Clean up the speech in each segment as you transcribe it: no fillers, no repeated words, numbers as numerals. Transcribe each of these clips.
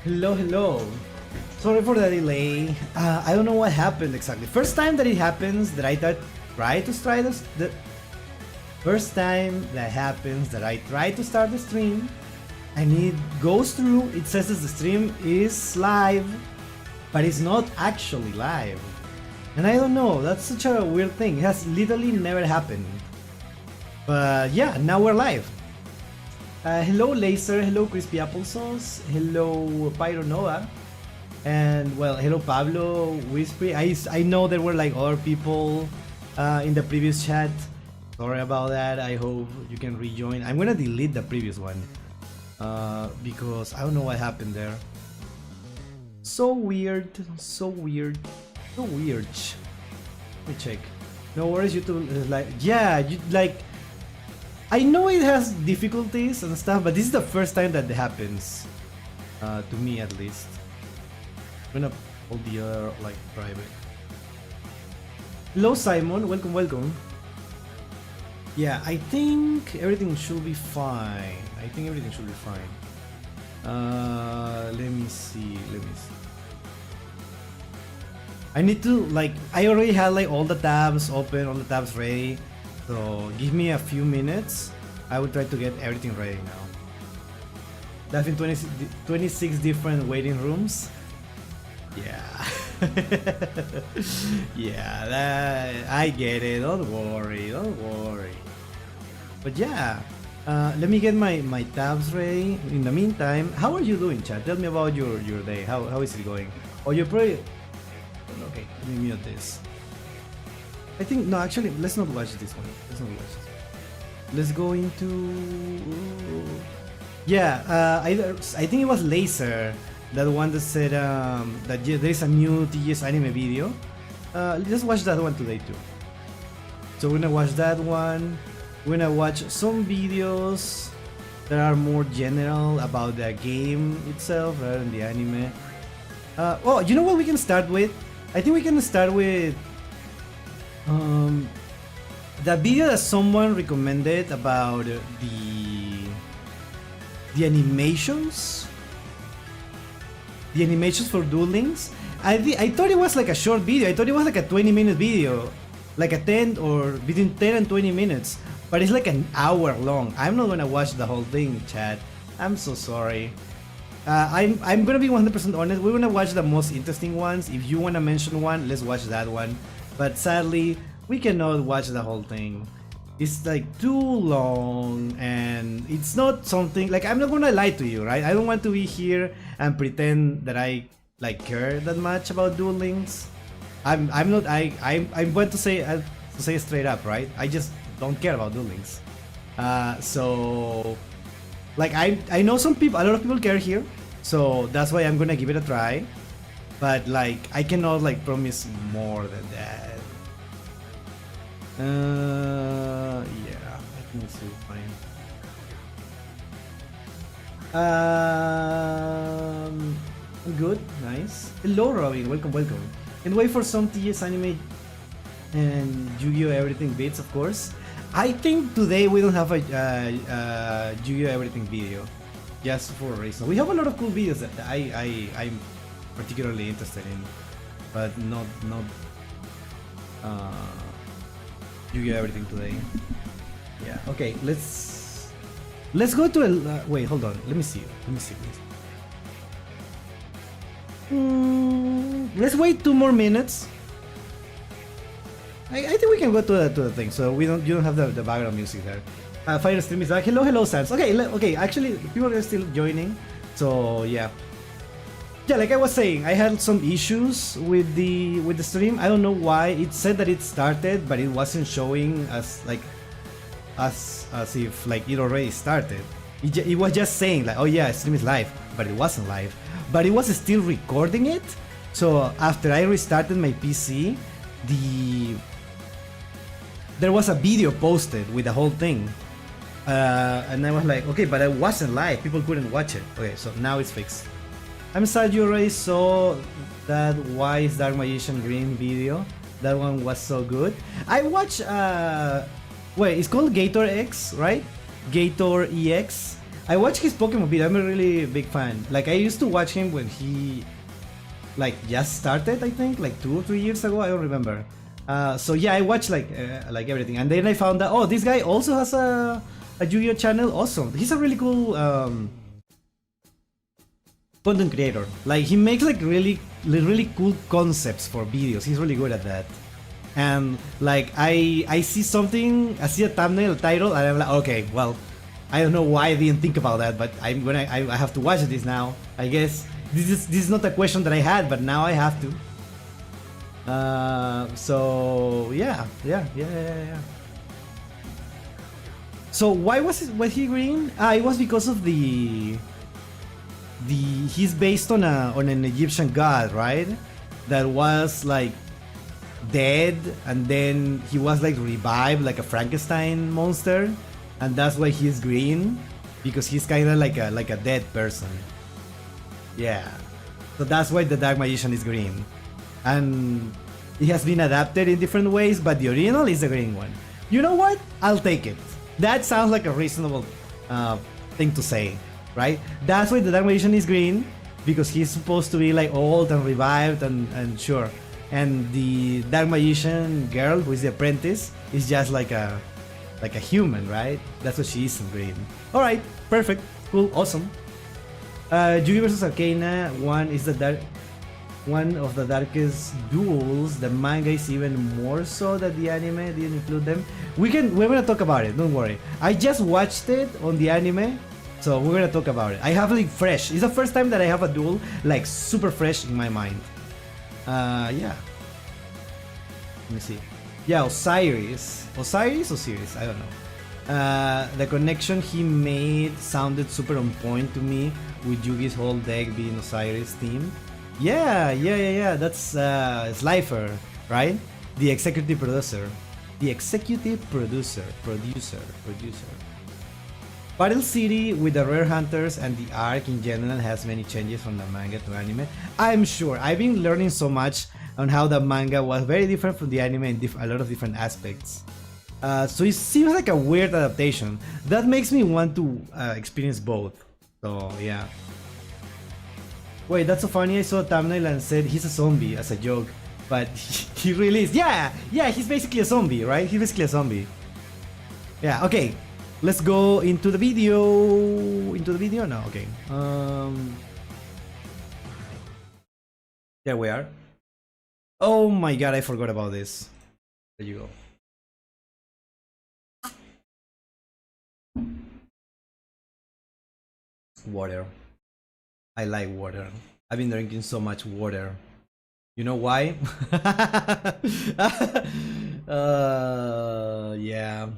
Hello, hello. Sorry for the delay. I don't know what happened exactly. First time that it happens that I try to start the first time that happens that I try to start the stream and it goes through. It says that the stream is live, but it's not actually live. And I don't know. That's such a weird thing. It has literally never happened. But yeah, now we're live. Hello Laser, hello Crispy Applesauce, hello Pyronova, and well, hello Pablo, Whispery. I know there were like other people in the previous chat. Sorry about that. I hope you can rejoin. I'm gonna delete the previous one because I don't know what happened there. So weird, so weird, so weird. Let me check. No worries, YouTube is like, yeah, you like. I know it has difficulties and stuff, but this is the first time that it happens. To me at least. I'm gonna hold the other like private. Hello Simon, welcome, welcome. Yeah, I think everything should be fine. I think everything should be fine. Let me see, let me see. I need to like, I already had like all the tabs open, all the tabs ready. So give me a few minutes. I will try to get everything ready now. That's in 26 different waiting rooms. Yeah. Yeah, I get it. Don't worry, don't worry. But yeah, let me get my tabs ready. In the meantime, how are you doing, chat? Tell me about your day. How is it going? Oh, you're probably... Okay, let me mute this. I think, no, actually, let's not watch this one. Let's not watch this. Let's go into... Yeah, I think it was Laser, that one that said that there is a new TGS anime video. Let's watch that one today too. So we're gonna watch that one. We're gonna watch some videos that are more general about the game itself rather than the anime. Oh, you know what we can start with? I think we can start with the video that someone recommended about the animations for Duel Links. I thought it was like a short video. I thought it was like a 20-minute video, like a 10 or between 10 and 20 minutes, but it's like an hour long. I'm not gonna watch the whole thing, chat. I'm so sorry. I'm gonna be 100% honest. We're gonna watch the most interesting ones. If you wanna mention one, let's watch that one. But sadly, we cannot watch the whole thing. It's like too long, and it's not something like, I'm not gonna lie to you, right? I don't want to be here and pretend that I like care that much about Duel Links. I'm not. I want to say straight up, right? I just don't care about Duel Links. So like I know some people, a lot of people care here, so that's why I'm gonna give it a try. But like I cannot like promise more than that. Yeah, I think it's fine. Good, nice. Hello, Robin. Welcome, welcome. Can wait for some TGS anime and Yu-Gi-Oh! Everything bits, of course. I think today we don't have a Yu-Gi-Oh! Everything video, just for a reason. We have a lot of cool videos that I'm particularly interested in, but not Yu-Gi-Oh! Everything today. Yeah. Okay. Let's go to a wait. Hold on. Let me see. Let's wait 2 more minutes. I think we can go to the thing. So you don't have the background music there. Fire stream is back. Hello, Sans. Okay. Actually, people are still joining. So yeah. Yeah, like I was saying, I had some issues with the stream. I don't know why. It said that it started, but it wasn't showing as like as if like it already started. It was just saying like, oh yeah, stream is live, but it wasn't live. But it was still recording it. So after I restarted my PC, there was a video posted with the whole thing, and I was like, okay, but it wasn't live. People couldn't watch it. Okay, so now it's fixed. I'm sad you already saw that Why is Dark Magician Green video. That one was so good. I watched, wait, it's called Gator X, right? Gator EX. I watch his Pokemon video. I'm a really big fan. Like I used to watch him when he like just started. I think like 2 or 3 years ago. I don't remember. So yeah, I watched like everything, and then I found out, oh, this guy also has a Yu-Gi-Oh channel. Awesome. He's a really cool content creator. Like he makes like really cool concepts for videos. He's really good at that. And like I see something, I see a thumbnail, a title, and I'm like, okay, well, I don't know why I didn't think about that, but I have to watch this now. I guess this is not a question that I had, but now I have to. So yeah. So why was he green? It was because of he's based on an Egyptian god, right? That was like dead, and then he was like revived like a Frankenstein monster, and that's why he's green, because he's kind of like a dead person. Yeah, so that's why the Dark Magician is green, and it has been adapted in different ways, but the original is the green one. You know what? I'll take it. That sounds like a reasonable thing to say, right? That's why the Dark Magician is green, because he's supposed to be like old and revived and sure. And the Dark Magician girl, who is the apprentice, is just like a human, right? That's what she is in green. All right, perfect, cool, awesome. Yu-Gi vs Arcana 1 is one of the darkest duels. The manga is even more so that the anime didn't include them. We're gonna talk about it. Don't worry. I just watched it on the anime, so we're gonna talk about it. I have like fresh. It's the first time that I have a duel like super fresh in my mind. Yeah. Let me see. Yeah, Osiris, I don't know. The connection he made sounded super on point to me, with Yugi's whole deck being Osiris themed. Yeah. That's Slifer, right? The executive producer. Battle City with the rare hunters and the arc in general has many changes from the manga to anime. I'm sure. I've been learning so much on how the manga was very different from the anime in a lot of different aspects. So it seems like a weird adaptation. That makes me want to experience both. So yeah. Wait, that's so funny. I saw a thumbnail and said he's a zombie as a joke, but he really is. Yeah, he's basically a zombie, right? He's basically a zombie. Yeah, okay. Let's go into the video. No, okay. There we are. Oh my god, I forgot about this. There you go. Water. I like water. I've been drinking so much water. You know why? Yeah.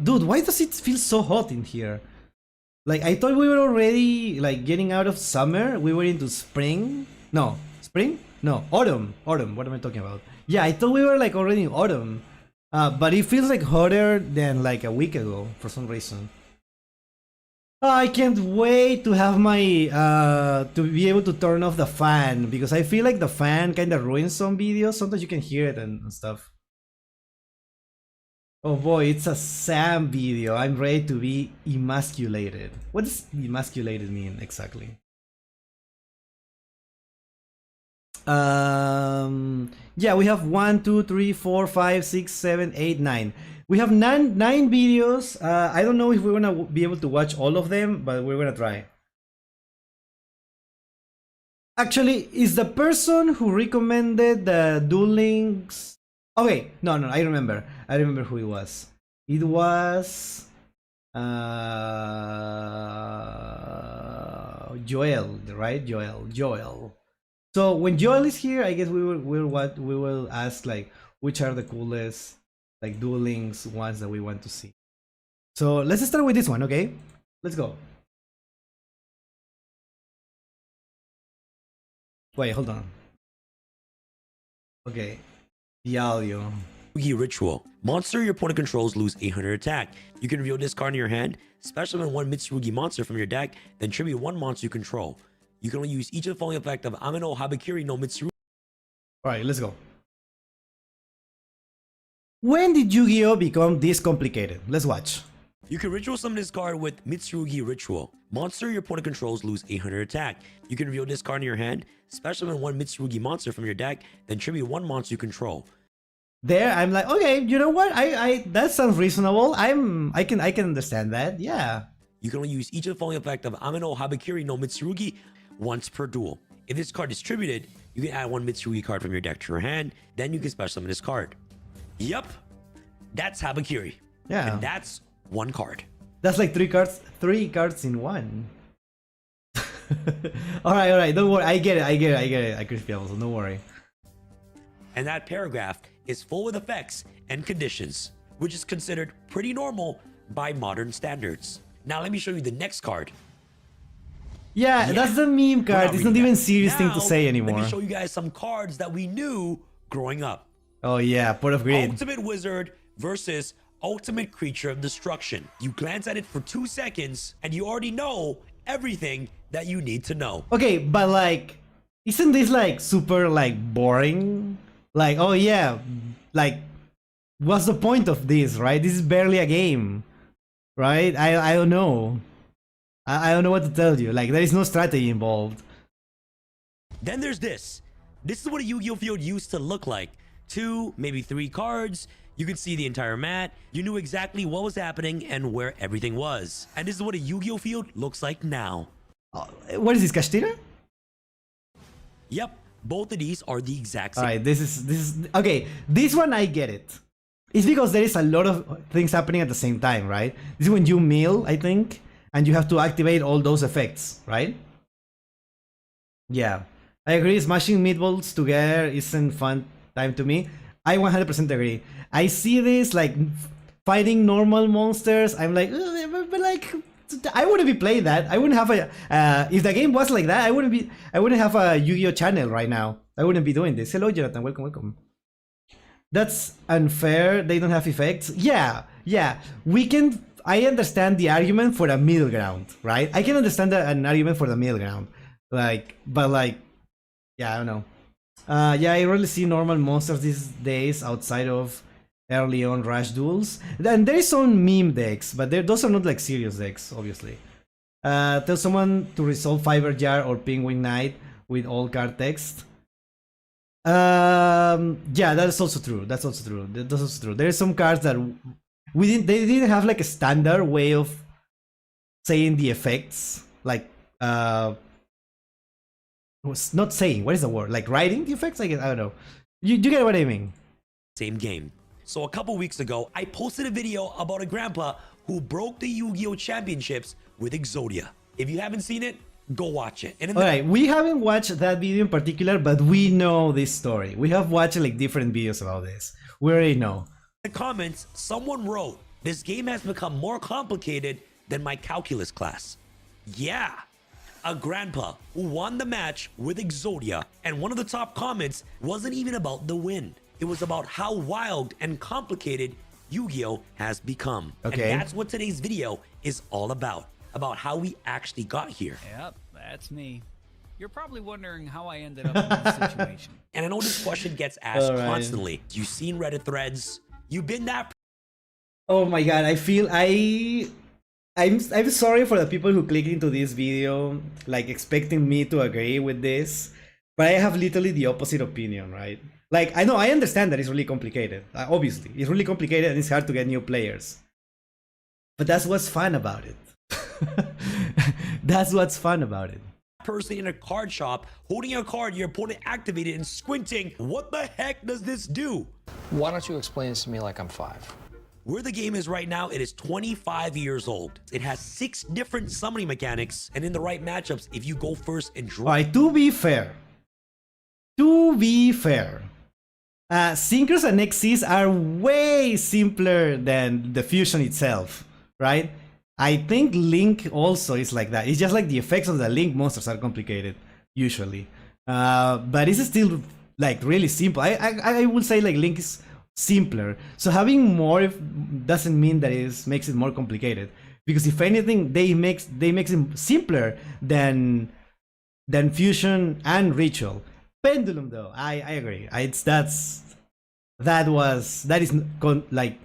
Dude, why does it feel so hot in here? Like, I thought we were already like getting out of summer. We were into spring. No, spring? No, autumn. Autumn. What am I talking about? Yeah, I thought we were like already in autumn. But it feels like hotter than like a week ago for some reason. I can't wait to have my to be able to turn off the fan, because I feel like the fan kind of ruins some videos. Sometimes you can hear it and stuff. Oh boy, it's a Sam video. I'm ready to be emasculated. What does emasculated mean exactly? Yeah, we have 1, 2, 3, 4, 5, 6, 7, 8, 9. We have nine videos. I don't know if we're gonna be able to watch all of them, but we're gonna try. Actually, is the person who recommended the Duel Links? Okay, no, I remember. I remember who it was. It was Joel, right? Joel. So when Joel is here, I guess we will ask like which are the coolest like Duel Links ones that we want to see. So let's start with this one, okay? Let's go. Wait, hold on. Okay, the audio. Yugi Ritual. Monster your opponent controls lose 800 attack. You can reveal this card in your hand, especially when one Mitsurugi monster from your deck, then tribute one monster you control. You can only use each of the following effect of Ameno Habakiri no Mitsurugi. Alright, let's go. When did Yu-Gi-Oh become this complicated? Let's watch. You can ritual summon this card with Mitsurugi Ritual. Monster your opponent controls lose 800 attack. You can reveal this card in your hand, special summon one Mitsurugi monster from your deck, then tribute one monster you control. There, I'm like, okay, you know what? I that sounds reasonable. I can understand that. Yeah. You can only use each of the following effect of Amino Habakiri no Mitsurugi once per duel. If this card is distributed, you can add one Mitsurugi card from your deck to your hand, then you can special summon this card. Yep, that's Habakiri. Yeah. And that's one card. That's like three cards in one. Alright, don't worry. I get it. I crispy also, don't worry. And that paragraph is full with effects and conditions, which is considered pretty normal by modern standards. Now let me show you the next card. Yeah, that's the meme card. It's not even a serious thing to Now, say anymore. Let me show you guys some cards that we knew growing up. Oh yeah, Port of Greed. Ultimate Wizard versus Ultimate Creature of Destruction. You glance at it for 2 seconds and you already know everything that you need to know. Okay, but like, isn't this like super like boring? Like, oh yeah, like, what's the point of this, right? This is barely a game, right? I don't know. I don't know what to tell you. Like, there is no strategy involved. Then there's this. This is what a Yu-Gi-Oh field used to look like. 2, maybe 3 cards. You could see the entire mat. You knew exactly what was happening and where everything was. And this is what a Yu-Gi-Oh field looks like now. What is this, Castilla? Yep, both of these are the exact same. Alright, this is okay. This one I get it. It's because there is a lot of things happening at the same time, right? This is when you mill, I think, and you have to activate all those effects, right? Yeah, I agree. Smashing meatballs together isn't fun time to me. I 100% agree. I see this like fighting normal monsters. I'm like, but like, I wouldn't be playing that. I wouldn't have a. If the game was like that, I wouldn't have a Yu-Gi-Oh channel right now. I wouldn't be doing this. Hello, Jonathan. Welcome. That's unfair. They don't have effects. Yeah. We can. I understand the argument for the middle ground, right? I can understand an argument for the middle ground, like, but like, yeah, I don't know. Yeah, I really see normal monsters these days outside of early on Rush duels. And there is some meme decks, but those are not like serious decks, obviously. Tell someone to resolve Fiber Jar or Penguin Knight with all card text. Yeah, that is also true. That's also true. There are some cards that they didn't have like a standard way of saying the effects, like was not saying, what is the word, like writing the effects, I guess. I don't know, you get what I mean. Same game. So a couple weeks ago I posted a video about a grandpa who broke the Yu-Gi-Oh championships with Exodia. If you haven't seen it, go watch it. And alright, we haven't watched that video in particular, but we know this story. We have watched like different videos about this. We already know. In the comments, someone wrote, this game has become more complicated than my calculus class. Yeah, a grandpa who won the match with Exodia, and one of the top comments wasn't even about the win. It was about how wild and complicated Yu-Gi-Oh has become. Okay. And that's what today's video is all about how we actually got here. Yep, that's me. You're probably wondering how I ended up in this situation. And I know this question gets asked Alright. constantly. You've seen Reddit threads. You've been that. Oh my god, I feel I'm sorry for the people who click into this video like expecting me to agree with this, but I have literally the opposite opinion, right? Like, I know, I understand that it's really complicated. Obviously, it's really complicated and it's hard to get new players. But that's what's fun about it. That's what's fun about it. Person in a card shop holding a card your opponent activated and squinting. What the heck does this do? Why don't you explain this to me like I'm 5? Where the game is right now, it is 25 years old. It has 6 different summoning mechanics, and in the right matchups, if you go first and draw. Alright, to be fair, Syncros and XCs are way simpler than the fusion itself, right? I think Link also is like that. It's just like the effects of the Link monsters are complicated, usually. But it's still like really simple. I would say like Link is simpler. So having more doesn't mean that it makes it more complicated. Because if anything, they makes it simpler than Fusion and Ritual. Pendulum though, I agree. that is like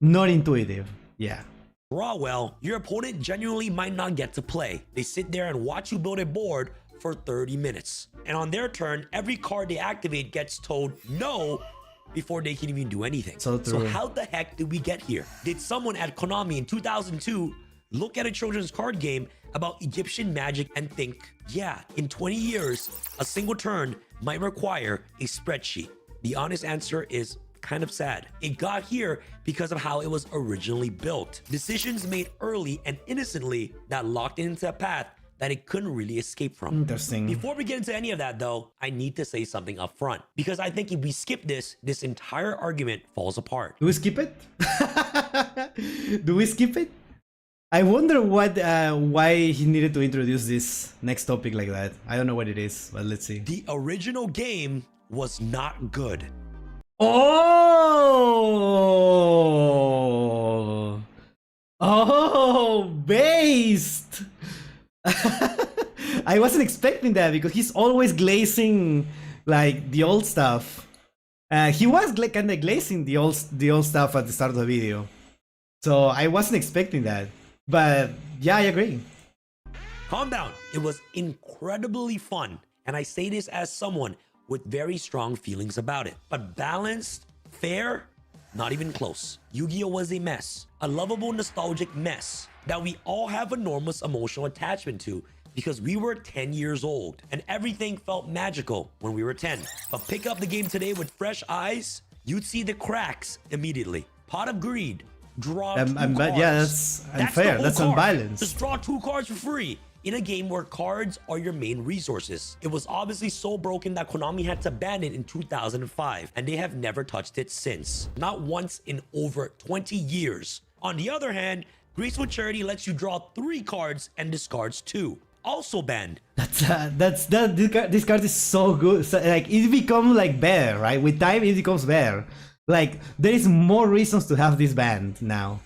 not intuitive. Yeah. draw well, your opponent genuinely might not get to play. They sit there and watch you build a board for 30 minutes. And on their turn, every card they activate gets told no before they can even do anything. So true. how the heck did we get here? Did someone at Konami in 2002 look at a children's card game about Egyptian magic and think, yeah, in 20 years, a single turn might require a spreadsheet? The honest answer is kind of sad. It got here because of how it was originally built. Decisions made early and innocently that locked it into a path that it couldn't really escape from. Interesting. Before we get into any of that though, I need to say something up front, because I think if we skip this entire argument falls apart. Do we skip it? Do we skip it? I wonder why he needed to introduce this next topic like that. I don't know what it is, but let's see. The original game was not good. Oh! Oh, based! I wasn't expecting that because he's always glazing like the old stuff. He was kind of glazing the old stuff at the start of the video, so I wasn't expecting that. But yeah, I agree. Calm down. It was incredibly fun, and I say this as someone with very strong feelings about it. But balanced, fair, not even close. Yu-Gi-Oh was a mess, a lovable, nostalgic mess that we all have enormous emotional attachment to because we were 10 years old and everything felt magical when we were 10. But pick up the game today with fresh eyes, you'd see the cracks immediately. Pot of Greed, draw two cards. Yeah, that's unfair. That's unbalanced. Just draw 2 cards for free in a game where cards are your main resources. It was obviously so broken that Konami had to ban it in 2005, and they have never touched it since. Not once in over 20 years. On the other hand, Graceful Charity lets you draw 3 cards and discards 2. Also banned. This card is so good. So, like, it becomes like better, right? With time, it becomes better. Like, there is more reasons to have this banned now.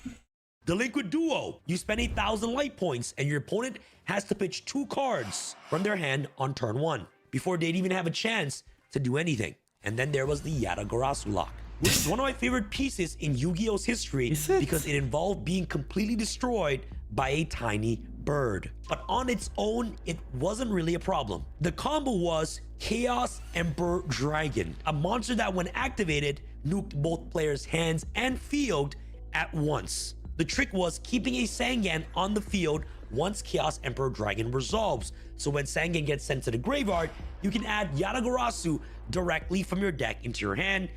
Delinquent Duo. You spend 1,000 light points and your opponent has to pitch 2 cards from their hand on turn 1 before they'd even have a chance to do anything. And then there was the Yatagarasu lock, which is one of my favorite pieces in Yu-Gi-Oh's history because it involved being completely destroyed by a tiny bird. But on its own, it wasn't really a problem. The combo was Chaos Emperor Dragon, a monster that when activated, nuked both players' hands and field at once. The trick was keeping a Sangan on the field once Chaos Emperor Dragon resolves. So when Sangan gets sent to the graveyard, you can add Yatagarasu directly from your deck into your hand.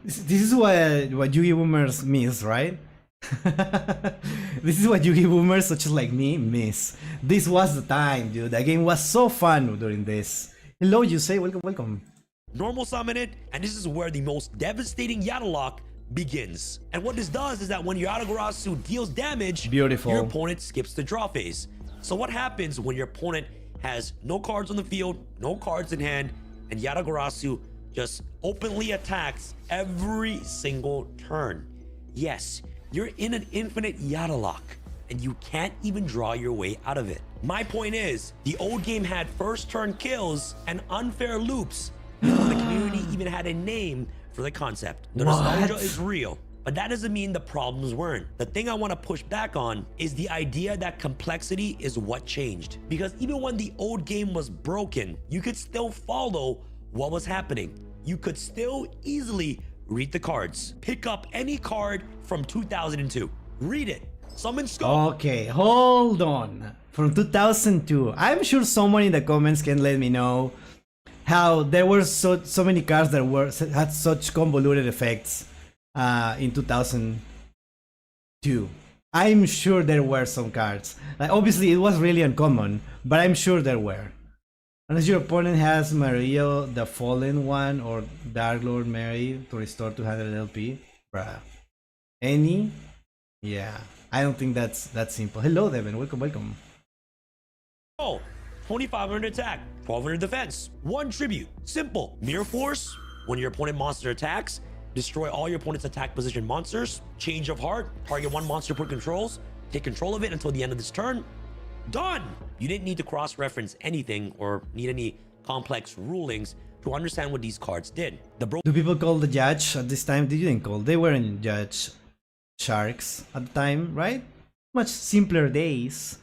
This is what Yu-Gi boomers miss, right? This is what Yu-Gi boomers such as like me miss. This was the time, dude. The game was so fun during this. Hello, Yusei. Welcome. Normal summon it, and this is where the most devastating Yata lock begins. And what this does is that when Yatagarasu deals damage, your opponent skips the draw phase. So what happens when your opponent has no cards on the field, no cards in hand, and Yatagarasu just openly attacks every single turn? Yes, you're in an infinite Yata lock, and you can't even draw your way out of it. My point is, the old game had first turn kills and unfair loops before the community even had a name for the concept. The nostalgia is real, but that doesn't mean the problems weren't. The thing I want to push back on is the idea that complexity is what changed. Because even when the old game was broken, you could still follow what was happening. You could still easily read the cards. Pick up any card from 2002. Read it. Summon Scope. Okay, hold on. From 2002. I'm sure someone in the comments can let me know how there were so many cards that had such convoluted effects in 2002. I'm sure there were some cards. Like, obviously, it was really uncommon, but I'm sure there were. Unless your opponent has Mario the Fallen One or Dark Lord Mary to restore 200 LP. Bruh. Any? Yeah. I don't think that's that simple. Hello, Devin. Welcome. Oh. 2500 attack, 1200 defense, 1 tribute. Simple. Mirror Force, when your opponent monster attacks, destroy all your opponent's attack position monsters. Change of Heart, target 1 monster per controls, take control of it until the end of this turn. Done! You didn't need to cross-reference anything or need any complex rulings to understand what these cards did. The Do people call the judge at this time? They didn't call. They weren't judge sharks at the time, right? Much simpler days.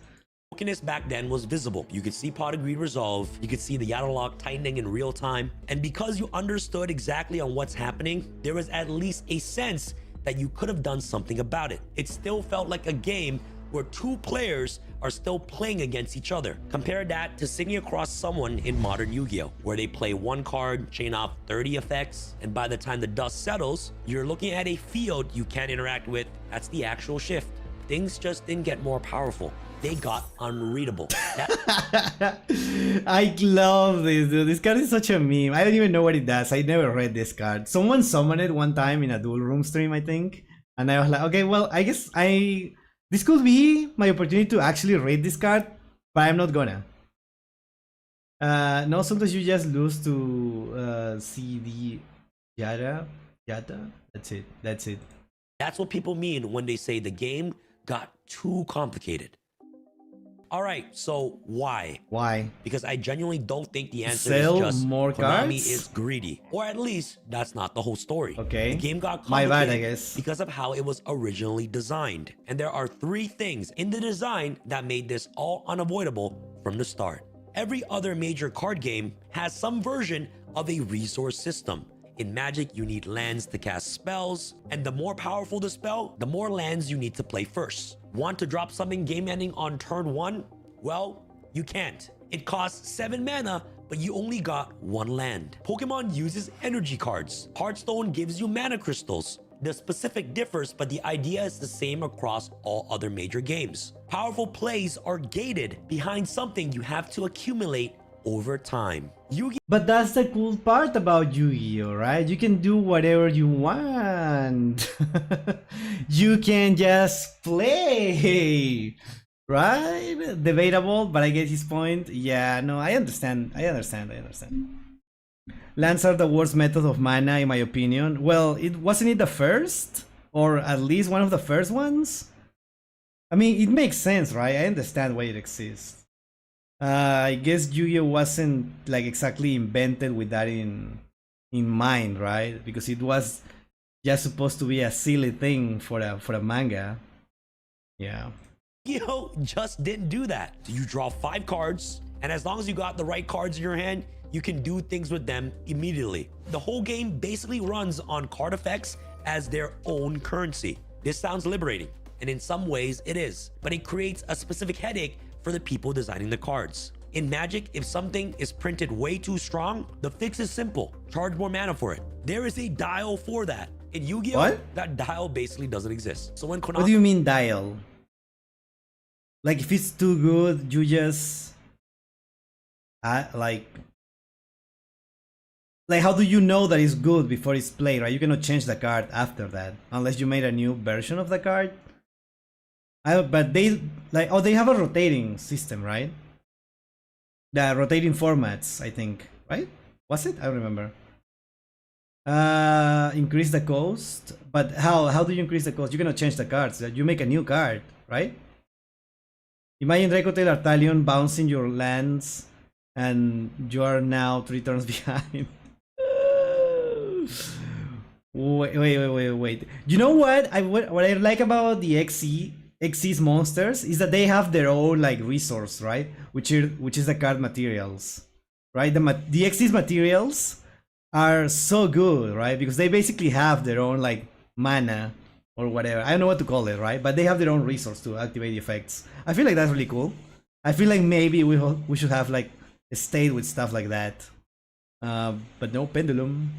brokenness back then was visible. You could see pot of greed resolve, you could see the Yato lock tightening in real time, and because you understood exactly on what's happening, there was at least a sense that you could have done something about it. It still felt like a game where two players are still playing against each other. Compare that to sitting across someone in modern Yu-Gi-Oh, where they play one card, chain off 30 effects, and by the time the dust settles, you're looking at a field you can't interact with. That's the actual shift. Things just didn't get more powerful. They got unreadable. I love this, dude. This card is such a meme. I don't even know what it does. I never read this card. Someone summoned it one time in a dual room stream, I think. And I was like, okay, well, I guess this could be my opportunity to actually read this card, but I'm not gonna. No, sometimes you just lose to CD Yada. That's it. That's what people mean when they say the game got too complicated. All right, so why? Why? Because I genuinely don't think the answer Sell is just more Konami cards? is greedy. Or at least, that's not the whole story. Okay. The game got My complicated bad, I guess. because of how it was originally designed. And there are three things in the design that made this all unavoidable from the start. Every other major card game has some version of a resource system. In Magic, you need lands to cast spells, and the more powerful the spell, the more lands you need to play first. Want to drop something game-ending on turn 1? Well, you can't. It costs 7 mana, but you only got 1 land. Pokemon uses energy cards. Hearthstone gives you mana crystals. The specific differs, but the idea is the same across all other major games. Powerful plays are gated behind something you have to accumulate over time. But that's the cool part about Yu-Gi-Oh, right? You can do whatever you want. You can just play, right? Debatable, but I get his point. Yeah, no, I understand. Lands are the worst method of mana, in my opinion. Well, wasn't it the first? Or at least one of the first ones? I mean, it makes sense, right? I understand why it exists. I guess Yu-Gi-Oh wasn't like exactly invented with that in mind, right? Because it was just supposed to be a silly thing for a manga. Yeah. Yu-Gi-Oh just didn't do that. So you draw 5 cards, and as long as you got the right cards in your hand, you can do things with them immediately. The whole game basically runs on card effects as their own currency. This sounds liberating, and in some ways it is, but it creates a specific headache for the people designing the cards. In Magic, if something is printed way too strong, the fix is simple. Charge more mana for it. There is a dial for that. In Yu-Gi-Oh, What? that dial basically doesn't exist. So when Konami... What do you mean dial? Like if it's too good, you just like how do you know that it's good before it's played, right? You cannot change the card after that unless you made a new version of the card. But they they have a rotating system, right? The rotating formats, I think, right? Was it? I don't remember. Increase the cost, but how do you increase the cost? You cannot change the cards. You make a new card, right? Imagine Recotail Artalion bouncing your lands, and you are now 3 turns behind. Wait. You know what? What I like about the Xyz monsters is that they have their own like resource, right? Which is the card materials, right? The Xyz materials are so good, right? Because they basically have their own like mana or whatever. I don't know what to call it, right? But they have their own resource to activate the effects. I feel like that's really cool. I feel like maybe we should have like a state with stuff like that. But no pendulum.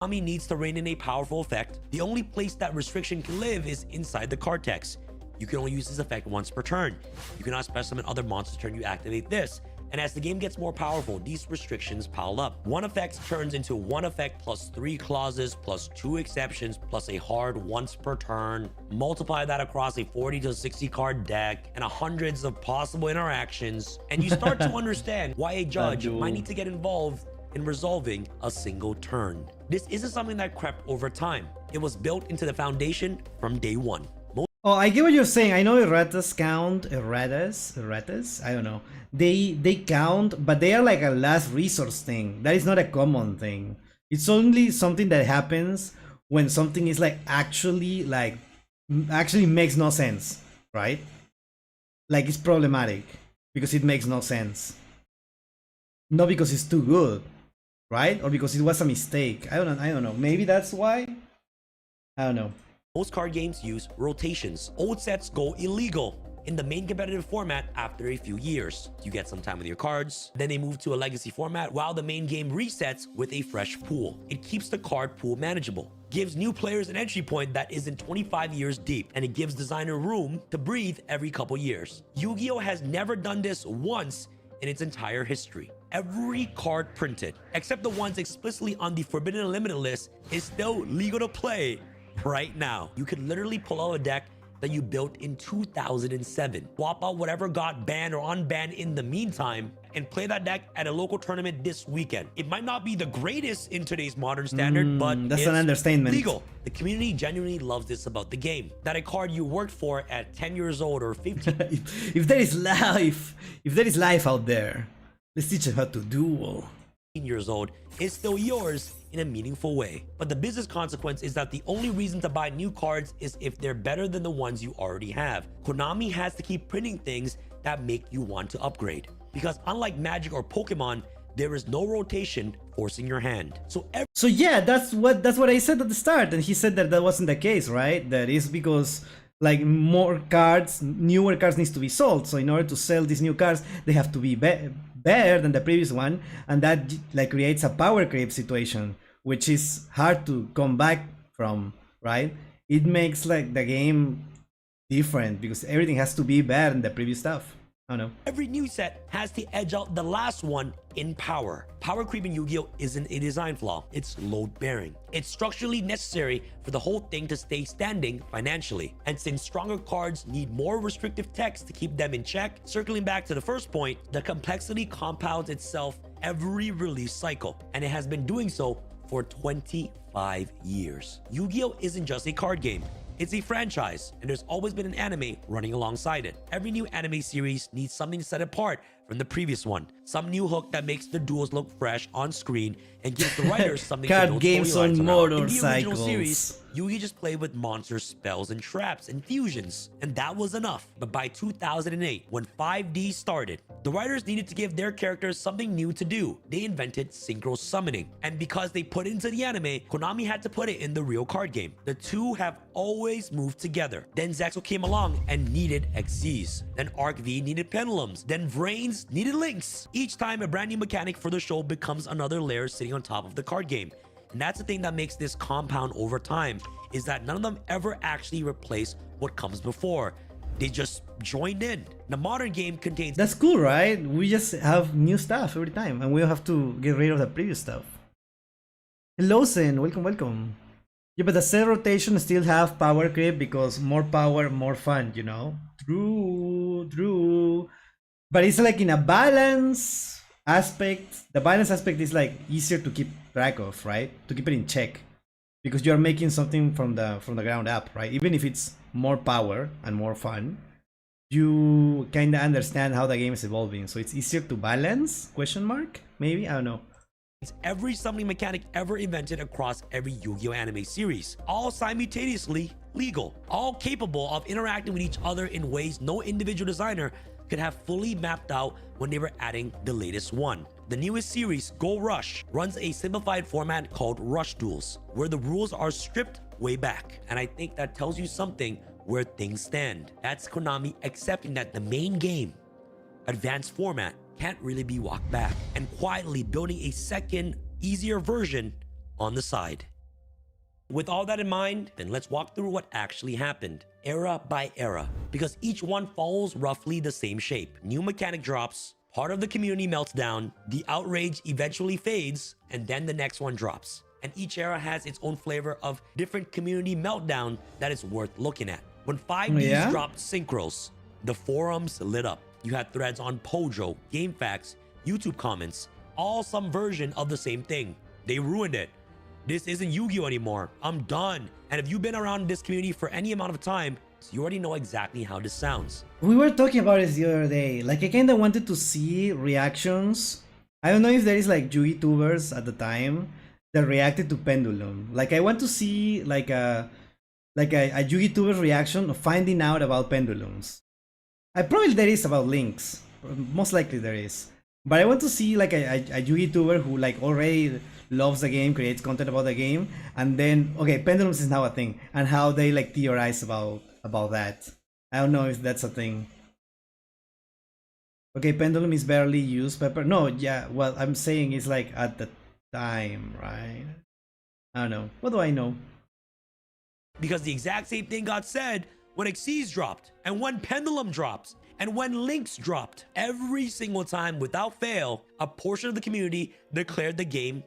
Konami needs to rein in a powerful effect. The only place that restriction can live is inside the card text. You can only use this effect once per turn. You cannot special summon other monsters turn you activate this. And as the game gets more powerful, these restrictions pile up. One effect turns into 1 effect plus 3 clauses plus 2 exceptions plus a hard once per turn. Multiply that across a 40 to 60 card deck and hundreds of possible interactions. And you start to understand why a judge might need to get involved in resolving a single turn. This isn't something that crept over time. It was built into the foundation from day one. Oh, I get what you're saying. I know erratas count. Erratas. I don't know. They count, but they are like a last resource thing. That is not a common thing. It's only something that happens when something is like actually makes no sense, right? Like it's problematic because it makes no sense. Not because it's too good, right? Or because it was a mistake. I don't know. Maybe that's why. I don't know. Most card games use rotations. Old sets go illegal in the main competitive format after a few years. You get some time with your cards, then they move to a legacy format while the main game resets with a fresh pool. It keeps the card pool manageable, gives new players an entry point that isn't 25 years deep, and it gives designer room to breathe every couple years. Yu-Gi-Oh has never done this once in its entire history. Every card printed, except the ones explicitly on the Forbidden and Limited list, is still legal to play right now. You could literally pull out a deck that you built in 2007, swap out whatever got banned or unbanned in the meantime, and play that deck at a local tournament this weekend. It might not be the greatest in today's modern standard, but That's it's an understatement. legal. The community genuinely loves this about the game. That a card you worked for at 10 years old or 15 if there is life out there, let's teach them how to duel. years old is still yours in a meaningful way. But the business consequence is that the only reason to buy new cards is if they're better than the ones you already have. Konami has to keep printing things that make you want to upgrade. Because unlike Magic or Pokemon, there is no rotation forcing your hand. So yeah, that's what I said at the start, and he said that that wasn't the case, right? That is because like more cards, newer cards needs to be sold. So in order to sell these new cards, they have to be better than the previous one, and that like creates a power creep situation, which is hard to come back from, right? It makes like the game different because everything has to be better than the previous stuff. I don't know. Every new set has to edge out the last one in power. Power creep in Yu-Gi-Oh isn't a design flaw, it's load bearing. It's structurally necessary for the whole thing to stay standing financially. And since stronger cards need more restrictive text to keep them in check, circling back to the first point, the complexity compounds itself every release cycle. And it has been doing so for 25 years. Yu-Gi-Oh isn't just a card game. It's a franchise, and there's always been an anime running alongside it. Every new anime series needs something to set apart from the previous one. Some new hook that makes the duels look fresh on screen and gives the writers something to Card build games storylines on around. In the motorcycles. original series, Yu-Gi just played with monsters, spells, and traps and fusions, and that was enough. But by 2008, when 5D started, the writers needed to give their characters something new to do. They invented synchro summoning, and because they put it into the anime, Konami had to put it in the real card game. The two have always moved together. Then Zaxo came along and needed XCs. Then Arc V needed pendulums. Then Vrains needed links. Each time a brand new mechanic for the show becomes another layer sitting on top of the card game. And that's the thing that makes this compound over time, is that none of them ever actually replace what comes before. They just joined in. The modern game contains... That's cool, right? We just have new stuff every time, and we don't have to get rid of the previous stuff. Hello, Zen. Welcome, welcome. Yeah, but the set rotation still have power creep because more power, more fun, you know? True. But it's like in a balance aspect. The balance aspect is like easier to keep track of, right? To keep it in check. Because you're making something from the ground up, right? Even if it's more power and more fun, you kind of understand how the game is evolving. So it's easier to balance, question mark? Maybe? I don't know. It's every summoning mechanic ever invented across every Yu-Gi-Oh anime series, all simultaneously legal, all capable of interacting with each other in ways no individual designer could have fully mapped out when they were adding the latest one. The newest series, Go Rush, runs a simplified format called Rush Duels, where the rules are stripped way back. And I think that tells you something where things stand. That's Konami accepting that the main game, advanced format, can't really be walked back, and quietly building a second, easier version on the side. With all that in mind, then let's walk through what actually happened, era by era, because each one follows roughly the same shape. New mechanic drops, part of the community melts down, the outrage eventually fades, and then the next one drops. And each era has its own flavor of different community meltdown that is worth looking at. When 5Ds dropped Synchros, the forums lit up. You had threads on Pojo, GameFAQs, YouTube comments, all some version of the same thing. They ruined it. This isn't Yu-Gi-Oh anymore. I'm done. And if you've been around this community for any amount of time, so you already know exactly how this sounds. We were talking about this the other day. Like, I kind of wanted to see reactions. I don't know if there is like YouTubers at the time that reacted to Pendulum. Like, I want to see like a YouTuber's reaction of finding out about pendulums. I probably there is about links. Most likely there is. But I want to see like a YouTuber who like already loves the game, creates content about the game, and then okay, pendulums is now a thing, and how they like theorize about that. I don't know if that's a thing. Okay, pendulum is barely used, Pepper. No, yeah, well, I'm saying it's like at the time, right? I don't know. What do I know? Because the exact same thing got said when Xyz dropped, and when Pendulum drops, and when Lynx dropped. Every single time, without fail, a portion of the community declared the game.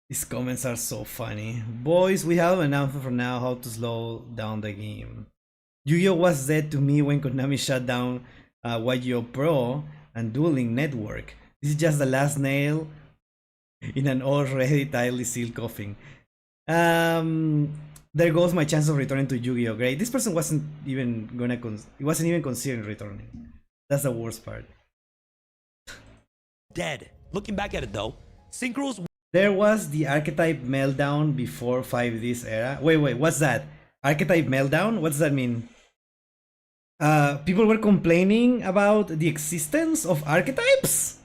These comments are so funny. Boys, we have an announcement for now how to slow down the game. Yu-Gi-Oh was dead to me when Konami shut down yugioh Pro and Dueling Network. This is just the last nail in an already tightly sealed coffin. There goes my chance of returning to Yu-Gi-Oh! Great. This person wasn't even gonna he wasn't even considering returning. That's the worst part. Dead. Looking back at it though, Synchros. There was the archetype meltdown before 5D's era. Wait, what's that? Archetype meltdown? What does that mean? People were complaining about the existence of archetypes?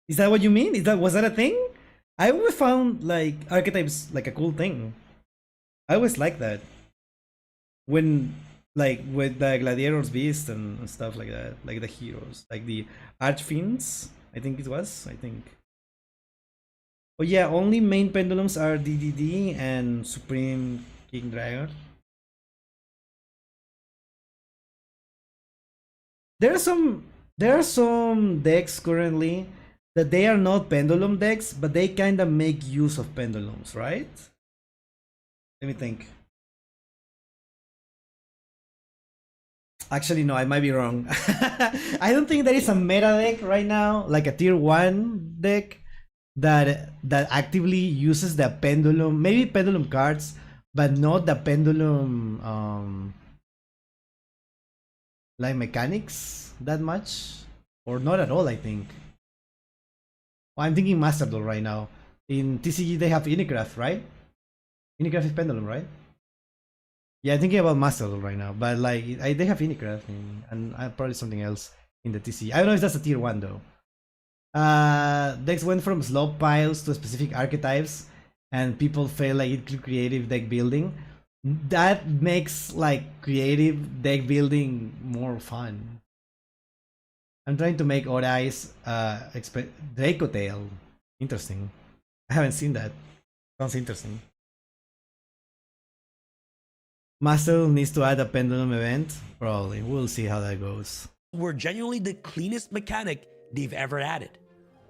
Is that what you mean? Was that a thing? I always found like archetypes like a cool thing. I always like that. When like with the Gladiator's Beast and stuff like that, like the heroes, like the Archfiends, I think it was. Oh yeah, only main pendulums are DDD and Supreme King Dragon. There are some decks currently that they are not pendulum decks, but they kind of make use of pendulums, right? Let me think. Actually, no, I might be wrong. I don't think there is a meta deck right now, like a tier 1 deck that actively uses the pendulum, maybe pendulum cards, but not the pendulum like mechanics that much, or not at all, I think. Well, I'm thinking masterduel right now. In TCG they have Unicraft, right? Unicraft is pendulum, right? Yeah, I'm thinking about masterduel right now, but like they have Unicraft and probably something else in the TCG. I don't know if that's a tier 1 though. Decks went from slop piles to specific archetypes, and people felt like it creative deck building. That makes like creative deck building more fun. I'm trying to make Orai's Draco Tail. Interesting. I haven't seen that. Sounds interesting. Master needs to add a pendulum event. Probably. We'll see how that goes. Were genuinely the cleanest mechanic they've ever added.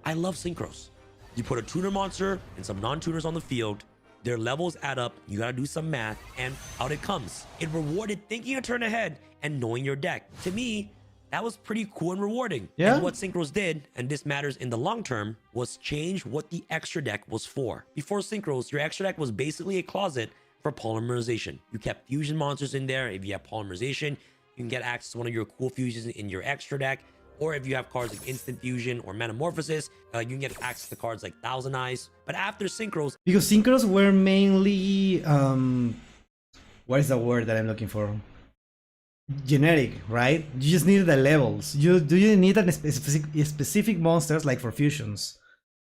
I love synchros. You put a tuner monster and some non-tuners on the field, their levels add up, you gotta do some math, and out it comes. It rewarded thinking a turn ahead and knowing your deck. To me, that was pretty cool and rewarding. Yeah. And what synchros did, and this matters in the long term, was change what the extra deck was for. Before synchros, your extra deck was basically a closet for polymerization. You kept fusion monsters in there. If you have polymerization, you can get access to one of your cool fusions in your extra deck. Or if you have cards like Instant Fusion or Metamorphosis, you can get access to cards like Thousand Eyes. But after synchros, because synchros were mainly what is the word that I'm looking for? Generic, right? You just needed the levels. You need a specific monsters like for fusions.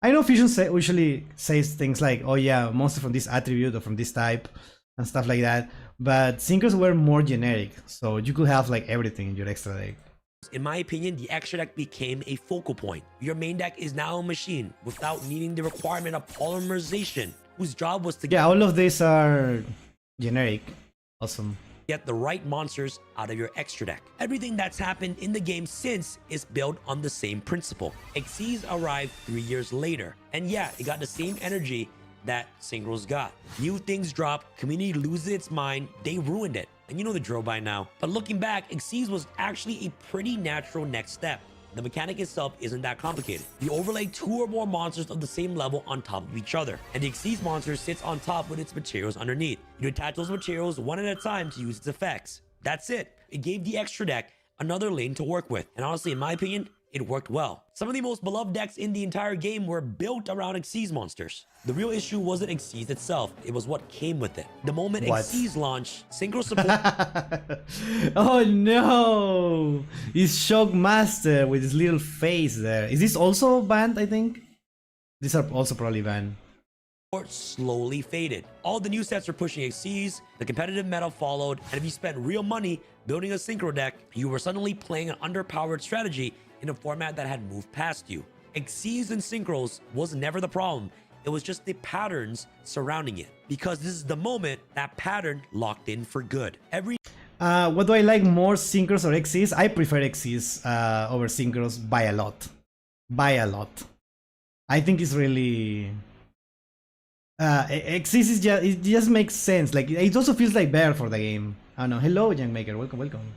I know fusions usually says things like, oh yeah, monster from this attribute or from this type and stuff like that. But synchros were more generic, so you could have like everything in your extra deck. in my opinion, the extra deck became a focal point. Your main deck is now a machine without needing the requirement of polymerization, whose job was to Yeah, all of these are generic. Awesome. Get the right monsters out of your extra deck. Everything that's happened in the game since is built on the same principle. Xyz arrived 3 years later, and yeah, it got the same energy that Synchros got. New things drop, community loses its mind, they ruined it. And you know the drill by now. But looking back, Xyz was actually a pretty natural next step. The mechanic itself isn't that complicated. You overlay 2 or more monsters of the same level on top of each other, and the Xyz monster sits on top with its materials underneath. You attach those materials one at a time to use its effects. That's it. It gave the extra deck another lane to work with. And honestly, in my opinion, it worked well. Some of the most beloved decks in the entire game were built around Xyz monsters. The real issue wasn't Xyz itself, it was what came with it. The moment Xyz launched, synchro support... Oh no! It's Shockmaster with his little face there. Is this also banned, I think? These are also probably banned. slowly faded. All the new sets were pushing Xyz, the competitive meta followed, and if you spent real money building a synchro deck, you were suddenly playing an underpowered strategy in a format that had moved past you. Xyz and synchros was never the problem. It was just the patterns surrounding it, because this is the moment that pattern locked in for good. What do I like more, synchros or Xyz? I prefer Xyz over synchros by a lot. By a lot. I think it's really... Xyz is just, it just makes sense. Like, it also feels like better for the game. I don't know. Hello, Young Maker. Welcome, welcome.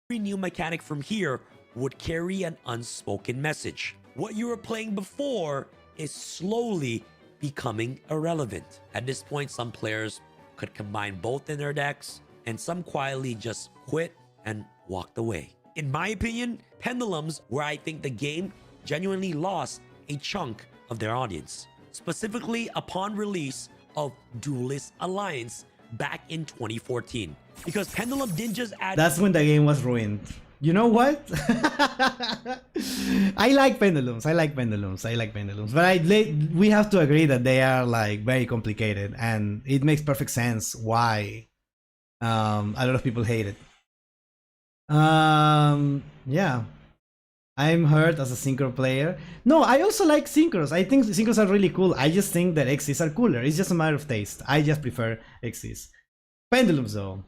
Every new mechanic from here would carry an unspoken message. What you were playing before is slowly becoming irrelevant. At this point, some players could combine both in their decks, and some quietly just quit and walked away. In my opinion, Pendulum's where I think the game genuinely lost a chunk of their audience. Specifically upon release of Duelist Alliance back in 2014. Because Pendulum didn't just add... That's when the game was ruined. You know what? I like pendulums. I like pendulums. I like pendulums. But we have to agree that they are like very complicated, and it makes perfect sense why a lot of people hate it. Yeah. I'm hurt as a synchro player. No, I also like synchros. I think synchros are really cool. I just think that Xyz are cooler. It's just a matter of taste. I just prefer Xyz. Pendulums though.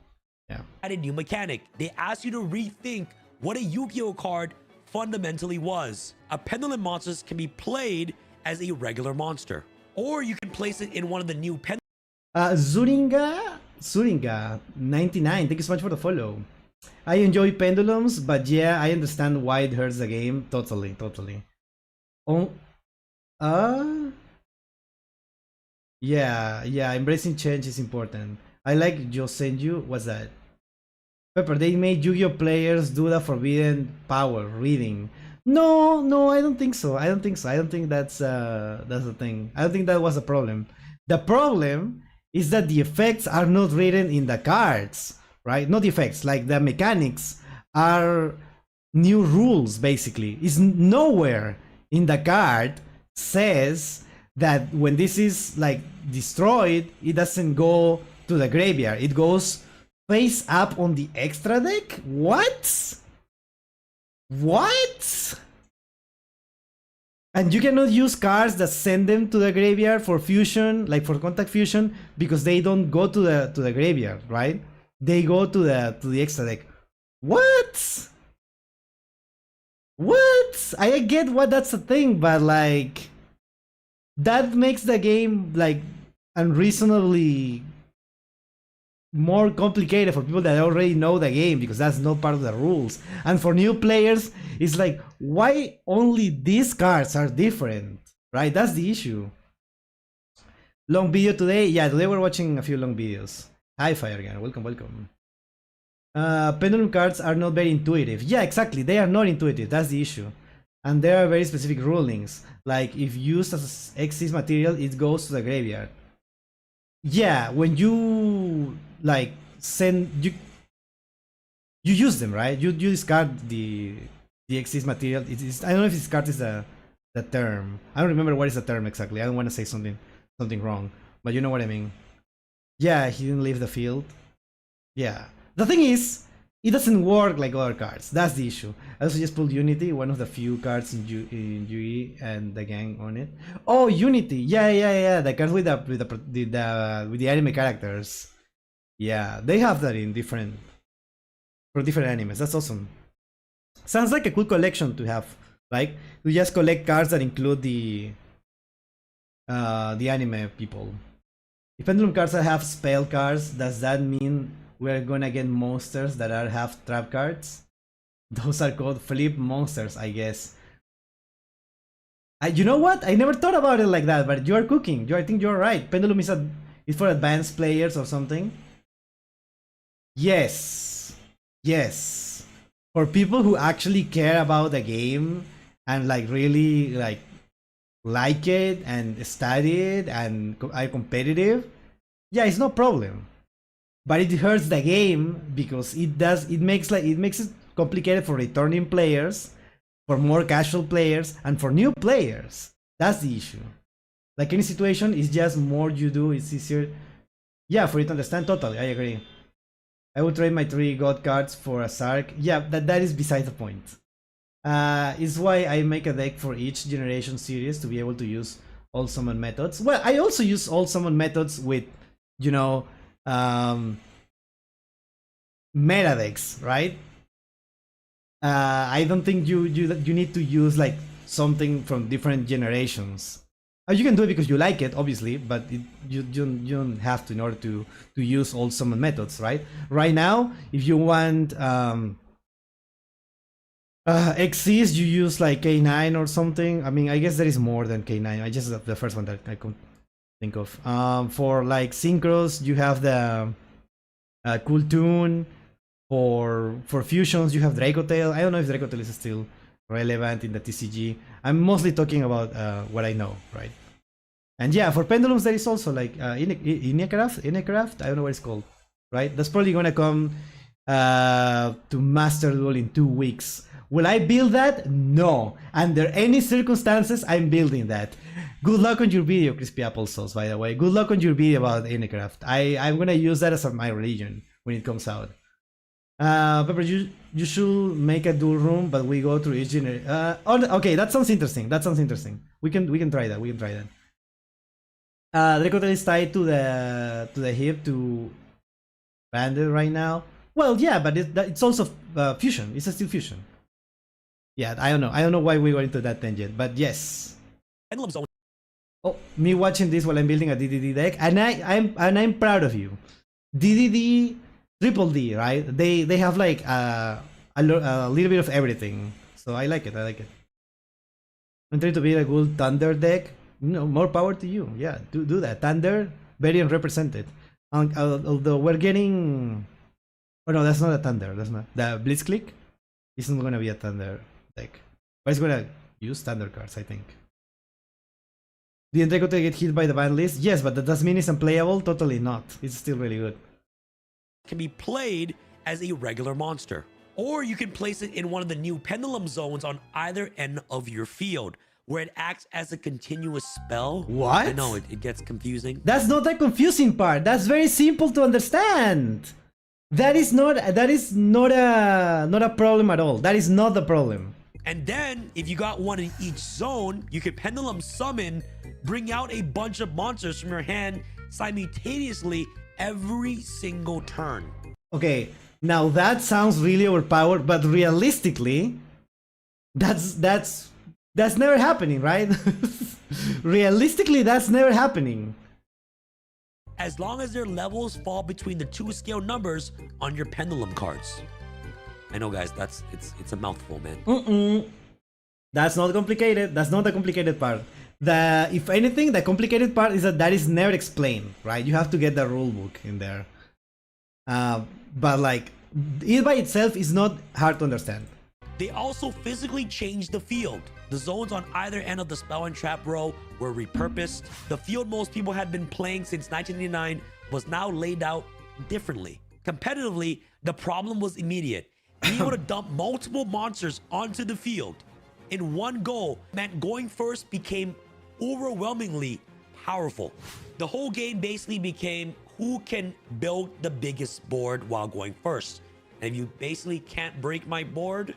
Yeah. Added new mechanic. They asked you to rethink what a Yu-Gi-Oh card fundamentally was. A pendulum monster can be played as a regular monster, or you can place it in one of the new Zuringa 99, thank you so much for the follow. I enjoy pendulums, but yeah, I understand why it hurts the game. Totally. Oh, yeah, embracing change is important. I like Yosenju. What's that? Pepper, they made Yu-Gi-Oh players do the forbidden power reading. No, I don't think so. I don't think that's the thing. I don't think that was a problem. The problem is that the effects are not written in the cards, right? Not the effects, like the mechanics are new rules, basically. It's nowhere in the card says that when this is like destroyed, it doesn't go to the graveyard. It goes face up on the extra deck? What? And you cannot use cards that send them to the graveyard for fusion, like for contact fusion, because they don't go to the graveyard, right? They go to the extra deck. What? I get what that's a thing, but like that makes the game like unreasonably more complicated for people that already know the game, because that's not part of the rules. And for new players, it's like, why only these cards are different, right? That's the issue. Long video today? Yeah, today we're watching a few long videos. Hi Firegun, welcome. Pendulum cards are not very intuitive. Yeah, exactly, they are not intuitive, that's the issue. And there are very specific rulings, like if used as Xyz material, it goes to the graveyard. Yeah, when you like send you use them, right? You discard the Xyz material. I don't know if discard is the term. I don't remember what is the term exactly. I don't want to say something wrong, but you know what I mean. Yeah, he didn't leave the field. Yeah, the thing is, it doesn't work like other cards. That's the issue. I also just pulled Unity, one of the few cards in UE and the gang on it. Oh, Unity! Yeah. The cards with the anime characters. Yeah, they have that in different animes. That's awesome. Sounds like a cool collection to have. Like, you just collect cards that include the anime people. If pendulum cards have spell cards, does that mean we're gonna get monsters that have trap cards? Those are called flip monsters, I guess. You know what? I never thought about it like that, but you are cooking. I think you're right. Pendulum is for advanced players or something. Yes. Yes. For people who actually care about the game and like really like it and study it and are competitive, yeah, it's no problem. But it hurts the game because it makes it complicated for returning players, for more casual players, and for new players. That's the issue. Like any situation, it's just more you do, it's easier. Yeah, for you to understand. Totally, I agree. I would trade my 3 god cards for a Sark. Yeah, that is beside the point. It's why I make a deck for each generation series to be able to use all summon methods. Well, I also use all summon methods with, you know, meta decks, right? I don't think you need to use like something from different generations. You can do it because you like it, obviously, but you don't have to in order to use all summon methods, right? Right now, if you want Xyz, you use like K9 or something. I mean, I guess there is more than K9. I just the first one that I could think of. For like Synchros, you have the Cool Tune. For fusions, you have Dracotail. I don't know if Dracotail is still relevant in the TCG. I'm mostly talking about what I know, right? And yeah, for pendulums, there is also like Inecraft. I don't know what it's called, right? That's probably gonna come to Master Duel in 2 weeks. Will I build that? No. Under any circumstances, I'm building that. Good luck on your video, Crispy Apple Sauce, by the way. Good luck on your video about Inecraft. I'm gonna use that as my religion when it comes out. Pepper, you should make a dual room, but we go through each generation. Okay, that sounds interesting. We can try that. Dracotail is tied to the hip to Bandit right now. Well, yeah, but it's also fusion. It's a still fusion. Yeah, I don't know. I don't know why we went into that tangent, but yes. Pendulum Zone. Oh, me watching this while I'm building a DDD deck, and I'm proud of you. DDD. Triple D, right? They have like a little bit of everything, so I like it. I'm trying to build a good Thunder deck. More power to you. Yeah, do that. Thunder, very unrepresented. Although we're getting, oh no, that's not a Thunder. That's not the Blitzclick. Isn't gonna be a Thunder deck, but it's gonna use Thunder cards, I think. Didn't Dracotail get hit by the ban list? Yes, but that does mean it's unplayable. Totally not. It's still really good. Can be played as a regular monster, or you can place it in one of the new pendulum zones on either end of your field, where it acts as a continuous spell. What? I know it gets confusing. That's not the confusing part. That's very simple to understand. That is not a problem at all. That is not the problem. And then, if you got one in each zone, you could pendulum summon, bring out a bunch of monsters from your hand simultaneously every single turn. Okay, now that sounds really overpowered, but realistically, that's never happening, right? Realistically, that's never happening. As long as their levels fall between the 2 scale numbers on your pendulum cards. I know, guys, it's a mouthful, man. That's not complicated. That's not the complicated part. If anything, the complicated part is that is never explained, right? You have to get the rule book in there. But like, it by itself is not hard to understand. They also physically changed the field. The zones on either end of the spell and trap row were repurposed. The field most people had been playing since 1989 was now laid out differently. Competitively, the problem was immediate. Being able to dump multiple monsters onto the field in one go meant going first became overwhelmingly powerful. The whole game basically became who can build the biggest board while going first. And if you basically can't break my board,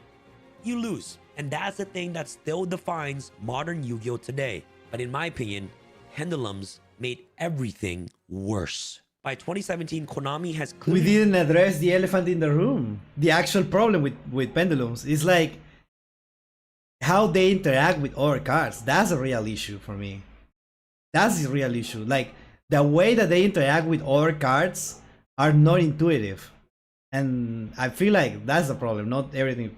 you lose. And that's the thing that still defines modern Yu-Gi-Oh! Today. But in my opinion, pendulums made everything worse. By 2017, Konami has clearly... We didn't address the elephant in the room. The actual problem with pendulums is like how they interact with other cards. That's a real issue for me. That's the real issue. Like, the way that they interact with other cards are not intuitive. And I feel like that's the problem, not everything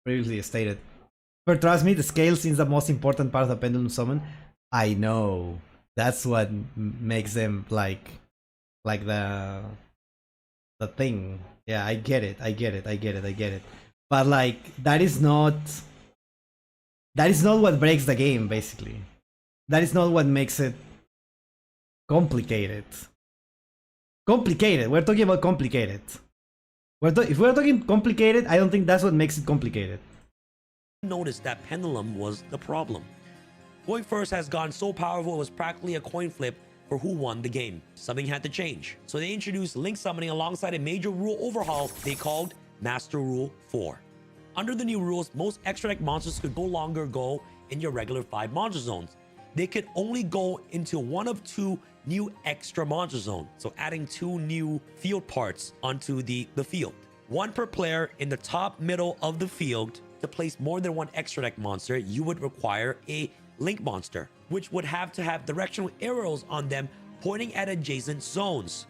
previously stated. But trust me, the scale seems the most important part of the pendulum summon. I know. That's what makes them like the the thing. Yeah, I get it. I get it. I get it. I get it. But like that is not what breaks the game, basically. That is not what makes it complicated. Complicated. We're talking about complicated. If we're talking complicated, I don't think that's what makes it complicated. Noticed that Pendulum was the problem. Going first has gone so powerful it was practically a coin flip for who won the game. Something had to change. So they introduced Link summoning alongside a major rule overhaul they called Master Rule 4. Under the new rules, most extra deck monsters could no longer go in your regular 5 monster zones. They could only go into one of 2 new extra monster zones. So adding 2 new field parts onto the field. 1 per player in the top middle of the field. To place more than 1 extra deck monster, you would require a Link monster, which would have to have directional arrows on them pointing at adjacent zones.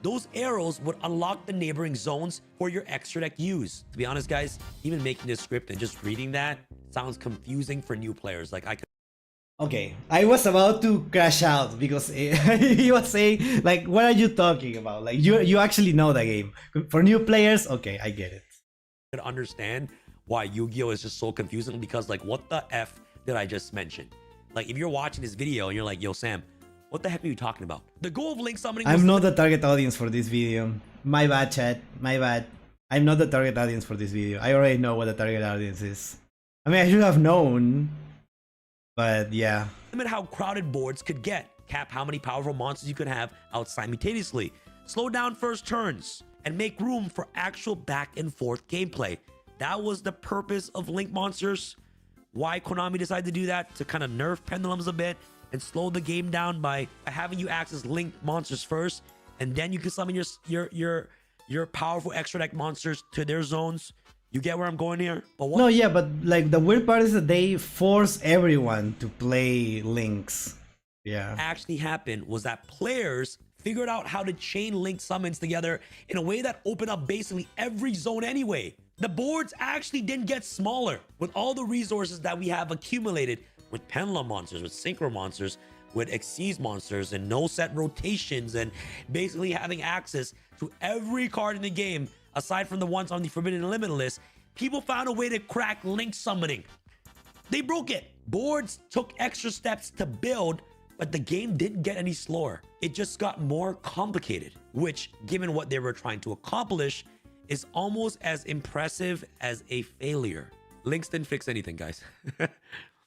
Those arrows would unlock the neighboring zones for your extra deck use. To be honest, guys, even making this script and just reading that sounds confusing for new players. Like I could. Okay, I was about to crash out because he was saying, like, what are you talking about? Like, you actually know the game. For new players, okay, I get it. Could understand why Yu-Gi-Oh is just so confusing, because like, what the F did I just mention? Like, if you're watching this video and you're like, yo, Sam, what the heck are you talking about? The goal of Link summoning I'm not the target audience for this video. My bad, chat. My bad. I'm not the target audience for this video. I already know what the target audience is. I mean, I should have known. But yeah. Limit how crowded boards could get. Cap how many powerful monsters you could have out simultaneously. Slow down first turns. And make room for actual back and forth gameplay. That was the purpose of Link monsters. Why Konami decided to do that? To kind of nerf pendulums a bit and slow the game down by having you access Link monsters first, and then you can summon your powerful extra deck monsters to their zones. You get where I'm going here? But what? No, yeah, but like the weird part is that they force everyone to play Links. Yeah. Actually happened was that players figured out how to chain Link summons together in a way that opened up basically every zone anyway. The boards actually didn't get smaller with all the resources that we have accumulated with Pendulum monsters, with Synchro monsters, with Xyz monsters, and no set rotations, and basically having access to every card in the game aside from the ones on the Forbidden and Limited list. People found a way to crack Link summoning. They broke it. Boards took extra steps to build, but the game didn't get any slower. It just got more complicated, which, given what they were trying to accomplish, is almost as impressive as a failure. Links didn't fix anything, guys.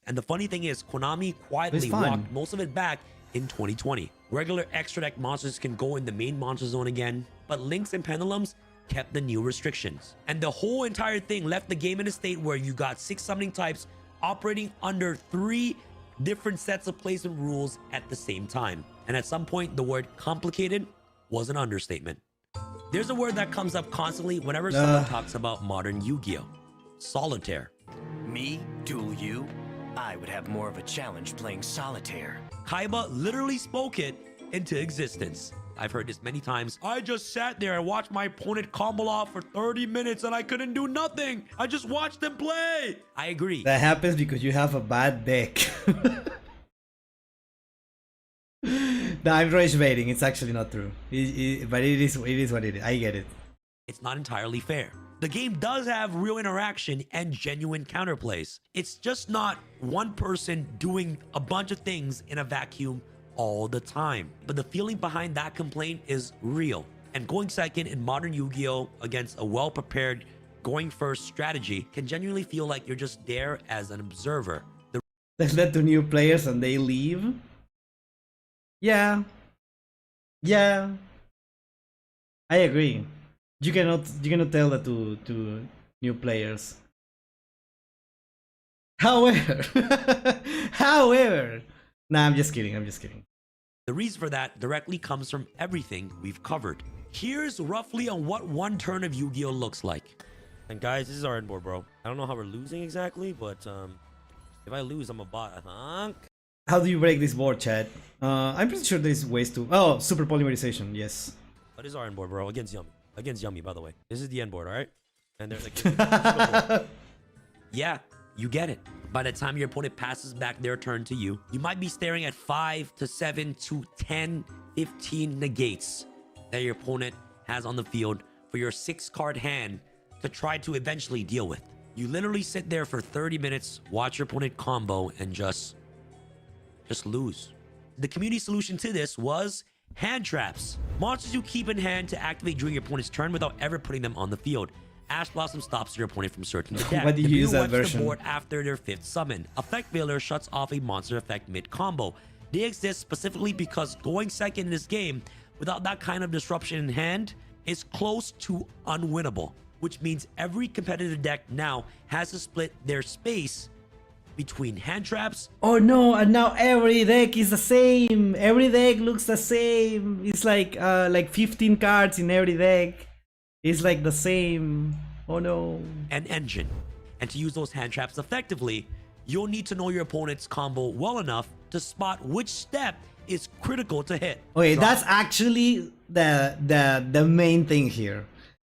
And the funny thing is, Konami quietly walked most of it back in 2020. Regular extra deck monsters can go in the main monster zone again, but Links and Pendulums kept the new restrictions. And the whole entire thing left the game in a state where you got 6 summoning types operating under 3 different sets of placement rules at the same time. And at some point, the word complicated was an understatement. There's a word that comes up constantly whenever someone talks about modern Yu-Gi-Oh! Solitaire. Me? Duel you? I would have more of a challenge playing solitaire. Kaiba literally spoke it into existence. I've heard this many times. I just sat there and watched my opponent combo off for 30 minutes and I couldn't do nothing. I just watched them play. I agree. That happens because you have a bad deck. No, I'm rage baiting. It's actually not true. But it is what it is. I get it. It's not entirely fair. The game does have real interaction and genuine counterplays. It's just not one person doing a bunch of things in a vacuum all the time. But the feeling behind that complaint is real. And going second in modern Yu-Gi-Oh! Against a well-prepared going first strategy can genuinely feel like you're just there as an observer. They led to new players and they leave. Yeah. Yeah. I agree. You cannot tell that to new players. However, nah, I'm just kidding. The reason for that directly comes from everything we've covered. Here's roughly on what one turn of Yu-Gi-Oh! Looks like. And guys, this is our end board, bro. I don't know how we're losing exactly, but if I lose, I'm a bot, I think. How do you break this board, chat? I'm pretty sure there's ways to... Oh, super polymerization, yes. But this is our end board, bro. Against Yummy. Against Yummy, by the way. This is the end board, alright? And there's like... Yeah, you get it. By the time your opponent passes back their turn to you, you might be staring at 5 to 7 to 10, 15 negates that your opponent has on the field for your 6-card hand to try to eventually deal with. You literally sit there for 30 minutes, watch your opponent combo, and just lose. The community solution to this was hand traps. Monsters you keep in hand to activate during your opponent's turn without ever putting them on the field. Ash Blossom stops your opponent from searching the deck. Why do you use that version? The board after their 5th summon. Effect Veiler shuts off a monster effect mid-combo. They exist specifically because going second in this game without that kind of disruption in hand is close to unwinnable, which means every competitive deck now has to split their space between hand traps. Oh no, and now every deck is the same. Every deck looks the same. It's like 15 cards in every deck. It's like the same. Oh no. An engine. And to use those hand traps effectively, you'll need to know your opponent's combo well enough to spot which step is critical to hit. Okay, that's actually the main thing here.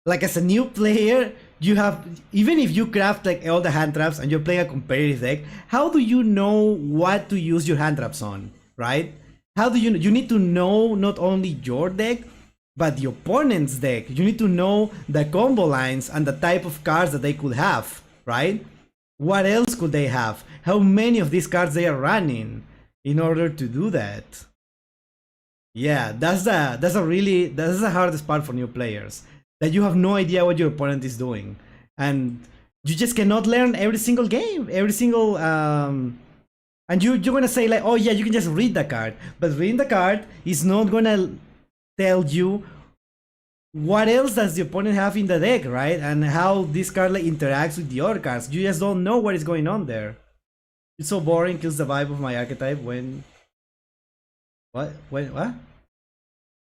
Like as a new player, you have, even if you craft like all the hand traps and you're playing a competitive deck, how do you know what to use your hand traps on, right? How do you need to know not only your deck, but the opponent's deck. You need to know the combo lines and the type of cards that they could have, right? What else could they have? How many of these cards they are running in order to do that? Yeah, that's the hardest part for new players. That you have no idea what your opponent is doing, and you just cannot learn every single game, every single and you're gonna say like, oh yeah, you can just read the card, but reading the card is not gonna tell you what else does the opponent have in the deck, right? And how this card like interacts with the other cards. You just don't know what is going on there. It's so boring, kills the vibe of my archetype when what?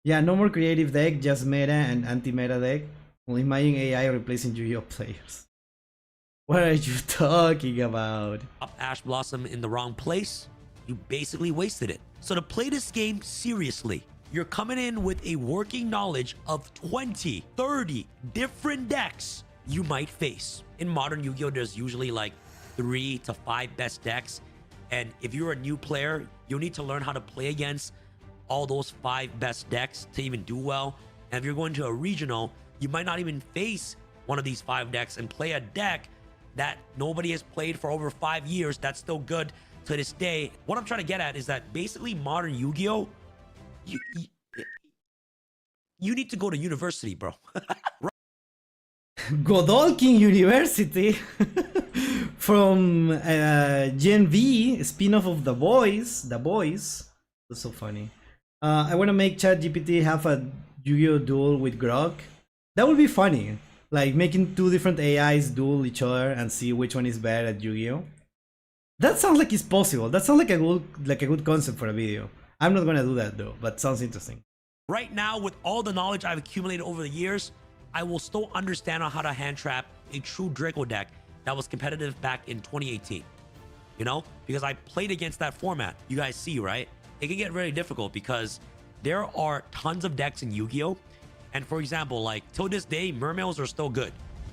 Yeah, no more creative deck, just meta and anti-meta deck. Well, imagine AI replacing Yu-Gi-Oh players. What are you talking about? Up Ash Blossom in the wrong place, you basically wasted it. So to play this game seriously, you're coming in with a working knowledge of 20, 30 different decks you might face. In modern Yu-Gi-Oh, there's usually like 3 to 5 best decks. And if you're a new player, you'll need to learn how to play against all those 5 best decks to even do well. And if you're going to a regional, you might not even face one of these 5 decks and play a deck that nobody has played for over 5 years that's still good to this day. What I'm trying to get at is that basically modern Yu-Gi-Oh, you need to go to university, bro. Godolkin University from Gen V, spin-off of The Boys. The Boys. That's so funny. I want to make ChatGPT have a Yu-Gi-Oh duel with Grok. That would be funny. Like making 2 different AIs duel each other and see which one is better at Yu-Gi-Oh. That sounds like it's possible. That sounds like a good concept for a video. I'm not gonna do that though, but sounds interesting. Right now, with all the knowledge I've accumulated over the years, I will still understand on how to hand trap a true Draco deck that was competitive back in 2018. You know, because I played against that format. You guys see, right? It can get really difficult because there are tons of decks in Yu-Gi-Oh! And for example, like till this day, Mermails are still good.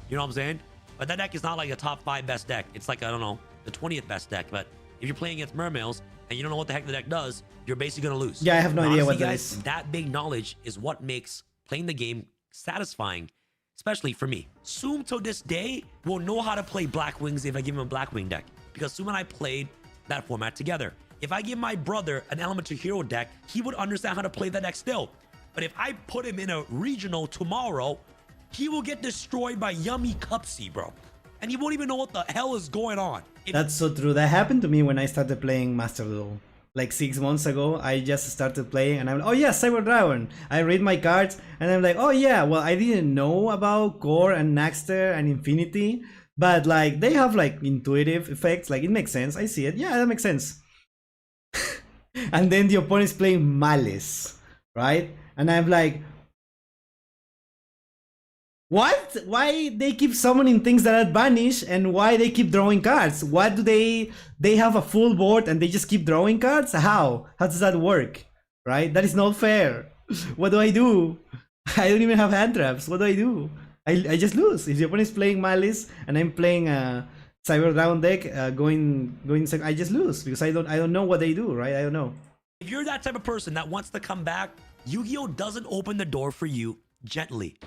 You know what I'm saying? But that deck is not like a top 5 best deck. It's like, I don't know, the 20th best deck. But if you're playing against Mermails and you don't know what the heck the deck does, you're basically gonna lose. Yeah, I have no idea what that guys, is. That big knowledge is what makes playing the game satisfying, especially for me. Soom till this day will know how to play Black Wings if I give him a Black Wing deck, because Soom and I played that format together. If I give my brother an Elemental Hero deck, he would understand how to play that deck still. But if I put him in a regional tomorrow, he will get destroyed by Yummy Cupsy, bro. And he won't even know what the hell is going on. That's so true. That happened to me when I started playing Master Duel. Like 6 months ago, I just started playing and I'm like, oh yeah, Cyber Dragon. I read my cards and I'm like, oh yeah, well, I didn't know about Core and Naxter and Infinity, but like they have like intuitive effects. Like it makes sense. I see it. Yeah, that makes sense. And then the opponent is playing Malice, right? And I'm like, what? Why they keep summoning things that are banished and why they keep drawing cards? What do they have a full board and they just keep drawing cards? How does that work? Right? That is not fair. What do? I don't even have hand traps. What do? I just lose. If the opponent is playing Malice and I'm playing a Cyber Dragon deck I just lose because I don't know what they do, right? I don't know. If you're that type of person that wants to come back, Yu-Gi-Oh doesn't open the door for you gently.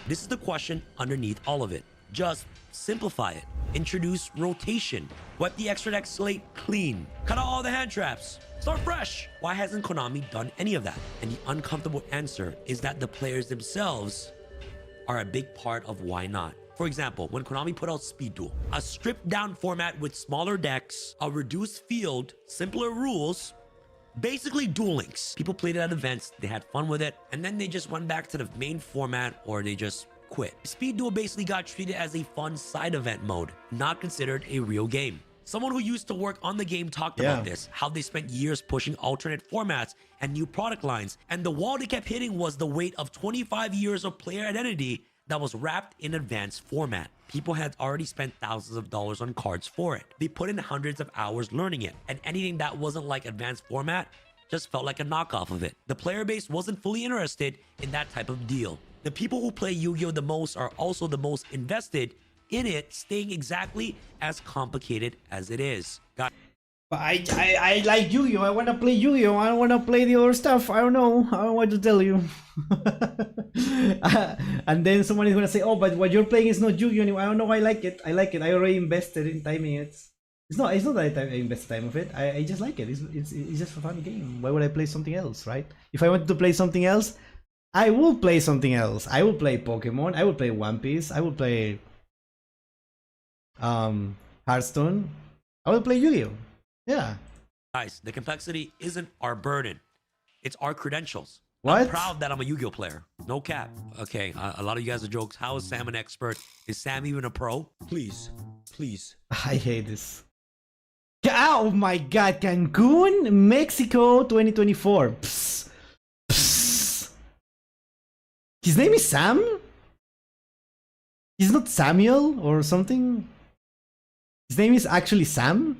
This is the question underneath all of it. Just simplify it. Introduce rotation. Wipe the extra deck slate clean. Cut out all the hand traps. Start fresh. Why hasn't Konami done any of that? And the uncomfortable answer is that the players themselves are a big part of why not. For example, when Konami put out Speed Duel, a stripped down format with smaller decks, a reduced field, simpler rules, basically Duel Links. People played it at events, they had fun with it, and then they just went back to the main format or they just quit. Speed Duel basically got treated as a fun side event mode, not considered a real game. Someone who used to work on the game talked about this, how they spent years pushing alternate formats and new product lines, and the wall they kept hitting was the weight of 25 years of player identity that was wrapped in advanced format. People had already spent thousands of dollars on cards for it. They put in hundreds of hours learning it, and anything that wasn't like advanced format just felt like a knockoff of it. The player base wasn't fully interested in that type of deal. The people who play Yu-Gi-Oh! The most are also the most invested in it, staying exactly as complicated as it is. But I like Yu-Gi-Oh! I want to play Yu-Gi-Oh! I don't want to play the other stuff. I don't know. I don't know what to tell you. And then someone is going to say, oh, but what you're playing is not Yu-Gi-Oh! anymore. I don't know. I like it. I like it. I already invested in timing it. It's not that I invest time of it. I just like it. It's just a fun game. Why would I play something else, right? If I wanted to play something else, I will play something else. I will play Pokemon. I will play One Piece. I will play Hearthstone. I will play Yu-Gi-Oh! Yeah. Guys, the complexity isn't our burden. It's our credentials. What? I'm proud that I'm a Yu-Gi-Oh! Player. No cap. Okay, a lot of you guys are jokes. How is Sam an expert? Is Sam even a pro? Please. I hate this. Oh my god, Cancun, Mexico 2024. Psst. Psst. His name is Sam? He's not Samuel or something? His name is actually Sam?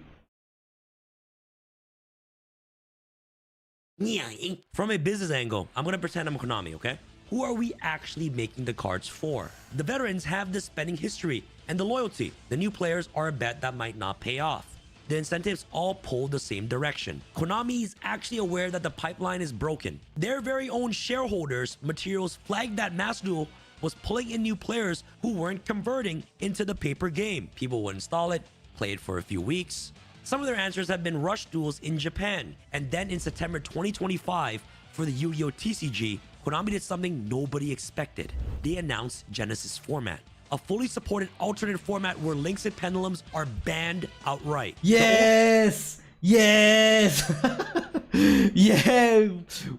From a business angle, I'm going to pretend I'm Konami, okay? Who are we actually making the cards for? The veterans have the spending history and the loyalty. The new players are a bet that might not pay off. The incentives all pull the same direction. Konami is actually aware that the pipeline is broken. Their very own shareholders, Materials, flagged that masterduel was pulling in new players who weren't converting into the paper game. People would install it, play it for a few weeks. Some of their answers have been rush duels in Japan. And then in September 2025, for the Yu-Gi-Oh! TCG, Konami did something nobody expected. They announced Genesis format, a fully supported alternate format where links and pendulums are banned outright. Yes! Yes! Yeah,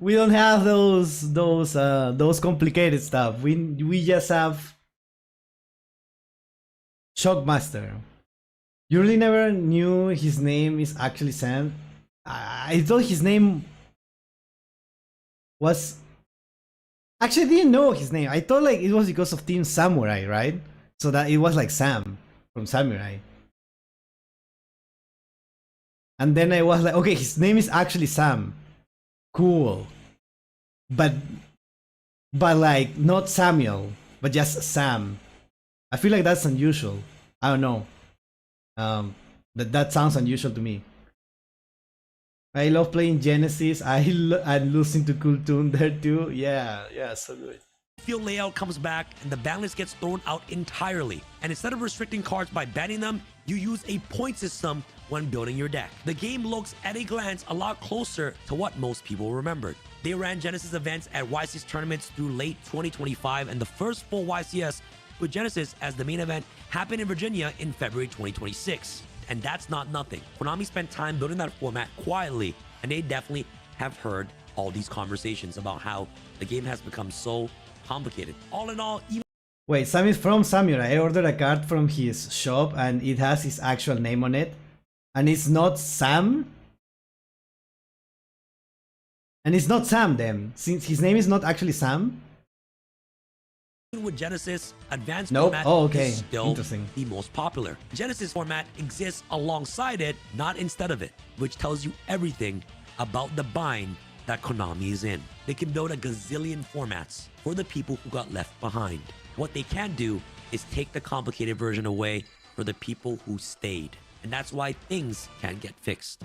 we don't have those complicated stuff. We just have Shockmaster. You really never knew his name is actually Sam? I thought his name was... Actually, I didn't know his name. I thought like it was because of Team Samurai, right? So that it was like Sam from Samurai. And then I was like, okay, his name is actually Sam. Cool. But like not Samuel, but just Sam. I feel like that's unusual. I don't know. That sounds unusual to me. I love playing Genesis. I'm losing to Cool Tune there too. Yeah, so good. Field layout comes back and the ban list gets thrown out entirely. And instead of restricting cards by banning them, you use a point system when building your deck. The game looks at a glance a lot closer to what most people remembered. They ran Genesis events at YCS tournaments through late 2025, and the first full YCS with Genesis as the main event happened in Virginia in February 2026. And that's not nothing. Konami spent time building that format quietly, and they definitely have heard all these conversations about how the game has become so complicated. All in all, even... Wait, Sam is from Samurai. I ordered a card from his shop and it has his actual name on it. And it's not Sam? And it's not Sam then, since his name is not actually Sam? with Genesis, advanced format is still the most popular. Genesis format exists alongside it, not instead of it, which tells you everything about the bind that Konami is in. They can build a gazillion formats for the people who got left behind. What they can do is take the complicated version away for the people who stayed. And that's why things can't get fixed.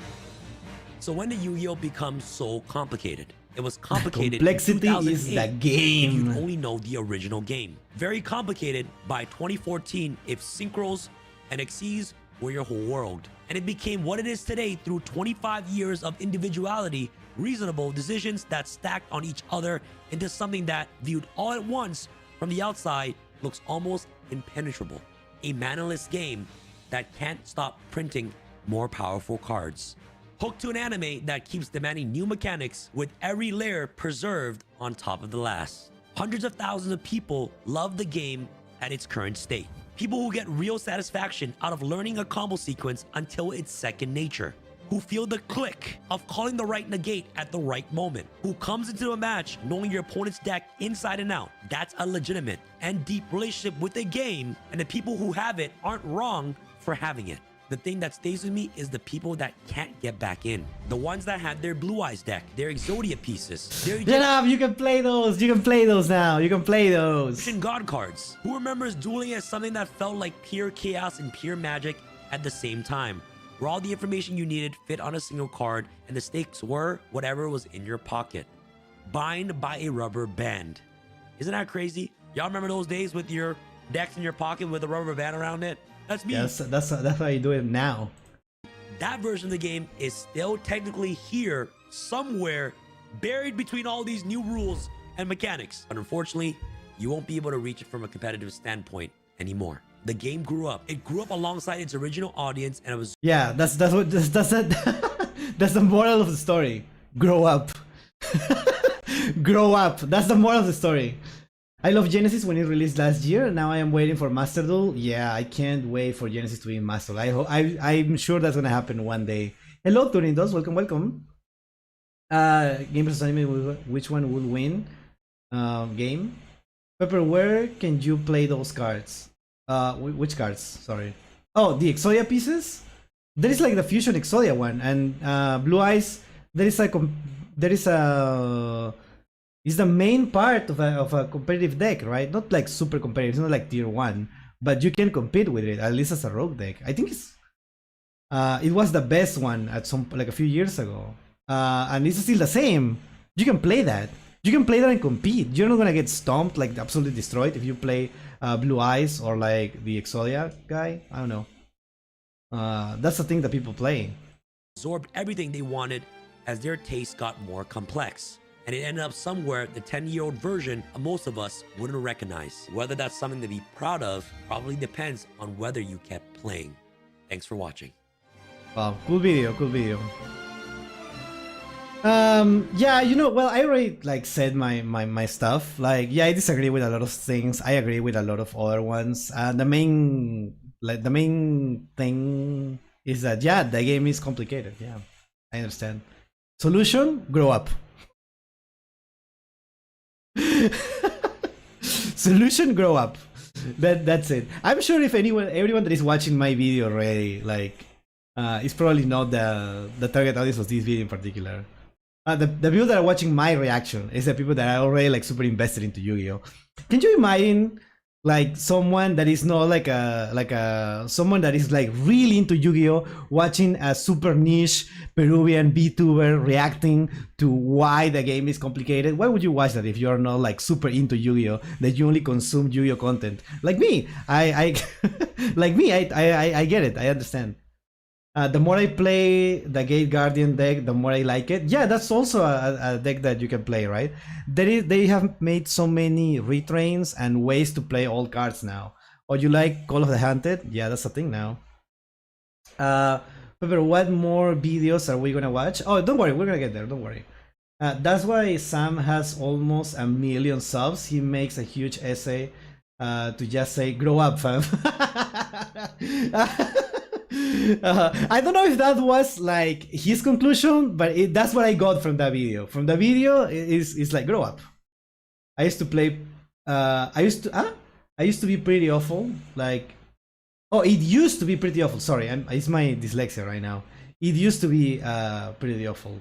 So when did Yu-Gi-Oh become so complicated? It was complicated. Complexity in is the 2008 if game. you only know the original game. Very complicated by 2014 if synchros and Xyz were your whole world. And it became what it is today through 25 years of individuality, reasonable decisions that stacked on each other into something that, viewed all at once from the outside, looks almost impenetrable. A mannerless game that can't stop printing more powerful cards. Hooked to an anime that keeps demanding new mechanics with every layer preserved on top of the last. Hundreds of thousands of people love the game at its current state. People who get real satisfaction out of learning a combo sequence until it's second nature. Who feel the click of calling the right negate at the right moment. Who comes into a match knowing your opponent's deck inside and out. That's a legitimate and deep relationship with the game, and the people who have it aren't wrong for having it. The thing that stays with me is the people that can't get back in. The ones that had their Blue Eyes deck, their Exodia pieces, their Shut up, you can play those. You can play those now. You can play those. Egyptian God cards. Who remembers dueling as something that felt like pure chaos and pure magic at the same time? Where all the information you needed fit on a single card and the stakes were whatever was in your pocket. Bind by a rubber band. Isn't that crazy? Y'all remember those days with your decks in your pocket with a rubber band around it? That's me. Yes, that's how you do it now. That version of the game is still technically here somewhere, buried between all these new rules and mechanics. But unfortunately, you won't be able to reach it from a competitive standpoint anymore. The game grew up. It grew up alongside its original audience, and it was Yeah, that's it. That's the moral of the story. Grow up. Grow up. That's the moral of the story. I love Genesis when it released last year. Now I am waiting for Master Duel. Yeah, I can't wait for Genesis to be in Master Duel. I'm sure that's gonna happen one day. Hello, Turindos. Welcome, welcome. Game versus anime. Which one will win? Game. Pepper, where can you play those cards? Which cards? Sorry. Oh, the Exodia pieces. There is like the Fusion Exodia one, and Blue Eyes. It's the main part of a competitive deck, right? Not like super competitive. It's not like tier 1, but you can compete with it, at least as a rogue deck. I think it was the best one at a few years ago, and it's still the same. You can play that. You can play that and compete. You're not gonna get stomped, like absolutely destroyed, if you play Blue Eyes or like the Exodia guy. I don't know. That's the thing that people play. absorbed everything they wanted as their taste got more complex. And it ended up somewhere the 10-year-old version of most of us wouldn't recognize. Whether that's something to be proud of probably depends on whether you kept playing. Thanks for watching. Wow, cool video, cool video. Yeah, you know, well, I already like said my stuff. Like, yeah, I disagree with a lot of things. I agree with a lot of other ones. The main thing is that, yeah, the game is complicated. Yeah, I understand. Solution: grow up. Solution: grow up. That's it. I'm sure if everyone that is watching my video already, like, it's probably not the target audience of this video in particular. The people that are watching my reaction is the people that are already like super invested into Yu-Gi-Oh. Can you imagine like someone that is not someone that is like really into Yu-Gi-Oh watching a super niche Peruvian VTuber reacting to why the game is complicated? Why would you watch that if you're not like super into Yu-Gi-Oh, that you only consume Yu-Gi-Oh content? Like me, I like me, I get it. I understand. The more I play the Gate Guardian deck, the more I like it. Yeah, that's also a deck that you can play, right? They have made so many retrains and ways to play all cards now. Oh, you like Call of the Hunted? Yeah, that's a thing now. Pepper, what more videos are we gonna watch? Oh, don't worry, we're gonna get there, don't worry. That's why Sam has almost 1 million subs. He makes a huge essay to just say, grow up, fam. I don't know if that was like his conclusion, but that's what I got from that video. From the video, it's like, grow up. I used to play. I used to be pretty awful. Like, oh, it used to be pretty awful. Sorry, it's my dyslexia right now. It used to be pretty awful.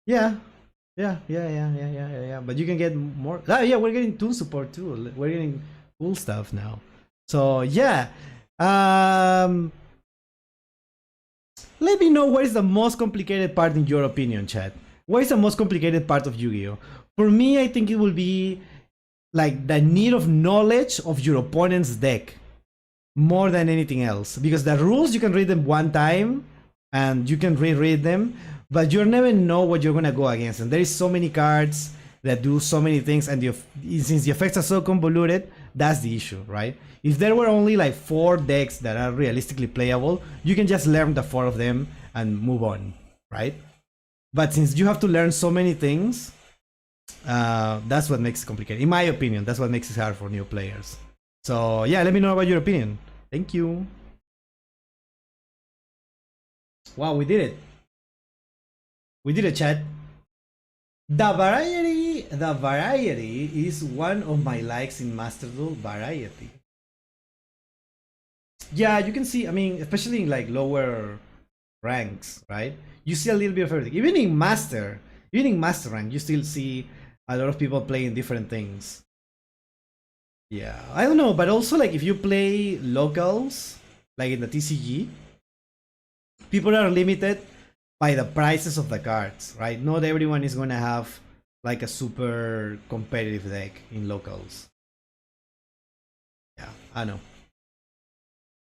Yeah. But you can get more. Yeah, we're getting tool support too. We're getting cool stuff now. So yeah. let me know what is the most complicated part in your opinion, chat. What is the most complicated part of Yu-Gi-Oh? For me, I think it will be like the need of knowledge of your opponent's deck more than anything else, because the rules you can read them one time and you can reread them, but you never know what you're gonna go against, and there is so many cards that do so many things, and since the effects are so convoluted, that's the issue, right? If there were only like 4 decks that are realistically playable, you can just learn the 4 of them and move on, right? But since you have to learn so many things, that's what makes it complicated. In my opinion, that's what makes it hard for new players. So yeah, let me know about your opinion. Thank you. Wow, we did it. We did it, chat. The variety is one of my likes in Masterduel. Variety. Yeah, you can see, I mean, especially in like lower ranks, right? You see a little bit of everything. Even in master rank, you still see a lot of people playing different things. Yeah, I don't know, but also like if you play locals, like in the TCG, people are limited by the prices of the cards, right? Not everyone is gonna have like a super competitive deck in locals. Yeah, I know.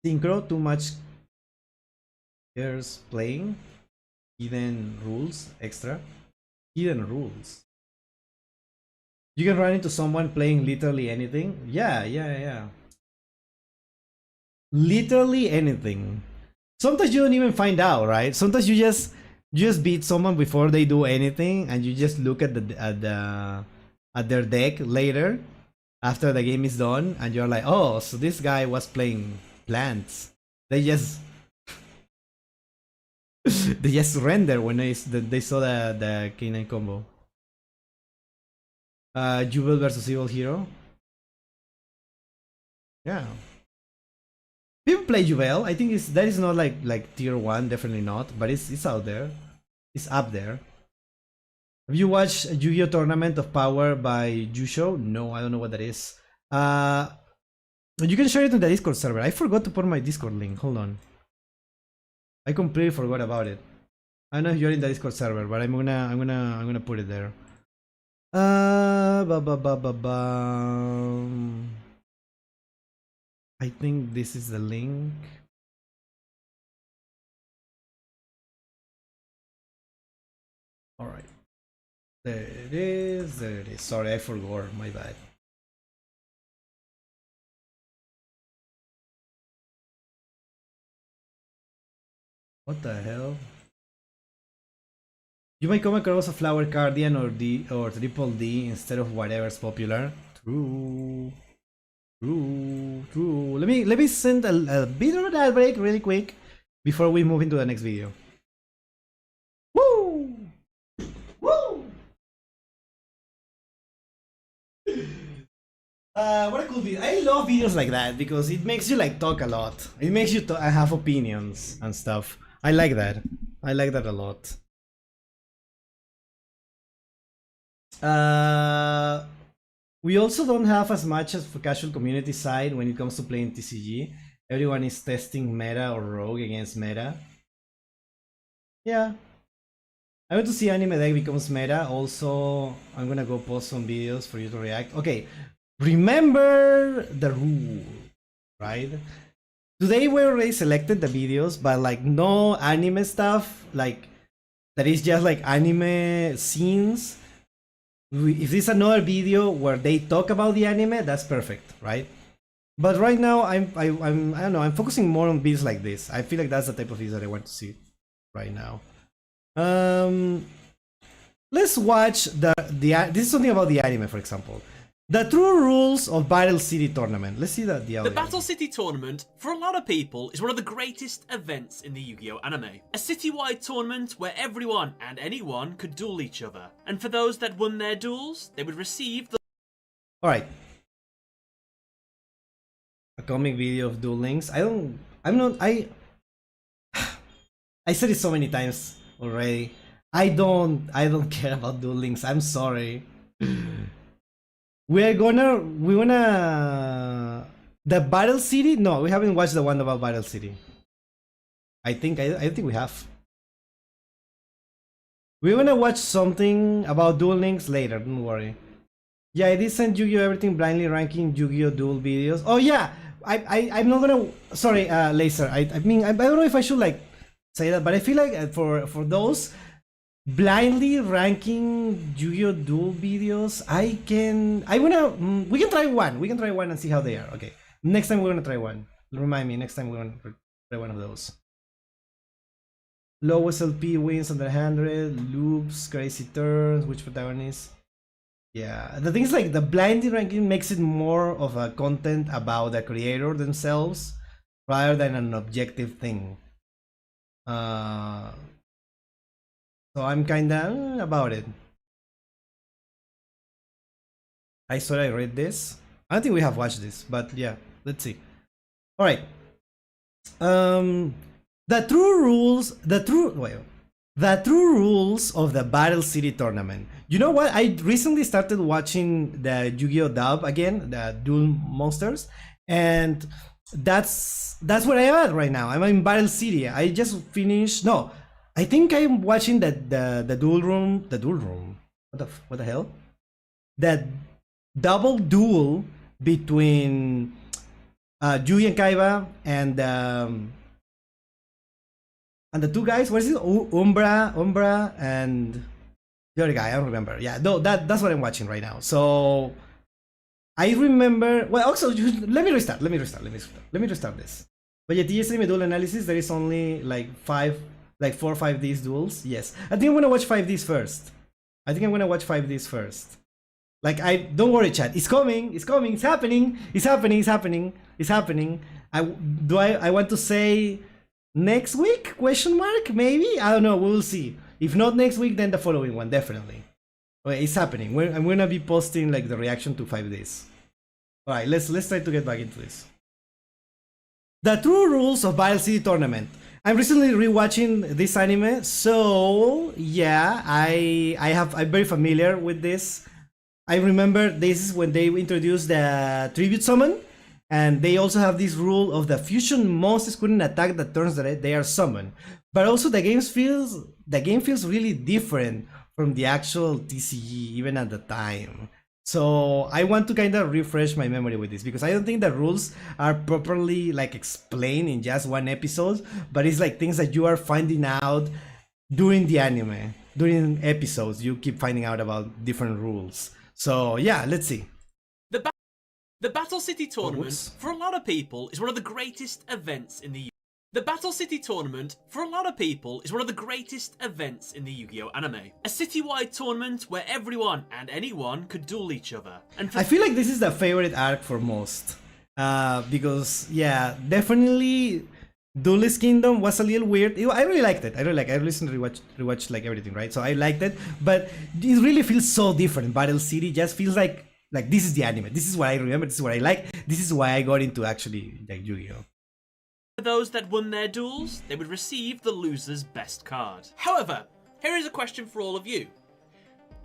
Synchro, too much players playing. Hidden rules, extra. Hidden rules. You can run into someone playing literally anything. Yeah. Literally anything. Sometimes you don't even find out, right? Sometimes you just beat someone before they do anything, and you just look at their deck later after the game is done, and you're like, oh, so this guy was playing plants. They just they just render when they saw the K9 combo. Jubel versus Evil Hero. Yeah. People play Juvel. I think that is not like tier 1, definitely not, but it's out there. It's up there. Have you watched Yu-Gi-Oh! Tournament of Power by yugioh? No, I don't know what that is. You can share it on the Discord server. I forgot to put my Discord link. Hold on. I completely forgot about it. I don't know if you're in the Discord server, but I'm gonna put it there. I think this is the link. Alright. There it is. There it is. Sorry, I forgot. My bad. What the hell? You might come across a Flower Guardian or Triple D instead of whatever's popular. True. Let me send a bit of an ad break really quick before we move into the next video. Woo! What a cool video. I love videos like that because it makes you like talk a lot. It makes you have opinions and stuff. I like that. I like that a lot. We also don't have as much as for casual community side when it comes to playing TCG. Everyone is testing meta or rogue against meta. Yeah. I want to see anime deck becomes meta. Also, I'm gonna go post some videos for you to react. Okay, remember the rule, right? Today we already selected the videos, but like no anime stuff, like that is just like anime scenes. If there's another video where they talk about the anime, that's perfect, right? But right now I don't know, I'm focusing more on videos like this. I feel like that's the type of videos that I want to see right now. Let's watch this is something about the anime, for example. The true rules of Battle City Tournament. Let's see the audio. The Battle City Tournament, for a lot of people, is one of the greatest events in the Yu-Gi-Oh! Anime. A citywide tournament where everyone and anyone could duel each other. And for those that won their duels, they would receive the... Alright. A comic video of Duel Links. I said it so many times already. I don't care about Duel Links. I'm sorry. We're gonna the Battle City? No, we haven't watched the one about Battle City. I think we have. We're gonna watch something about Duel Links later, don't worry. Yeah, I did send Yu-Gi-Oh! Everything blindly ranking Yu-Gi-Oh! Duel videos. Oh yeah! I'm not gonna... Sorry, Laser. I mean, I don't know if I should like say that, but I feel like for those blindly ranking Yu-Gi-Oh! Duel videos, we can try one. We can try one and see how they are. Okay. Next time we're gonna try one. Remind me, next time we're gonna try one of those. Lowest LP wins under 100, loops, crazy turns, which protagonist? Yeah, the thing is like the blindly ranking makes it more of a content about the creator themselves rather than an objective thing. So I'm kinda about it. I saw I read this. I don't think we have watched this, but yeah, let's see. All right. The true rules of the Battle City tournament. You know what? I recently started watching the Yu-Gi-Oh! Dub again, the Duel Monsters, and that's where I am at right now. I'm in Battle City. I just finished. No, I think I'm watching the Duel Room. The Duel Room. What the hell? That double duel between Yui and Kaiba and the two guys. What is it? Umbra, and the other guy. I don't remember. Yeah, no, that's what I'm watching right now. So I remember. Well, also, let me restart this. But yeah, TSM duel analysis. There is only like 4 or 5 Ds duels. Yes, I think I'm gonna watch 5 Ds first. Like, don't worry, chat. It's coming. It's happening. I want to say next week? Question mark? Maybe? I don't know. We will see. If not next week, then the following one, definitely. Okay, it's happening. I'm gonna be posting like the reaction to 5 days. All right, let's try to get back into this. The true rules of Battle City Tournament. I'm recently rewatching this anime, so yeah, I'm very familiar with this. I remember this is when they introduced the tribute summon, and they also have this rule of the fusion monsters couldn't attack the turns that they are summoned. But also the game feels really different from the actual TCG even at the time. So I want to kind of refresh my memory with this because I don't think the rules are properly like explained in just one episode, but it's like things that you are finding out during the anime, during episodes. You keep finding out about different rules. So yeah, let's see. The Battle City Tournament, for a lot of people, is one of the greatest events in the Yu-Gi-Oh! Anime. A citywide tournament where everyone and anyone could duel each other. And I feel like this is the favorite arc for most. Because, yeah, definitely Duelist Kingdom was a little weird. I really liked it. I listened to rewatched like everything, right? So I liked it. But it really feels so different. Battle City just feels like this is the anime. This is what I remember. This is what I like. This is why I got into actually like Yu-Gi-Oh! For those that won their duels, they would receive the loser's best card. However, here is a question for all of you.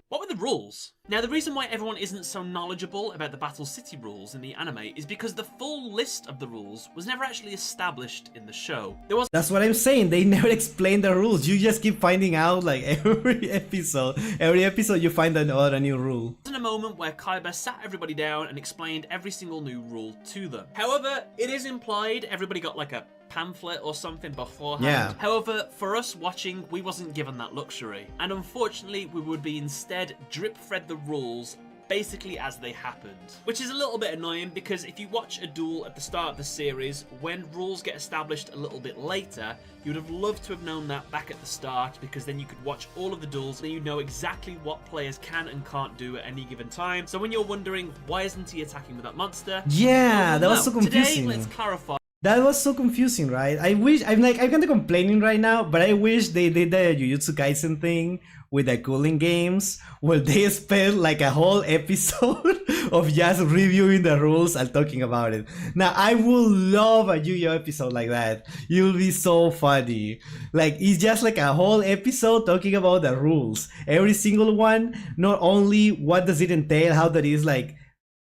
What were the rules? Now, the reason why everyone isn't so knowledgeable about the Battle City rules in the anime is because the full list of the rules was never actually established in the show. That's what I'm saying. They never explain the rules. You just keep finding out like every episode. Every episode you find a new rule. There wasn't a moment where Kaiba sat everybody down and explained every single new rule to them. However, it is implied everybody got like a pamphlet or something beforehand. Yeah. However, for us watching, we wasn't given that luxury. And unfortunately, we would be instead drip-fed the rules basically as they happened. Which is a little bit annoying because if you watch a duel at the start of the series, when rules get established a little bit later, you would have loved to have known that back at the start because then you could watch all of the duels and you know exactly what players can and can't do at any given time. So when you're wondering, why isn't he attacking with that monster? Yeah, that was so confusing. Today, let's clarify. That was so confusing, right? I'm kind of complaining right now, but I wish they did the Jujutsu Kaisen thing with the cooling games where they spent like a whole episode of just reviewing the rules and talking about it. Now, I would love a Yu-Gi-Oh! Episode like that. It will be so funny. Like, it's just like a whole episode talking about the rules. Every single one, not only what does it entail, how that is like,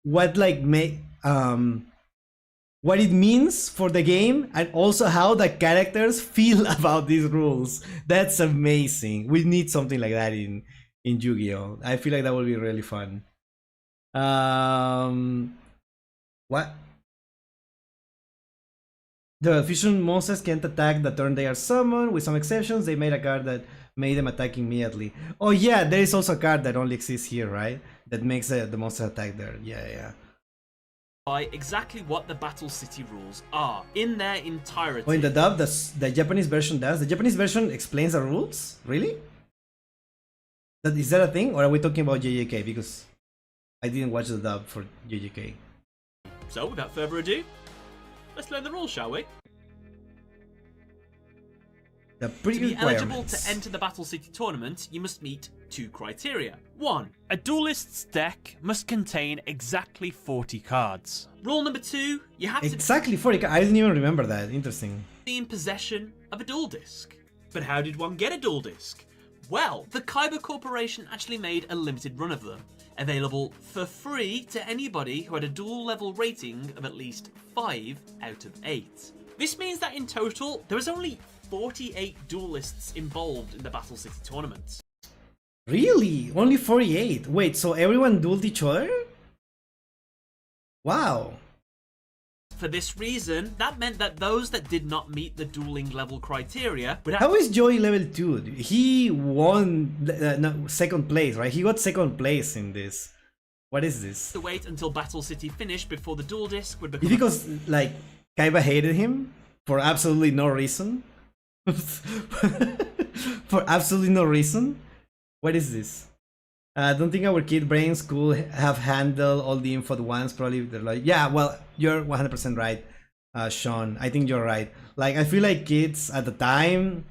what what it means for the game, and also how the characters feel about these rules. That's amazing. We need something like that in Yu-Gi-Oh! I feel like that would be really fun. What? The fusion monsters can't attack the turn they are summoned. With some exceptions, they made a card that made them attack immediately. Oh yeah, there is also a card that only exists here, right? That makes the monster attack there. Yeah. By exactly what the Battle City rules are in their entirety. Oh, in the dub, the Japanese version does. The Japanese version explains the rules? Really? Is that a thing? Or are we talking about JJK? Because I didn't watch the dub for JJK. So, without further ado, let's learn the rules, shall we? The To be eligible pre-requirements. to enter the Battle City tournament, you must meet 2 criteria. 1. A duelist's deck must contain exactly 40 cards. Rule number 2, you have to Exactly 40. I didn't even remember that. Interesting. be in possession of a duel disc. But how did one get a duel disc? Well, the Kaiba Corporation actually made a limited run of them, available for free to anybody who had a duel level rating of at least 5 out of 8. This means that in total, there was only 48 duelists involved in the Battle City tournament. Really? Only 48? Wait, so everyone dueled each other? Wow. For this reason, that meant that those that did not meet the dueling level criteria would have How is Joey level 2? He won no, second place, right? He got second place in this. What is this? to wait until Battle City finished before the duel disc would Is become it because, like, Kaiba hated him? For absolutely no reason? For absolutely no reason? What is this? I don't think our kid brains could have handled all the info at once. Probably they're like, yeah, well, you're 100% right, Sean. I think you're right. Like, I feel like kids at the time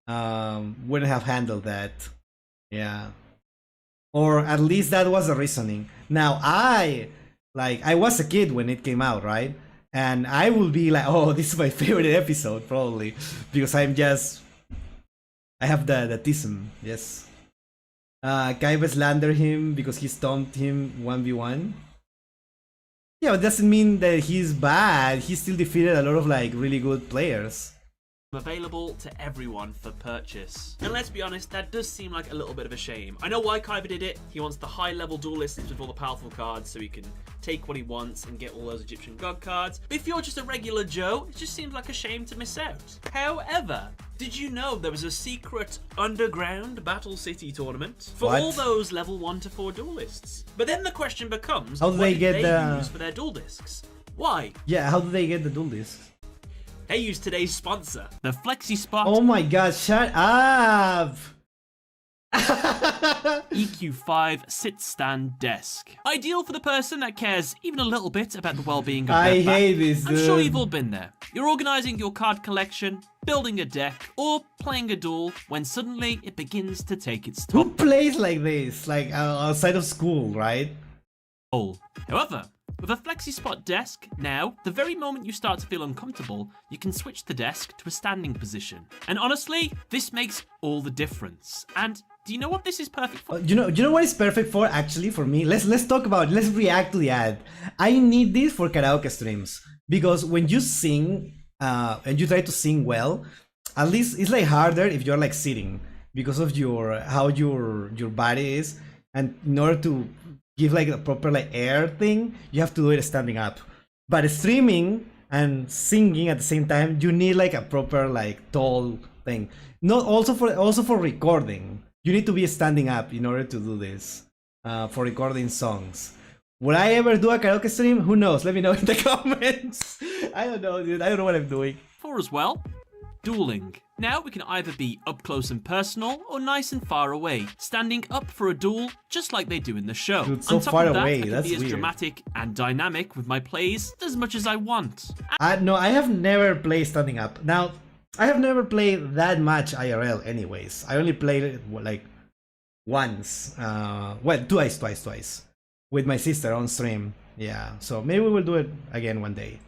wouldn't have handled that. Yeah. Or at least that was the reasoning. Now, I was a kid when it came out, right? And I will be like, oh, this is my favorite episode, probably. Because I have the autism, yes. Kaiba slandered him because he stomped him 1v1. Yeah, it doesn't mean that he's bad. He still defeated a lot of, like, really good players. available to everyone for purchase. And let's be honest, that does seem like a little bit of a shame. I know why Kaiba did it. He wants the high level duelists with all the powerful cards so he can take what he wants and get all those Egyptian god cards. But if you're just a regular Joe, it just seems like a shame to miss out. However, did you know there was a secret underground Battle City tournament for What? all those level 1 to 4 duelists? But then the question becomes, How do what they did get they the- use for their duel discs? Why? Yeah, how do they get the dual discs? They use today's sponsor, the Flexi Spot Oh my god, shut up! EQ5 sit-stand desk. Ideal for the person that cares even a little bit about the well-being of I their back. hate this, I'm sure dude. you've all been there. You're organising your card collection, building a deck, or playing a duel when suddenly it begins to take its toll. Who plays like this? Like outside of school, right? However, with a Flexi Spot desk, now, the very moment you start to feel uncomfortable, you can switch the desk to a standing position. And honestly, this makes all the difference. And do you know what this is perfect for? You know what is perfect for, actually, for me? Let's talk about it. Let's react to the ad. I need this for karaoke streams, because when you sing and you try to sing well, at least it's like harder if you're like sitting because of how your body is, and in order to give like a proper like air thing, you have to do it standing up. But streaming and singing at the same time, you need like a proper like tall thing. Not also for recording. You need to be standing up in order to do this for recording songs. Will I ever do a karaoke stream? Who knows? Let me know in the comments. I don't know, dude. I don't know what I'm doing. For as well, dueling. Now we can either be up close and personal or nice and far away, standing up for a duel just like they do in the show. Dude, so On top far of that, away, I can that's be as weird. dramatic and dynamic with my plays as much as I want. No, I have never played standing up. Now, I have never played that much IRL anyways. I only played it like once. Well, twice. With my sister on stream. Yeah, so maybe we will do it again one day.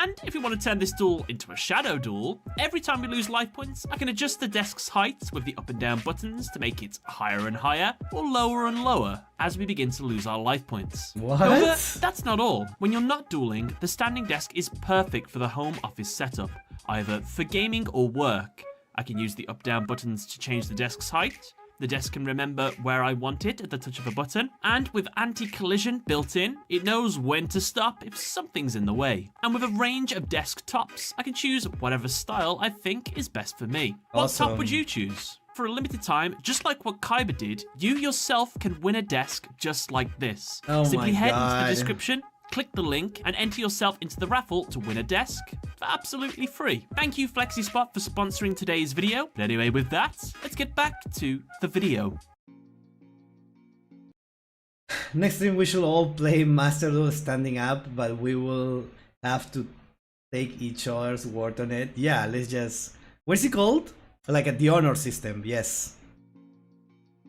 And if we want to turn this duel into a shadow duel, every time we lose life points, I can adjust the desk's height with the up and down buttons to make it higher and higher, or lower and lower as we begin to lose our life points. What? However, that's not all. When you're not dueling, the standing desk is perfect for the home office setup, either for gaming or work. I can use the up-down buttons to change the desk's height. The desk can remember where I want it at the touch of a button, and with anti-collision built in, it knows when to stop if something's in the way. And with a range of desk tops, I can choose whatever style I think is best for me. What top would Awesome. you choose? For a limited time, just like what Kaiba did, you yourself can win a desk just like this. Oh Simply my head into God. the description, click the link, and enter yourself into the raffle to win a desk for absolutely free. Thank you FlexiSpot for sponsoring today's video. But anyway, with that, let's get back to the video. Next time we should all play Master Duel standing up, but we will have to take each other's word on it. Yeah, let's just... What's it called? Like the honor system, yes.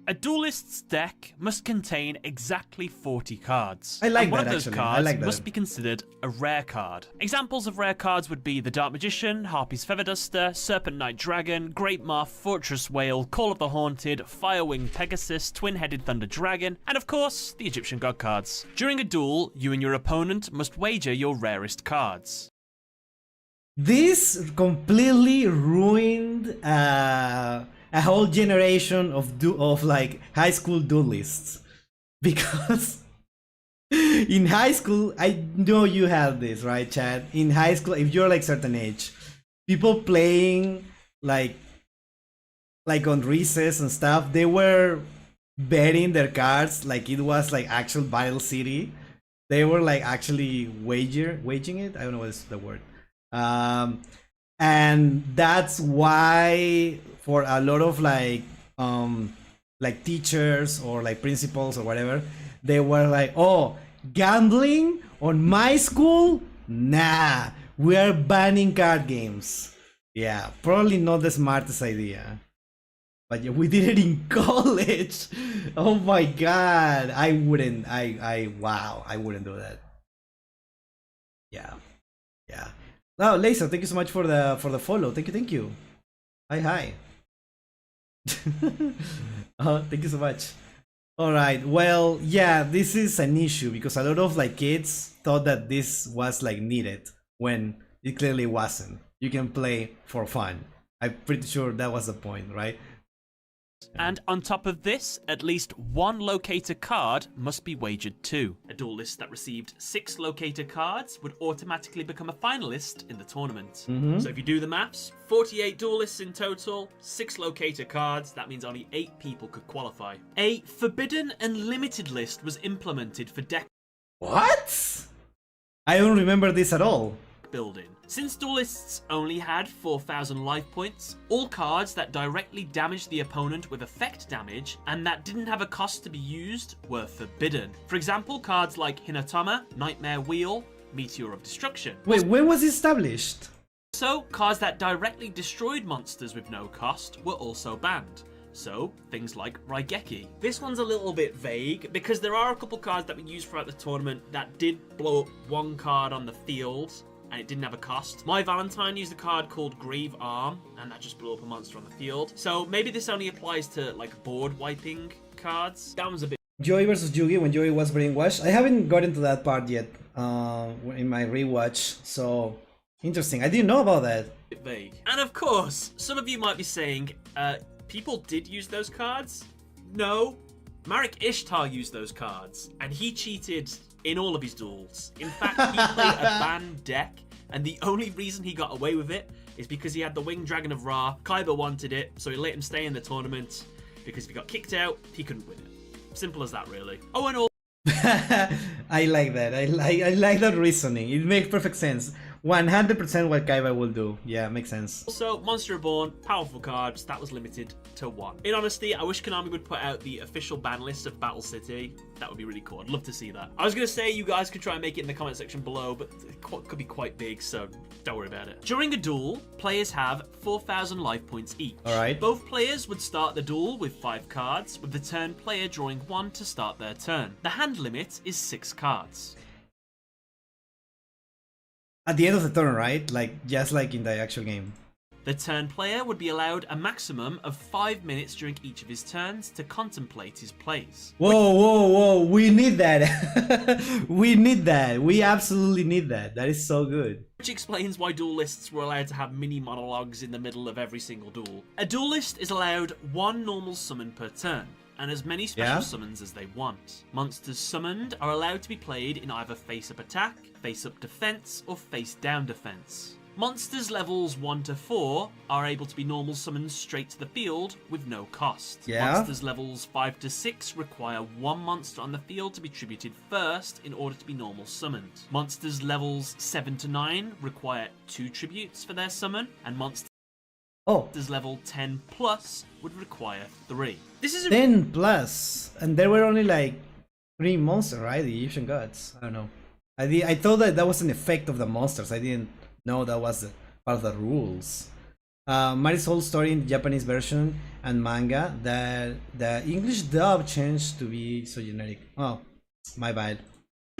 A duelist's deck must contain exactly 40 cards. I like and one that, of those actually. I cards like that. must be considered a rare card. Examples of rare cards would be the Dark Magician, Harpy's Feather Duster, Serpent Knight Dragon, Great Moth, Fortress Whale, Call of the Haunted, Firewing Pegasus, Twin-Headed Thunder Dragon, and of course, the Egyptian God cards. During a duel, you and your opponent must wager your rarest cards. This completely ruined a whole generation of like high school duelists, because in high school, I know you had this, right, Chad? In high school, if you're like certain age, people playing like on recess and stuff, they were betting their cards like it was like actual Battle City. They were like actually waging it. I don't know what's the word. And that's why for a lot of like teachers or like principals or whatever, they were like, oh, gambling on my school? Nah, we are banning card games. Yeah, probably not the smartest idea. But yeah, we did it in college. Oh my god, I wouldn't. Wow, I wouldn't do that. Yeah. Oh, Laser, thank you so much for the follow. Thank you. Hi. Thank you so much. All right. Well, yeah, this is an issue because a lot of like kids thought that this was like needed when it clearly wasn't. You can play for fun. I'm pretty sure that was the point, right? And on top of this, at least one locator card must be wagered too. A duelist that received 6 locator cards would automatically become a finalist in the tournament. So if you do the maths, 48 duelists in total, 6 locator cards, that means only 8 people could qualify. A forbidden and limited list was implemented for deck What? I don't remember this at all. building. Since duelists only had 4,000 life points, all cards that directly damaged the opponent with effect damage and that didn't have a cost to be used were forbidden. For example, cards like Hinatama, Nightmare Wheel, Meteor of Destruction. Wait, when was it established? So, cards that directly destroyed monsters with no cost were also banned. So, things like Raigeki. This one's a little bit vague because there are a couple cards that we used throughout the tournament that did blow up one card on the field and it didn't have a cost. My Valentine used a card called Grave Arm, and that just blew up a monster on the field. So maybe this only applies to like board wiping cards. That one's a bit Joey versus Yugi when Joey was brainwashed. I haven't gotten to that part yet in my rewatch, so interesting. I didn't know about that. vague. And of course, some of you might be saying, people did use those cards? No. Marek Ishtar used those cards, and he cheated in all of his duels. In fact, he played a banned deck, and the only reason he got away with it is because he had the Winged Dragon of Ra. Kaiba wanted it, so he let him stay in the tournament, because if he got kicked out, he couldn't win it. Simple as that, really. Oh, and all. I like that. I like that reasoning. It makes perfect sense. 100% what Kaiba will do. Yeah, makes sense. Also, Monster Reborn, powerful cards, that was limited to 1. In honesty, I wish Konami would put out the official ban list of Battle City. That would be really cool. I'd love to see that. I was going to say you guys could try and make it in the comment section below, but it could be quite big, so don't worry about it. During a duel, players have 4,000 life points each. Alright. Both players would start the duel with 5 cards, with the turn player drawing 1 to start their turn. The hand limit is 6 cards. At the end of the turn, right? Like, just like in the actual game. The turn player would be allowed a maximum of 5 minutes during each of his turns to contemplate his plays. Whoa, whoa, whoa. We need that. We need that. We absolutely need that. That is so good. Which explains why duelists were allowed to have mini monologues in the middle of every single duel. A duelist is allowed 1 normal summon per turn, and as many special summons as they want. Monsters summoned are allowed to be played in either face-up attack, face-up defense, or face-down defense. Monsters levels 1 to 4 are able to be normal summoned straight to the field with no cost. Monsters levels 5 to 6 require 1 monster on the field to be tributed first in order to be normal summoned. Monsters levels 7 to 9 require 2 tributes for their summon, and monsters level 10 plus would require 3. This is 10 plus, and there were only like 3 monsters, right? The Egyptian gods. I don't know. I thought that was an effect of the monsters. I didn't know that was part of the rules. Mari's whole story in the Japanese version and manga, that the English dub changed to be so generic. Oh, my bad.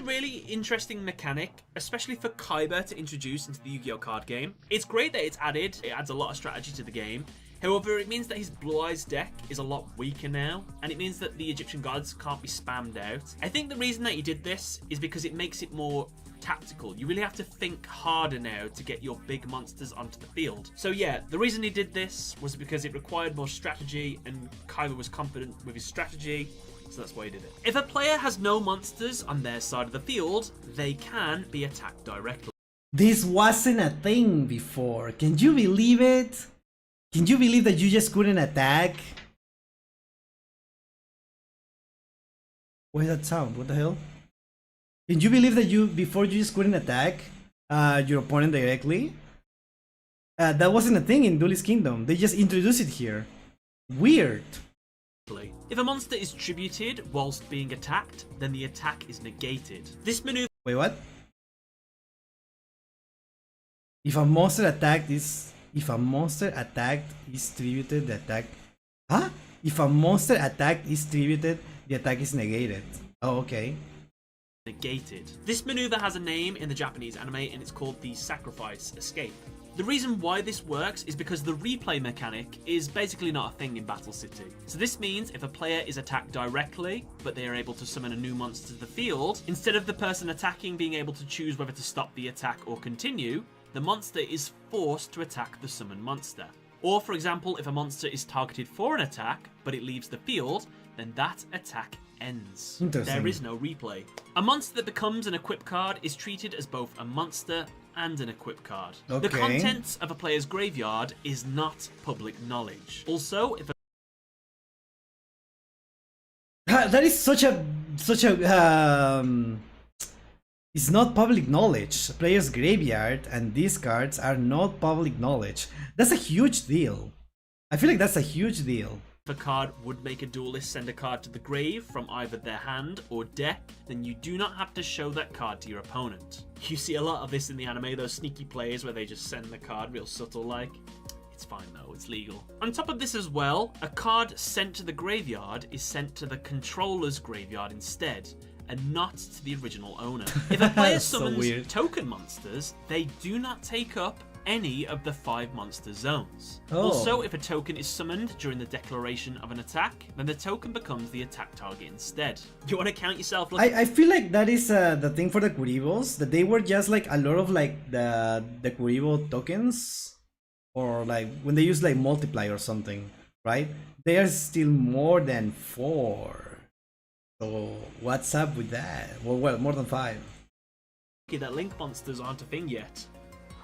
Really interesting mechanic, especially for Kaiba to introduce into the Yu-Gi-Oh card game. It's great that it's added, it adds a lot of strategy to the game. However, it means that his Blue Eyes deck is a lot weaker now, and it means that the Egyptian gods can't be spammed out. I think the reason that he did this is because it makes it more tactical. You really have to think harder now to get your big monsters onto the field. So yeah, the reason he did this was because it required more strategy, and Kaiba was confident with his strategy, so that's why he did it. If a player has no monsters on their side of the field, they can be attacked directly. This wasn't a thing before. Can you believe it? Can you believe that you just couldn't attack? Where's that sound? What the hell? Can you believe that before you just couldn't attack your opponent directly? That wasn't a thing in Duelist Kingdom. They just introduced it here. Weird. If a monster is tributed whilst being attacked, then the attack is negated. This maneuver— Wait, what? If a monster attacked is tributed, the attack. Huh? If a monster attacked is tributed, the attack is negated. Oh, okay. Negated. This maneuver has a name in the Japanese anime, and it's called the Sacrifice Escape. The reason why this works is because the replay mechanic is basically not a thing in Battle City. So this means if a player is attacked directly, but they are able to summon a new monster to the field, instead of the person attacking being able to choose whether to stop the attack or continue, the monster is forced to attack the summoned monster. Or for example, if a monster is targeted for an attack, but it leaves the field, then that attack ends. There is no replay. A monster that becomes an equip card is treated as both a monster and an equip card. Okay. The contents of a player's graveyard is not public knowledge. Also, if a that is such a it's not public knowledge. A player's graveyard and these cards are not public knowledge. That's a huge deal. I feel like that's a huge deal. If a card would make a duelist send a card to the grave from either their hand or deck, then you do not have to show that card to your opponent. You see a lot of this in the anime, those sneaky plays where they just send the card real subtle like. It's fine though, it's legal. On top of this as well, a card sent to the graveyard is sent to the controller's graveyard instead, and not to the original owner. If a player summons token monsters, they do not take up any of the 5 monster zones. Also, if a token is summoned during the declaration of an attack, then the token becomes the attack target instead. You want to count yourself? I feel like that is the thing for the Kuribos, that they were just like a lot of like the Kuribo tokens, or like when they use like multiply or something, right? They are still more than 4. So what's up with that? Well, more than 5. Okay, that link monsters aren't a thing yet.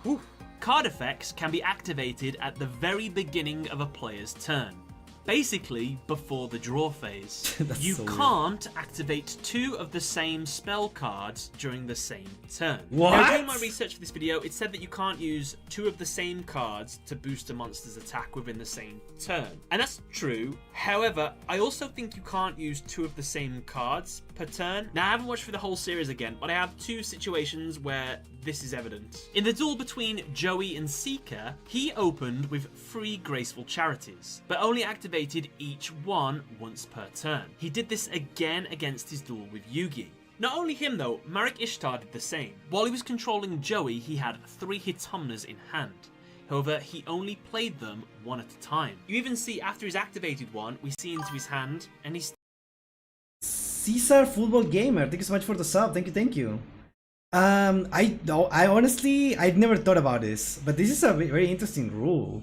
Whew. Card effects can be activated at the very beginning of a player's turn. Basically, before the draw phase. You can't activate 2 of the same spell cards during the same turn. What? Now, during my research for this video, it said that you can't use 2 of the same cards to boost a monster's attack within the same turn. And that's true. However, I also think you can't use 2 of the same cards per turn. Now, I haven't watched through the whole series again, but I have 2 situations where this is evident. In the duel between Joey and Seeker, he opened with 3 Graceful Charities, but only activated each one once per turn. He did this again against his duel with Yugi. Not only him though, Marek Ishtar did the same. While he was controlling Joey, he had 3 Hitomnas in hand. However, he only played them one at a time. You even see after he's activated one, we see into his hand, and he's Caesar Football Gamer, thank you so much for the sub. Thank you. I honestly, I'd never thought about this, but this is a very interesting rule.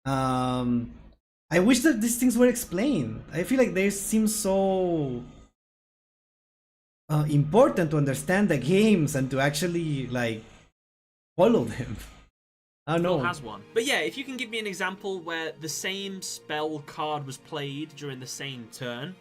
I wish that these things were explained. I feel like they seem so important to understand the games and to actually like follow them. I don't know. has one. But yeah, if you can give me an example where the same spell card was played during the same turn,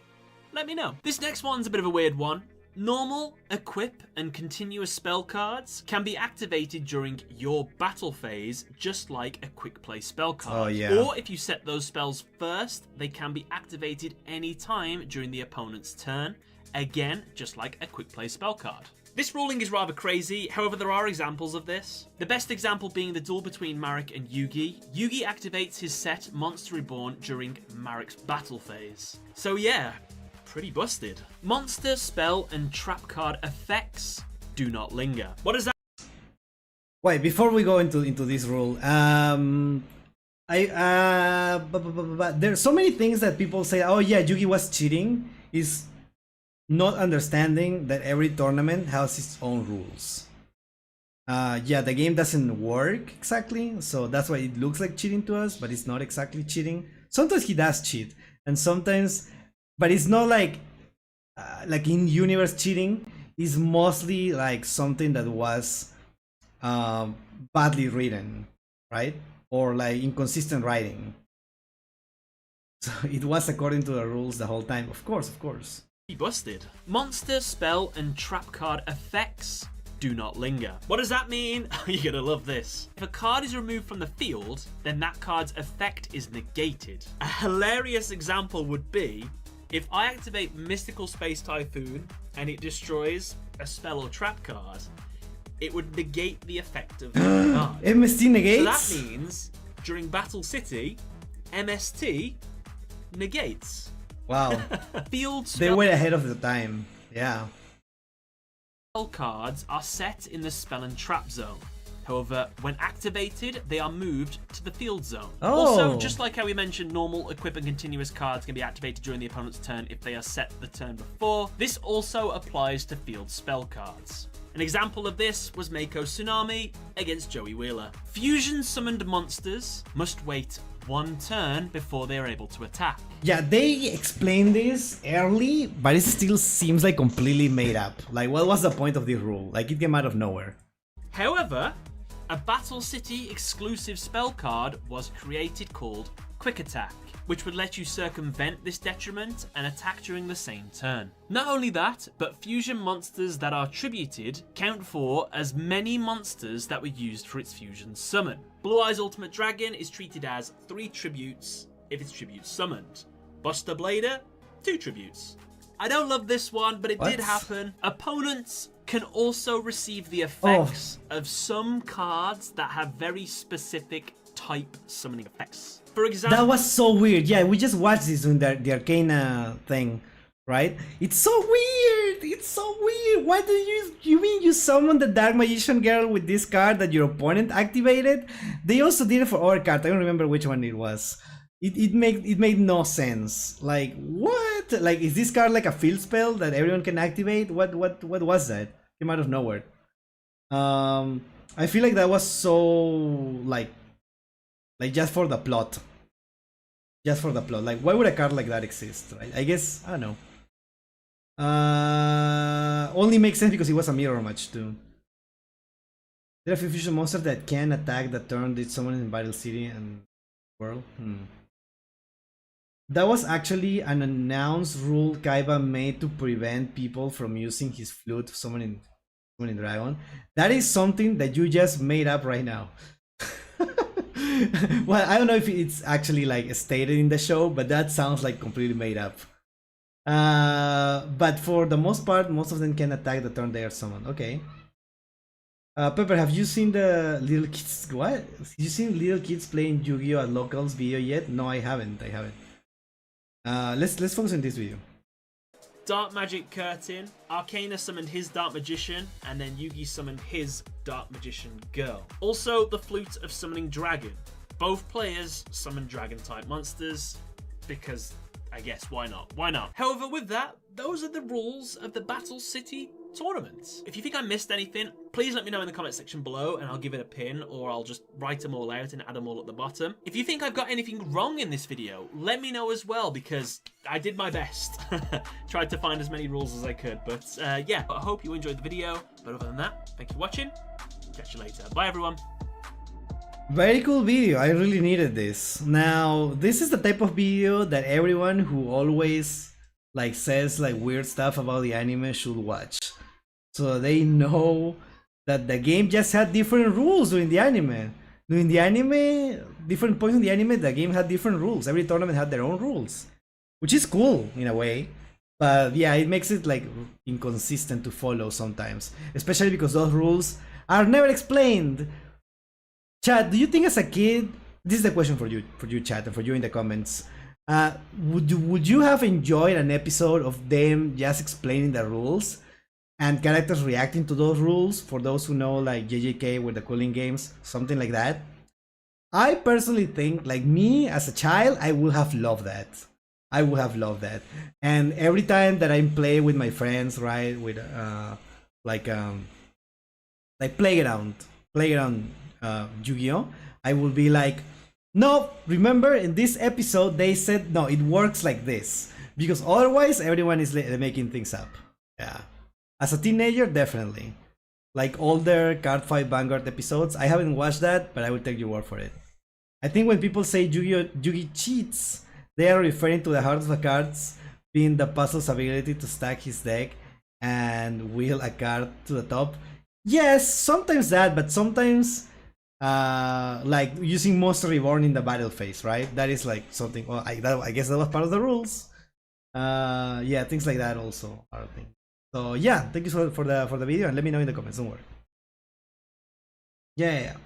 let me know. This next one's a bit of a weird one. Normal, equip, and continuous spell cards can be activated during your battle phase, just like a quick play spell card. Oh, yeah. Or if you set those spells first, they can be activated anytime during the opponent's turn, again, just like a quick play spell card. This ruling is rather crazy, however there are examples of this. The best example being the duel between Marek and Yugi. Yugi activates his set Monster Reborn during Marek's battle phase. So yeah, pretty busted. Monster, spell, and trap card effects do not linger. What does that? Wait, before we go into this rule, there's so many things that people say, oh yeah, Yugi was cheating, is not understanding that every tournament has its own rules. Yeah, the game doesn't work exactly, so that's why it looks like cheating to us, but it's not exactly cheating. Sometimes he does cheat, and sometimes, but it's not like in-universe cheating. Is mostly like something that was badly written, right? Or like inconsistent writing. So it was according to the rules the whole time. Of course. Busted. Monster, spell, and trap card effects do not linger. What does that mean? You're gonna love this. If a card is removed from the field, then that card's effect is negated. A hilarious example would be if I activate Mystical Space Typhoon and it destroys a spell or trap card, it would negate the effect of the card. MST negates? So that means during Battle City, MST negates. Wow. Field They spell were ahead of the time. Yeah. cards are set in the spell and trap zone. However, when activated, they are moved to the field zone. Oh. Also, just like how we mentioned, normal, equip, and continuous cards can be activated during the opponent's turn if they are set the turn before. This also applies to field spell cards. An example of this was Mako Tsunami against Joey Wheeler. Fusion summoned monsters must wait one turn before they are able to attack. Yeah, they explained this early, but it still seems like completely made up. Like, what was the point of this rule? Like, it came out of nowhere. However, a Battle City exclusive spell card was created called Quick Attack, which would let you circumvent this detriment and attack during the same turn. Not only that, but fusion monsters that are tributed count for as many monsters that were used for its fusion summon. Blue Eyes Ultimate Dragon is treated as 3 tributes if its tribute summoned. Buster Blader, 2 tributes. I don't love this one, but it did happen. Opponents can also receive the effects of some cards that have very specific type summoning effects. For example, That was so weird. Yeah, we just watched this in the Arcana thing, right? It's so weird. It's so weird. Why do you mean you summon the Dark Magician Girl with this card that your opponent activated? They also did it for other cards. I don't remember which one it was. It made no sense. Like, what? Like, is this card like a field spell that everyone can activate? What was that? Came out of nowhere. I feel like that was so like just for the plot. Just for the plot. Like, why would a card like that exist? Right? I guess, I don't know. Only makes sense because it was a mirror match too. There are a few fusion monsters that can attack the turn did someone in Battle City and World. That was actually an announced rule Kaiba made to prevent people from using his flute summoning Dragon. That is something that you just made up right now. Well, I don't know if it's actually like stated in the show, but that sounds like completely made up. But for the most part, most of them can attack the turn they are summoned. Okay. Pepper, have you seen the little kids? What? Have you seen little kids playing Yu-Gi-Oh at locals video yet? No, I haven't. Let's focus on this video. Dark Magic Curtain, Arcana summoned his Dark Magician, and then Yugi summoned his Dark Magician Girl. Also, the Flute of Summoning Dragon. Both players summoned Dragon-type monsters, because I guess why not? Why not? However, with that, those are the rules of the Battle City tournament. If you think I missed anything, please let me know in the comment section below and I'll give it a pin, or I'll just write them all out and add them all at the bottom. If you think I've got anything wrong in this video, let me know as well, because I did my best. Tried to find as many rules as I could, but yeah, I hope you enjoyed the video. But other than that, thank you for watching. Catch you later. Bye everyone. Very cool video. I really needed this. Now, this is the type of video that everyone who always like says like weird stuff about the anime should watch, so they know that the game just had different rules during the anime. During the anime, different points in the anime, the game had different rules. Every tournament had their own rules, which is cool in a way. But yeah, it makes it like inconsistent to follow sometimes, especially because those rules are never explained. Chat, do you think as a kid, this is the question for you chat, and for you in the comments, would you have enjoyed an episode of them just explaining the rules and characters reacting to those rules? For those who know, like JJK with the cooling games, something like that. I personally think, like me as a child, I would have loved that. I would have loved that. And every time that I play with my friends, right, with like playground Yu-Gi-Oh, I will be like, no, remember in this episode they said no, it works like this, because otherwise everyone is making things up. Yeah, as a teenager, definitely. Like older Card Fight Vanguard episodes, I haven't watched that, but I will take your word for it. I think when people say Yugi cheats, they are referring to the heart of the cards being the puzzle's ability to stack his deck and wheel a card to the top. Yes, sometimes that, but sometimes like using Monster Reborn in the battle phase, right? That is like something. Well, I guess that was part of the rules. Yeah, things like that also are a thing. So yeah, thank you for the video, and let me know in the comments. Don't worry. Yeah.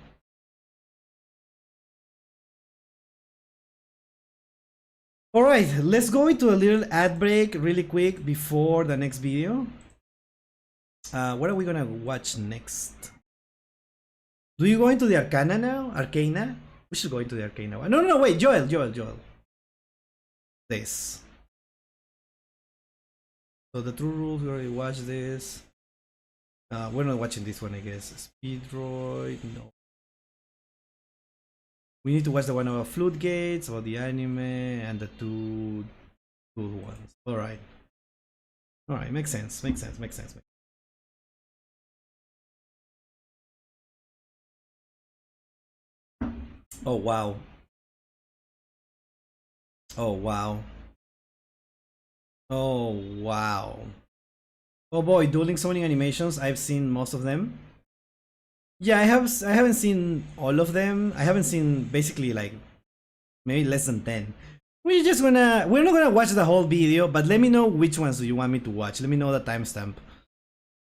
All right, let's go into a little ad break really quick before the next video. What are we gonna watch next? Do you go into the Arcana now? Arcana? We should go into the Arcana one. No, wait, Joel. This. So the true rules, we already watched this. We're not watching this one, I guess. Speedroid, no. We need to watch the one about Flute Gates, about the anime, and the two ones. Alright, makes sense. Oh wow. Oh boy, dueling summoning animations. I've seen most of them. Yeah, I haven't seen all of them. I haven't seen basically like maybe less than 10. We're not gonna watch the whole video, but let me know which ones do you want me to watch. Let me know the timestamp.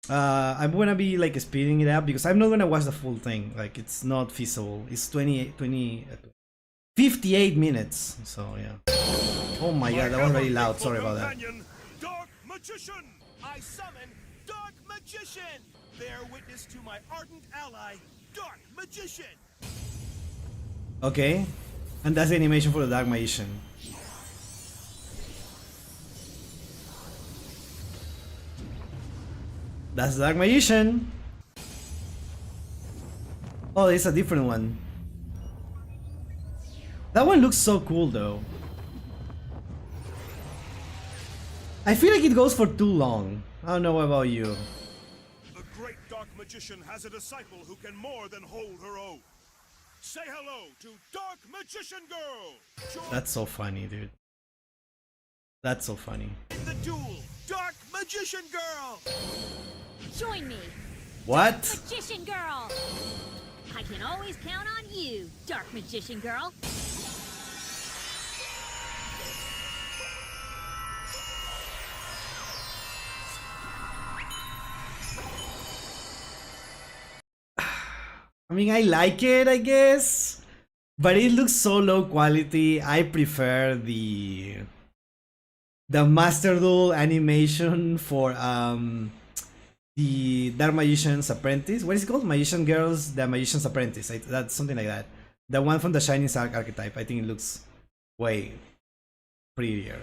I'm gonna be like speeding it up because I'm not gonna watch the full thing. Like it's not feasible. It's 58 minutes. So yeah. Oh my god, that was very loud. Sorry about that. Dark Magician! I summon Dark Magician! Bear witness to my ardent ally, Dark Magician! Okay, and that's the animation for the Dark Magician. That's the Dark Magician. Oh, it's a different one. That one looks so cool though. I feel like it goes for too long. I don't know about you. The great Dark Magician has a disciple who can more than hold her own. Say hello to Dark Magician Girl! That's so funny, dude. That's so funny. In the duel, Dark Magician Girl! Join me! What? Magician Girl! I can always count on you, Dark Magician Girl! I mean, I like it, I guess, but it looks so low quality. I prefer the the Master Duel animation for the Dark Magician's Apprentice. What is it called? Magician Girls, the Magician's Apprentice. That's something like that. The one from the Shining Star archetype. I think it looks way prettier.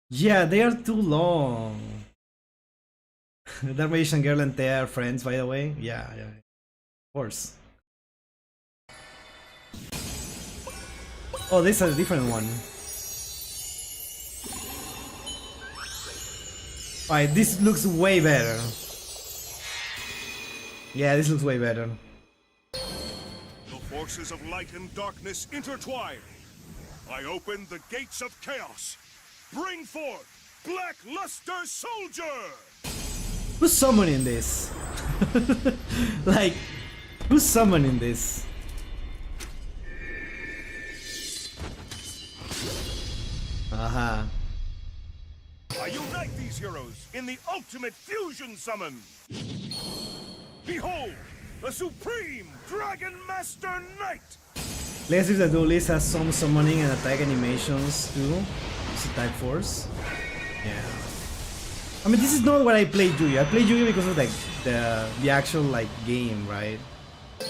Yeah, they are too long. Dark Magician Girl and Thea are friends, by the way. Yeah, of course. Oh, this is a different one. Alright, this looks way better. Yeah, this looks way better. The forces of light and darkness intertwine. I open the gates of chaos. Bring forth Black Luster Soldier! Who's summoning this? Like, who's summoning this? Aha. I unite these heroes in the ultimate fusion summon! Behold, the Supreme Dragon Master Knight! Let's see if the duelist has some summoning and attack animations too. It's a type force. Yeah. I mean, this is not what I played Yu-Gi-Oh! I played Yu-Gi-Oh! Because of like the actual like game, right?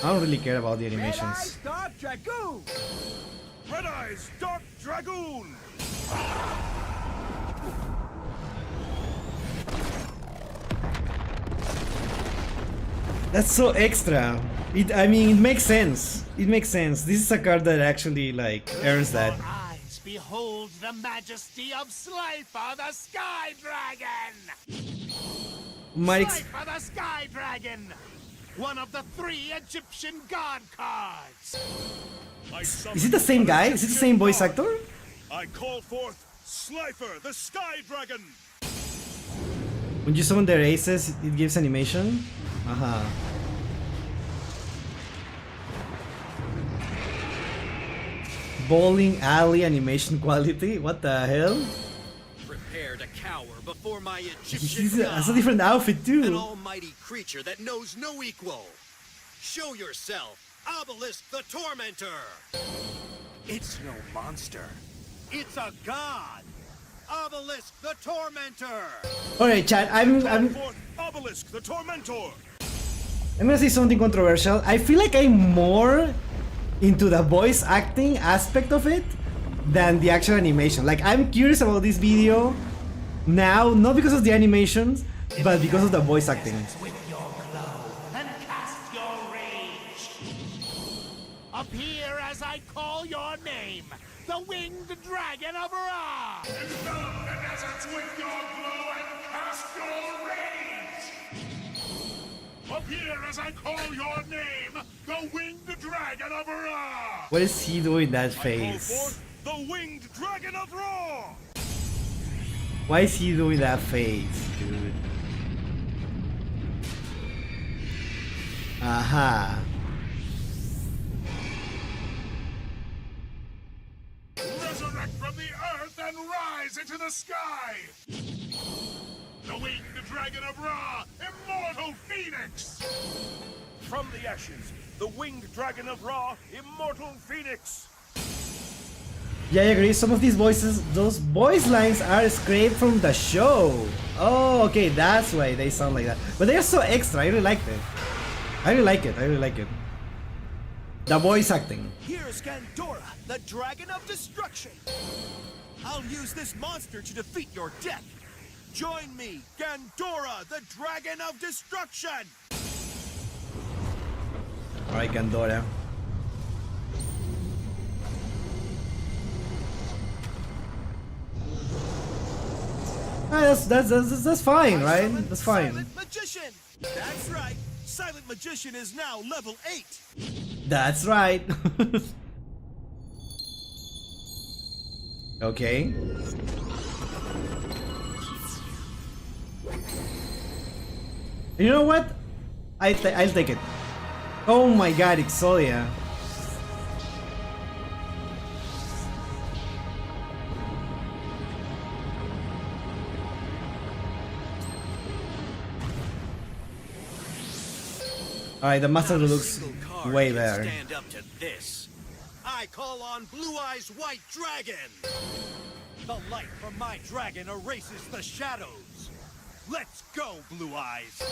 I don't really care about the animations. Red Eyes Dark Dragoon! That's so extra. I mean, it makes sense. It makes sense. This is a card that actually like earns that. Eyes behold the majesty of Slifer the Sky Dragon! Slifer the Sky Dragon! One of the 3 Egyptian god cards! Is it the same guy? Is it the same voice actor? I call forth Slifer the Sky Dragon! When you summon their aces, it gives animation? Aha. Bowling alley animation quality? What the hell? Prepare to cower before my Egyptian That's a different outfit too. an almighty creature that knows no equal. Show yourself, Obelisk the Tormentor! It's no monster. It's a god! Obelisk the Tormentor! Alright, chat, I'm Forth Obelisk the Tormentor! gonna say something controversial. I feel like I'm more into the voice acting aspect of it than the actual animation. Like, I'm curious about this video now, not because of the animations, but because of the voice acting. With your glow and cast your rage. Appear as I call your name, the winged dragon of Ra! Envelop the deserts with your glow and cast your rage! Appear as I call your name, the winged dragon of Ra! What is he doing that I call face? forth the Winged Dragon of Ra! Why is he doing that face, dude? Aha. Resurrect from the earth and rise into the sky! The winged dragon of Ra, immortal phoenix! From the ashes, the Winged Dragon of Ra, Immortal Phoenix! Yeah, I agree. Some of these voices, those voice lines are scraped from the show. Oh, okay, that's why they sound like that. But they are so extra. I really liked it. I really like it. I really like it. The voice acting. Here's Gandora, the Dragon of Destruction. I'll use this monster to defeat your deck. Join me, Gandora, the Dragon of Destruction. All right, Gandora. That's fine, right? That's fine. Silent Magician. That's right. Silent Magician is now level 8. That's right. Okay. You know what? I'll take it. Oh my god, Exodia. Alright, the Master looks way better. Stand up to this. I call on Blue Eyes White Dragon. The light from my dragon erases the shadows. Let's go, Blue Eyes.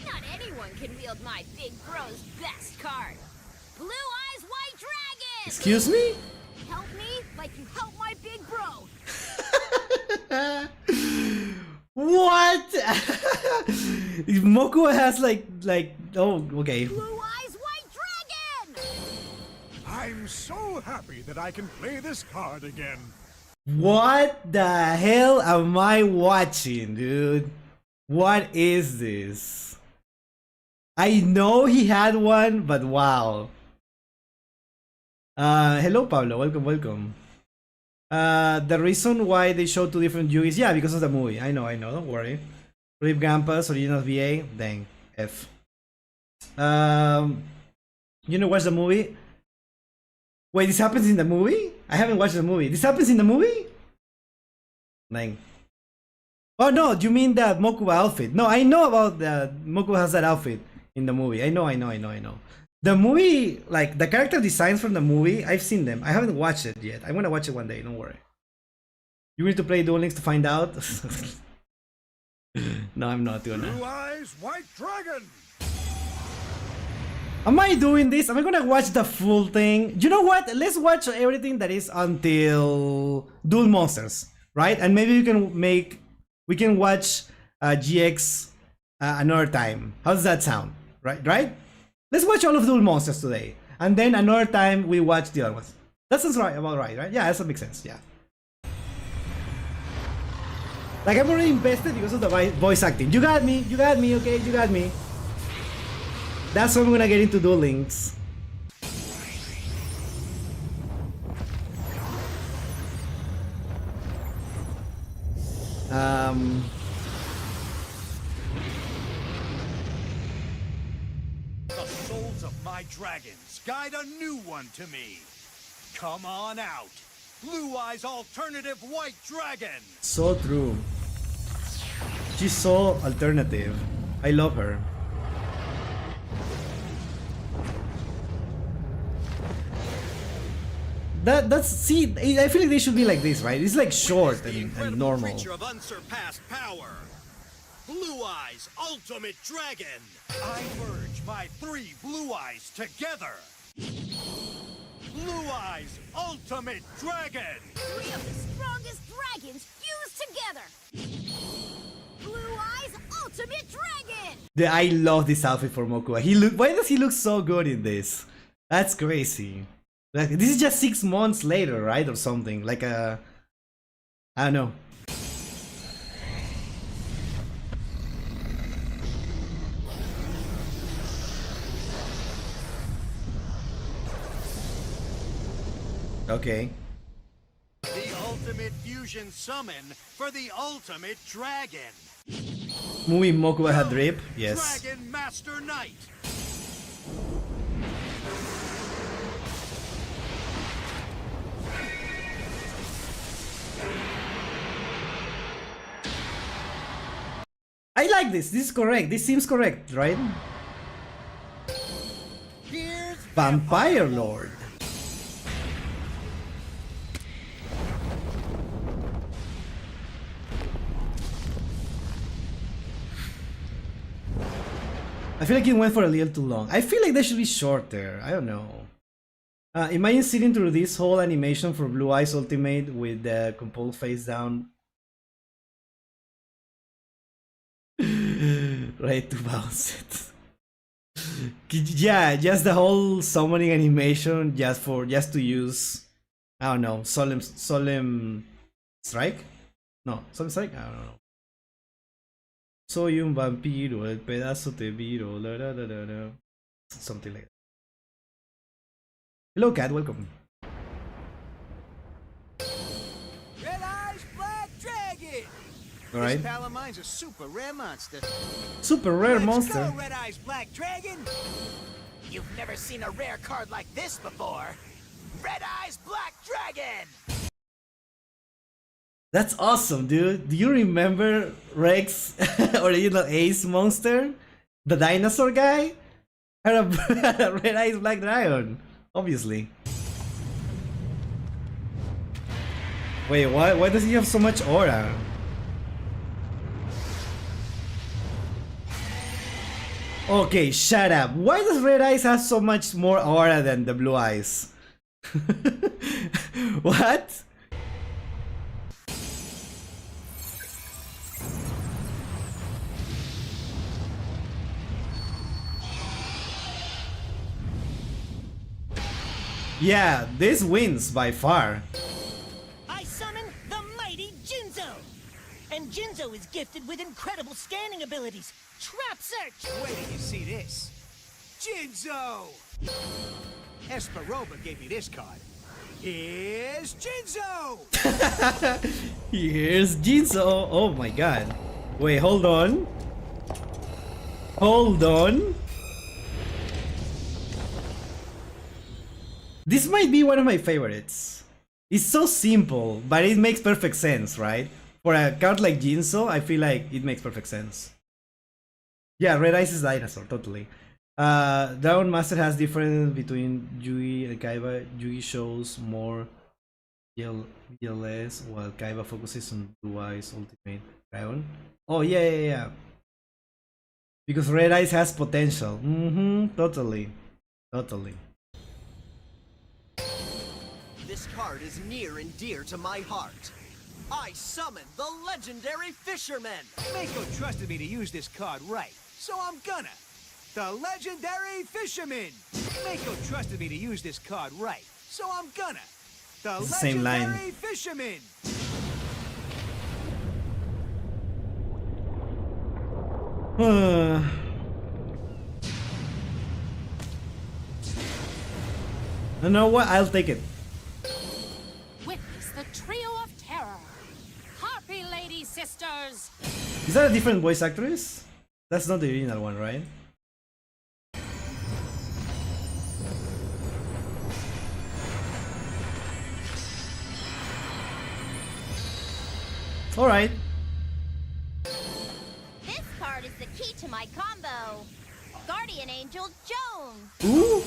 Not anyone can wield my big bro's best card. Blue Eyes White Dragon! Excuse me? Help me like you help my big bro. What? Moku has like oh, okay. Blue Eyes White Dragon! I'm so happy that I can play this card again. What the hell am I watching, dude? What is this? I know he had one, but wow. Hello Pablo, welcome. The reason why they showed 2 different Yugis, yeah, because of the movie. I know, don't worry. Rip Grandpa's original VA, dang, F. You know what's the movie? Wait, this happens in the movie? I haven't watched the movie. This happens in the movie? Dang. Oh no, you mean the Mokuba outfit? No, I know about the Mokuba has that outfit in the movie. I know. The movie, like the character designs from the movie, I've seen them. I haven't watched it yet. I'm gonna watch it one day, don't worry. You need to play Duel Links to find out? No, I'm not gonna. Blue Eyes White Dragon! Am I doing this? Am I gonna watch the full thing? You know what? Let's watch everything that is until Duel Monsters, right? And maybe we can watch GX another time. How does that sound? Right? Let's watch all of Duel Monsters today, and then another time we watch the other ones. That sounds right, right? Yeah, that makes sense. Yeah. Like I'm already invested because of the voice acting. You got me, okay? You got me. That's when I'm gonna get into Duel Links. The souls of my dragons guide a new one to me. Come on out. Blue Eyes Alternative White Dragon. So true. She's so alternative. I love her. See, I feel like they should be like this, right? It's like short and normal. Creature of unsurpassed power. Blue Eyes Ultimate Dragon. I merge my 3 Blue Eyes together. Blue Eyes Ultimate Dragon. 3 of the strongest dragons fused together. Blue Eyes Ultimate Dragon. I love this outfit for Mokuba. Why does he look so good in this? That's crazy. Like, this is just 6 months later, right? Or something. Like I don't know. Okay. The ultimate fusion summon for the ultimate dragon. Movie Mokuba had drip? Yes. Dragon Master Knight. I like this. This is correct. This seems correct, right? Here's Vampire Lord. I feel like it went for a little too long. I feel like they should be shorter. I don't know. Imagine sitting through this whole animation for Blue Eyes Ultimate with the compose face down. Right to bounce it. Yeah, just the whole summoning animation just to use, I don't know, solemn strike? No, solemn strike? I don't know. Soy un vampiro, el pedazo te viro, la, la, la, la, la. Something like that. Hello Cat, welcome. Red Eyes Black Dragon. Alright. This pal of mine's a super rare monster. Super rare Let's monster. Go, Red Eyes Black Dragon. You've never seen a rare card like this before. Red Eyes Black Dragon! That's awesome, dude. Do you remember Rex, original Ace monster? The dinosaur guy? Had a Red Eyes Black Dragon, obviously. Wait, what? Why does he have so much aura? Okay, shut up. Why does Red Eyes have so much more aura than the Blue Eyes? What? Yeah, this wins by far. I summon the mighty Jinzo! And Jinzo is gifted with incredible scanning abilities. Trap search! Wait till you see this. Jinzo! Esperoba gave me this card. Here's Jinzo! Here's Jinzo. Oh my god. Wait, hold on. Hold on. This might be one of my favorites. It's so simple, but it makes perfect sense, right? For a card like Jinzo, I feel like it makes perfect sense. Yeah, Red Eyes is dinosaur, totally. Dragon Master has difference between Yugi and Kaiba. Yugi shows more GLS, while Kaiba focuses on Blue Eyes Ultimate Dragon. Oh yeah. Because Red Eyes has potential. Totally. This card is near and dear to my heart. I summon the legendary Fisherman! Mako trusted me to use this card right, so I'm gonna. The legendary Fisherman! Mako trusted me to use this card right, so I'm gonna. The It's the same line. legendary Fisherman! You know what? I'll take it. Witness the trio of terror. Harpy Lady Sisters. Is that a different voice actress? That's not the original one, right? Alright. This card is the key to my combo. Guardian Angel Jones. Ooh.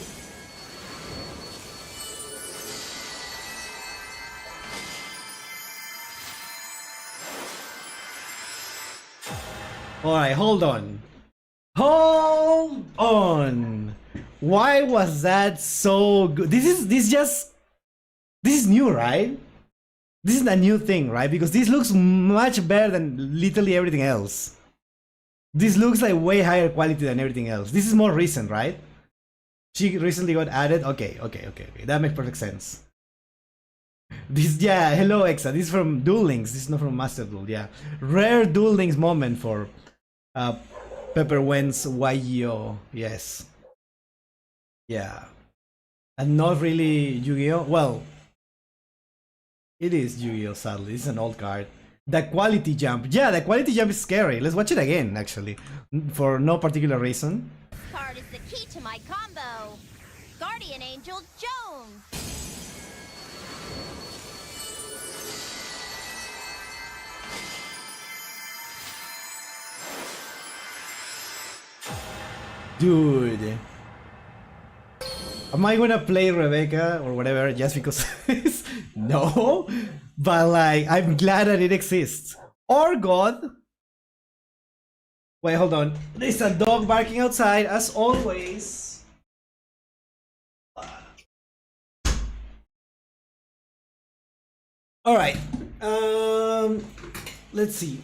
Alright, hold on. Hold on. Why was that so good? This is new, right? This is a new thing, right? Because this looks much better than literally everything else. This looks like way higher quality than everything else. This is more recent, right? She recently got added. Okay. That makes perfect sense. This, yeah, hello Exa. This is from Duel Links. This is not from Master Duel. Yeah, rare Duel Links moment for Pepper Wen's yugioh. Yes. Yeah, and not really Yu-Gi-Oh. Well, it is Yu-Gi-Oh. Sadly, it's an old card. The quality jump. Yeah, the quality jump is scary. Let's watch it again, actually, for no particular reason. This card is the key to my combo. Guardian Angel Jones. Dude. Am I gonna play Rebecca or whatever just because no? But like, I'm glad that it exists. Or God. Wait, hold on. There's a dog barking outside, as always. Alright. Let's see.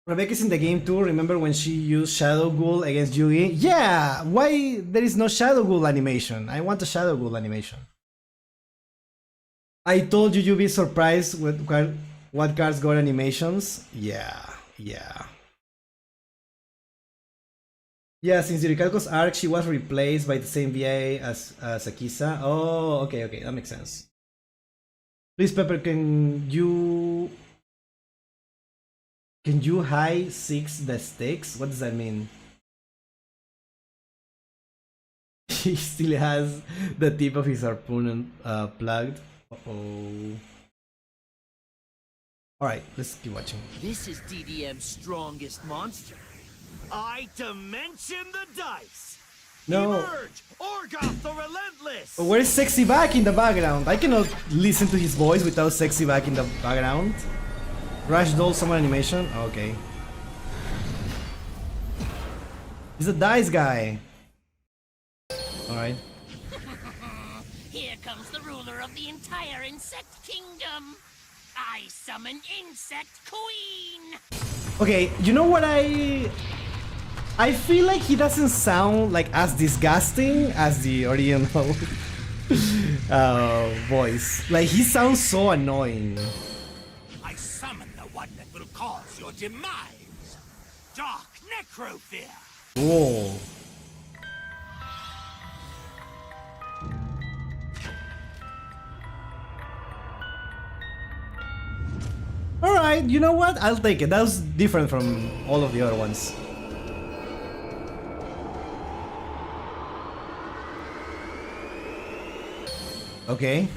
Rebecca's in the game too. Remember when she used Shadow Ghoul against Yugi? Yeah! Why there is no Shadow Ghoul animation? I want a Shadow Ghoul animation. I told you you'd be surprised with what cards got animations. Yeah. Yeah, since Yurikako's arc, she was replaced by the same VA as Sakisa. Oh, okay, that makes sense. Please, Pepper, can you high 6 the stakes? What does that mean? He still has the tip of his harpoon plugged. Uh-oh. Alright, let's keep watching. This is DDM's strongest monster. I dimension the dice. No. Emerge! Orgoth the Relentless! But where is Sexy Back in the background? I cannot listen to his voice without Sexy Back in the background. Rush Doll Summer Animation? Okay. He's a dice guy. Alright. Here comes the ruler of the entire insect kingdom. I summon Insect Queen. Okay, you know what I feel like he doesn't sound like as disgusting as the original voice. Like he sounds so annoying. I summon the one that will cause your demise. Dark Necrofear. Whoa. Alright, you know what? I'll take it. That was different from all of the other ones. Okay.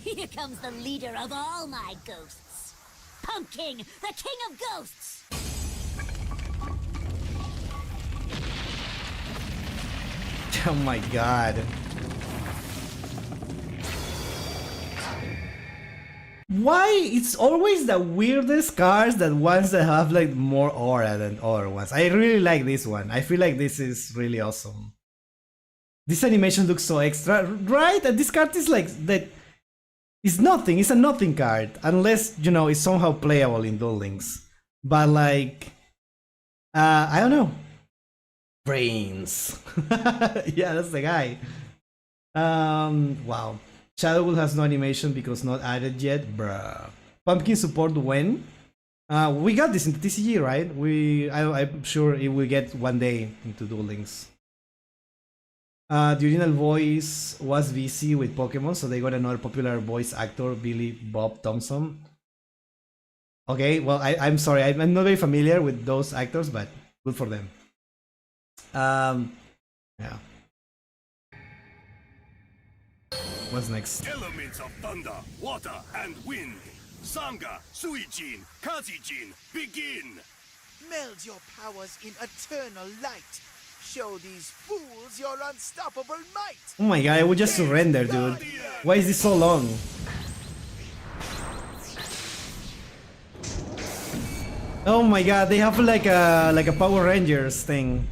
Here comes the leader of all my ghosts. Pumpkin, the king of ghosts. Oh my god. Why it's always the weirdest cards that ones that have like more aura than other ones. I really like this one. I feel like this is really awesome. This animation looks so extra, right? And this card is like that. It's nothing. It's a nothing card unless you know it's somehow playable in Duel Links. But like, I don't know. Brains. Yeah, that's the guy. Wow. Shadow Will has no animation because not added yet, bruh. Pumpkin support when? We got this into TCG, right? I'm sure it will get one day into Duel Links. The original voice was VC with Pokemon, so they got another popular voice actor, Billy Bob Thompson. Okay, well, I'm sorry, I'm not very familiar with those actors, but good for them. Yeah. What's next? Elements of thunder, water, and wind. Sanga, Suijin, Kazijin, begin! Meld your powers in eternal light. Show these fools your unstoppable might. Oh my god, I would just surrender, dude. Why is this so long? Oh my god, they have like a Power Rangers thing.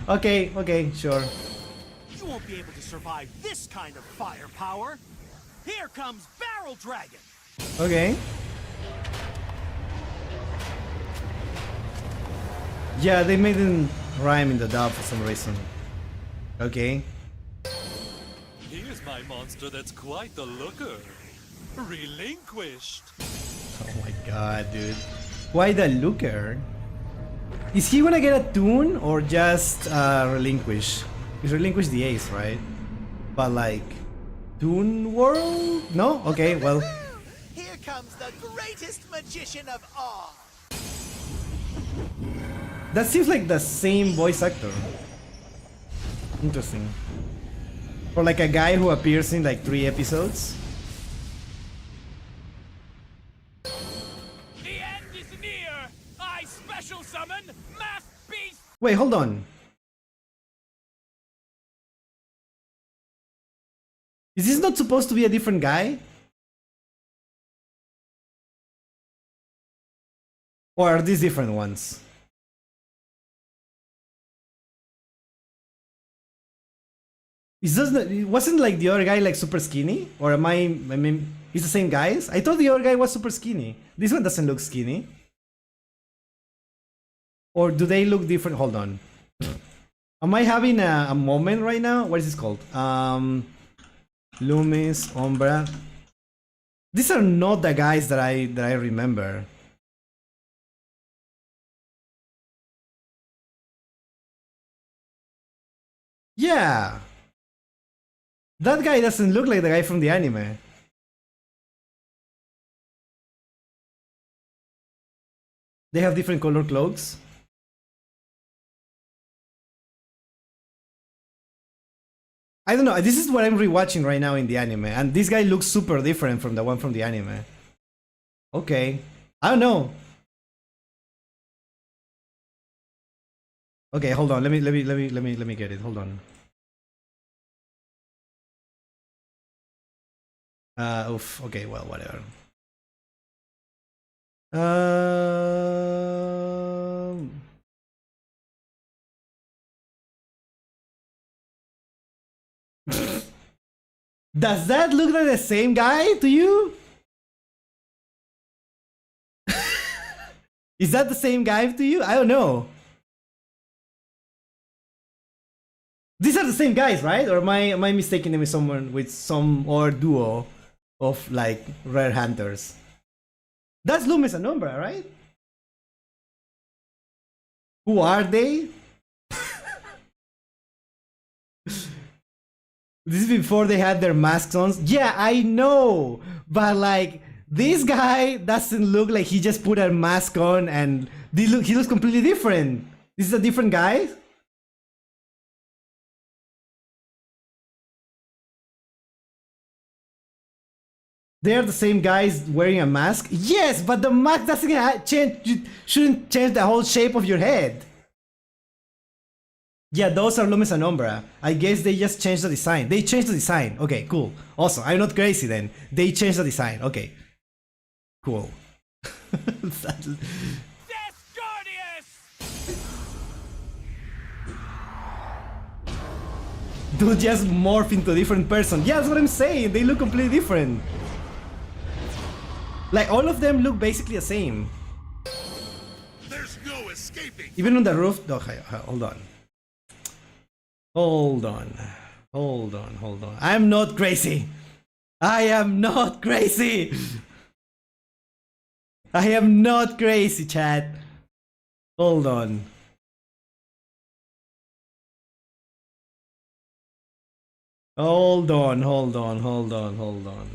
Okay, sure. You won't be able to survive this kind of firepower. Here comes Barrel Dragon. Okay. Yeah, they made it rhyme in the dub for some reason. Okay. Here's my monster that's quite the looker. Relinquished. Oh my god, dude. Why the looker? Is he gonna get a tune or just relinquish? He's relinquished the ace, right? But like, Toon World? No? Okay, well. Here comes the greatest magician of all. That seems like the same voice actor. Interesting. Or like a guy who appears in like 3 episodes. The end is near. I special summon Mass Beast. Wait, hold on. Is this not supposed to be a different guy? Or are these different ones? It wasn't like the other guy like super skinny? Or I mean, it's the same guys? I thought the other guy was super skinny. This one doesn't look skinny. Or do they look different? Hold on. Am I having a moment right now? What is this called? Loomis, Umbra. These are not the guys that I remember. Yeah. That guy doesn't look like the guy from the anime. They have different color clothes. I don't know, this is what I'm rewatching right now in the anime, and this guy looks super different from the one from the anime. Okay. I don't know. Okay, hold on. Let me get it. Hold on. Oof. Okay, well, whatever. Does that look like the same guy to you? Is that the same guy to you? I don't know. These are the same guys, right? Or am I mistaking them with someone with some or duo of like rare hunters? That's Loomis and Umbra, right? Who are they? This is before they had their masks on. Yeah, I know, but like this guy doesn't look like he just put a mask on and he looks completely different. This is a different guy. They're the same guys wearing a mask? Yes, but the mask doesn't change. You shouldn't change the whole shape of your head. Yeah, those are Loomis and Umbra. I guess they just changed the design. They changed the design. Okay, cool. Awesome. I'm not crazy then. They changed the design. Okay. Cool. Dude just morph into a different person. Yeah, that's what I'm saying. They look completely different. Like, all of them look basically the same. There's no escaping. Even on the roof. Okay, hold on. Hold on. Hold on. Hold on. I'm not crazy. I am not crazy. I am not crazy, chat. Hold on. Hold on. Hold on. Hold on. Hold on.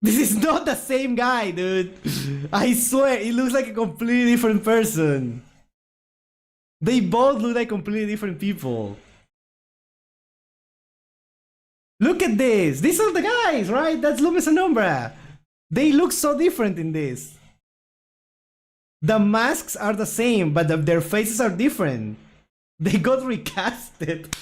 This is not the same guy, dude. I swear, he looks like a completely different person. They both look like completely different people. Look at this. These are the guys, right? That's Loomis and Umbra. They look so different in this. The masks are the same, but their faces are different. They got recasted.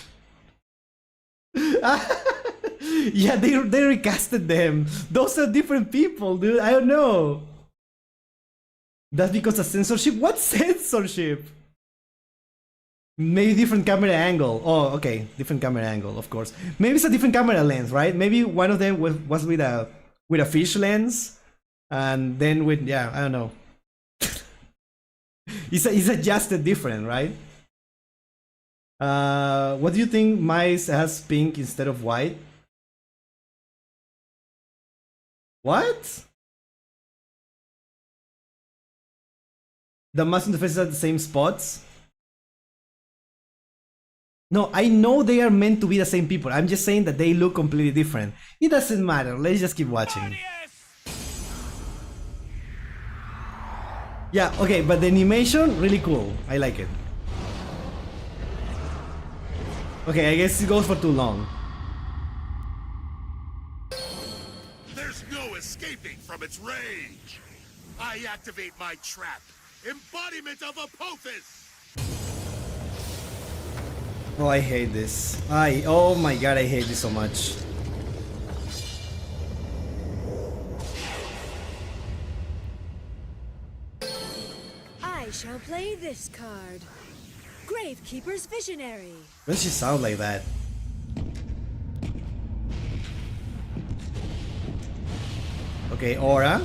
Yeah, they recasted them. Those are different people, dude. I don't know. That's because of censorship? What censorship? Maybe different camera angle. Oh, okay. Different camera angle, of course. Maybe it's a different camera lens, right? Maybe one of them was with a fish lens. And then with, yeah, I don't know. It's adjusted different, right? What do you think Mice has pink instead of white? What? The mask and the faces are the same spots? No, I know they are meant to be the same people. I'm just saying that they look completely different. It doesn't matter. Let's just keep watching. Yeah, okay, but the animation, really cool. I like it. Okay, I guess it goes for too long. There's no escaping from its rage. I activate my trap. Embodiment of Apophis. Oh, I hate this. Oh my god, I hate this so much. I shall play this card. Gravekeeper's Visionary. Why does she sound like that? Okay, Aura.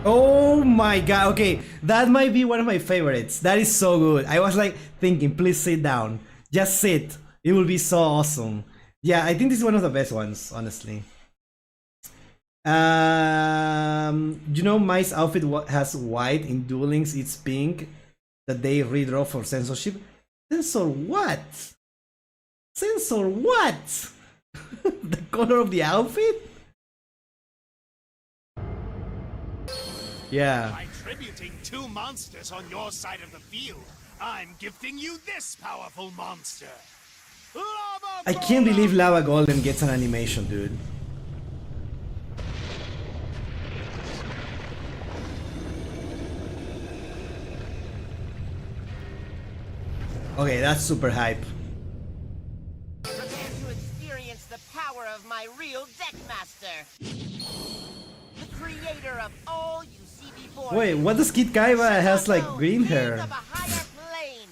Oh my god, okay, that might be one of my favorites. That is so good. I was like thinking, please sit down. Just sit. It will be so awesome. Yeah, I think this is one of the best ones, honestly. You know, Mai's outfit has white. In Duel Links it's pink. That they redraw for censorship. Censor what? Censor what? The color of the outfit? Yeah. By tributing two monsters on your side of the field, I'm gifting you this powerful monster. I can't believe Lava Golem gets an animation, dude. Okay, that's super hype. Prepare to experience the power of my real deck master. The creator of all you see before Wait, you. what does Kid Kaiba has like green hair? Of a higher plane.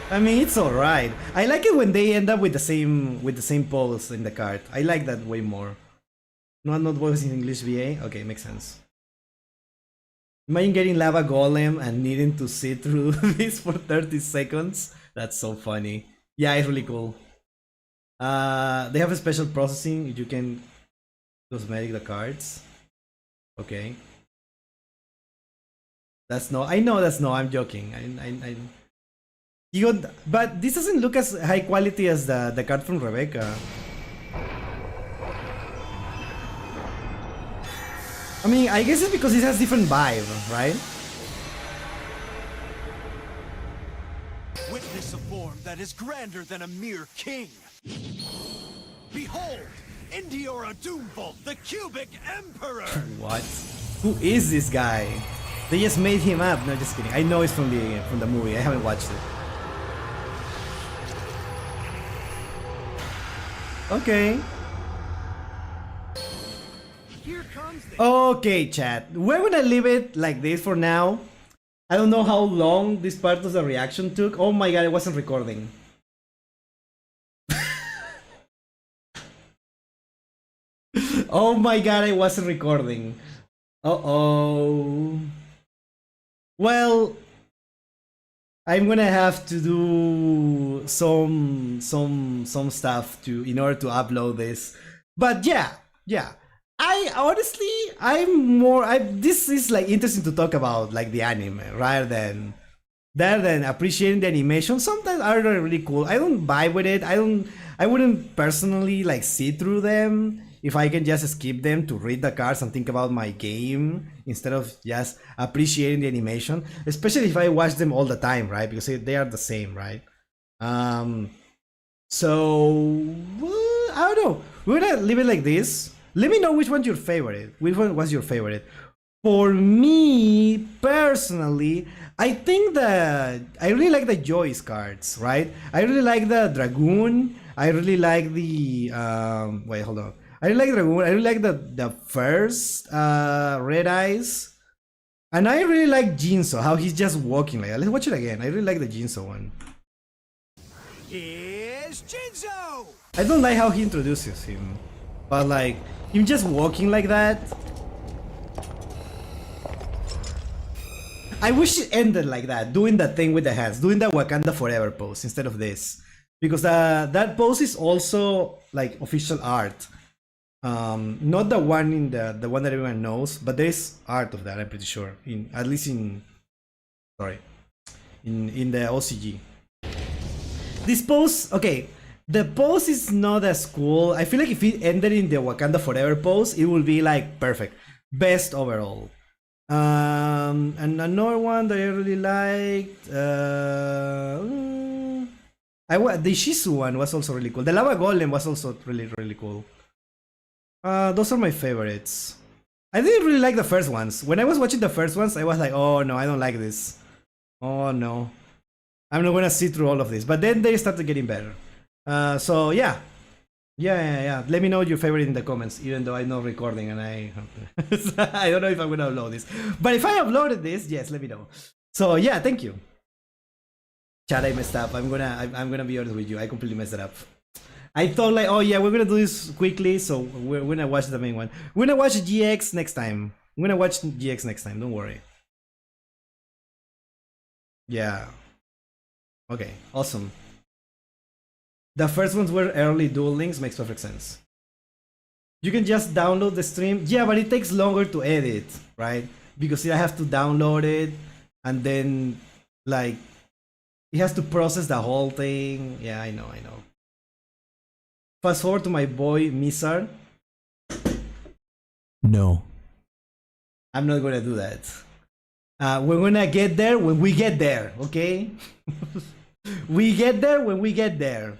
I mean, it's alright. I like it when they end up with the same pose in the card. I like that way more. No, not voice in English VA. Okay, makes sense. Imagine getting Lava Golem and needing to sit through this for 30 seconds. That's so funny. Yeah, it's really cool. They have a special processing. You can cosmetic the cards. Okay. That's no. I know that's no. I'm joking. But this doesn't look as high quality as the card from Rebecca. I mean, I guess it's because it has different vibe, right? Witness a form that is grander than a mere king. Behold, Indiora Doombolt, the Cubic Emperor. What? Who is this guy? They just made him up. No, just kidding. I know it's from the movie. I haven't watched it. Okay. Here comes the Okay, chat. We're gonna leave it like this for now. I don't know how long this part of the reaction took. Oh my god, I wasn't recording. Oh my god, I wasn't recording. Uh-oh. Well, I'm gonna have to do some stuff in order to upload this. But yeah. I honestly, this is like interesting to talk about, like the anime, rather than appreciating the animation. Sometimes are really cool. I don't vibe with it. I wouldn't personally like see through them if I can just skip them to read the cards and think about my game instead of just appreciating the animation. Especially if I watch them all the time, right? Because they are the same, right? So I don't know. We're gonna leave it like this. Let me know which one's your favorite. Which one was your favorite? For me, personally, I think I really like the Joyce cards, right? I really like the Dragoon. I really like the, wait, hold on. I really like Dragoon. I really like the first Red Eyes. And I really like Jinso, how he's just walking like that. Let's watch it again. I really like the Jinso one. Here's Jinzo! I don't like how he introduces him. But like, him just walking like that. I wish it ended like that, doing that thing with the hands, doing the Wakanda Forever pose instead of this. Because that pose is also like official art. Not the one in the one that everyone knows, but there is art of that, I'm pretty sure. At least in the OCG. This pose, okay. The pose is not as cool. I feel like if it ended in the Wakanda Forever pose, it would be like perfect. Best overall. And another one that I really liked. The Shizu one was also really cool. The Lava Golem was also really cool. Those are my favorites. I didn't really like the first ones. When I was watching the first ones, I was like, oh no, I don't like this. Oh no. I'm not gonna see through all of this. But then they started getting better. So yeah. Let me know your favorite in the comments, even though I'm not recording and I don't know if I'm gonna upload this. But if I uploaded this, yes, let me know. So yeah, thank you. Chat, I messed up. I'm gonna be honest with you. I completely messed it up. I thought like, oh yeah, we're gonna do this quickly, so we're gonna watch the main one. We're gonna watch GX next time. I'm gonna watch GX next time, don't worry. Yeah. Okay, awesome. The first ones were early Duel Links, makes perfect sense. You can just download the stream. Yeah, but it takes longer to edit, right? Because I have to download it and then like it has to process the whole thing. Yeah, I know. Fast forward to my boy Mizar. No. I'm not gonna do that. We're gonna get there when we get there, okay? We get there when we get there.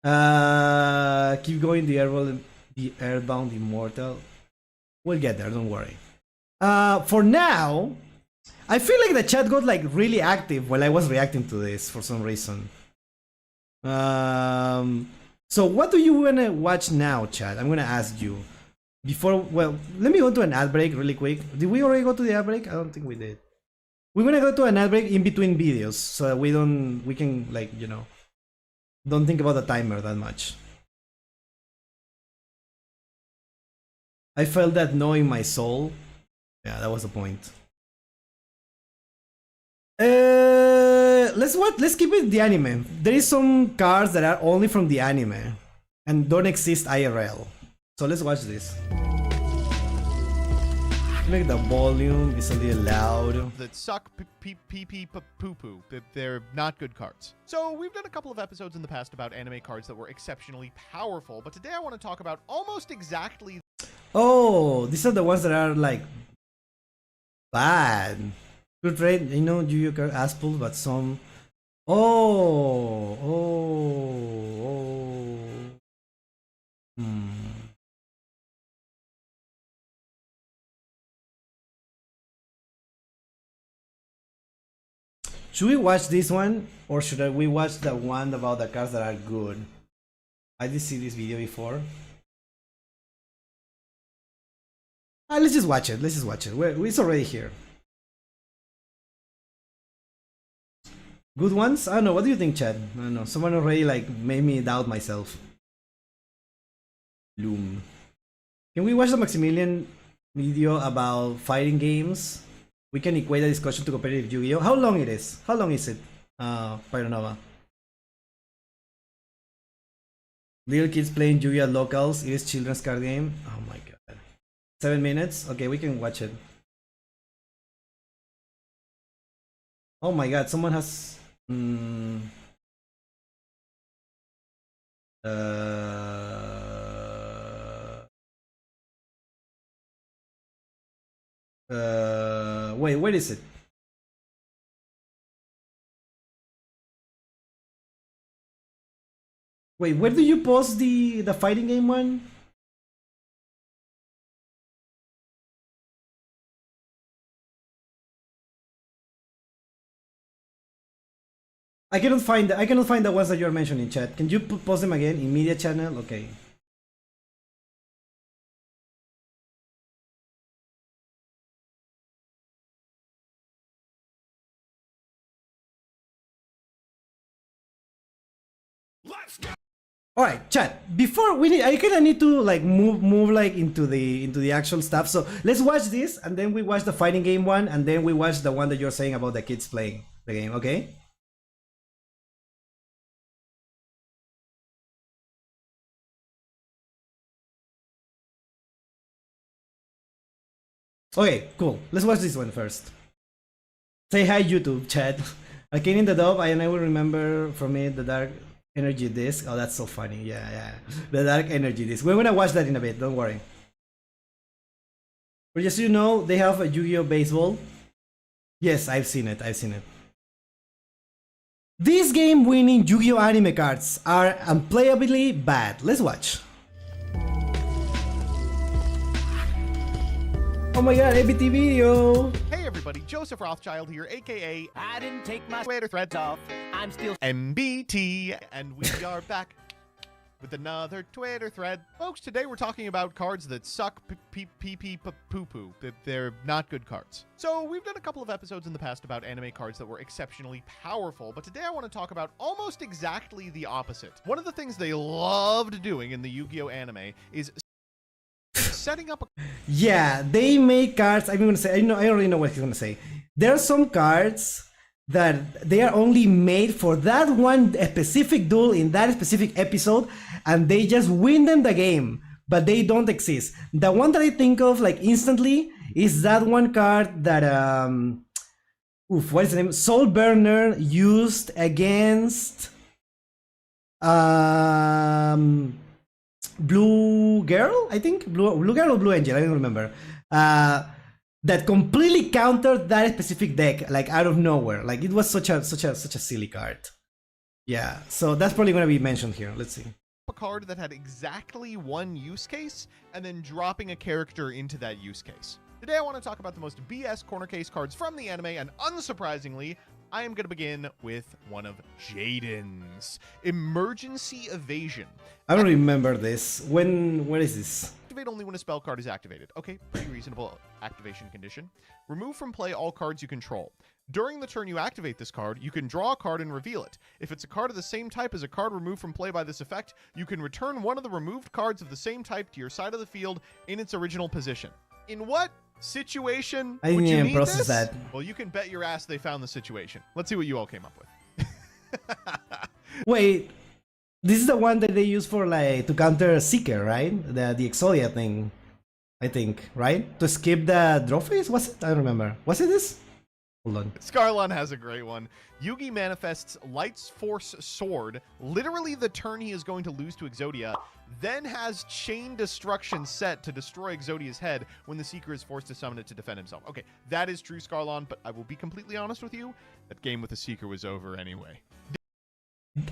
Keep going, the Airbound Immortal. We'll get there, don't worry. For now, I feel like the chat got like really active while I was reacting to this for some reason. So what do you wanna watch now, chat? I'm gonna ask you. Before, well, let me go to an ad break really quick. Did we already go to the ad break? I don't think we did. We're gonna go to an ad break in between videos so that we can like, you know, don't think about the timer that much. I felt that no in my soul. Yeah, that was the point. Let's keep it the anime. There is some cards that are only from the anime and don't exist IRL. So let's watch this. Make the volume is a little loud. That suck poo-poo. They're not good cards. So we've done a couple of episodes in the past about anime cards that were exceptionally powerful, but today I want to talk about almost exactly... Oh, these are the ones that are like bad. Good trade, you know, Yu-Gi-Oh! Ass pull, but some... Should we watch this one, or should we watch the one about the cards that are good? I did see this video before. Let's just watch it. Let's just watch it. It's already here. Good ones? I don't know. What do you think, Chad? I don't know. Someone already like made me doubt myself. Loom. Can we watch the Maximilian video about fighting games? We can equate the discussion to competitive Yu-Gi-Oh! How long it is? How long is it? Pyronova. Little kids playing Yu-Gi-Oh! Locals. It is children's card game. Oh my god. 7 minutes? Okay, we can watch it. Oh my god, someone has... wait, where is it? Wait, where do you post the fighting game one? I cannot find the ones that you're mentioning, chat. Can you post them again in media channel? Okay. Let's go. All right, chat. Before I kind of need to like move like into the actual stuff. So let's watch this, and then we watch the fighting game one, and then we watch the one that you're saying about the kids playing the game. Okay. Okay, cool. Let's watch this one first. Say hi, YouTube, chat. Arcane in the Dove, I will remember from it the Dark Energy Disc. Oh, that's so funny. Yeah. The Dark Energy Disc. We're gonna watch that in a bit, don't worry. But just so you know, they have a Yu-Gi-Oh! Baseball. Yes, I've seen it. These game-winning Yu-Gi-Oh! Anime cards are unplayably bad. Let's watch. Oh my god, ABT video! Hey everybody, Joseph Rothschild here, aka I didn't take my Twitter thread off. I'm still MBT, and we are back with another Twitter thread. Folks, today we're talking about cards that suck poo-poo. They're not good cards. So we've done a couple of episodes in the past about anime cards that were exceptionally powerful, but today I want to talk about almost exactly the opposite. One of the things they loved doing in the Yu-Gi-Oh! Anime is setting up a... Yeah, they make cards. I'm gonna say, I already know what he's gonna say. There are some cards that they are only made for that one specific duel in that specific episode, and they just win them the game, but they don't exist. The one that I think of like instantly is that one card that what is the name? Soul Burner used against Blue Girl, I think? Blue Girl or Blue Angel, I don't remember. That completely countered that specific deck, like out of nowhere. Like it was such a silly card. Yeah, so that's probably gonna be mentioned here. Let's see. card that had exactly one use case and then dropping a character into that use case. Today I want to talk about the most BS corner case cards from the anime, and unsurprisingly, I am going to begin with one of Jaden's. Emergency Evasion. I don't remember this. Where is this? Activate only when a spell card is activated. Okay, pretty reasonable activation condition. Remove from play all cards you control. During the turn you activate this card, you can draw a card and reveal it. If it's a card of the same type as a card removed from play by this effect, you can return one of the removed cards of the same type to your side of the field in its original position. In what situation I would didn't you even need process this? that. Well, you can bet your ass they found the situation. Let's see what you all came up with. Wait, this is the one that they use for like to counter Seeker, right? The Exodia thing, I think, right? To skip the draw phase? Was it? I don't remember. Was it this? Hold on. Scarlon has a great one. Yugi manifests Light's Force Sword, literally the turn he is going to lose to Exodia, then has Chain Destruction set to destroy Exodia's head when the Seeker is forced to summon it to defend himself. Okay, that is true, Scarlon, but I will be completely honest with you, that game with the Seeker was over anyway.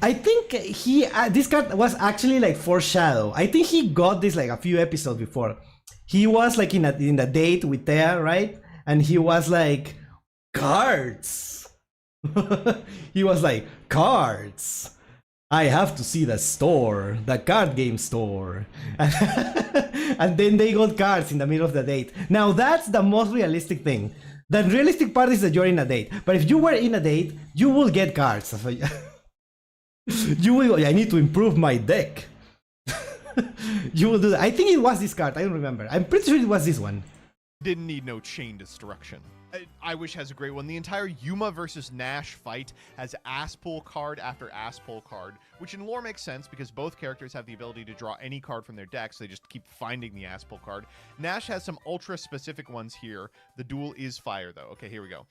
I think this card was actually like foreshadow. I think he got this like a few episodes before. He was like in a date with Thea, right? And he was like, cards. He was like, cards. I have to see the store, the card game store. And then they got cards in the middle of the date. Now that's the most realistic thing. The realistic part is that you're in a date. But if you were in a date, you will get cards. You will. I need to improve my deck. You will do that. I think it was this card. I don't remember. I'm pretty sure it was this one. Didn't need no Chain Destruction. I wish has a great one. The entire Yuma versus Nash fight has ass pull card after ass pull card, which in lore makes sense because both characters have the ability to draw any card from their decks. So they just keep finding the ass pull card. Nash has some ultra specific ones here. The duel is fire though. Okay, here we go.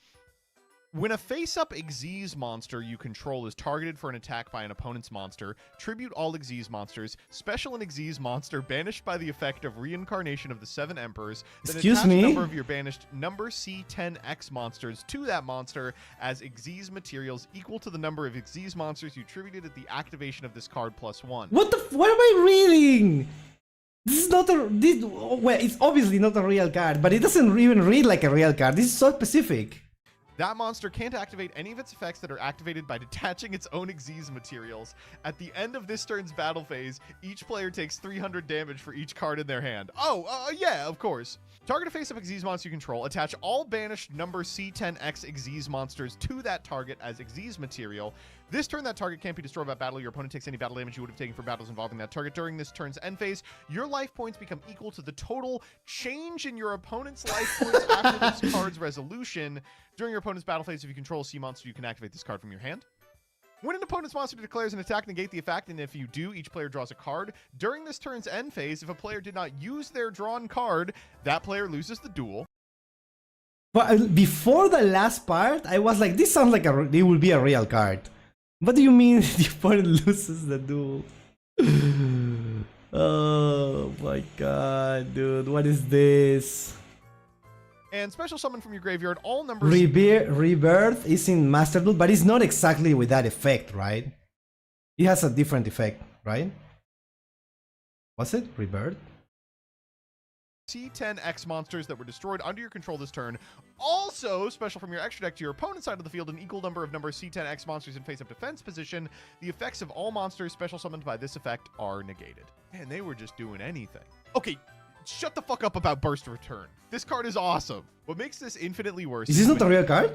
When a face-up Xyz monster you control is targeted for an attack by an opponent's monster, tribute all Xyz monsters, special an Xyz monster banished by the effect of reincarnation of the 7 Emperors, then attach a number of your banished number C10X monsters to that monster as Xyz materials equal to the number of Xyz monsters you tributed at the activation of this card +1. What am I reading? This is not well, it's obviously not a real card, but it doesn't even read like a real card. This is so specific. That monster can't activate any of its effects that are activated by detaching its own Xyz materials. At the end of this turn's battle phase, each player takes 300 damage for each card in their hand. Yeah, of course. Target a face-up Xyz monster you control. Attach all banished number C10X Xyz monsters to that target as Xyz material. This turn, that target can't be destroyed by battle. Your opponent takes any battle damage you would have taken for battles involving that target. During this turn's end phase, your life points become equal to the total change in your opponent's life points after this card's resolution. During your opponent's battle phase, if you control a sea monster, you can activate this card from your hand. When an opponent's monster declares an attack, negate the effect, and if you do, each player draws a card. During this turn's end phase, if a player did not use their drawn card, that player loses the duel. But before the last part, I was like, this sounds like it will be a real card. What do you mean the opponent loses the duel? Oh my god, dude, what is this? And special summon from your graveyard all numbers. Rebirth is in Master Duel, but it's not exactly with that effect, right? It has a different effect, right? Was it Rebirth? C10X monsters that were destroyed under your control this turn. Also, special from your extra deck to your opponent's side of the field, an equal number of C10X monsters in face-up defense position. The effects of all monsters special summoned by this effect are negated. Man, they were just doing anything. Okay, shut the fuck up about Burst Return. This card is awesome. What makes this infinitely worse is this not a real card?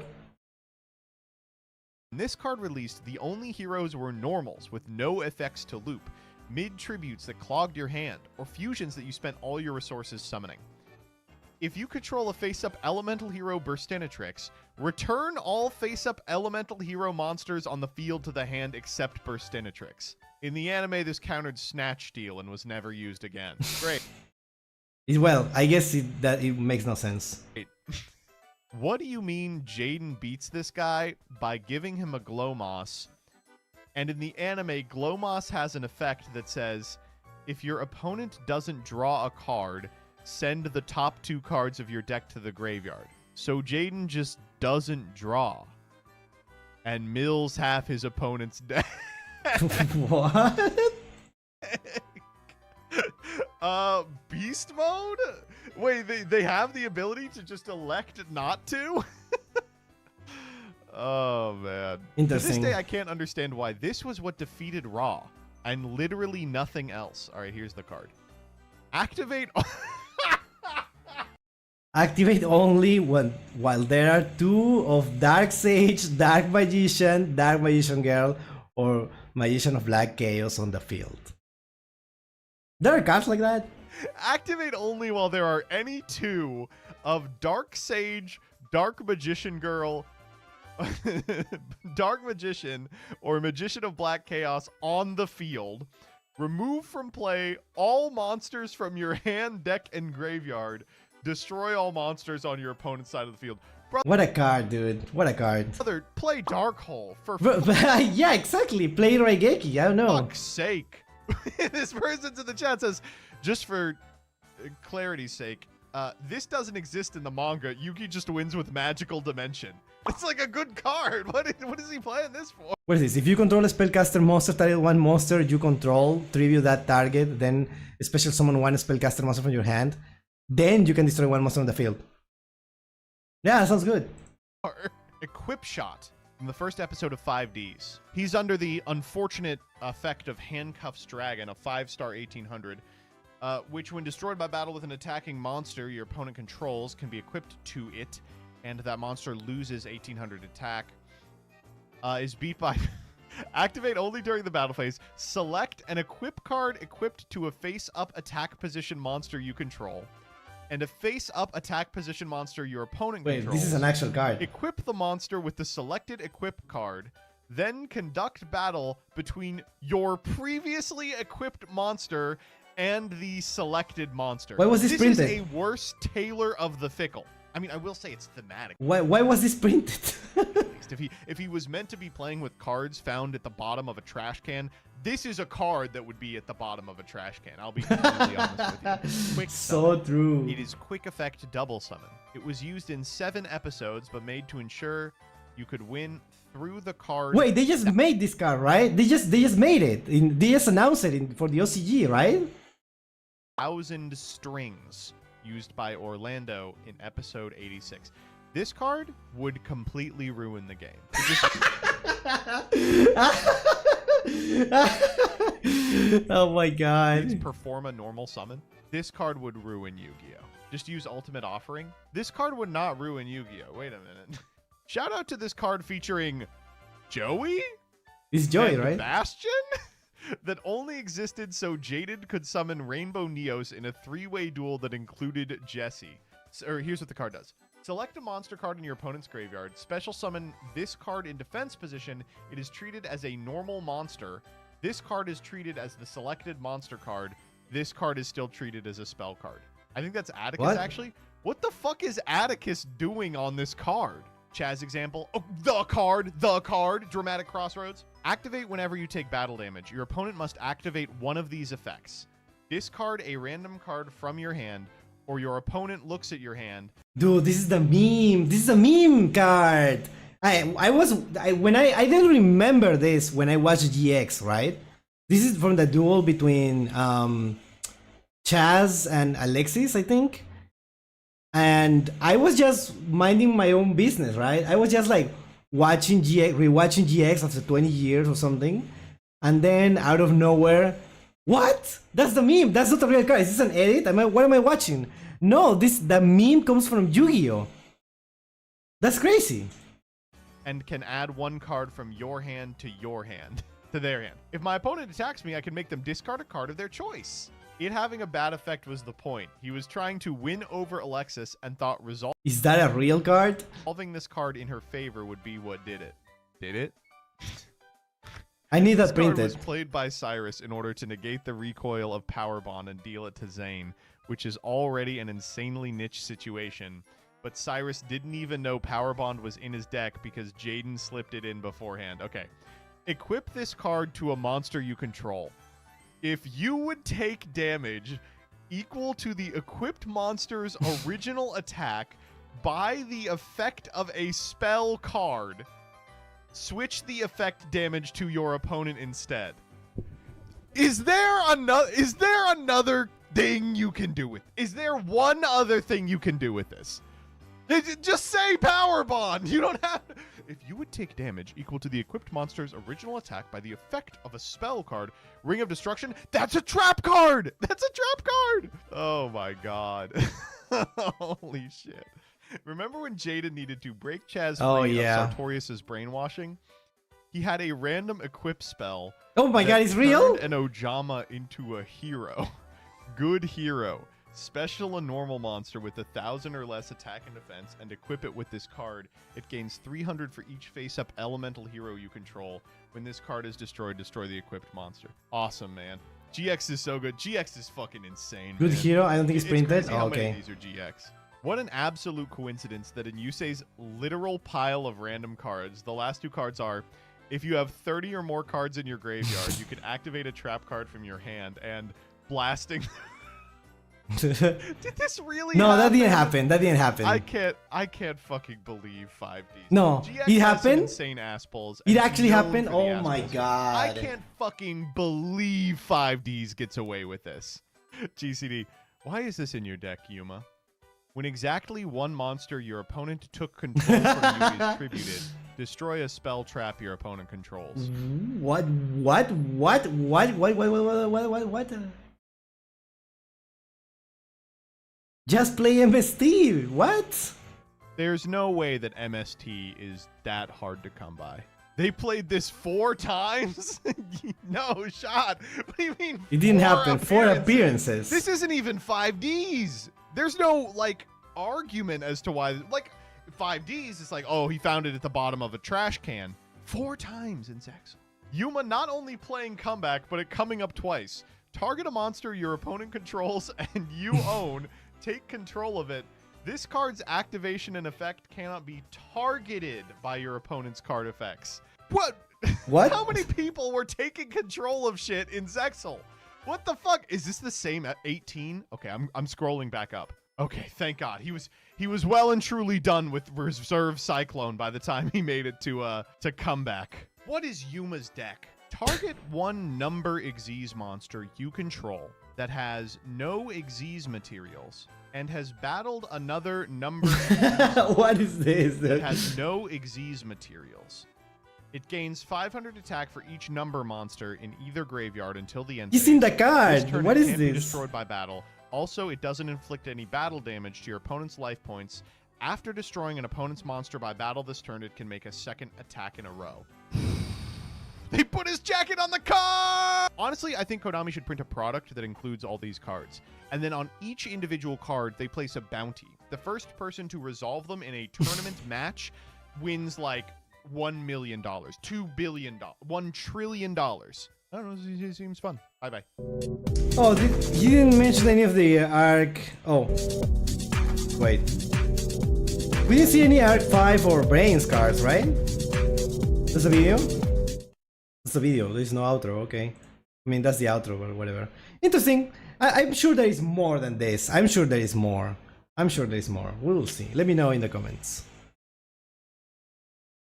When this card released, the only heroes were normals with no effects to loop, mid-tributes that clogged your hand, or fusions that you spent all your resources summoning. If you control a face-up elemental hero Burstinatrix, return all face-up elemental hero monsters on the field to the hand except Burstinatrix. In the anime, this countered Snatch Steal and was never used again. Great. Well, I guess that it makes no sense. What do you mean Jaden beats this guy? By giving him a Glow Moss. And in the anime, Glow Moss has an effect that says, if your opponent doesn't draw a card, send the top 2 cards of your deck to the graveyard. So Jaden just doesn't draw. And mills half his opponent's deck. What? Beast mode? Wait, they have the ability to just elect not to? Oh, man. Interesting. To this day, I can't understand why. This was what defeated Raw, and literally nothing else. All right, here's the card. Activate... Activate only while there are two of Dark Sage, Dark Magician Girl, or Magician of Black Chaos on the field. There are cards like that? Activate only while there are any two of Dark Sage, Dark Magician Girl, Dark Magician, or Magician of Black Chaos on the field. Remove from play all monsters from your hand, deck, and graveyard. Destroy all monsters on your opponent's side of the field. What a card, dude. What a card. Brother, play Dark Hole for yeah, exactly. Play Raigeki. I don't know. fuck's sake. This person's in the chat says, just for clarity's sake, this doesn't exist in the manga. Yugi just wins with Magical Dimension. It's like a good card. What is he playing this for? What is this? If you control a spellcaster monster, target one monster you control, tribute that target, then special summon one spellcaster monster from your hand, then you can destroy one monster on the field. Yeah, that sounds good. Equip Shot from the first episode of 5Ds. He's under the unfortunate effect of Handcuffs Dragon, a 5-star 1800, which when destroyed by battle with an attacking monster your opponent controls can be equipped to it, and that monster loses 1800 attack. Is beat by... Activate only during the battle phase. Select an equip card equipped to a face-up attack position monster you control, and a face-up attack position monster your opponent controls. Wait, this is an actual card. Equip the monster with the selected equip card, then conduct battle between your previously equipped monster and the selected monster. Why was this printed? This is a worse Tailor of the Fickle. I mean, I will say it's thematic. Why was this printed? If he was meant to be playing with cards found at the bottom of a trash can, this is a card that would be at the bottom of a trash can. I'll be completely honest with you. Quick So true. It is quick effect double summon. It was used in 7 episodes, but made to ensure you could win through the card. Wait, they just made this card, right? They just made it. They just announced it for the OCG, right? 1,000 Strings, used by Orlando in episode 86. This card would completely ruin the game. Oh my god. Perform a normal summon. This card would ruin Yu-Gi-Oh! Just use Ultimate Offering. This card would not ruin Yu-Gi-Oh! Wait a minute. Shout out to this card featuring Joey? It's Joey, and right? Bastion? That only existed so Jaded could summon Rainbow Neos in a 3-way duel that included Jesse. Or here's what the card does. Select a monster card in your opponent's graveyard. Special summon this card in defense position. It is treated as a normal monster. This card is treated as the selected monster card. This card is still treated as a spell card. I think that's Atticus, actually. What the fuck is Atticus doing on this card? Chaz example. Oh, the card. Dramatic Crossroads. Activate whenever you take battle damage. Your opponent must activate one of these effects. Discard a random card from your hand, or your opponent looks at your hand. Dude, this is the meme. This is a meme card. I didn't remember this when I watched GX, right? This is from the duel between Chaz and Alexis, I think. And I was just minding my own business, right? I was just like watching GX, rewatching GX after 20 years or something. And then out of nowhere, what? That's the meme. That's not a real card. Is this an edit? What am I watching? No, the meme comes from Yu-Gi-Oh! That's crazy. And can add one card from your hand to your hand, to their hand. If my opponent attacks me, I can make them discard a card of their choice. It having a bad effect was the point. He was trying to win over Alexis and thought Is that a real card? resolving this card in her favor would be what did it. Did it? I need that This card printed. was played by Cyrus in order to negate the recoil of Power Bond and deal it to Zane, which is already an insanely niche situation. But Cyrus didn't even know Power Bond was in his deck because Jaden slipped it in beforehand. Okay. Equip this card to a monster you control. If you would take damage equal to the equipped monster's original attack by the effect of a spell card, switch the effect damage to your opponent instead. Is there another thing you can do with? Is there one other thing you can do with this? Just say Power Bond. You don't have. If you would take damage equal to the equipped monster's original attack by the effect of a spell card, Ring of Destruction, that's a trap card. That's a trap card. Oh my god. Holy shit. Remember when Jaden needed to break Chaz free of Sartorius' brainwashing? He had a random equip spell. Oh my god, it's real? An Ojama into a hero. Good hero. Special a normal monster with 1,000 or less attack and defense and equip it with this card. It gains 300 for each face-up elemental hero you control. When this card is destroyed, destroy the equipped monster. Awesome, man. GX is so good. GX is fucking insane. Good hero? I don't think it's printed. Crazy how okay. many of these are GX. What an absolute coincidence that in Yusei's literal pile of random cards, the last two cards are, if you have 30 or more cards in your graveyard, you can activate a trap card from your hand, and blasting... Did this really No, happen? that didn't happen. That didn't happen. I can't fucking believe 5Ds. No, GX it has some happened? insane ass balls. It and actually known happened? for the Oh ass my balls. god. I can't fucking believe 5Ds gets away with this. GCD, why is this in your deck, Yuma? When exactly one monster your opponent took control from you is tributed, destroy a spell trap your opponent controls. What? Just play MST. What? There's no way that MST is that hard to come by. They played this 4 times? No shot. What do you mean? It didn't happen. 4 appearances. This isn't even 5Ds. There's no like argument as to why. Like 5Ds, it's like, oh, he found it at the bottom of a trash can. 4 times in Zexal. Yuma not only playing comeback, but it coming up twice. Target a monster your opponent controls and you own. Take control of it. This card's activation and effect cannot be targeted by your opponent's card effects. What? What? How many people were taking control of shit in Zexal? What the fuck? Is this the same at 18? Okay, I'm scrolling back up. Okay, thank God. He was well and truly done with Reserve Cyclone by the time he made it to comeback. What is Yuma's deck? Target one number Xyz monster you control that has no Xyz materials and has battled another number What is this? that has no Xyz materials. It gains 500 attack for each number monster in either graveyard until the end. He's in the This card. turn What it is can't be this? destroyed by battle. Also, it doesn't inflict any battle damage to your opponent's life points. After destroying an opponent's monster by battle this turn, it can make a second attack in a row. They put his jacket on the card! Honestly, I think Konami should print a product that includes all these cards. And then on each individual card, they place a bounty. The first person to resolve them in a tournament match wins like $1 million, $2 billion, $1 trillion. I don't know, it seems fun. Bye-bye. Oh, he didn't mention any of the Arc... Oh. Wait. We didn't see any Arc 5 or Brains cards, right? That's a video? That's a video, there's no outro, okay. I mean, that's the outro, but whatever. Interesting. I'm sure there is more than this. I'm sure there is more. I'm sure there is more. We will see. Let me know in the comments.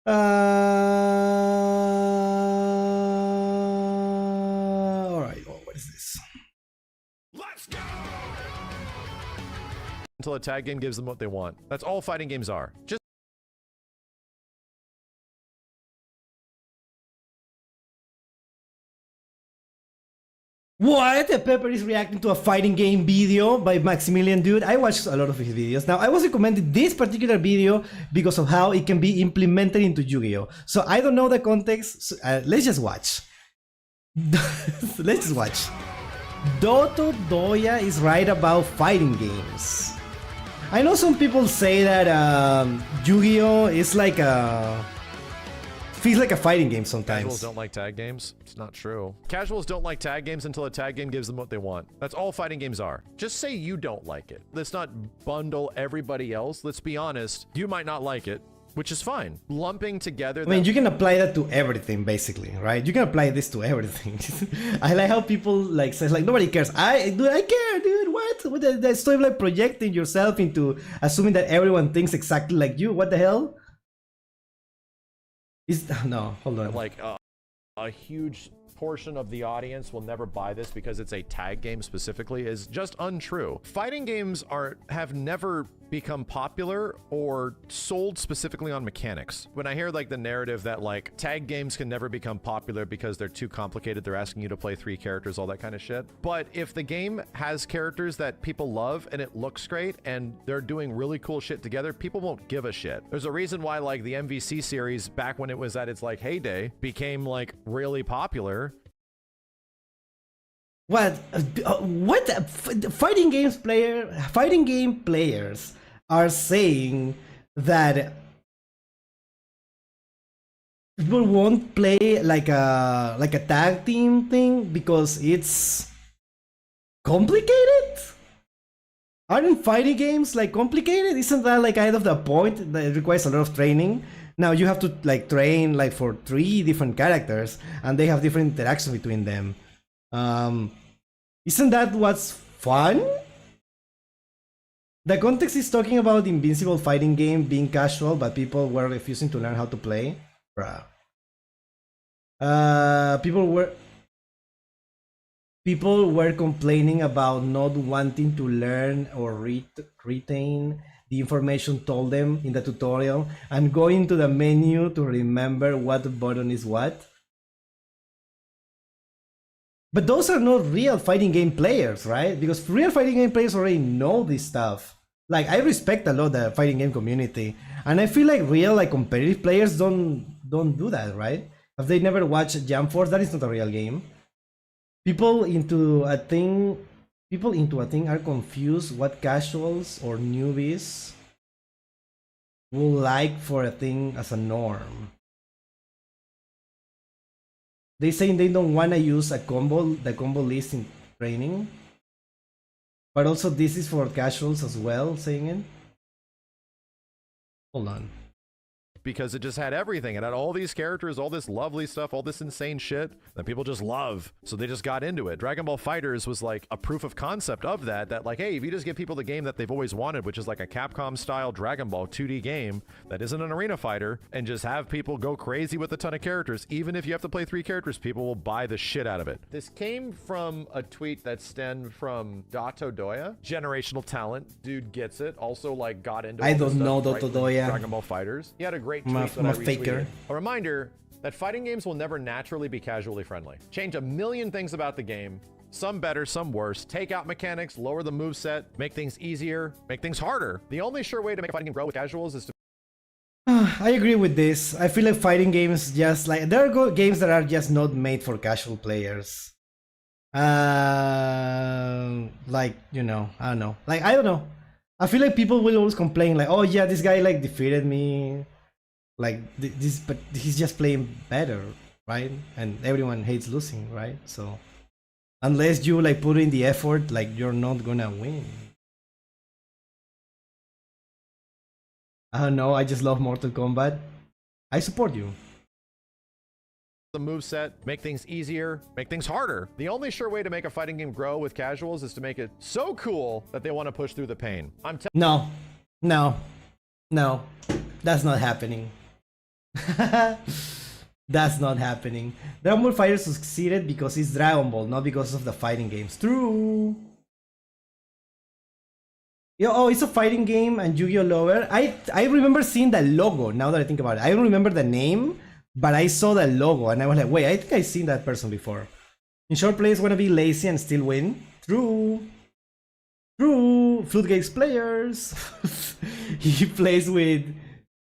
Alright, oh, what is this? Let's go! Until a tag game gives them what they want. That's all fighting games are. Just What? Pepper is reacting to a fighting game video by Maximilian Dude. I watched a lot of his videos. Now, I was recommended this particular video because of how it can be implemented into Yu-Gi-Oh! So I don't know the context. So, let's just watch. Let's just watch. Doto Doya is right about fighting games. I know some people say that Yu-Gi-Oh! Is like a... feels like a fighting game sometimes. Casuals don't like tag games. It's not true. Casuals don't like tag games until a tag game gives them what they want. That's all fighting games are. Just say you don't like it. Let's not bundle everybody else. Let's be honest. You might not like it, which is fine. Lumping together... I mean, you can apply that to everything, basically, right? You can apply this to everything. I like how people like says like nobody cares. I care, dude. What? That's sort of like projecting yourself into assuming that everyone thinks exactly like you. What the hell? No, hold on. Like a huge portion of the audience will never buy this because it's a tag game specifically is just untrue. Fighting games have never become popular or sold specifically on mechanics. When I hear like the narrative that like tag games can never become popular because they're too complicated, they're asking you to play 3 characters, all that kind of shit. But if the game has characters that people love and it looks great and they're doing really cool shit together, people won't give a shit. There's a reason why like the MVC series back when it was at its like heyday became like really popular. What? Fighting game players are saying that people won't play like a tag team thing because it's complicated? Aren't fighting games like complicated? Isn't that like kind of the point that it requires a lot of training? Now you have to like train like for 3 different characters and they have different interactions between them. Isn't that what's fun? The context is talking about the Invincible fighting game being casual, but people were refusing to learn how to play. Bruh. People were complaining about not wanting to learn or retain the information told them in the tutorial and going to the menu to remember what button is what. But those are not real fighting game players, right? Because real fighting game players already know this stuff. Like, I respect a lot the fighting game community, and I feel like real like competitive players don't do that, right? If they never watched Jump Force, that is not a real game. People into a thing are confused what casuals or newbies will like for a thing as a norm. They saying they don't want to use the combo list in training. But also this is for casuals as well, saying it. Hold on. Because it just had everything. It had all these characters, all this lovely stuff, all this insane shit that people just love. So they just got into it. Dragon Ball FighterZ was like a proof of concept of that like, hey, if you just give people the game that they've always wanted, which is like a Capcom style Dragon Ball 2D game that isn't an arena fighter, and just have people go crazy with a ton of characters, even if you have to play 3 characters, people will buy the shit out of it. This came from a tweet that stemmed from Dato Doya. Generational talent. Dude gets it. Also like got into I don't know Dato Doya. Dragon Ball FighterZ. He had a great tweet that I retweeted. A reminder that fighting games will never naturally be casually friendly. Change a million things about the game, some better, some worse, take out mechanics, lower the moveset, make things easier, make things harder. The only sure way to make a fighting game grow with casuals is to I agree with this. I feel like fighting games just like there are games that are just not made for casual players. Like, you know, I don't know. Like, I don't know. I feel like people will always complain like, oh yeah, this guy like defeated me. Like this, but he's just playing better, right? And everyone hates losing, right? So unless you like put in the effort, like you're not gonna win. I don't know, I just love Mortal Kombat. I support you. The moveset, make things easier, make things harder. The only sure way to make a fighting game grow with casuals is to make it so cool that they want to push through the pain. No, that's not happening. That's not happening. Dragon Ball FighterZ succeeded because it's Dragon Ball, not because of the fighting games. True. Oh, it's a fighting game and Yu-Gi-Oh lover. I remember seeing the logo. Now that I think about it, I don't remember the name, but I saw the logo and I was like, wait, I think I've seen that person before. In short, players want to be lazy and still win. True. Floodgates players. He plays with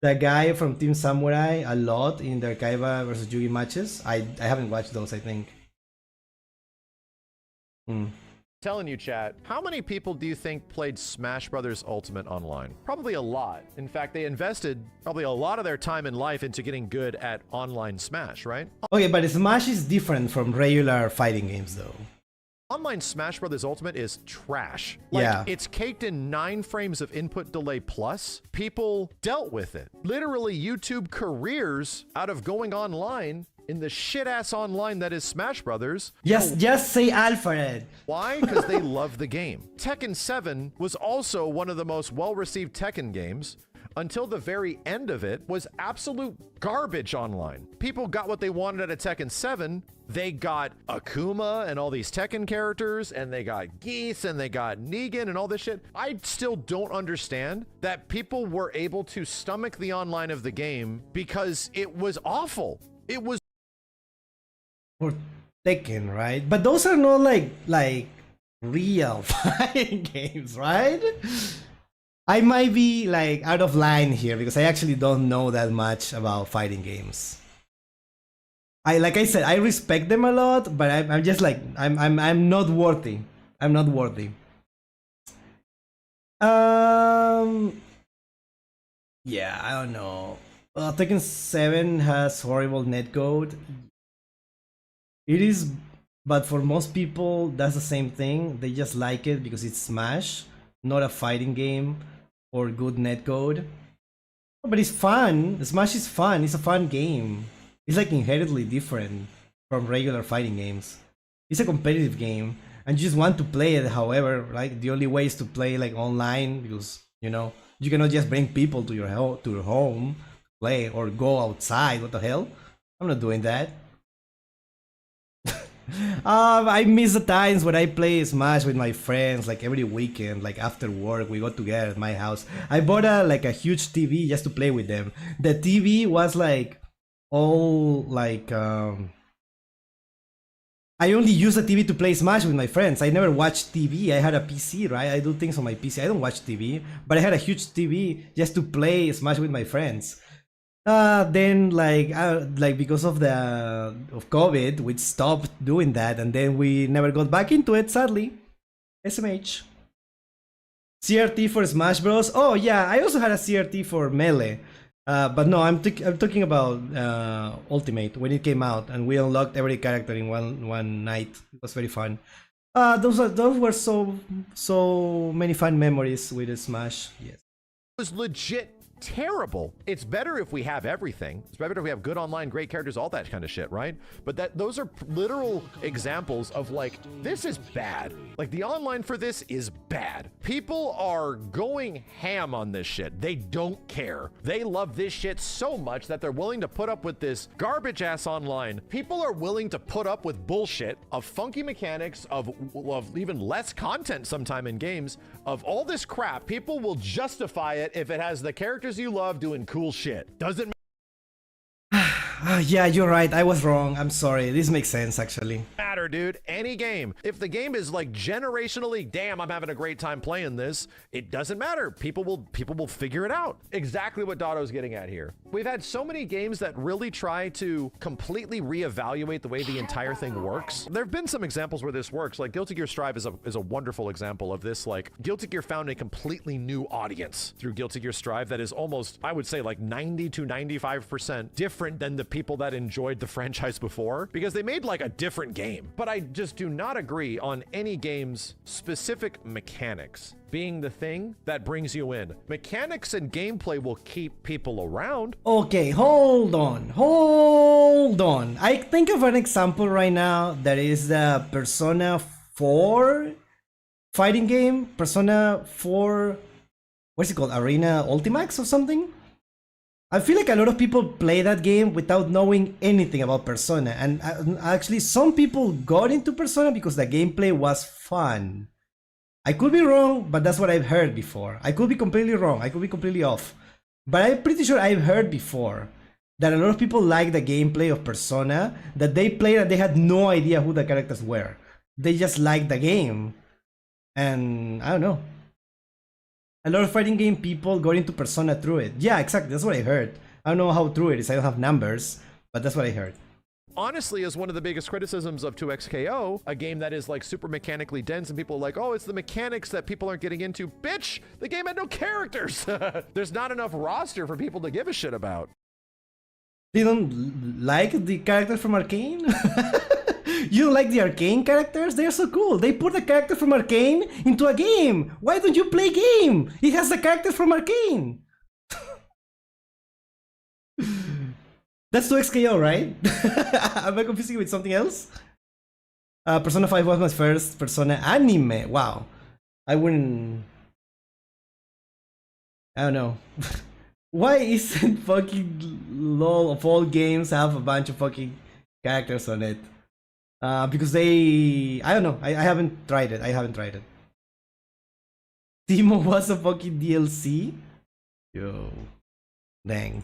the guy from Team Samurai a lot in their Kaiba versus Yugi matches. I haven't watched those, I think. Telling you, chat, how many people do you think played Smash Brothers Ultimate online? Probably a lot. In fact, they invested probably a lot of their time and life into getting good at online Smash, right? Okay, but Smash is different from regular fighting games, though. Online Smash Brothers Ultimate is trash. Like, yeah. It's caked in 9 frames of input delay plus. People dealt with it. Literally YouTube careers out of going online in the shit-ass online that is Smash Brothers. Just say Alfred. Why? Because they love the game. Tekken 7 was also one of the most well-received Tekken games. until the very end of it, was absolute garbage online. People got what they wanted out of Tekken 7. They got Akuma and all these Tekken characters, and they got Geese, and they got Negan and all this shit. I still don't understand that people were able to stomach the online of the game because it was awful. It was For Tekken, right? But those are not like real fighting games, right? I might be like out of line here because I actually don't know that much about fighting games. Like I said, I respect them a lot, but I'm just like I'm not worthy. I'm not worthy. Yeah, I don't know. Tekken 7 has horrible netcode. It is, but for most people, that's the same thing. They just like it because it's Smash, not a fighting game or good netcode. But it's fun. Smash is fun. It's a fun game. It's like inherently different from regular fighting games. It's a competitive game, and you just want to play it. However, like the only way is to play like online because you know you cannot just bring people to your home to play or go outside. What the hell? I'm not doing that. I miss the times when I play Smash with my friends, like every weekend, like after work, we go together at my house. I bought a huge TV just to play with them. The TV was like all like I only use the TV to play Smash with my friends. I never watched TV. I had a PC, right? I do things on my PC. I don't watch TV, but I had a huge TV just to play Smash with my friends. Then like because of COVID, we stopped doing that, and then we never got back into it, sadly. SMH. CRT for Smash Bros. Oh yeah, I also had a CRT for Melee. But no, I'm talking about Ultimate when it came out, and we unlocked every character in one night. It was very fun. Those were so many fun memories with Smash. Yes, it was legit terrible. It's better if we have everything. It's better if we have good online, great characters, all that kind of shit, right? But those are literal examples of like, this is bad. Like the online for this is bad. People are going ham on this shit. They don't care. They love this shit so much that they're willing to put up with this garbage ass online. People are willing to put up with bullshit of funky mechanics, of even less content sometime in games, of all this crap. People will justify it if it has the characters you love doing cool shit. Doesn't yeah, you're right. I was wrong. I'm sorry. This makes sense, actually. Matter, dude. Any game. If the game is like generationally, damn, I'm having a great time playing this, it doesn't matter. People will figure it out. Exactly what Dotto's getting at here. We've had so many games that really try to completely reevaluate the way the entire thing works. There have been some examples where this works. Like Guilty Gear Strive is a wonderful example of this. Like Guilty Gear found a completely new audience through Guilty Gear Strive that is almost, I would say, like 90 to 95% different than the people that enjoyed the franchise before, because they made like a different game. But I just do not agree on any game's specific mechanics being the thing that brings you in. Mechanics and gameplay will keep people around. Okay, hold on. I think of an example right now that is the Persona 4 fighting game. Persona 4, what's it called? Arena Ultimax or something? I feel like a lot of people play that game without knowing anything about Persona, and actually some people got into Persona because the gameplay was fun. I could be wrong, but that's what I've heard before. I could be completely wrong, I could be completely off. But I'm pretty sure I've heard before that a lot of people like the gameplay of Persona, that they played and they had no idea who the characters were. They just liked the game. And I don't know. A lot of fighting game people got into Persona through it. Yeah, exactly. That's what I heard. I don't know how true it is. I don't have numbers, but that's what I heard. Honestly, is one of the biggest criticisms of 2XKO, a game that is like super mechanically dense, and people are like, oh, it's the mechanics that people aren't getting into. Bitch, the game had no characters. There's not enough roster for people to give a shit about. You don't like the characters from Arcane? You don't like the Arcane characters? They're so cool. They put the character from Arcane into a game. Why don't you play game? It has the characters from Arcane. That's 2XKO, right? Am I confusing with something else? Persona 5 was my first Persona anime. Wow. I don't know. Why isn't fucking LOL of all games have a bunch of fucking characters on it? Because they, I don't know. I haven't tried it. I haven't tried it. Timo was a fucking DLC. Yo, dang.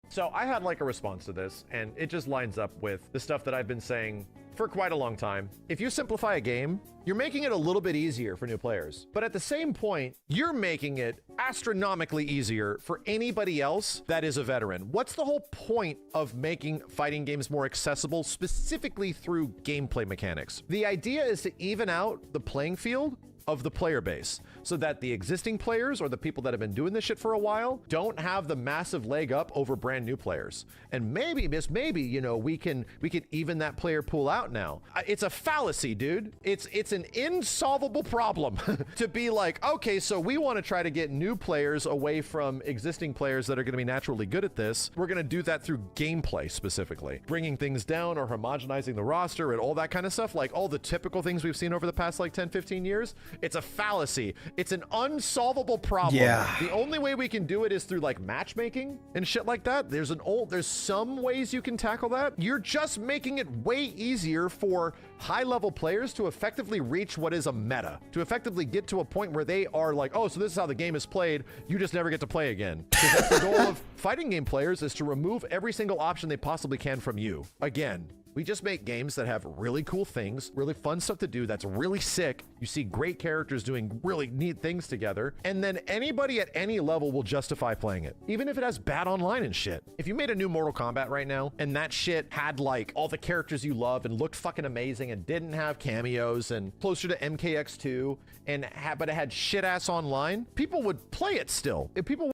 So I had like a response to this, and it just lines up with the stuff that I've been saying for quite a long time. If you simplify a game, you're making it a little bit easier for new players. But at the same point, you're making it astronomically easier for anybody else that is a veteran. What's the whole point of making fighting games more accessible, specifically through gameplay mechanics? The idea is to even out the playing field of the player base so that the existing players or the people that have been doing this shit for a while don't have the massive leg up over brand new players. And maybe, you know, we can even that player pool out now. It's a fallacy, dude. It's an insolvable problem to be like, okay, so we want to try to get new players away from existing players that are going to be naturally good at this. We're going to do that through gameplay specifically, bringing things down or homogenizing the roster and all that kind of stuff, like all the typical things we've seen over the past like 10, 15 years. It's a fallacy. It's an unsolvable problem. Yeah. The only way we can do it is through like matchmaking and shit like that. There's some ways you can tackle that. You're just making it way easier for high level players to effectively reach what is a meta, to effectively get to a point where they are like, oh, so this is how the game is played. You just never get to play again. Because that's the goal of fighting game players, is to remove every single option they possibly can from you. Again, we just make games that have really cool things, really fun stuff to do that's really sick. You see great characters doing really neat things together, and then anybody at any level will justify playing it, even if it has bad online and shit. If you made a new Mortal Kombat right now, and that shit had like all the characters you love and looked fucking amazing and didn't have cameos and closer to MKX2 but it had shit ass online, people would play it still. If people,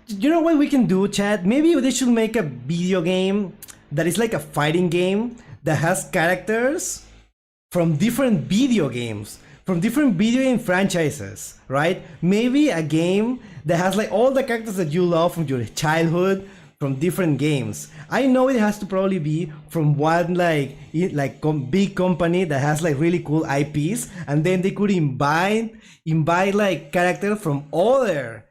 you know what we can do, Chad? Maybe they should make a video game that is like a fighting game that has characters from different video games, from different video game franchises, right? Maybe a game that has like all the characters that you love from your childhood, from different games. I know it has to probably be from one big company that has like really cool IPs, and then they could invite like characters from other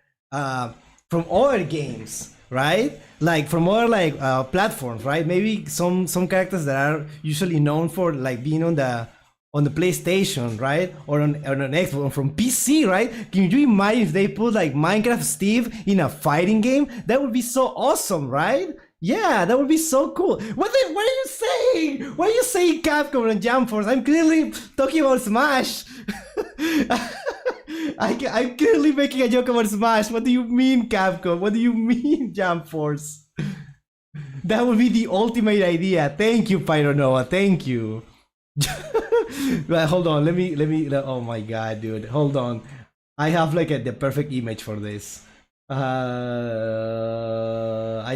games, right? Like from other platforms, right? Maybe some characters that are usually known for like being on the PlayStation, right? Or on an Xbox, or from PC, right? Can you imagine if they put like Minecraft Steve in a fighting game? That would be so awesome, right? Yeah, that would be so cool. What are you saying? Why are you saying Capcom and Jump Force? I'm clearly talking about Smash. I'm clearly making a joke about Smash. What do you mean, Capcom? What do you mean, Jump Force? That would be the ultimate idea. Thank you, Pyronoa. Thank you. But hold on. Let me. Oh my god, dude. Hold on. I have like the perfect image for this. I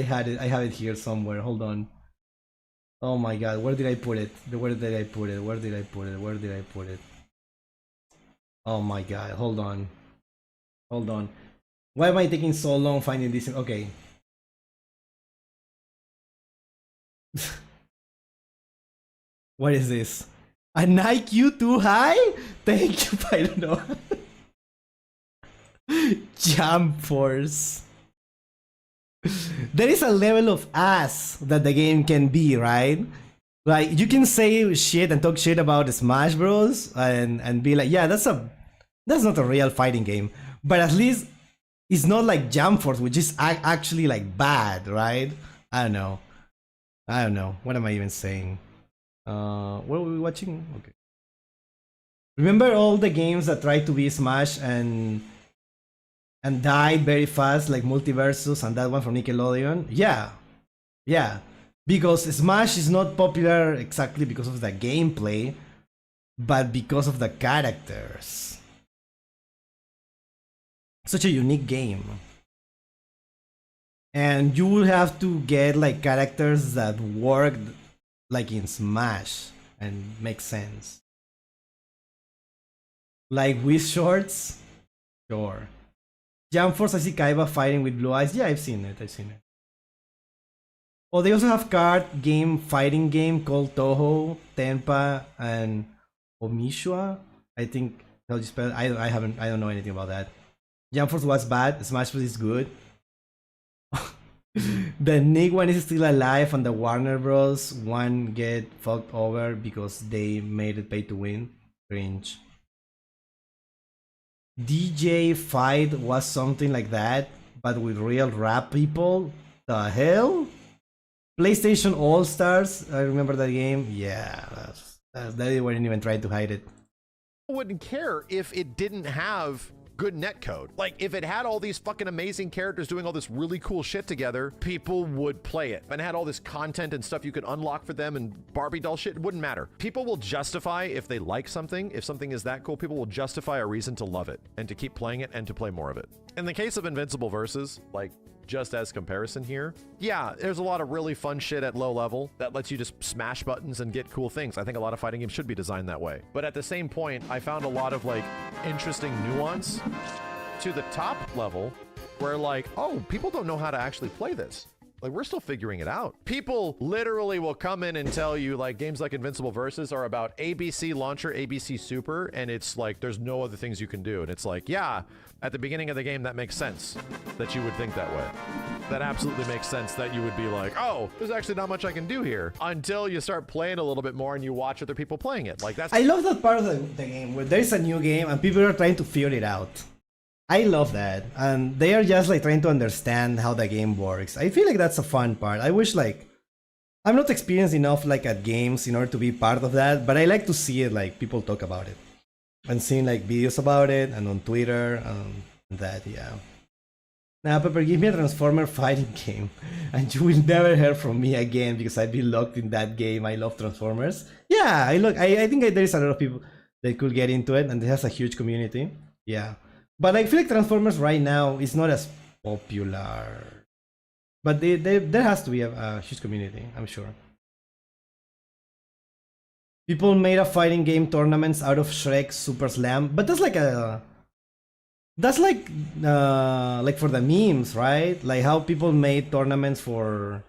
have it here somewhere. Hold on. Oh my god. Where did I put it? Where did I put it? Oh my god. Hold on. Why am I taking so long finding this? Okay. What is this? An IQ too high? Thank you, I don't know. Jump Force. There is a level of ass that the game can be, right? Like, you can say shit and talk shit about Smash Bros. and be like, yeah, that's not a real fighting game. But at least it's not like Jump Force, which is actually like bad, right? I don't know. What am I even saying? What were we watching? Okay. Remember all the games that tried to be Smash and died very fast, like Multiversus and that one from Nickelodeon? Yeah. Because Smash is not popular exactly because of the gameplay, but because of the characters. Such a unique game. And you will have to get like characters that work like in Smash and make sense. Like with shorts? Sure. Jump Force, I see Kaiba fighting with blue eyes. Yeah, I've seen it. Oh, they also have card game, fighting game called Toho, Tenpa, and Omishua. I think how you spell it. I don't know anything about that. Jump Force was bad. Smash Bros is good. The Nick one is still alive, and the Warner Bros. One get fucked over because they made it pay to win. Cringe. DJ Fight was something like that, but with real rap people. The hell? PlayStation All Stars. I remember that game. Yeah, they weren't even trying to hide it. I wouldn't care if it didn't have good netcode. Like, if it had all these fucking amazing characters doing all this really cool shit together, people would play it. And it had all this content and stuff you could unlock for them and Barbie doll shit, it wouldn't matter. People will justify if they like something. If something is that cool, people will justify a reason to love it and to keep playing it and to play more of it. In the case of Invincible Versus, like, just as comparison here, yeah, there's a lot of really fun shit at low level that lets you just smash buttons and get cool things. I think a lot of fighting games should be designed that way. But at the same point, I found a lot of like interesting nuance to the top level where like, oh, people don't know how to actually play this. Like, we're still figuring it out. People literally will come in and tell you like games like Invincible Versus are about ABC Launcher, ABC Super, and it's like there's no other things you can do. And it's like, yeah, at the beginning of the game, that makes sense that you would think that way. That absolutely makes sense that you would be like, oh, there's actually not much I can do here, until you start playing a little bit more and you watch other people playing it. Like, that's— I love that part of the game where there's a new game and people are trying to figure it out. I love that. And they are just like trying to understand how the game works. I feel like that's a fun part. I wish like, I'm not experienced enough like at games in order to be part of that, but I like to see it, like people talk about it. And seeing like videos about it and on Twitter and that, yeah. Now, Pepper, give me a Transformer fighting game and you will never hear from me again because I've been locked in that game. I love Transformers. Yeah, I think there's a lot of people that could get into it and it has a huge community. Yeah. But I feel like Transformers right now is not as popular. But there has to be a huge community, I'm sure. People made a fighting game tournaments out of Shrek Super Slam, but that's like for the memes, right? Like how people made tournaments for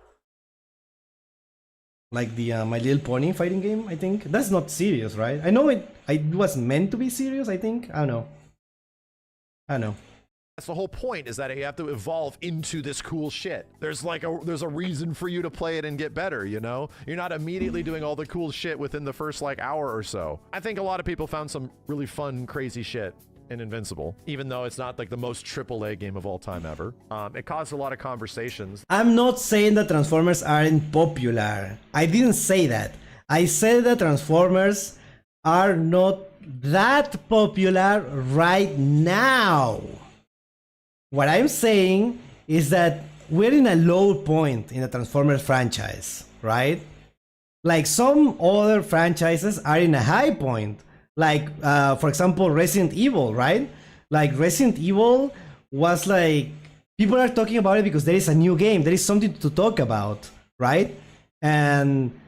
like the My Little Pony fighting game, I think. That's not serious, right? I know it was meant to be serious, I think. I don't know. That's the whole point, is that you have to evolve into this cool shit. There's a reason for you to play it and get better, you know? You're not immediately doing all the cool shit within the first like hour or so. I think a lot of people found some really fun, crazy shit in Invincible, even though it's not like the most AAA game of all time ever. It caused a lot of conversations. I'm not saying that Transformers aren't popular. I didn't say that. I said that Transformers are not that popular right now. What I'm saying is that we're in a low point in the Transformers franchise, right? Like some other franchises are in a high point. Like, for example, Resident Evil, right? Like Resident Evil was like, people are talking about it because there is a new game. There is something to talk about, right? And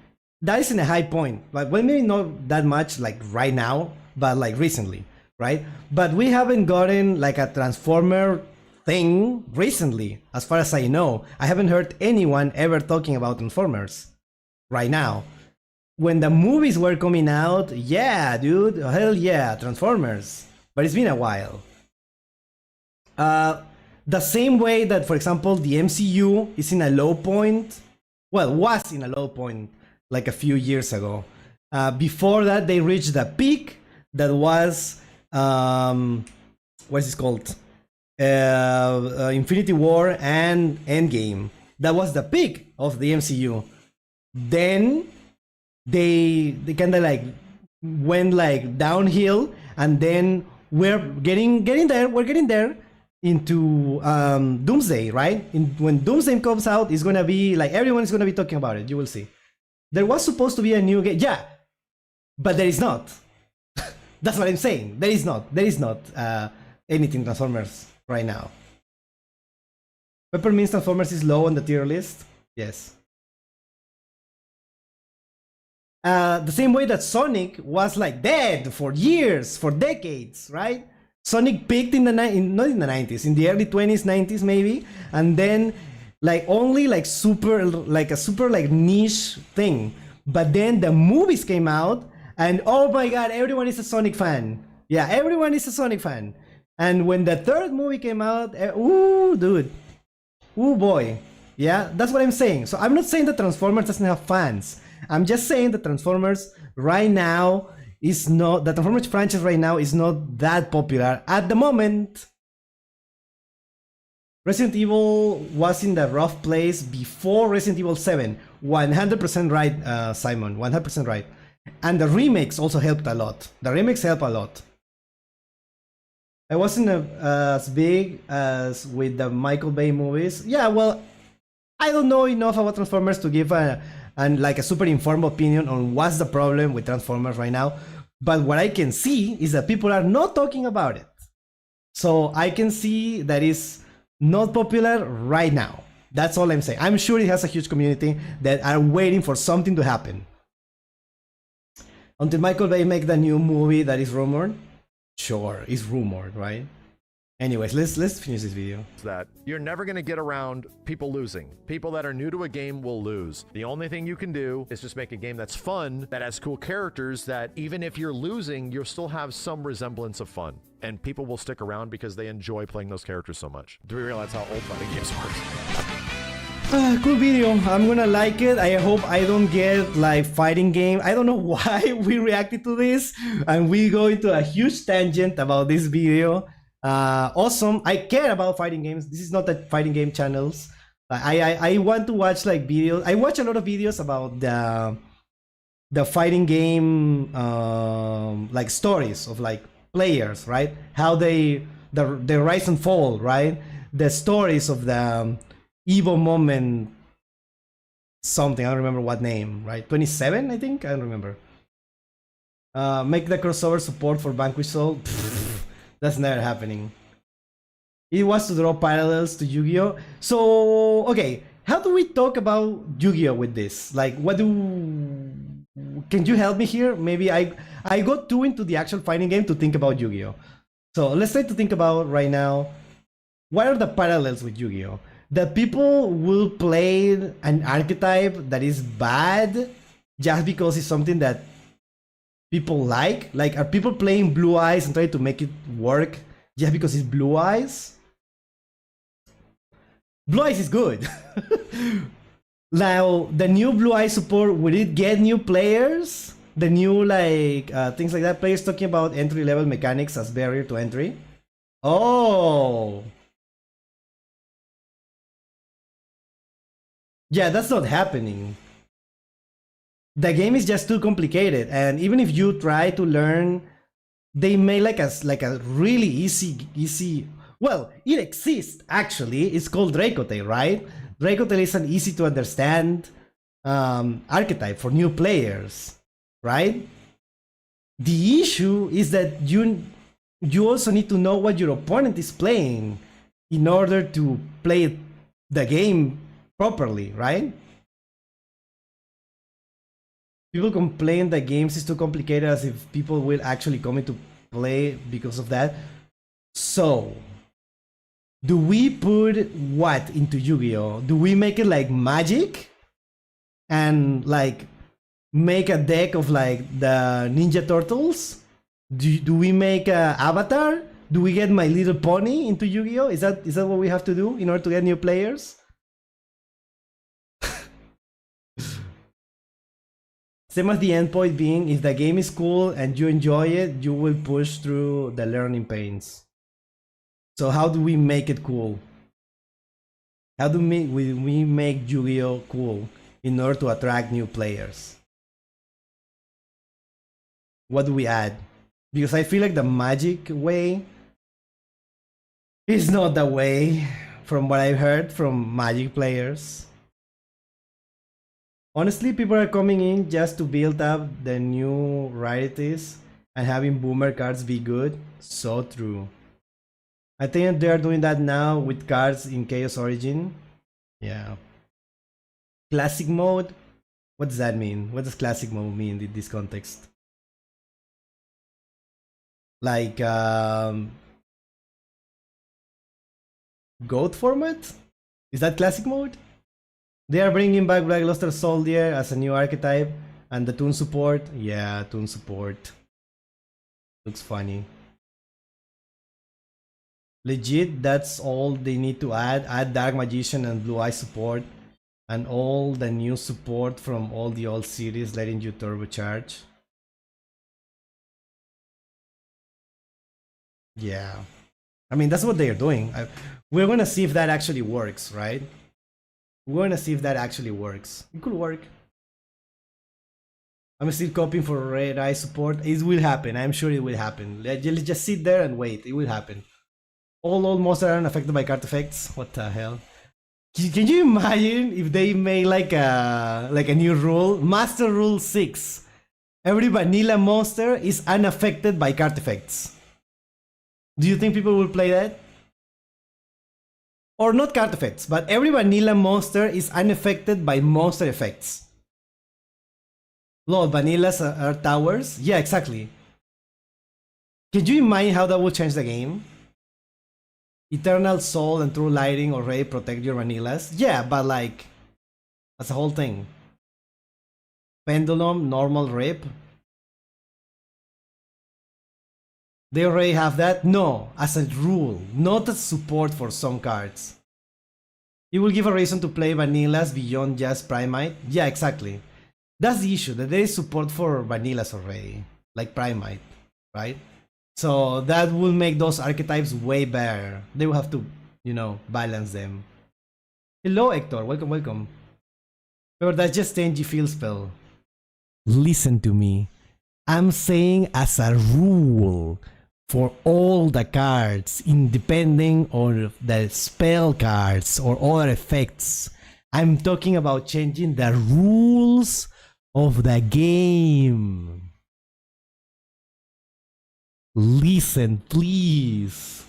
that is in a high point. Like, well, maybe not that much like right now, but like recently, right? But we haven't gotten like a Transformer thing recently, as far as I know. I haven't heard anyone ever talking about Transformers right now. When the movies were coming out, yeah, dude, hell yeah, Transformers. But it's been a while. The same way that, for example, the MCU is in a low point, well, was in a low point like a few years ago. Before that, they reached the peak that was, what is it called? Infinity War and Endgame. That was the peak of the MCU. Then they kind of like went like downhill, and then we're getting there. We're getting there into Doomsday, right? When Doomsday comes out, it's gonna be like everyone is gonna be talking about it. You will see. There was supposed to be a new game, yeah, but there is not. That's what I'm saying. There is not anything Transformers right now. Peppermint Transformers is low on the tier list. Yes. The same way that Sonic was like dead for years, for decades, right? Sonic peaked in the not in the 90s, in the early 20s, 90s maybe, and then like only like a super like niche thing. But then the movies came out, and oh my god, everyone is a Sonic fan. Yeah, everyone is a Sonic fan. And when the third movie came out, ooh, dude, ooh boy, Yeah, that's what I'm saying. So I'm not saying that Transformers doesn't have fans. I'm just saying that Transformers right now is not, the Transformers franchise right now is not that popular at the moment. Resident Evil was in the rough place before Resident Evil 7. 100% right, Simon. 100% right. And the remakes also helped a lot. The remakes help a lot. I wasn't as big as with the Michael Bay movies. Yeah, well, I don't know enough about Transformers to give a super informed opinion on what's the problem with Transformers right now. But what I can see is that people are not talking about it. So I can see that it's not popular right now. That's all I'm saying. I'm sure it has a huge community that are waiting for something to happen. Until Michael Bay make the new movie that is rumored. Sure, it's rumored, right? Anyways, let's finish this video. That you're never going to get around people losing. People that are new to a game will lose. The only thing you can do is just make a game that's fun, that has cool characters, that even if you're losing, you'll still have some resemblance of fun. And people will stick around because they enjoy playing those characters so much. Do we realize how old fighting games work? Cool video. I'm gonna like it. I hope I don't get like fighting game. I don't know why we reacted to this and we go into a huge tangent about this video. Awesome. I care about fighting games. This is not a fighting game channels. I want to watch like videos. I watch a lot of videos about the fighting game like stories of like players, right? How the rise and fall, right? The stories of the Evo moment something. I don't remember what name, right? 27, I think? I don't remember. Make the crossover support for Vanquish Soul. That's never happening. It was to draw parallels to Yu-Gi-Oh! So, okay, how do we talk about Yu-Gi-Oh! With this? Like, what do... Can you help me here? Maybe I got too into the actual fighting game to think about Yu-Gi-Oh! So, let's try to think about right now, what are the parallels with Yu-Gi-Oh! That people will play an archetype that is bad just because it's something that people like? Like, are people playing Blue Eyes and trying to make it work just because it's Blue Eyes? Blue Eyes is good. Now, the new Blue Eyes support, will it get new players? The new, like, things like that? Players talking about entry-level mechanics as barrier to entry? Oh! Yeah, that's not happening. The game is just too complicated, and even if you try to learn, they made like a really easy. Well, it exists actually. It's called Dracotail, right? Dracotail is an easy to understand archetype for new players, right? The issue is that you also need to know what your opponent is playing in order to play the game properly, right? People complain that games is too complicated, as if people will actually come into play because of that. So, do we put what into Yu-Gi-Oh? Do we make it like Magic? And like make a deck of like the Ninja Turtles? Do we make a Avatar? Do we get My Little Pony into Yu-Gi-Oh? Is that what we have to do in order to get new players? Same as the endpoint being, if the game is cool and you enjoy it, you will push through the learning pains. So how do we make it cool? How do we make Yu-Gi-Oh! Cool in order to attract new players? What do we add? Because I feel like the Magic way is not the way, from what I've heard from Magic players. Honestly, people are coming in just to build up the new rarities and having boomer cards be good. So true. I think they are doing that now with cards in Chaos Origin. Yeah. Classic mode? What does that mean? What does classic mode mean in this context? Like, GOAT format? Is that classic mode? They are bringing back Black Luster Soldier as a new archetype, and the Toon support. Yeah, Toon support. Looks funny. Legit, that's all they need to add. Add Dark Magician and Blue Eye support. And all the new support from all the old series letting you turbocharge. Yeah. I mean, that's what they're doing. We're gonna see if that actually works, right? We're gonna see if that actually works. It could work. I'm still copying for Red Eye support. It will happen. I'm sure it will happen. Let's just sit there and wait. It will happen. All old monsters are unaffected by card effects. What the hell? Can you imagine if they made like a new rule? Master Rule 6. Every vanilla monster is unaffected by card effects. Do you think people will play that? Or not card effects, but every vanilla monster is unaffected by monster effects. Lol, vanillas are towers? Yeah, exactly. Can you imagine how that would change the game? Eternal Soul and True Lighting already protect your vanillas? Yeah, but like, that's the whole thing. Pendulum, normal rip. They already have that? No, as a rule, not as support for some cards. It will give a reason to play vanillas beyond just Primite? Yeah, exactly. That's the issue, that there is support for vanillas already, like Primite, right? So that will make those archetypes way better. They will have to, you know, balance them. Hello, Hector. Welcome, welcome. Or that's just NG field spell. Listen to me. I'm saying as a rule for all the cards, independing on the spell cards or other effects. I'm talking about changing the rules of the game. Listen, please.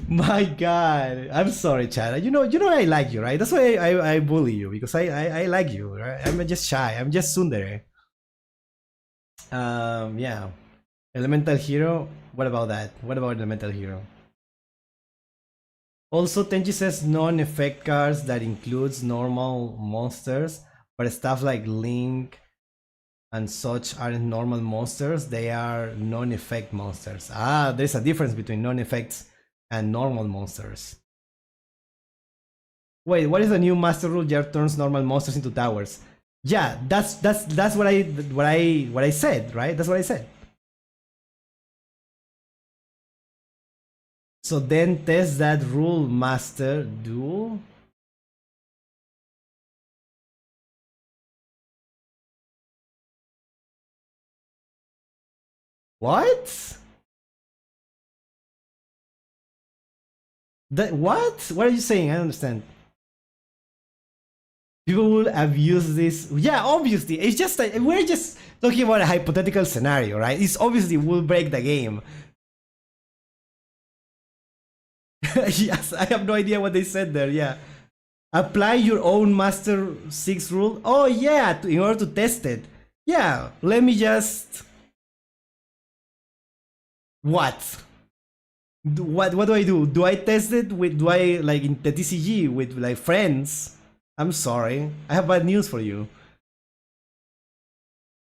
My God, I'm sorry, Chad. You know I like you, right? That's why I bully you, because I like you, right? I'm just shy. I'm just tsundere. Yeah. Elemental Hero. What about that? What about Elemental Hero? Also, Tenji says non-effect cards that includes normal monsters, but stuff like Link and such aren't normal monsters. They are non-effect monsters. Ah, there's a difference between non-effects and normal monsters. Wait, what is the new master rule that turns normal monsters into towers? Yeah, that's what I said, right? That's what I said. So then test that rule, Master Duel. What? What? What are you saying? I don't understand. People will abuse this. Yeah, obviously. It's just like, we're just talking about a hypothetical scenario, right? It's obviously will break the game. Yes, I have no idea what they said there. Yeah. Apply your own Master 6 rule. Oh, yeah, in order to test it. Yeah, let me just... What? What do I do? Do I test it with, do I, like, in the TCG with, like, friends? I'm sorry. I have bad news for you.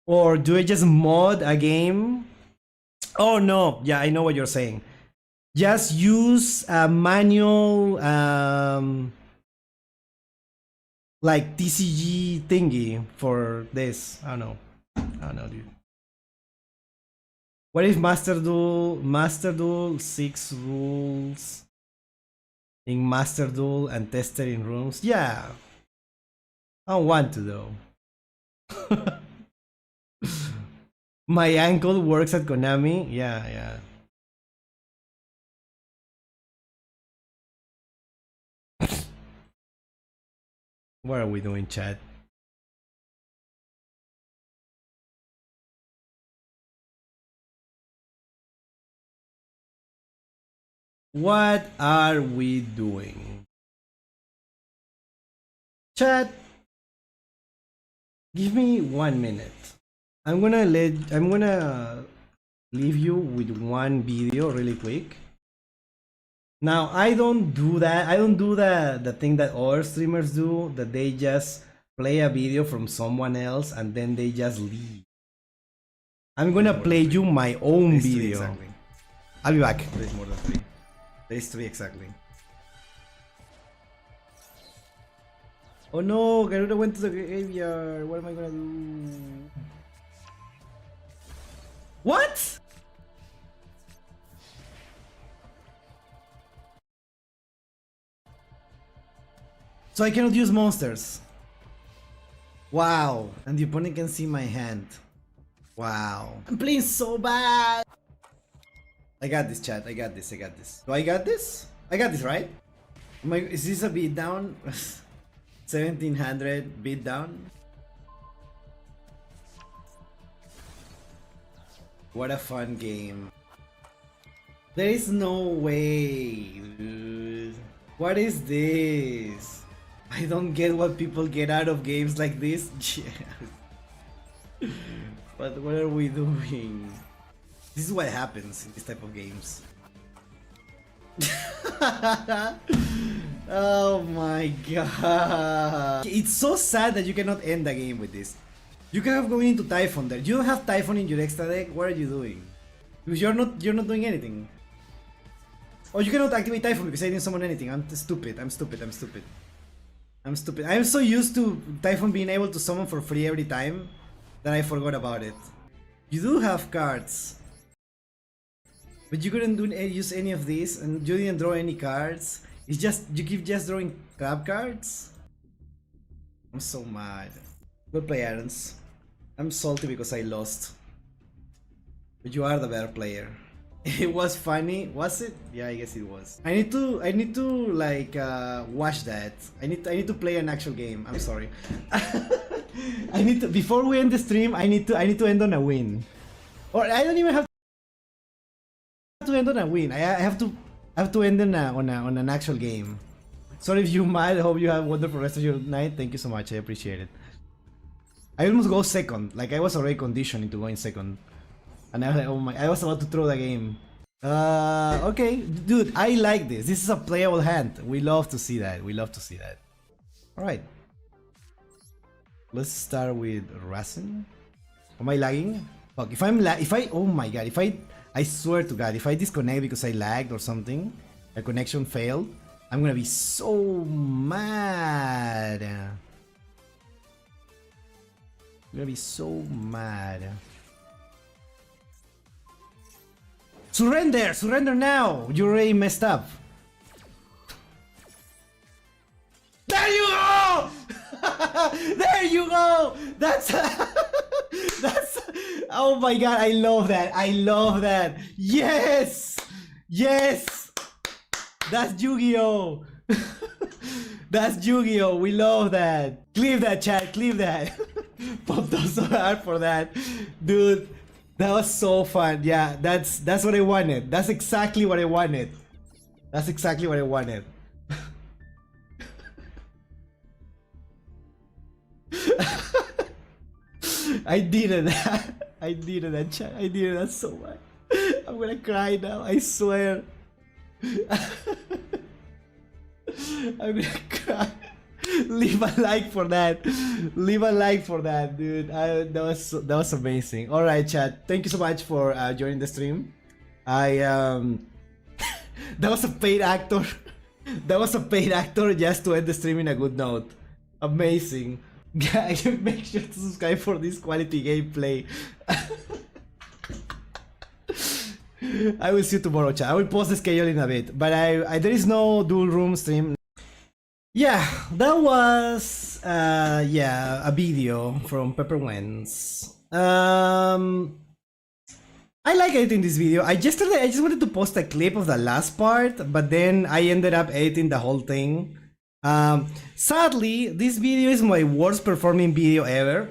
Or do I just mod a game? Oh, no. Yeah, I know what you're saying. Just use a manual, like TCG thingy for this. I don't know, dude. What if Master Duel 6 rules in Master Duel and tested in rooms? Yeah. I don't want to though. My uncle works at Konami. Yeah, yeah. What are we doing, chat? What are we doing? Chat, give me 1 minute. I'm gonna leave you with one video really quick. Now, I don't do that. I don't do the thing that other streamers do, that they just play a video from someone else and then they just leave. I'm gonna play you my own There's 3 video. exactly. I'll be back. There's more than 3. There's 3 exactly. Oh no, Garuda went to the graveyard. What am I gonna do? What? So I cannot use monsters. Wow. And the opponent can see my hand. Wow. I'm playing so bad. I got this, chat. I got this. I got this. Do I got this? I got this, right? Is this a beatdown? 1700 beatdown? What a fun game. There is no way, dude. What is this? I don't get what people get out of games like this. But what are we doing? This is what happens in this type of games. Oh my god. It's so sad that you cannot end the game with this. You can have going into Typhon there. You don't have Typhon in your extra deck. What are you doing? Because you're not doing anything. Or you cannot activate Typhon because I didn't summon anything. I'm stupid. I'm stupid. I'm stupid. I'm stupid. I'm so used to Typhon being able to summon for free every time that I forgot about it. You do have cards. But you couldn't use any of these and you didn't draw any cards. It's just, you keep just drawing crap cards? I'm so mad. Good play, Aarons. I'm salty because I lost. But you are the better player. It was funny, was it? Yeah, I guess it was. I need to like watch that. I need to play an actual game. I'm sorry. I need to, before we end the stream, I need to end on a win. Or I don't even have to end on a win. I have to end on an actual game. Sorry if you mad. I hope you have a wonderful rest of your night. Thank you so much. I appreciate it. I almost go second. Like I was already conditioned into going second. And I was like, oh my, I was about to throw the game. Okay, dude, I like this. This is a playable hand. We love to see that. We love to see that. Alright. Let's start with Rasen. Am I lagging? Fuck, oh my god, I swear to god, if I disconnect because I lagged or something, a connection failed, I'm gonna be so mad. I'm gonna be so mad. Surrender! Surrender now! You already messed up. There you go! There you go! That's... that's... Oh my god, I love that. I love that. Yes! Yes! That's Yu-Gi-Oh! That's Yu-Gi-Oh! We love that. Clip that, chat. Clip that. Popped up so hard for that. Dude. That was so fun. Yeah, that's what I wanted. That's exactly what I wanted. That's exactly what I wanted. I did it. I did it, chat. I did it so much. I'm gonna cry now. I swear. I'm gonna cry. Leave a like for that. Leave a like for that, dude. That was amazing. All right, chat. Thank you so much for joining the stream. That was a paid actor. That was a paid actor just to end the stream in a good note. Amazing. Guys, make sure to subscribe for this quality gameplay. I will see you tomorrow, chat. I will post the schedule in a bit, but there is no dual room stream. Yeah, that was a video from Pepper Wentz. I like editing this video. I just wanted to post a clip of the last part, but then I ended up editing the whole thing. Sadly, this video is my worst performing video ever.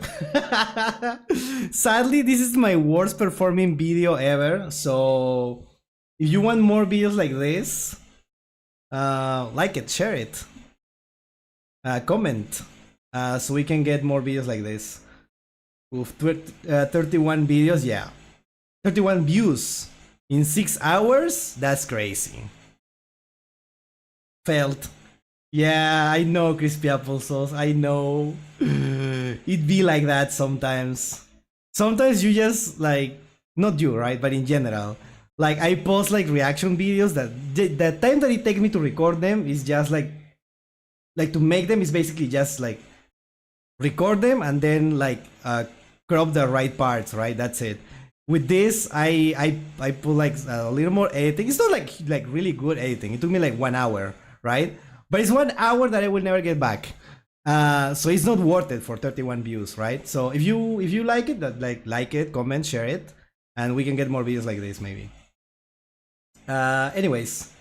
Sadly, this is my worst performing video ever. So if you want more videos like this, like it, share it. Comment so we can get more videos like this. With 31 videos, yeah, 31 views in 6 hours. That's crazy. Failed. Yeah, I know, crispy applesauce. I know. It be like that sometimes. sometimes you just like, not you, right? But in general, like I post like reaction videos that the time that it takes me to record them is just like to make them is basically just like record them and then like crop the right parts, right? That's it. With this, I put like a little more editing. It's not like really good editing. It took me like 1 hour, right? But it's 1 hour that I will never get back. So it's not worth it for 31 views, right? So if you like it, that like it, comment, share it, and we can get more videos like this maybe. Anyways,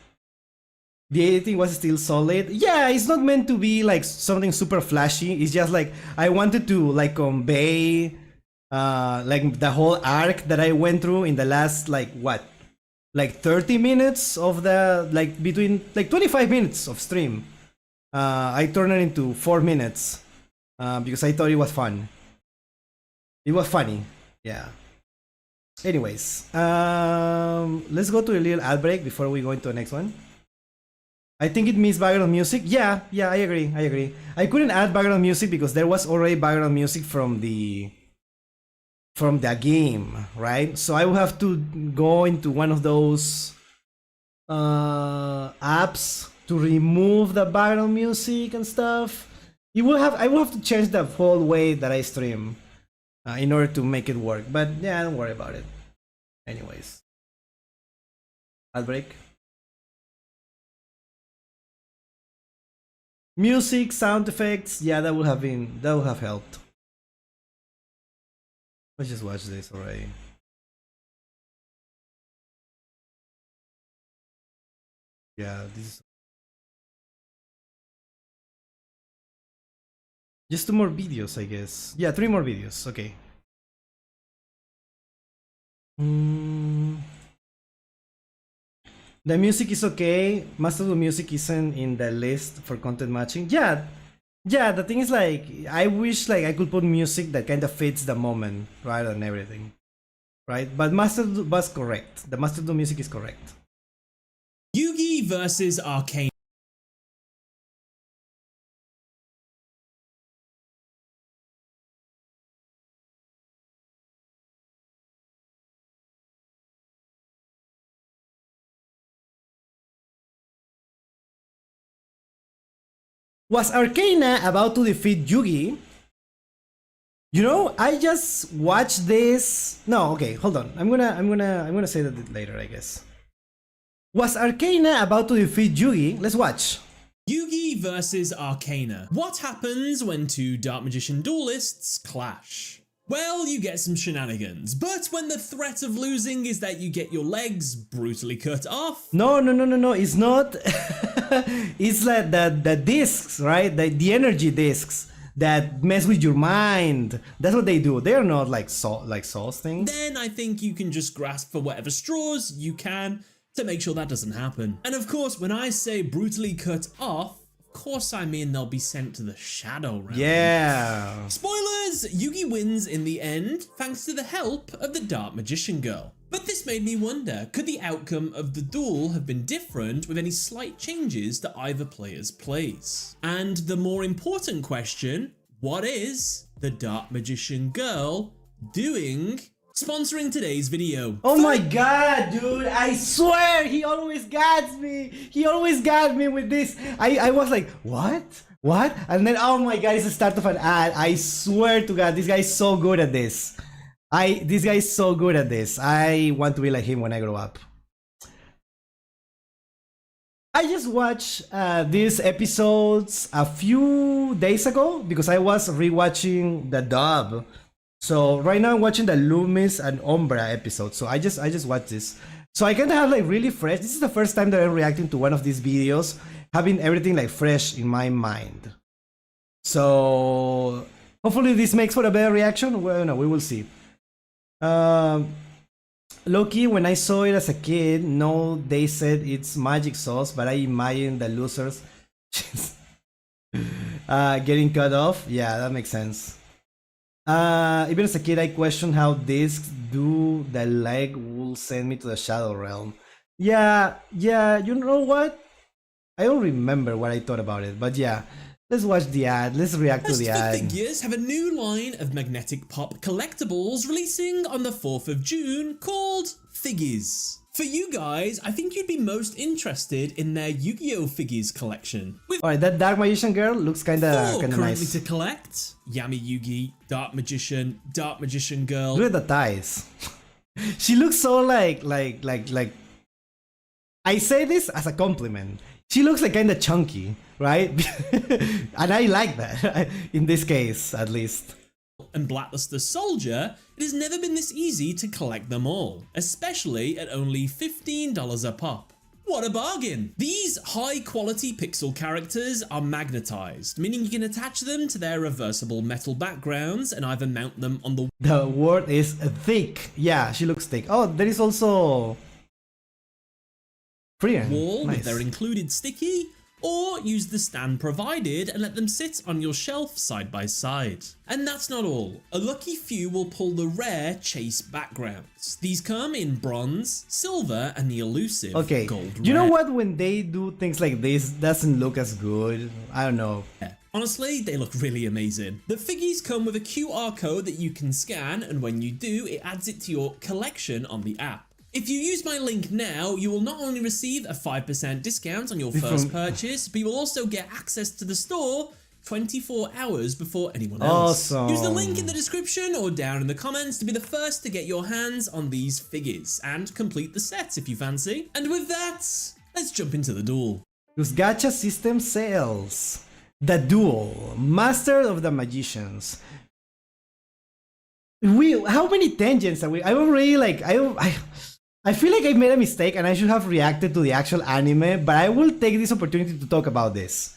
the editing was still solid. Yeah, it's not meant to be like something super flashy. It's just like I wanted to like convey like the whole arc that I went through in the last like 30 minutes of the like between like 25 minutes of stream. I turned it into 4 minutes because I thought it was fun. It was funny, yeah. Anyways, let's go to a little ad break before we go into the next one. I think it means background music. Yeah, I agree. I couldn't add background music because there was already background music from the game, right? So I will have to go into one of those apps to remove the background music and stuff. I will have to change the whole way that I stream in order to make it work. But yeah, don't worry about it. Anyways, ad break. Music, sound effects, yeah, that would have helped. Let's just watch this already. Yeah, this is just 2 more videos, I guess. Yeah, 3 more videos. Okay. The music is okay. Masterduel music isn't in the list for content matching. Yeah, the thing is like I wish like I could put music that kind of fits the moment, right, and everything, right? But Masterduel was correct. The Masterduel music is correct. Yugi versus Arcane. Was Arcana about to defeat Yugi? You know, I just watched this. No, okay, hold on. I'm gonna say that later, I guess. Was Arcana about to defeat Yugi? Let's watch. Yugi versus Arcana. What happens when 2 Dark Magician duelists clash? Well, you get some shenanigans, but when the threat of losing is that you get your legs brutally cut off. No, it's not. It's like the discs, right? The energy discs that mess with your mind. That's what they do. They're not like Souls things. Then I think you can just grasp for whatever straws you can to make sure that doesn't happen. And of course, when I say brutally cut off, of course I mean they'll be sent to the Shadow Realm. Yeah. Spoilers! Yugi wins in the end, thanks to the help of the Dark Magician Girl. But this made me wonder, could the outcome of the duel have been different with any slight changes to either player's plays? And the more important question, what is the Dark Magician Girl doing? Sponsoring today's video. Oh my god, dude, I swear he always got me. He always got me with this. I was like, what? And then, oh my god, it's the start of an ad. I swear to god, this guy is so good at this. This guy is so good at this. I want to be like him when I grow up. I just watched these episodes a few days ago because I was rewatching the dub. So right now I'm watching the Loomis and Umbra episode. So I just watched this. So I kind of have like really fresh. This is the first time that I'm reacting to one of these videos, having everything like fresh in my mind. So hopefully this makes for a better reaction. Well, no, we will see. Low-key, when I saw it as a kid, no, they said it's magic sauce, but I imagine the losers getting cut off. Yeah, that makes sense. Even as a kid, I questioned how discs do the leg will send me to the Shadow Realm. Yeah, you know what? I don't remember what I thought about it, but yeah. Let's watch the ad. Let's react to Quest the for ad. Figures have a new line of magnetic pop collectibles releasing on the 4th of June called Figgies. For you guys, I think you'd be most interested in their Yu-Gi-Oh! Figures collection. With Alright, that Dark Magician girl looks kinda currently nice. to collect: Yami Yugi, Dark Magician Girl. Look at the thighs. She looks so like I say this as a compliment. She looks like kinda chunky, right? And I like that, in this case, at least. And Blackluster Soldier, it has never been this easy to collect them all, especially at only $15 a pop. What a bargain! These high-quality pixel characters are magnetized, meaning you can attach them to their reversible metal backgrounds and either mount them on the word is thick. Yeah, she looks thick. Oh, there is also wall nice. with their included sticky, or use the stand provided and let them sit on your shelf side by side. And that's not all. A lucky few will pull the rare chase backgrounds. These come in bronze, silver, and the elusive gold you know rare. what? When they do things like this, doesn't look as good. I don't know. Honestly, they look really amazing. The figgies come with a QR code that you can scan, and when you do, it adds it to your collection on the app. If you use my link now, you will not only receive a 5% discount on your first purchase, but you will also get access to the store 24 hours before anyone else. Awesome. Use the link in the description or down in the comments to be the first to get your hands on these figures and complete the set if you fancy. And with that, let's jump into the duel. Whose gacha system sales. The duel. Master of the Magicians. How many tangents are we? I don't really like. I feel like I made a mistake and I should have reacted to the actual anime, but I will take this opportunity to talk about this.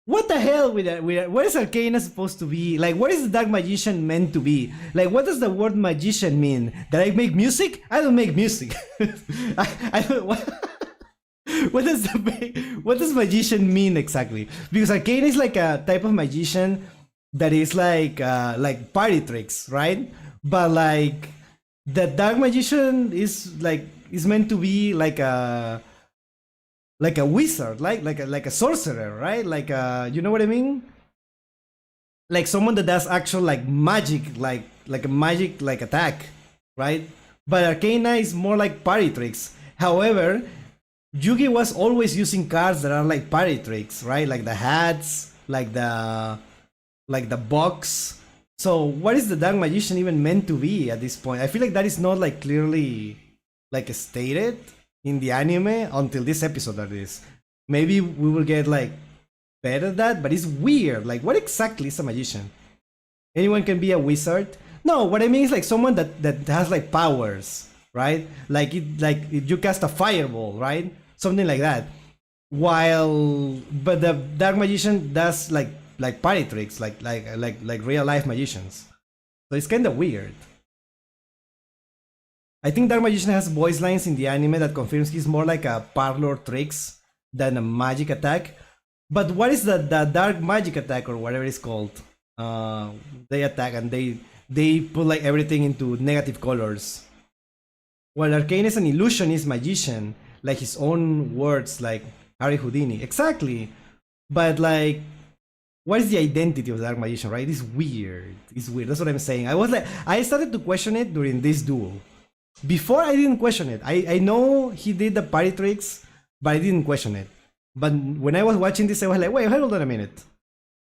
What the hell with that? What is Arcana supposed to be? Like, what is the Dark Magician meant to be? Like, what does the word magician mean? That I make music? I don't make music. I don't. What does magician mean exactly? Because Arcana is like a type of magician that is like party tricks, right? But like the Dark Magician is meant to be like a wizard, like a sorcerer, right? Like you know what I mean? Like someone that does actual like magic, like a magic like attack, right? But Arcana is more like party tricks. However, Yugi was always using cards that are like party tricks, right? Like the hats, like the box. So what is the Dark Magician even meant to be at this point? I feel like that is not like clearly like stated in the anime until this episode at least. Maybe we will get like better at that, but it's weird. Like what exactly is a magician? Anyone can be a wizard? No, what I mean is like someone that has like powers, right? Like if you cast a fireball, right? Something like that. But the Dark Magician does like party tricks, like real life magicians. So it's kind of weird. I think Dark Magician has voice lines in the anime that confirms he's more like a parlor tricks than a magic attack. But what is the dark magic attack or whatever it's called? They attack and they put like everything into negative colors. While Arcane is an illusionist magician, like his own words, like Harry Houdini. Exactly. But like, what is the identity of the Dark Magician, right? It's weird. It's weird. That's what I'm saying. I started to question it during this duel. Before, I didn't question it. I know he did the party tricks, but I didn't question it. But when I was watching this, I was like, wait, hold on a minute.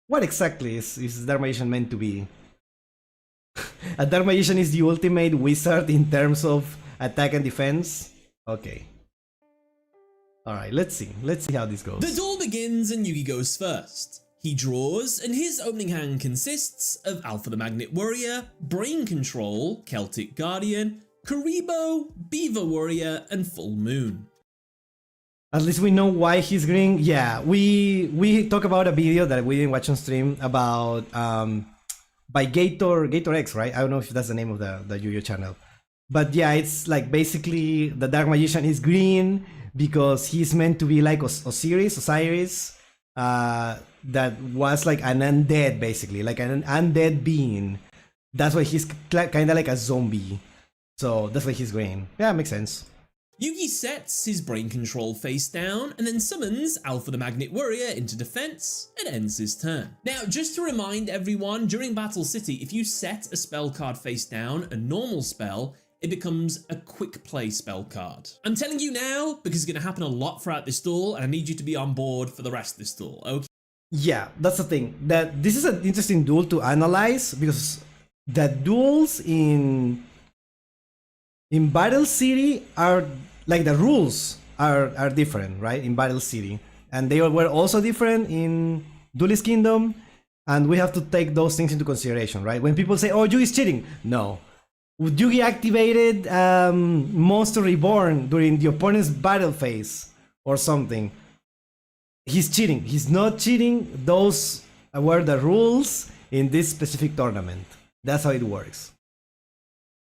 What exactly is Dark Magician meant to be? A Dark Magician is the ultimate wizard in terms of attack and defense? Okay. Alright, let's see. Let's see how this goes. The duel begins and Yugi goes first. He draws, and his opening hand consists of Alpha the Magnet Warrior, Brain Control, Celtic Guardian, Karibo, Beaver Warrior, and Full Moon. At least we know why he's green. Yeah, we talk about a video that we didn't watch on stream about by Gator X, right? I don't know if that's the name of the Yu-Gi-Oh channel. But yeah, it's like basically the Dark Magician is green because he's meant to be like Osiris, that was like an undead, basically, like an undead being. That's why he's kind of like a zombie. So that's why he's green. Yeah, makes sense. Yugi sets his brain control face down and then summons Alpha the Magnet Warrior into defense and ends his turn. Now, just to remind everyone, during Battle City, if you set a spell card face down, a normal spell, it becomes a quick play spell card. I'm telling you now because it's going to happen a lot throughout this duel and I need you to be on board for the rest of this duel, okay? Yeah, that's the thing. That this is an interesting duel to analyze because the duels in Battle City are like the rules are different, right? In Battle City, and they were also different in Duelist Kingdom, and we have to take those things into consideration, right? When people say, "Oh, Yugi's cheating," no. Yugi activated Monster Reborn during the opponent's battle phase or something. He's cheating. He's not cheating. Those were the rules in this specific tournament. That's how it works.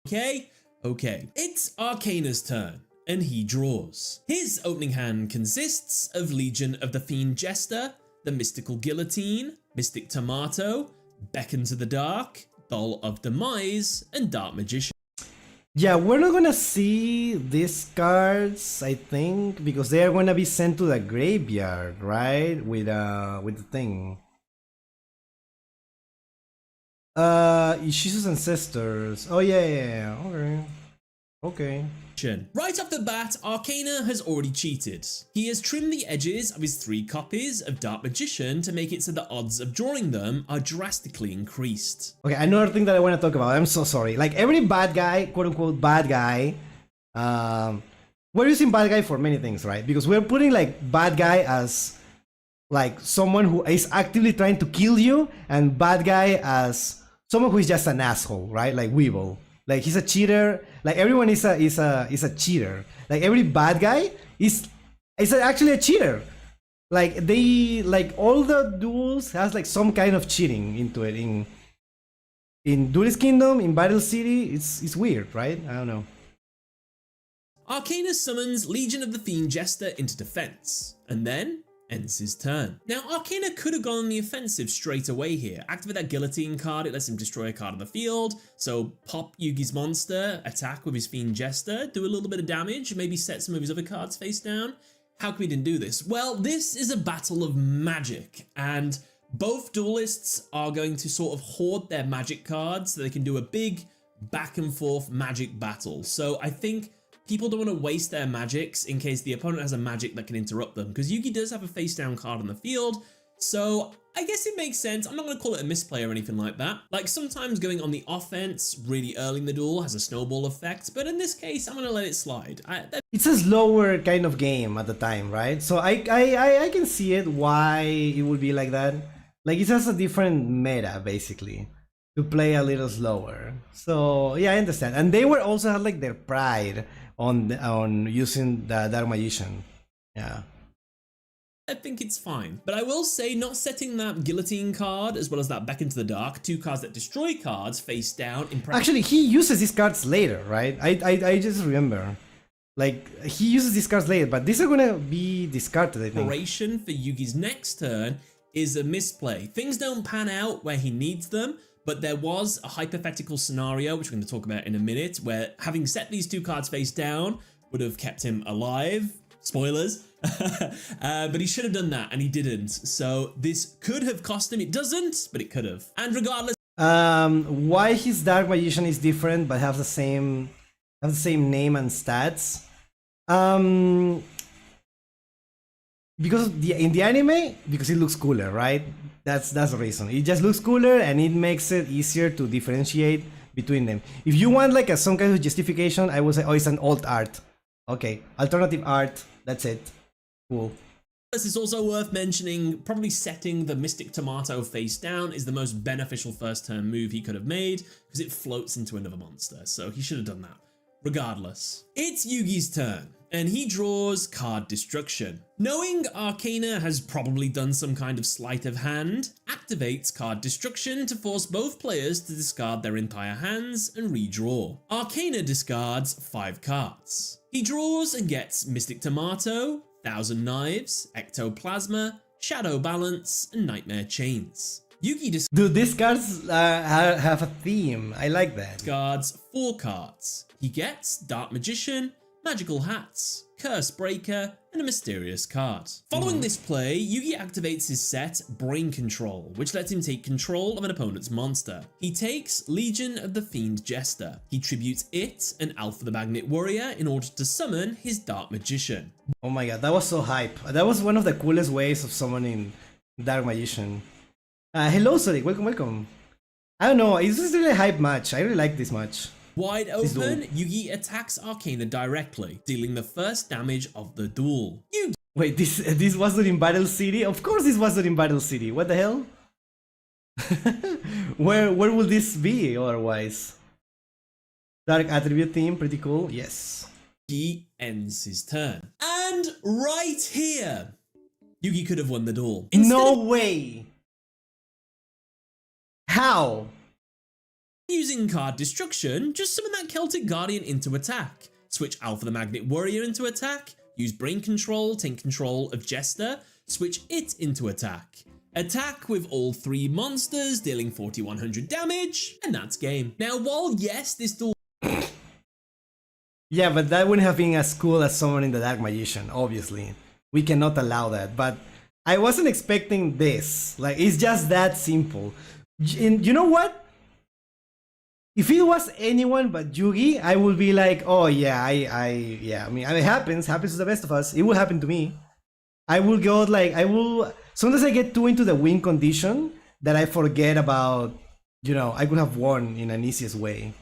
Okay. It's Arcana's turn, and he draws. His opening hand consists of Legion of the Fiend Jester, the Mystical Guillotine, Mystic Tomato, Beckon to the Dark, Doll of Demise, and Dark Magician. Yeah, we're not gonna see these cards, I think, because they are gonna be sent to the graveyard, right? With the thing. Ishizu's Ancestors. Oh yeah. Okay. Right off the bat, Arcana has already cheated. He has trimmed the edges of his 3 copies of Dark Magician to make it so the odds of drawing them are drastically increased. Okay, another thing that I want to talk about. I'm so sorry. Like every bad guy, quote unquote bad guy, we're using bad guy for many things, right? Because we're putting like bad guy as like someone who is actively trying to kill you, and bad guy as someone who is just an asshole, right? Like Weevil. Like he's a cheater. Like everyone is a cheater. Like every bad guy is actually a cheater. Like they all the duels has like some kind of cheating into it. In Duelist Kingdom, in Battle City, it's weird, right? I don't know. Arcana summons Legion of the Fiend Jester into defense, and then ends his turn. Now, Arcana could have gone on the offensive straight away here. Activate that Guillotine card, it lets him destroy a card on the field, so pop Yugi's monster, attack with his Fiend Jester, do a little bit of damage, maybe set some of his other cards face down. How come he didn't do this? Well, this is a battle of magic, and both duelists are going to sort of hoard their magic cards so they can do a big back and forth magic battle. So I think people don't want to waste their magics in case the opponent has a magic that can interrupt them, because Yugi does have a face down card on the field, so I guess it makes sense. I'm not going to call it a misplay or anything like that. Like sometimes going on the offense really early in the duel has a snowball effect, but in this case I'm going to let it slide. It's a slower kind of game at the time, right? So I can see it why it would be like that. Like it has a different meta basically to play a little slower. So yeah, I understand. And they were also had like their pride on using the Dark Magician. Yeah. I think it's fine. But I will say not setting that Guillotine card as well as that Beckon to the Dark, 2 cards that destroy cards face down in practice. Actually, he uses these cards later, right? I just remember. Like, he uses these cards later, but these are gonna be discarded, I think. Preparation for Yugi's next turn is a misplay. Things don't pan out where he needs them, but there was a hypothetical scenario, which we're going to talk about in a minute, where having set these 2 cards face down would have kept him alive. Spoilers. But he should have done that, and he didn't. So this could have cost him. It doesn't, but it could have. And regardless... why his Dark Magician is different, but have the same name and stats? Because in the anime, because it looks cooler, right? That's the reason. It just looks cooler and it makes it easier to differentiate between them. If you want like some kind of justification, I would say, oh, it's an alt art. Okay, alternative art. That's it. Cool. It's also worth mentioning, probably setting the Mystic Tomato face down is the most beneficial first turn move he could have made because it floats into another monster. So he should have done that. Regardless, it's Yugi's turn, and he draws Card Destruction. Knowing Arcana has probably done some kind of sleight of hand, activates Card Destruction to force both players to discard their entire hands and redraw. Arcana discards 5 cards. He draws and gets Mystic Tomato, Thousand Knives, Ectoplasma, Shadow Balance, and Nightmare Chains. Yugi Dude, these cards have a theme. I like that. Discards 4 cards. He gets Dark Magician, magical hats, curse breaker, and a mysterious card. Following this play, Yugi activates his set Brain Control, which lets him take control of an opponent's monster. He takes Legion of the Fiend Jester. He tributes it and Alpha the Magnet Warrior in order to summon his Dark Magician. Oh my god, that was so hype. That was one of the coolest ways of summoning Dark Magician. Hello Sonic, welcome, welcome. I don't know, it's just really a hype match. I really like this match. Wide open, Yugi attacks Arcana directly, dealing the first damage of the duel. Wait, this wasn't in Battle City? Of course this wasn't in Battle City. What the hell? Where will this be otherwise? Dark attribute theme, pretty cool. Yes. Yugi ends his turn. And right here, Yugi could have won the duel. No way! How? Using card destruction, just summon that Celtic Guardian into attack. Switch Alpha the Magnet Warrior into attack. Use Brain Control, take control of Jester. Switch it into attack. Attack with all 3 monsters, dealing 4100 damage, and that's game. Now, while yes, this duel... Yeah, but that wouldn't have been as cool as summoning the Dark Magician, obviously. We cannot allow that, but I wasn't expecting this. Like, it's just that simple. And you know what? If it was anyone but Yugi, I would be like, oh yeah, I mean, it happens to the best of us. It will happen to me. I will go like, sometimes I get too into the win condition that I forget about, you know, I could have won in an easier way.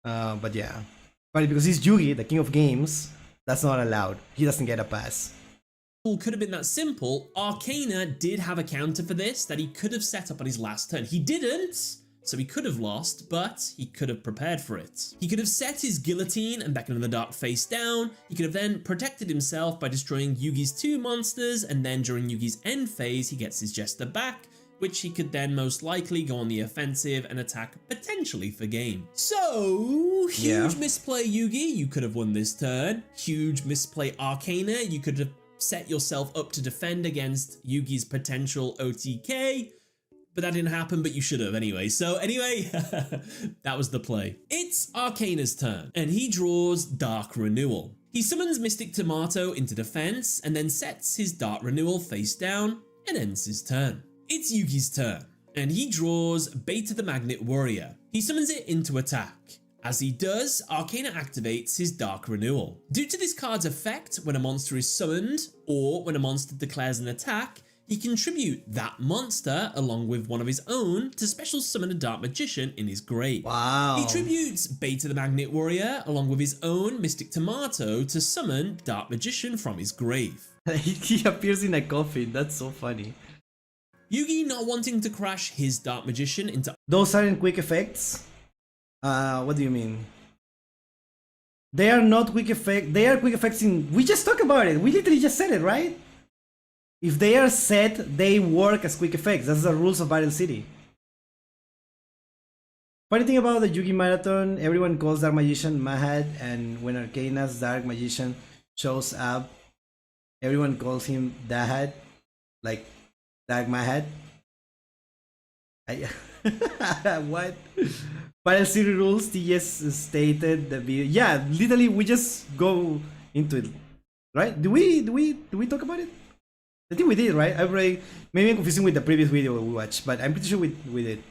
But yeah. But because he's Yugi, the king of games, that's not allowed. He doesn't get a pass. Could have been that simple. Arcana did have a counter for this that he could have set up on his last turn. He didn't. So he could have lost, but he could have prepared for it. He could have set his guillotine and Beckon of the Dark face down. He could have then protected himself by destroying Yugi's 2 monsters, and then during Yugi's end phase, he gets his Jester back, which he could then most likely go on the offensive and attack potentially for game. So, huge misplay Yugi, you could have won this turn. Huge misplay Arcana, you could have set yourself up to defend against Yugi's potential OTK. But that didn't happen, but you should have anyway. So anyway, that was the play. It's Arcana's turn, and he draws Dark Renewal. He summons Mystic Tomato into defense, and then sets his Dark Renewal face down, and ends his turn. It's Yugi's turn, and he draws Beta the Magnet Warrior. He summons it into attack. As he does, Arcana activates his Dark Renewal. Due to this card's effect, when a monster is summoned, or when a monster declares an attack, he can tribute that monster along with one of his own to special summon a Dark Magician in his grave. Wow. He tributes Beta the Magnet Warrior along with his own Mystic Tomato to summon Dark Magician from his grave. He appears in a coffin, that's so funny. Yugi not wanting to crash his Dark Magician into... Those aren't quick effects? What do you mean? They are not quick effects, they are quick effects in... We just talked about it, we literally just said it, right? If they are set, they work as quick effects. That's the rules of Battle City. Funny thing about the Yugi Marathon, everyone calls Dark Magician Mahad, and when Arcana's Dark Magician shows up, everyone calls him Dahad, like Dark Mahad. What? Battle City rules, TS stated the video. Yeah, literally we just go into it, right? Do we talk about it? I think we did, right? Maybe I'm confusing with the previous video we watched, but I'm pretty sure we did.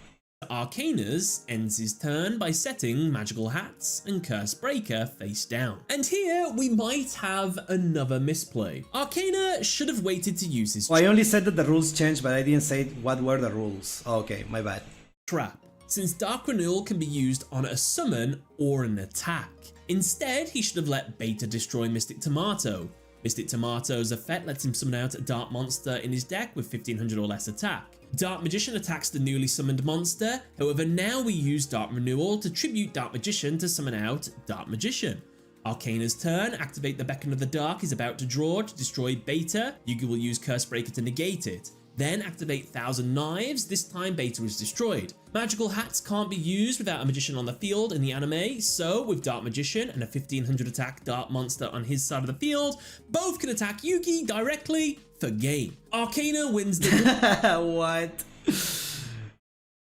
Arcanus ends his turn by setting Magical Hats and Curse Breaker face down. And here we might have another misplay. Arcana should have waited to use his... Oh, I only said that the rules changed, but I didn't say what were the rules. Oh, okay, my bad. Trap, since Dark Renewal can be used on a summon or an attack. Instead, he should have let Beta destroy Mystic Tomato. Mystic Tomato's effect lets him summon out a Dark Monster in his deck with 1500 or less attack. Dark Magician attacks the newly summoned monster, however now we use Dark Renewal to tribute Dark Magician to summon out Dark Magician. Arcana's turn, activate the Beacon of the Dark is about to draw to destroy Beta, Yugi will use Curse Breaker to negate it. Then activate 1000 Knives, this time Beta is destroyed. Magical Hats can't be used without a Magician on the field in the anime, so with Dark Magician and a 1500 attack Dark Monster on his side of the field, both can attack Yugi directly for game. Arcana wins the... What?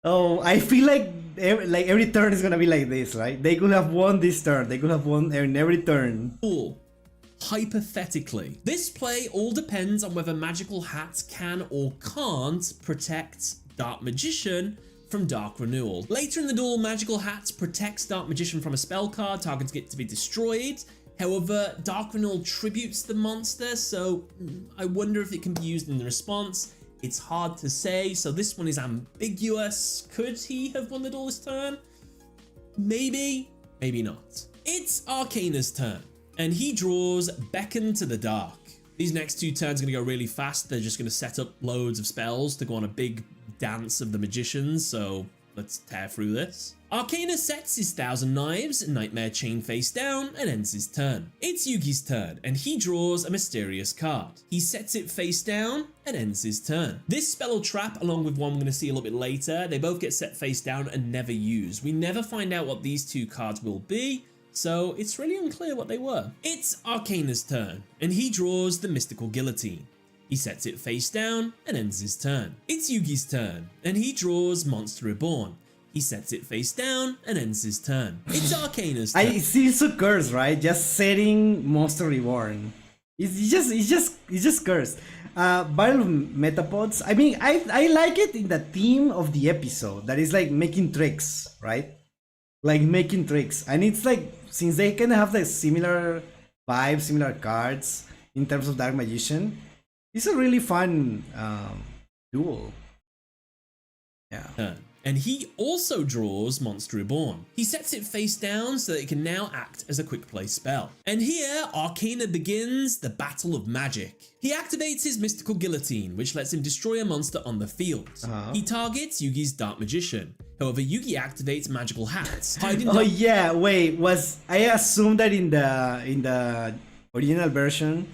Oh, I feel like every turn is gonna be like this, right? They could have won this turn. They could have won in every turn. Cool. Hypothetically, this play all depends on whether magical hats can or can't protect Dark Magician from Dark Renewal. Later in the duel, magical hats protects Dark Magician from a spell card, targeting it to be destroyed. However, Dark Renewal tributes the monster, so I wonder if it can be used in the response. It's hard to say, so this one is ambiguous. Could he have won the duel this turn? Maybe, maybe not. It's Arcana's turn, and he draws Beckon to the Dark. These next two turns are going to go really fast. They're just going to set up loads of spells to go on a big dance of the magicians, so let's tear through this. Arcana sets his 1,000 Knives, Nightmare Chain face down, and ends his turn. It's Yugi's turn, and he draws a mysterious card. He sets it face down and ends his turn. This spell or trap, along with one we're going to see a little bit later, they both get set face down and never used. We never find out what these two cards will be, so it's really unclear what they were. It's Arcana's turn, and he draws the Mystical Guillotine. He sets it face down and ends his turn. It's Yugi's turn, and he draws Monster Reborn. He sets it face down and ends his turn. It's Arcana's turn. I see so cursed, right? Just setting Monster Reborn. It's just cursed. Battle of Metapods. I mean, I like it in the theme of the episode. That is like making tricks, right? Like making tricks, and it's like, since they kind of have the similar vibes, similar cards in terms of Dark Magician, it's a really fun duel. Yeah. And he also draws Monster Reborn. He sets it face down so that it can now act as a quick play spell. And here, Arcana begins the Battle of Magic. He activates his Mystical Guillotine, which lets him destroy a monster on the field. He targets Yugi's Dark Magician. However, Yugi activates Magical Hats. Oh yeah, wait, I assumed that in the original version,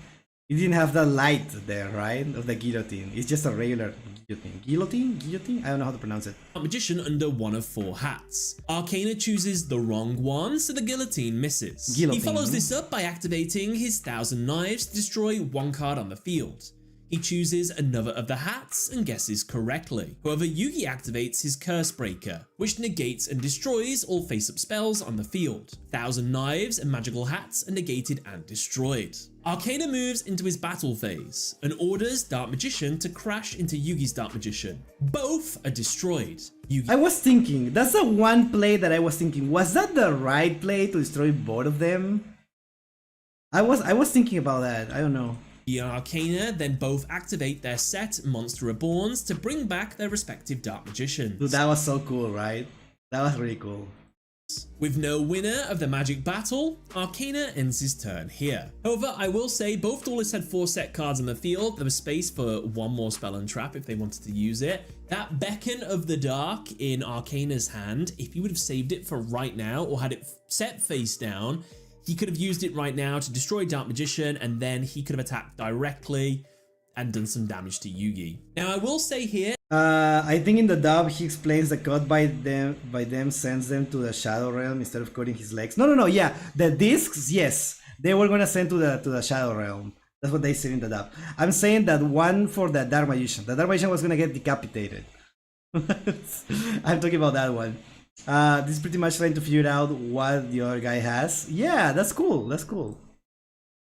it didn't have the light there, right? Of the guillotine. It's just a regular guillotine. Guillotine? I don't know how to pronounce it. Magician under one of 4 hats. Arcana chooses the wrong one, so the guillotine misses. He follows this up by activating his 1,000 Knives to destroy 1 card on the field. He chooses another of the hats and guesses correctly. However, Yugi activates his Curse Breaker, which negates and destroys all face-up spells on the field. 1,000 Knives and magical hats are negated and destroyed. Arcana moves into his battle phase and orders Dark Magician to crash into Yugi's Dark Magician. Both are destroyed. I was thinking, that's the one play that I was thinking, was that the right play to destroy both of them? I was thinking about that, I don't know. Arcana then both activate their set Monster Reborns to bring back their respective Dark Magicians. Dude, that was so cool, right? That was really cool. With no winner of the magic battle, Arcana ends his turn here. However, I will say both duelists had 4 set cards on the field. There was space for 1 more spell and trap if they wanted to use it. That Beacon of the Dark in Arcana's hand, if he would have saved it for right now or had it set face down, he could have used it right now to destroy Dark Magician, and then he could have attacked directly and done some damage to Yugi. Now, I will say here, I think in the dub he explains the cut by them sends them to the Shadow Realm instead of cutting his legs. No, yeah, the discs, yes, they were gonna send to the Shadow Realm. That's what they said in the dub. I'm saying that one for the Dark Magician. The Dark Magician was gonna get decapitated. I'm talking about that one. This is pretty much trying to figure out what the other guy has. Yeah, that's cool. That's cool.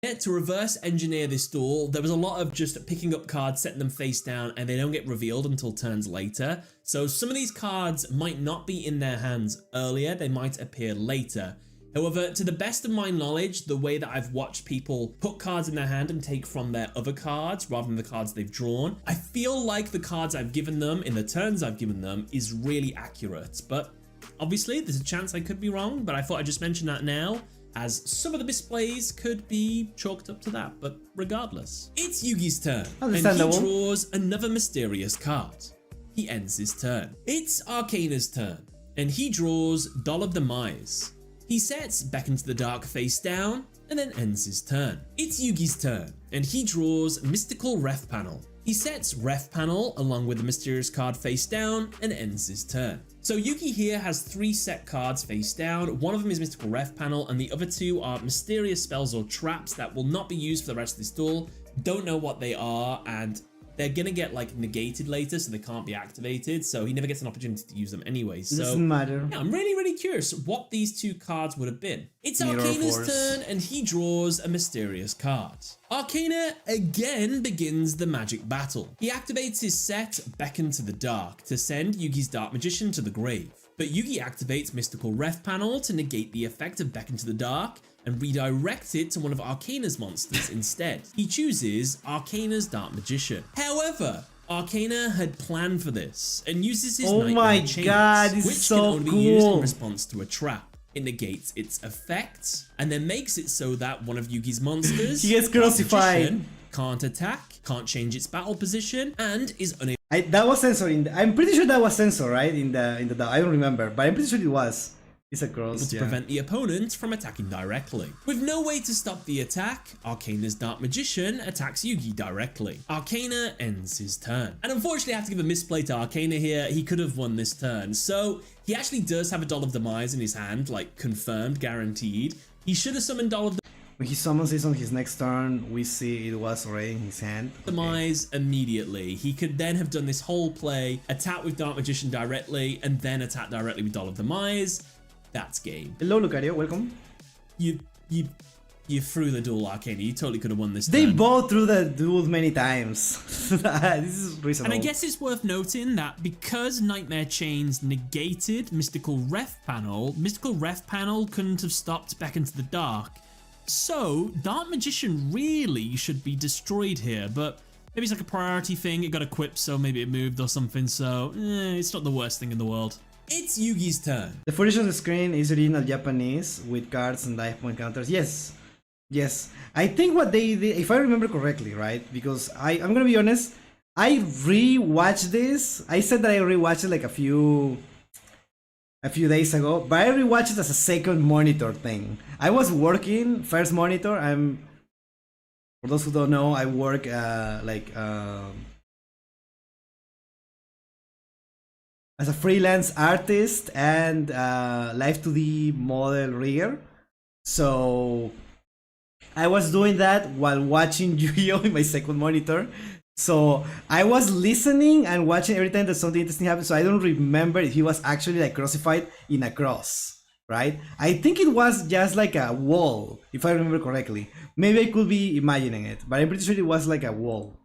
To reverse engineer this duel, there was a lot of just picking up cards, setting them face down, and they don't get revealed until turns later. So some of these cards might not be in their hands earlier, they might appear later. However, to the best of my knowledge, the way that I've watched people put cards in their hand and take from their other cards rather than the cards they've drawn, I feel like the cards I've given them in the turns I've given them is really accurate. But obviously, there's a chance I could be wrong, but I thought I'd just mention that now, as some of the misplays could be chalked up to that, but regardless. It's Yugi's turn, and he draws another mysterious card. He ends his turn. It's Arcana's turn, and he draws Doll of Demise. He sets Beckon to the Dark face down, and then ends his turn. It's Yugi's turn, and he draws Mystical Ref Panel. He sets Ref Panel along with the mysterious card face down and ends his turn. So Yugi here has 3 set cards face down. One of them is Mystical Ref Panel and the other 2 are mysterious spells or traps that will not be used for the rest of this duel. Don't know what they are, and they're gonna get like negated later, so they can't be activated. So he never gets an opportunity to use them anyway. So doesn't matter. yeah, I'm really curious what these two cards would have been. It's Mirror Arcana's Force. turn, and he draws a mysterious card. Arcana again begins the magic battle. He activates his set Beckon to the Dark to send Yugi's Dark Magician to the grave. But Yugi activates Mystical Ref Panel to negate the effect of Beckon to the Dark and redirect it to one of Arcana's monsters instead. He chooses Arcana's Dark Magician. However, Arcana had planned for this and uses his Oh Nightmare my Chains, god, this which is can so only be used in cool. response to a trap. It negates its effect and then makes it so that one of Yugi's monsters, He gets Dark crucified. Magician, can't attack, can't change its battle position, and is unable. That was censored. I'm pretty sure that was censored, right? In the I don't remember, but I'm pretty sure it was. It's a cross. To prevent the opponent from attacking directly. With no way to stop the attack, Arcana's Dark Magician attacks Yugi directly. Arcana ends his turn. And unfortunately I have to give a misplay to Arcana here. He could have won this turn. So he actually does have a Doll of Demise in his hand, like confirmed, guaranteed. He should have summoned Doll of When he summons this on his next turn, we see it was already in his hand. Demise immediately. He could then have done this whole play, attack with Dark Magician directly, and then attack directly with Doll of Demise. That's game. Hello, Lucario. Welcome. You threw the duel, Arcana. You totally could have won this They turn. both threw the duel many times. This is reasonable. And I guess it's worth noting that because Nightmare Chains negated Mystical Ref Panel couldn't have stopped Beckon to the Dark. So, Dark Magician really should be destroyed here, but maybe it's like a priority thing. It got equipped, so maybe it moved or something, so it's not the worst thing in the world. It's Yugi's turn. The footage on the screen is original Japanese with cards and life point counters. Yes. Yes. I think what they did, if I remember correctly, right? Because I'm gonna be honest, I rewatched this. I said that I rewatched it like a few days ago, but I rewatched it as a second monitor thing. I was working first monitor. For those who don't know, I work as a freelance artist and live 2D model rigger. So I was doing that while watching Yu-Gi-Oh! In my second monitor. So I was listening and watching every time that something interesting happened. So I don't remember if he was actually like crucified in a cross, right? I think it was just like a wall, if I remember correctly. Maybe I could be imagining it, but I'm pretty sure it was like a wall.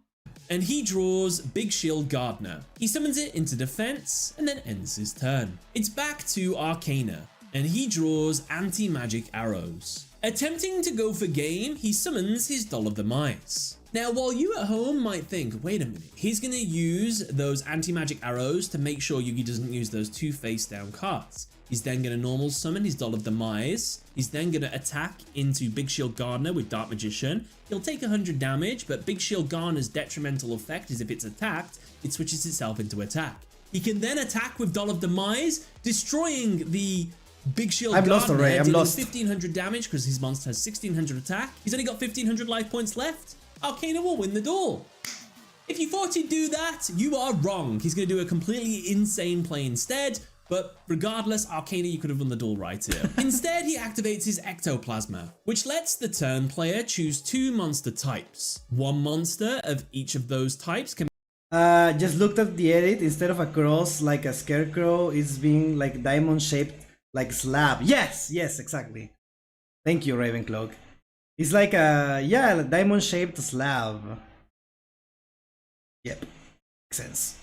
And he draws Big Shield Gardener. He summons it into defense and then ends his turn. It's back to Arcana, and he draws Anti-Magic Arrows. Attempting to go for game, he summons his Doll of Demise. Now, while you at home might think, wait a minute, he's gonna use those Anti-Magic Arrows to make sure Yugi doesn't use those two face-down cards. He's then going to normal summon his Doll of Demise. He's then going to attack into Big Shield Gardener with Dark Magician. He'll take 100 damage, but Big Shield Gardener's detrimental effect is if it's attacked, it switches itself into attack. He can then attack with Doll of Demise, destroying the Big Shield Gardener, lost already. I'm dealing lost. 1500 damage because his monster has 1600 attack. He's only got 1500 life points left. Arcana will win the duel. If you thought he'd do that, you are wrong. He's going to do a completely insane play instead. But regardless, Arcana, you could have won the duel right here. Instead, he activates his Ectoplasma, which lets the turn player choose two monster types. One monster of each of those types can Just looked at the edit. Instead of a cross like a scarecrow, it's being like diamond shaped like slab. Yes, yes, exactly. Thank you, Ravencloak. It's like a diamond shaped slab. Yep, makes sense.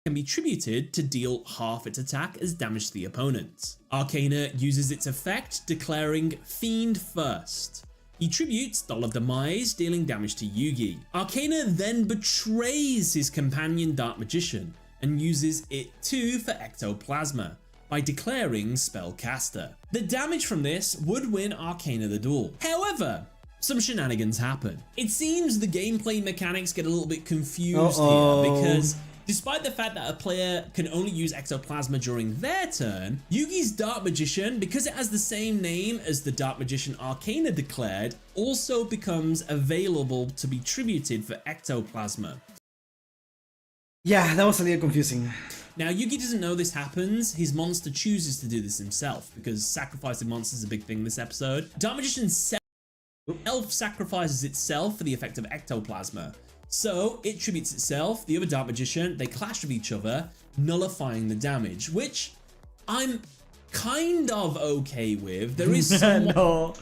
Can be tributed to deal half its attack as damage to the opponent. Arcana uses its effect, declaring Fiend first. He tributes Doll of Demise, dealing damage to Yugi. Arcana then betrays his companion Dark Magician and uses it too for Ectoplasma by declaring Spellcaster. The damage from this would win Arcana the duel. However, some shenanigans happen. It seems the gameplay mechanics get a little bit confused here because despite the fact that a player can only use Ectoplasma during their turn, Yugi's Dark Magician, because it has the same name as the Dark Magician Arcana declared, also becomes available to be tributed for Ectoplasma. Yeah, that was a little confusing. Now, Yugi doesn't know this happens. His monster chooses to do this himself because sacrificing monsters is a big thing in this episode. Dark Magician self-sacrifices itself for the effect of Ectoplasma. So it tributes itself, the other Dark Magician, they clash with each other, nullifying the damage, which I'm kind of okay with. There is some... No,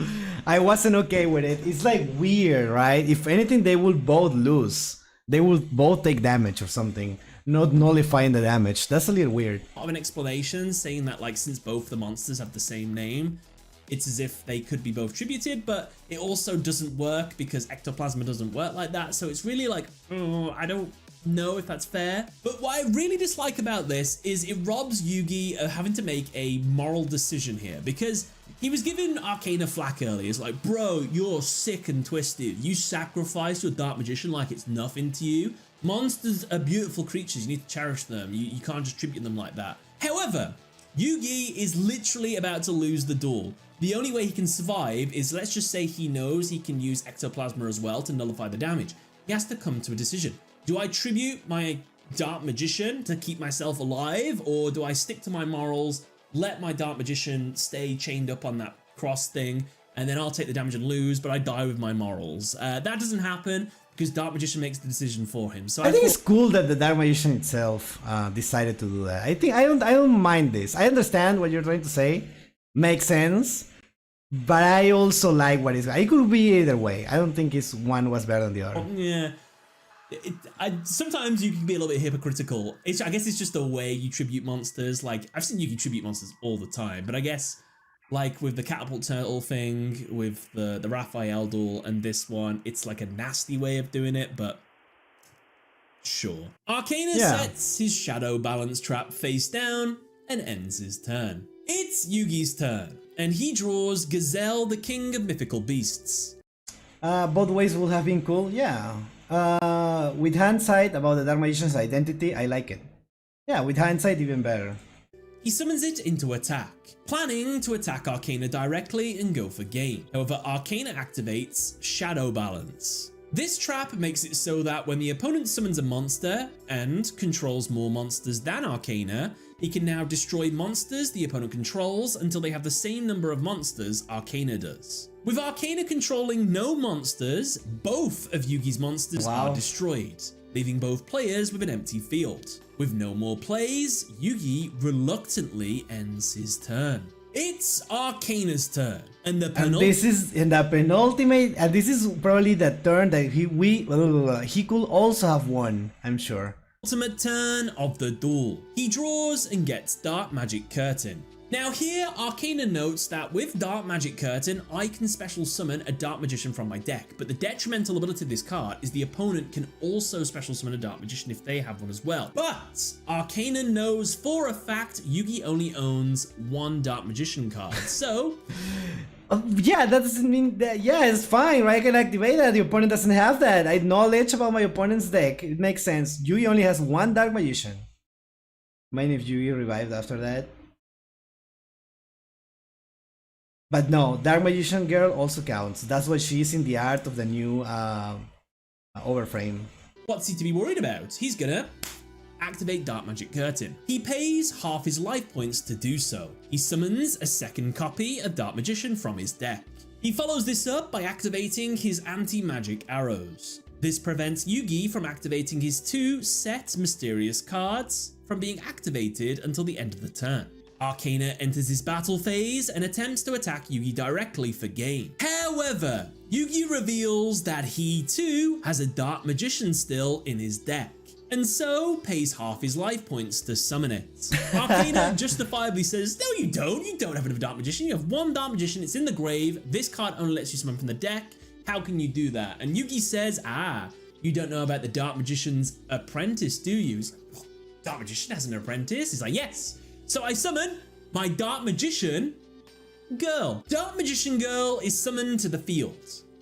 I wasn't okay with it. It's like weird, right? If anything, they will both lose. They will both take damage or something, not nullifying the damage. That's a little weird. Of an explanation saying that, like, since both the monsters have the same name, it's as if they could be both tributed, but it also doesn't work because ectoplasma doesn't work like that. So it's really like, oh, I don't know if that's fair. But what I really dislike about this is it robs Yugi of having to make a moral decision here, because he was given Arcana flack earlier. It's like, bro, you're sick and twisted. You sacrifice your Dark Magician like it's nothing to you. Monsters are beautiful creatures. You need to cherish them. You can't just tribute them like that. However, Yugi is literally about to lose the duel. The only way he can survive is, let's just say he knows he can use ectoplasma as well to nullify the damage. He has to come to a decision. Do I tribute my Dark Magician to keep myself alive, or do I stick to my morals, let my Dark Magician stay chained up on that cross thing, and then I'll take the damage and lose, but I die with my morals? That doesn't happen because Dark Magician makes the decision for him. So I think it's cool that the Dark Magician itself decided to do that. I think I don't mind this. I understand what you're trying to say. Makes sense. But I also like what is. It could be either way. I don't think it's one was better than the other. Yeah. Sometimes you can be a little bit hypocritical. I guess it's just the way you tribute monsters. Like, I've seen Yugi tribute monsters all the time, but I guess, like with the Catapult Turtle thing, with the Raphael duel, and this one, it's like a nasty way of doing it, but sure. Arcana sets his Shadow Balance trap face down and ends his turn. It's Yugi's turn, and he draws Gazelle, the king of mythical beasts. Both ways would have been cool, yeah. With hindsight about the Dark Magician's identity, I like it. Yeah, with hindsight, even better. He summons it into attack, planning to attack Arcana directly and go for gain. However, Arcana activates Shadow Balance. This trap makes it so that when the opponent summons a monster and controls more monsters than Arcana, he can now destroy monsters the opponent controls until they have the same number of monsters Arcana does. With Arcana controlling no monsters, both of Yugi's monsters are destroyed, leaving both players with an empty field. With no more plays, Yugi reluctantly ends his turn. It's Arcana's turn, and the this is in the penultimate, and this is probably the turn that he could also have won, I'm sure. Ultimate turn of the duel. He draws and gets Dark Magic Curtain. Now here, Arcana notes that with Dark Magic Curtain, I can special summon a Dark Magician from my deck, but the detrimental ability of this card is the opponent can also special summon a Dark Magician if they have one as well. But Arcana knows for a fact Yugi only owns one Dark Magician card, so... yeah, that doesn't mean that. Yeah, it's fine, right? I can activate that. The opponent doesn't have that. I knowledge about my opponent's deck. It makes sense. Yugi only has one Dark Magician. Mind if Yugi revived after that? But no, Dark Magician Girl also counts. That's what she is in the art of the new overframe. What's he to be worried about? He's gonna activate Dark Magic Curtain. He pays half his life points to do so. He summons a second copy of Dark Magician from his deck. He follows this up by activating his anti-magic arrows. This prevents Yugi from activating his two set mysterious cards from being activated until the end of the turn. Arcana enters his battle phase and attempts to attack Yugi directly for gain. However, Yugi reveals that he too has a Dark Magician still in his deck, and so pays half his life points to summon it. Arcana justifiably says, no you don't have a Dark Magician, you have one Dark Magician, it's in the grave, this card only lets you summon from the deck, how can you do that? And Yugi says, you don't know about the Dark Magician's apprentice, do you? He's like, Dark Magician has an apprentice? He's like, yes. So I summon my Dark Magician Girl. Dark Magician Girl is summoned to the field.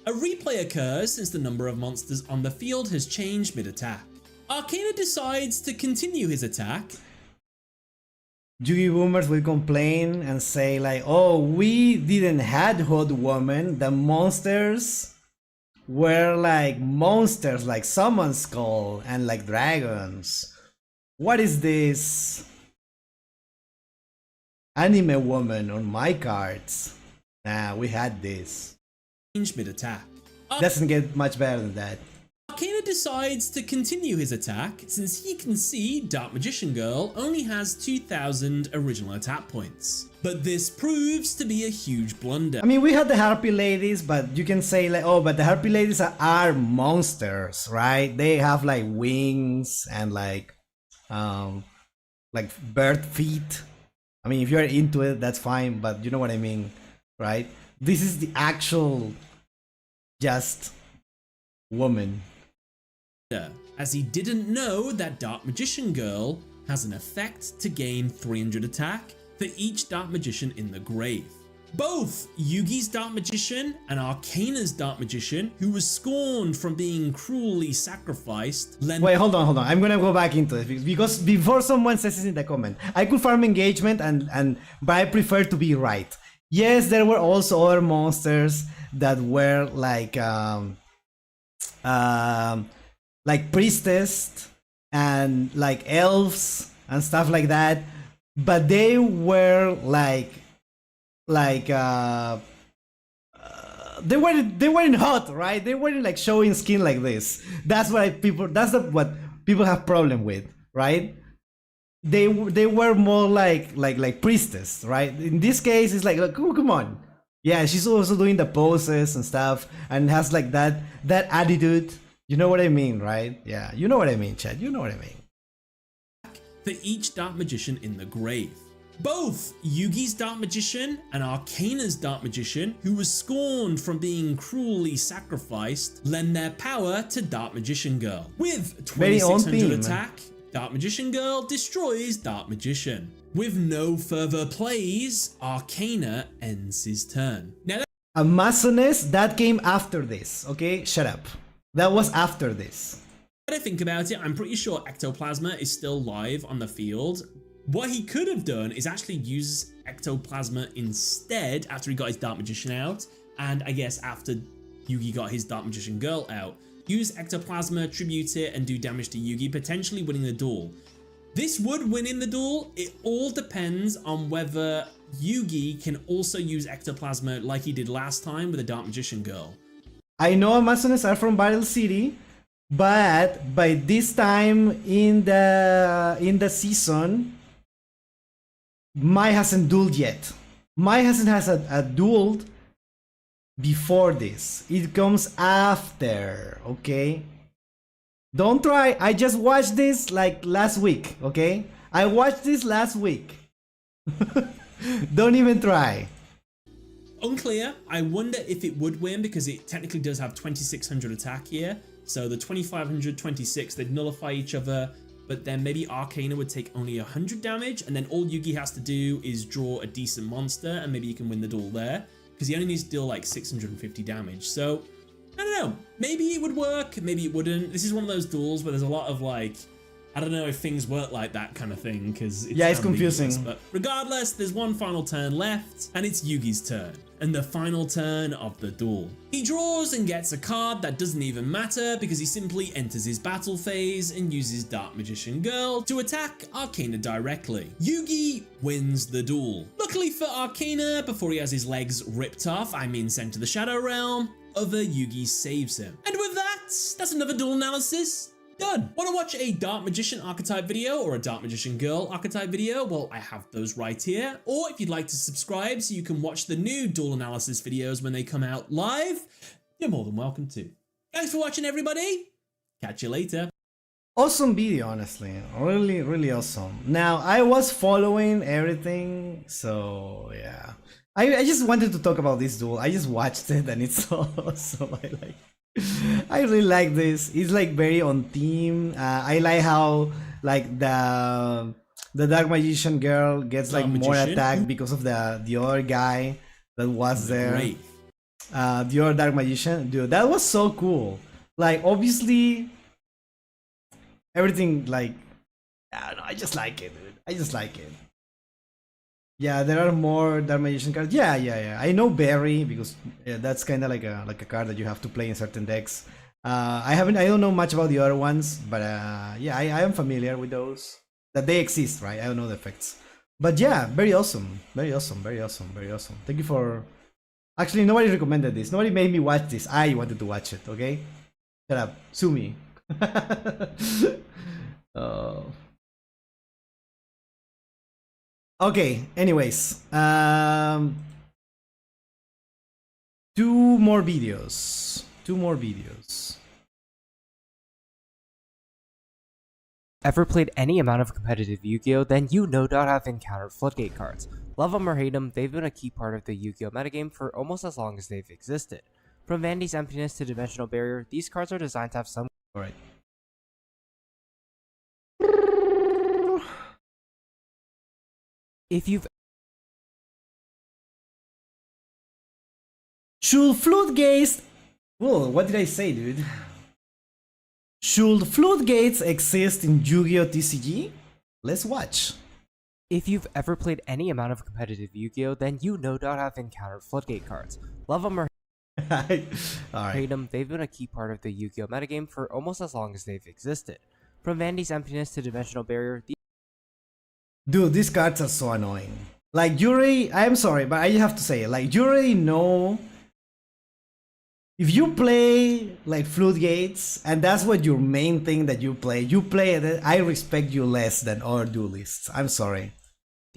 A replay occurs since the number of monsters on the field has changed mid-attack. Arcana decides to continue his attack. Yugi boomers will complain and say like, oh, we didn't had Hot Woman, the monsters were like monsters like Summon Skull and like dragons. What is this? Anime woman on my cards. Nah, we had this. Mid-attack. Doesn't get much better than that. Arcana decides to continue his attack since he can see Dark Magician Girl only has 2,000 original attack points. But this proves to be a huge blunder. I mean, we had the Harpy Ladies, but you can say like, oh, but the Harpy Ladies are monsters, right? They have like wings and like bird feet. I mean, if you're into it, that's fine, but you know what I mean, right? This is the actual just woman. As he didn't know that Dark Magician Girl has an effect to gain 300 attack for each Dark Magician in the grave. Both Yugi's Dark Magician and Arcana's Dark Magician, who was scorned from being cruelly sacrificed, Wait, hold on. I'm gonna go back into it because before someone says this in the comment, I could farm engagement but I prefer to be right. Yes, there were also other monsters that were like priestess and like elves and stuff like that, but they were they weren't hot, right? They weren't like showing skin like this. That's what what people have problem with, right? They were more like priestess, right? In this case, it's like oh, come on. Yeah, she's also doing the poses and stuff and has like that attitude. You know what I mean, right? Yeah, you know what I mean, Chad. You know what I mean. For each Dark Magician in the grave. Both Yugi's Dark Magician and Arcana's Dark Magician, who was scorned from being cruelly sacrificed, lend their power to Dark Magician Girl. With 2600 attack, Dark Magician Girl destroys Dark Magician. With no further plays, Arcana ends his turn. Now, Amazonas, that came after this, okay? Shut up. That was after this. When I think about it, I'm pretty sure Ectoplasma is still live on the field. What he could have done is actually use Ectoplasma instead after he got his Dark Magician out, and I guess after Yugi got his Dark Magician Girl out. Use Ectoplasma, tribute it, and do damage to Yugi, potentially winning the duel. This would win in the duel. It all depends on whether Yugi can also use Ectoplasma like he did last time with the Dark Magician Girl. I know Amazonas are from Battle City, but by this time in the season, Mai hasn't dueled yet. Mai hasn't has a dueled before this. It comes after, okay? Don't try. I just watched this like last week, okay? I watched this last week. Don't even try. Unclear. I wonder if it would win because it technically does have 2600 attack here. So the 2500, 26, they'd nullify each other, but then maybe Arcana would take only 100 damage, and then all Yugi has to do is draw a decent monster, and maybe you can win the duel there, because he only needs to deal like 650 damage. So, I don't know. Maybe it would work, maybe it wouldn't. This is one of those duels where there's a lot of like, I don't know if things work like that kind of thing, because it's confusing. But regardless, there's one final turn left, and it's Yugi's turn, and the final turn of the duel. He draws and gets a card that doesn't even matter because he simply enters his battle phase and uses Dark Magician Girl to attack Arcana directly. Yugi wins the duel. Luckily for Arcana, before he has his legs ripped off, I mean sent to the Shadow Realm, other Yugi saves him. And with that, that's another duel analysis done. Want to watch a Dark Magician archetype video or a Dark Magician Girl archetype video? Well, I have those right here. Or if you'd like to subscribe so you can watch the new duel analysis videos when they come out live, you're more than welcome to. Thanks for watching, everybody. Catch you later. Awesome video, honestly. Really, really awesome. Now, I was following everything, so yeah. I just wanted to talk about this duel. I just watched it and it's so awesome. I really like this. It's like very on theme. I like how like the Dark Magician Girl gets like more attack because of the other guy that was there. Great. The other Dark Magician, dude, that was so cool. Like obviously everything like I don't know, I just like it, dude. I just like it. Yeah, there are more Dark Magician cards. Yeah. I know Barry because that's kind of like a card that you have to play in certain decks. I don't know much about the other ones, but yeah, I am familiar with those. That they exist, right? I don't know the effects. But yeah, very awesome. Very awesome. Thank you for... Actually, nobody recommended this. Nobody made me watch this. I wanted to watch it, okay? Shut up. Sue me. Oh. Okay, anyways. Two more videos. Ever played any amount of competitive Yu-Gi-Oh, then you no doubt have encountered floodgate cards. Love them or hate them, they've been a key part of the Yu-Gi-Oh metagame for almost as long as they've existed. From Vandy's Emptiness to Dimensional Barrier, these cards are designed to have some... Alright. If you've... Should floodgates... Whoa, what did I say, dude? Should floodgates exist in Yu-Gi-Oh TCG? Let's watch. If you've ever played any amount of competitive Yu-Gi-Oh, then you no doubt have encountered floodgate cards. Love them or hate them, they've been a key part of the Yu-Gi-Oh metagame for almost as long as they've existed. From Vandy's Emptiness to Dimensional Barrier, Dude, these cards are so annoying. Like, you already... I'm sorry, but I have to say, like, you already know... If you play, like, floodgates, and that's what your main thing that you play it, I respect you less than other duelists. I'm sorry.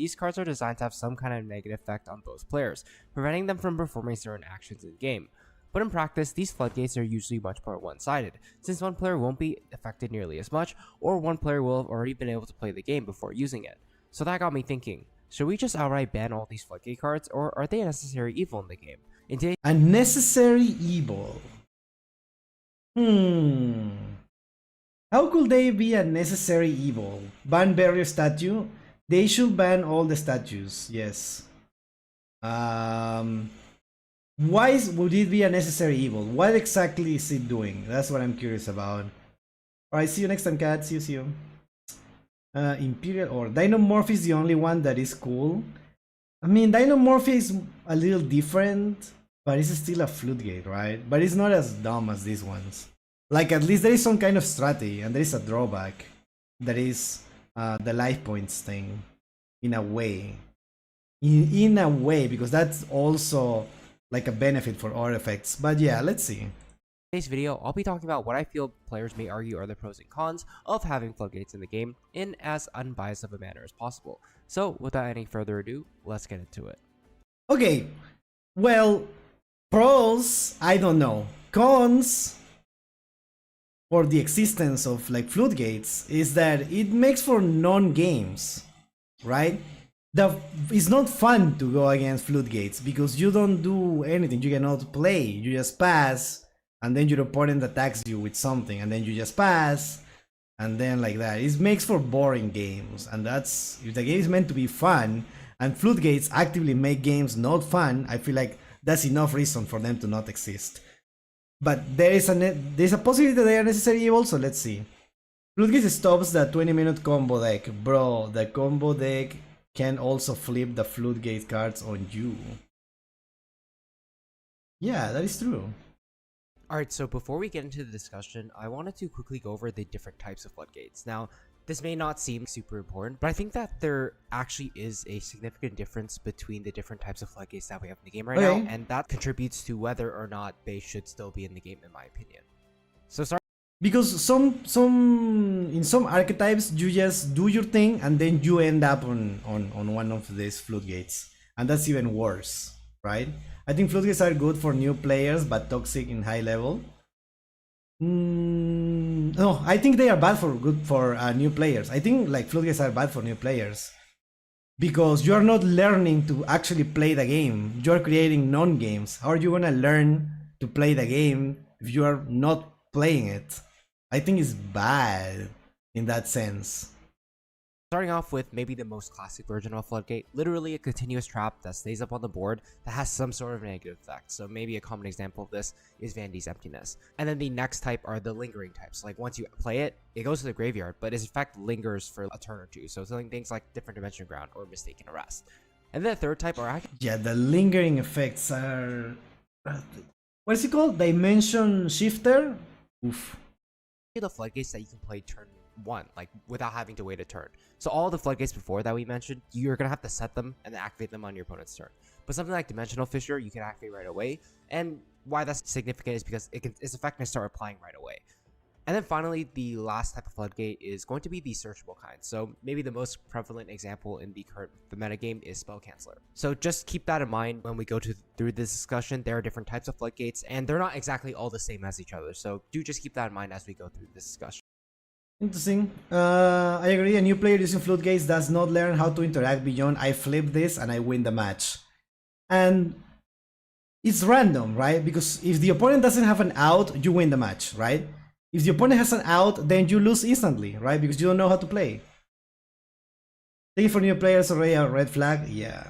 these cards are designed to have some kind of negative effect on both players, preventing them from performing certain actions in game. But in practice, these floodgates are usually much more one-sided, since one player won't be affected nearly as much, or one player will have already been able to play the game before using it. So that got me thinking, should we just outright ban all these floodgate cards, or are they a necessary evil in the game? A necessary evil? How could they be a necessary evil? Ban barrier statue? They should ban all the statues, yes. Why would it be a necessary evil? What exactly is it doing? That's what I'm curious about. Alright, see you next time, cat. See you. Imperial or Dynamorph is the only one that is cool. I mean, Dynamorph is a little different, but it's still a floodgate, right? But it's not as dumb as these ones. Like, at least there is some kind of strategy, and there is a drawback. That is the life points thing, in a way. In a way, because that's also like a benefit for our effects. But yeah, let's see. In today's video, I'll be talking about what I feel players may argue are the pros and cons of having floodgates in the game in as unbiased of a manner as possible. So without any further ado, let's get into it. Okay, well, pros, I don't know. Cons for the existence of like floodgates is that it makes for non-games, right? It's not fun to go against floodgates because you don't do anything. You cannot play. You just pass, and then your opponent attacks you with something, and then you just pass, and then like that. It makes for boring games, and that's if the game is meant to be fun, and floodgates actively make games not fun. I feel like that's enough reason for them to not exist. But there's a possibility that they are necessary also. Let's see. Floodgates stops the 20-minute combo deck, bro. The combo deck can also flip the floodgate cards on you. Yeah, that is true. Alright, so before we get into the discussion, I wanted to quickly go over the different types of floodgates. Now, this may not seem super important, but I think that there actually is a significant difference between the different types of floodgates that we have in the game right now, and that contributes to whether or not they should still be in the game, in my opinion. So sorry. Because in some archetypes you just do your thing and then you end up on one of these floodgates, and that's even worse, right? I think floodgates are good for new players but toxic in high level. No, I think they are bad for new players. I think like floodgates are bad for new players because you are not learning to actually play the game. You are creating non-games. How are you gonna learn to play the game if you are not playing it? I think it's bad in that sense. Starting off with maybe the most classic version of a floodgate, literally a continuous trap that stays up on the board that has some sort of negative effect. So maybe a common example of this is Vandy's Emptiness. And then the next type are the lingering types. Like once you play it, it goes to the graveyard, but its effect lingers for a turn or two. So something things like Different Dimension Ground or Mistaken Arrest. And then the third type are actually... Yeah, the lingering effects are... What is it called? Dimension Shifter? Oof. The floodgates that you can play turn one, like without having to wait a turn. So all the floodgates before that we mentioned, you're gonna have to set them and then activate them on your opponent's turn. But something like Dimensional Fissure, you can activate right away. And why that's significant is because its effect can start applying right away. And then finally, the last type of floodgate is going to be the searchable kind. So maybe the most prevalent example in the current metagame is Spell Canceller. So just keep that in mind when we go through this discussion. There are different types of floodgates, and they're not exactly all the same as each other. So do just keep that in mind as we go through this discussion. Interesting. I agree. A new player using floodgates does not learn how to interact beyond I flip this and I win the match. And it's random, right? Because if the opponent doesn't have an out, you win the match, right? If the opponent has an out, then you lose instantly, right? Because you don't know how to play. Thank you for new players already a red flag. Yeah.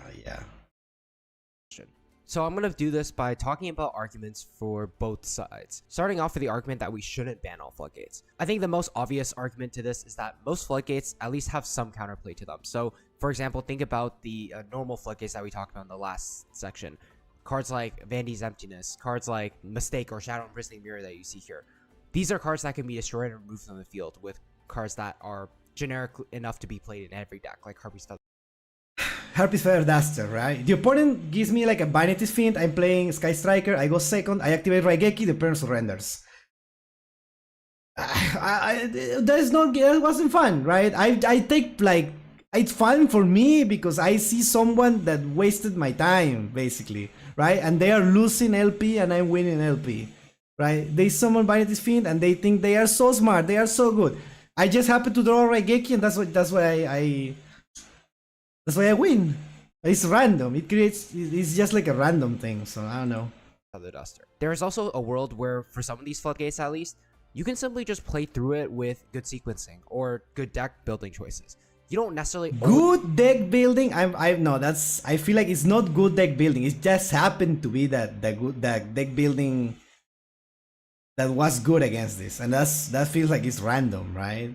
So I'm going to do this by talking about arguments for both sides. Starting off with the argument that we shouldn't ban all floodgates. I think the most obvious argument to this is that most floodgates at least have some counterplay to them. So for example, think about the normal floodgates that we talked about in the last section. Cards like Vandy's Emptiness, cards like Mistake or Shadow and Bristling Mirror that you see here. These are cards that can be destroyed and removed from the field with cards that are generic enough to be played in every deck, like Harpy's Feather. Harpy's Feather Duster, right? The opponent gives me like a Vanity's Fiend, I'm playing Sky Striker, I go second, I activate Raigeki, the opponent surrenders. That wasn't fun, right? I take like, it's fun for me because I see someone that wasted my time, basically, right? And they are losing LP and I'm winning LP, right? They summon Vanity's Fiend and they think they are so smart, they are so good. I just happen to draw Raigeki and that's why I win. It's random. It's just like a random thing. So I don't know. The Duster. There is also a world where, for some of these floodgates at least, you can simply just play through it with good sequencing or good deck building choices. You don't necessarily good deck building. I feel like it's not good deck building. It just happened to be that good deck building that was good against this, and that feels like it's random, right?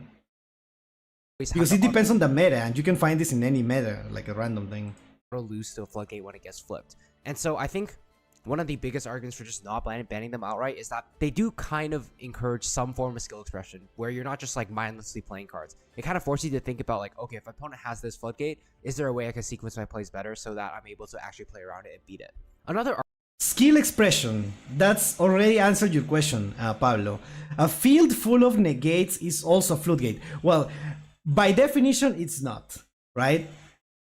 Because it depends on the meta, and you can find this in any meta, like a random thing. Lose to a floodgate when it gets flipped. And so I think one of the biggest arguments for just not banning them outright is that they do kind of encourage some form of skill expression, where you're not just like mindlessly playing cards. It kind of forces you to think about like, okay, if my opponent has this floodgate, is there a way I can sequence my plays better so that I'm able to actually play around it and beat it? Another skill expression. That's already answered your question, Pablo. A field full of negates is also a floodgate. Well, by definition, it's not, right?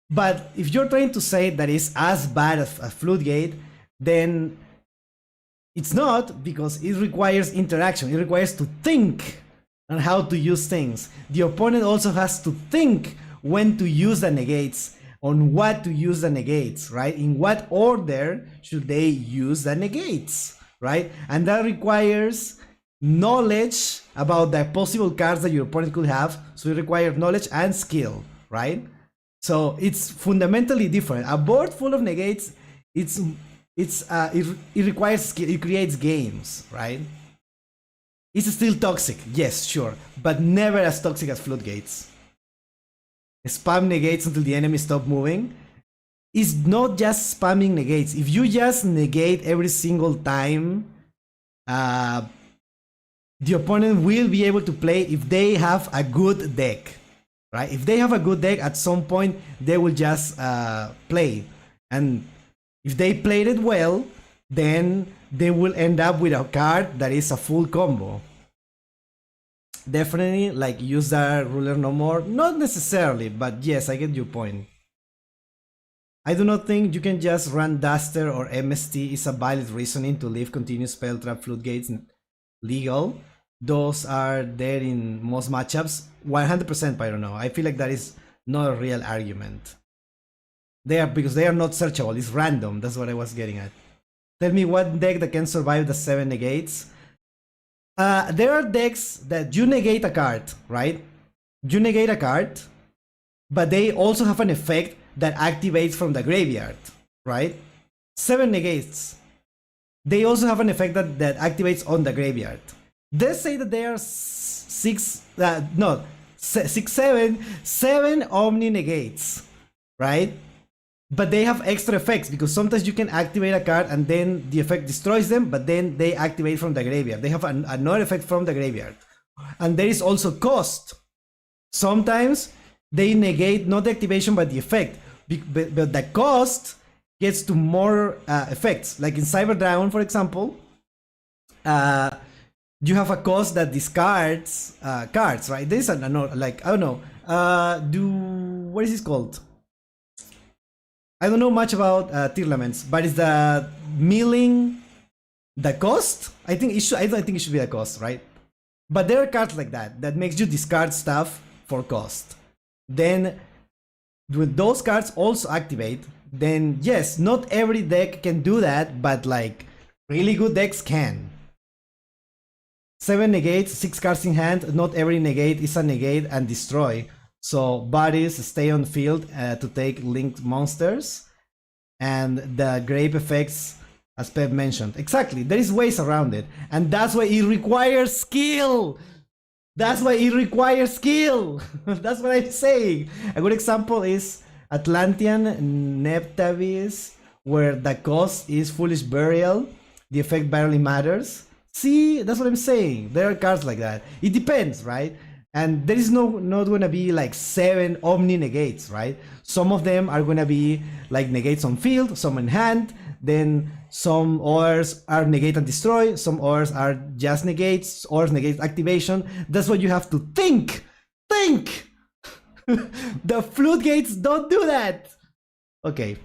But if you're trying to say that it's as bad as a floodgate, then it's not, because it requires interaction. It requires to think on how to use things. The opponent also has to think when to use the negates, on what to use the negates, right? In what order should they use the negates, right? And that requires knowledge about the possible cards that your opponent could have. So it requires knowledge and skill, right? So it's fundamentally different. A board full of negates, it requires skill. It creates games, right? It's still toxic, yes, sure, but never as toxic as floodgates. Spam negates until the enemy stop moving. It's not just spamming negates. If you just negate every single time, the opponent will be able to play if they have a good deck, right? If they have a good deck, at some point they will just play, and if they played it well, then they will end up with a card that is a full combo. Definitely, like, use that ruler no more. Not necessarily, but yes, I get your point. I do not think you can just run Duster or MST is a valid reasoning to leave continuous spell trap floodgates legal. Those are there in most matchups. 100% I don't know. I feel like that is not a real argument. Because they are not searchable. It's random. That's what I was getting at. Tell me what deck that can survive the 7 negates. There are decks that you negate a card, right? You negate a card, but they also have an effect that activates from the graveyard, right? 7 negates. They also have an effect that activates on the graveyard. Let's say that there are 7 Omni negates, right? But they have extra effects, because sometimes you can activate a card and then the effect destroys them, but then they activate from the graveyard. They have another effect from the graveyard. And there is also cost. Sometimes they negate not the activation but the effect, but the cost gets to more effects. Like in Cyber Dragon, for example, you have a cost that discards cards, right? This is like, I don't know. What is this called? I don't know much about Tearlaments, but it's the milling the cost. I think it should. I don't think it should be the cost, right? But there are cards like that that makes you discard stuff for cost. Then, when those cards also activate, then yes, not every deck can do that, but like really good decks can. 7 negates, 6 cards in hand. Not every negate is a negate and destroy. So bodies stay on field to take linked monsters, and the grape effects, as Pep mentioned. Exactly, there is ways around it, and that's why it requires skill. That's why it requires skill. That's what I'm saying. A good example is Atlantean Neptavis, where the cost is Foolish Burial. The effect barely matters. See, that's what I'm saying. There are cards like that. It depends, right? And there is not gonna be like 7 Omni negates, right? Some of them are gonna be like negates on field, some in hand. Then some others are negate and destroy. Some others are just negates or negate activation. That's what you have to think. Think. The floodgates don't do that. Okay.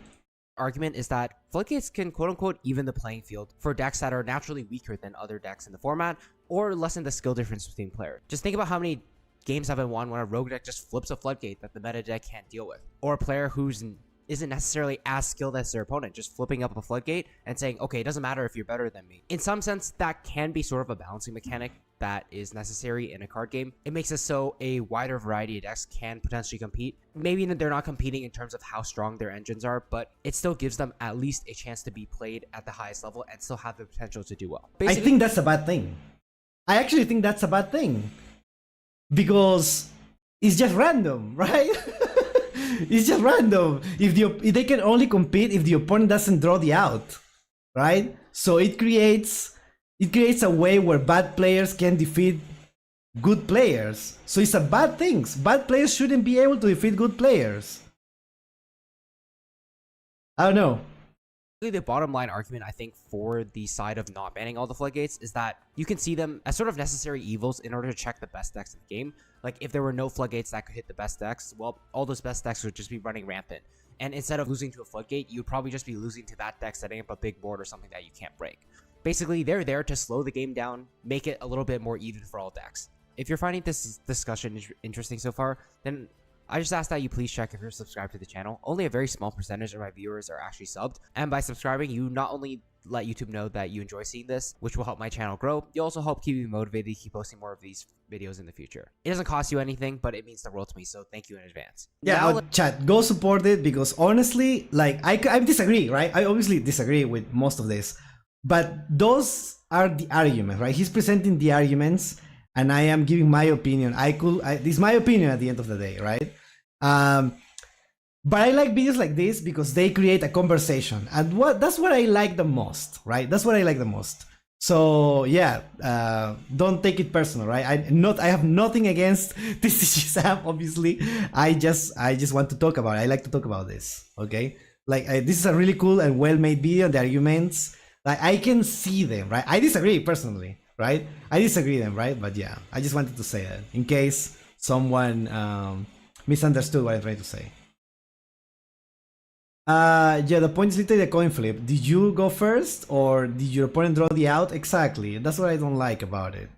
Argument is that floodgates can quote-unquote even the playing field for decks that are naturally weaker than other decks in the format, or lessen the skill difference between players. Just think about how many games have been won when a rogue deck just flips a floodgate that the meta deck can't deal with, or a player who's isn't necessarily as skilled as their opponent, just flipping up a floodgate and saying, okay, it doesn't matter if you're better than me. In some sense, that can be sort of a balancing mechanic that is necessary in a card game. It makes it so a wider variety of decks can potentially compete. Maybe they're not competing in terms of how strong their engines are, but it still gives them at least a chance to be played at the highest level and still have the potential to do well. Basically, I think that's a bad thing. I actually think that's a bad thing. Because it's just random, right? It's just random. If they can only compete if the opponent doesn't draw the out, right? So it creates a way where bad players can defeat good players. So it's a bad thing. Bad players shouldn't be able to defeat good players. I don't know. The bottom line argument, I think, for the side of not banning all the floodgates is that you can see them as sort of necessary evils in order to check the best decks in the game. Like, if there were no floodgates that could hit the best decks, well, all those best decks would just be running rampant. And instead of losing to a floodgate, you'd probably just be losing to that deck setting up a big board or something that you can't break. Basically, they're there to slow the game down, make it a little bit more even for all decks. If you're finding this discussion interesting so far, then I just ask that you please check if you're subscribed to the channel. Only a very small percentage of my viewers are actually subbed, and by subscribing, you not only let YouTube know that you enjoy seeing this, which will help my channel grow, you also help keep me motivated to keep posting more of these videos in the future. It doesn't cost you anything, but it means the world to me, so thank you in advance. Yeah, chat, go support it, because honestly, like, I disagree, right? I obviously disagree with most of this, but those are the arguments, right? He's presenting the arguments, and I am giving my opinion. This is my opinion at the end of the day, right? But I like videos like this because they create a conversation, and that's what I like the most, right? That's what I like the most. So yeah, don't take it personal, right? I have nothing against TCG Sam, obviously. I just want to talk about it. I like to talk about this, okay? Like, this is a really cool and well-made video. The arguments, like, I can see them, right? I disagree personally, right? I disagree them, right? But yeah, I just wanted to say that in case someone misunderstood what I'm trying to say. Yeah, the point is literally the coin flip. Did you go first, or did your opponent draw the out? Exactly. That's what I don't like about it.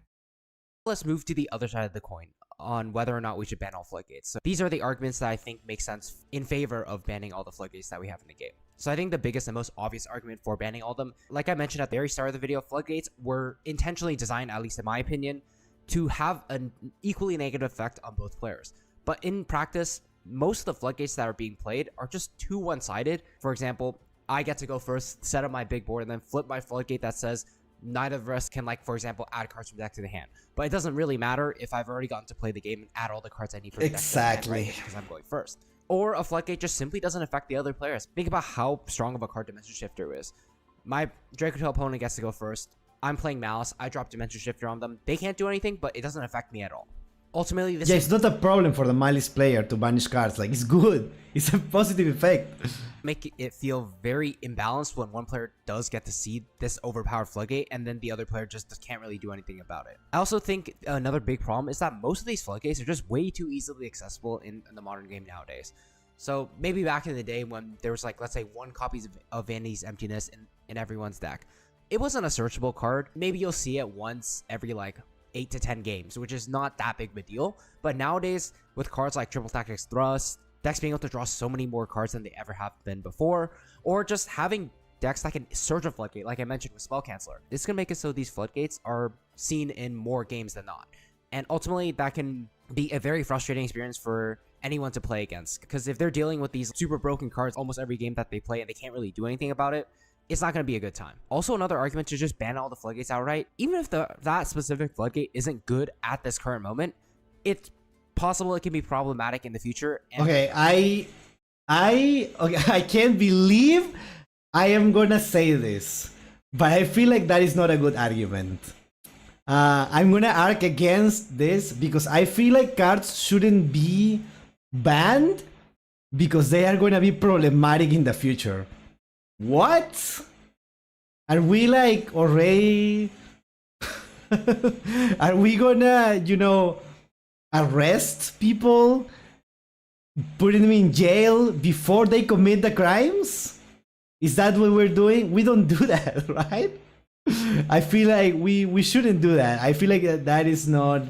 Let's move to the other side of the coin on whether or not we should ban all floodgates. So these are the arguments that I think make sense in favor of banning all the floodgates that we have in the game. So I think the biggest and most obvious argument for banning all of them, like I mentioned at the very start of the video, floodgates were intentionally designed, at least in my opinion, to have an equally negative effect on both players. But in practice, most of the floodgates that are being played are just too one-sided. For example, I get to go first, set up my big board, and then flip my floodgate that says neither of us can, like, for example, add cards from deck to the hand. But it doesn't really matter if I've already gotten to play the game and add all the cards I need for the deck to the hand, right? Because I'm going first. Or a floodgate just simply doesn't affect the other players. Think about how strong of a card Dimension Shifter is. My Dracotail opponent gets to go first. I'm playing Malice. I drop Dimension Shifter on them. They can't do anything, but it doesn't affect me at all. Ultimately, this Yeah, it's not a problem for the Malice player to banish cards. Like, it's good. It's a positive effect. make it feel very imbalanced when one player does get to see this overpowered floodgate and then the other player just can't really do anything about it. I also think another big problem is that most of these floodgates are just way too easily accessible in the modern game nowadays. So maybe back in the day when there was like, let's say 1 copy of Vandy's Emptiness in everyone's deck, it wasn't a searchable card. Maybe you'll see it once every like 8 to 10 games, which is not that big of a deal. But nowadays, with cards like Triple Tactics Thrust, decks being able to draw so many more cards than they ever have been before, or just having decks that can search a floodgate, like I mentioned with Spell Canceller, this is going to make it so these floodgates are seen in more games than not. And ultimately, that can be a very frustrating experience for anyone to play against, because if they're dealing with these super broken cards almost every game that they play and they can't really do anything about it, it's not going to be a good time. Also, another argument to just ban all the floodgates outright, even if that specific floodgate isn't good at this current moment, it's possible it can be problematic in the future. Okay, I can't believe I am gonna say this, but I feel like that is not a good argument. I'm gonna argue against this because I feel like cards shouldn't be banned because they are gonna be problematic in the future. What? Are we like already? Are we gonna, you know, arrest people, putting them in jail before they commit the crimes? Is that what we're doing? We don't do that, right? I feel like we shouldn't do that. I feel like that is not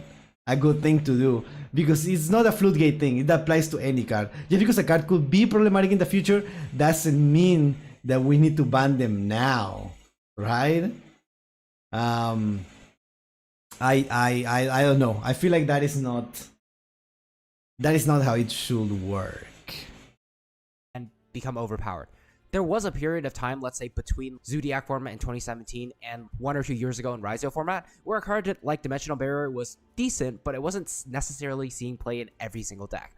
a good thing to do because it's not a floodgate thing. It applies to any card. Just because a card could be problematic in the future doesn't mean that we need to ban them now, right? I don't know. I feel like that is not how it should work. And become overpowered. There was a period of time, let's say between Zodiac format in 2017 and 1 or 2 years ago in Yugioh format, where a card like Dimensional Barrier was decent, but it wasn't necessarily seeing play in every single deck.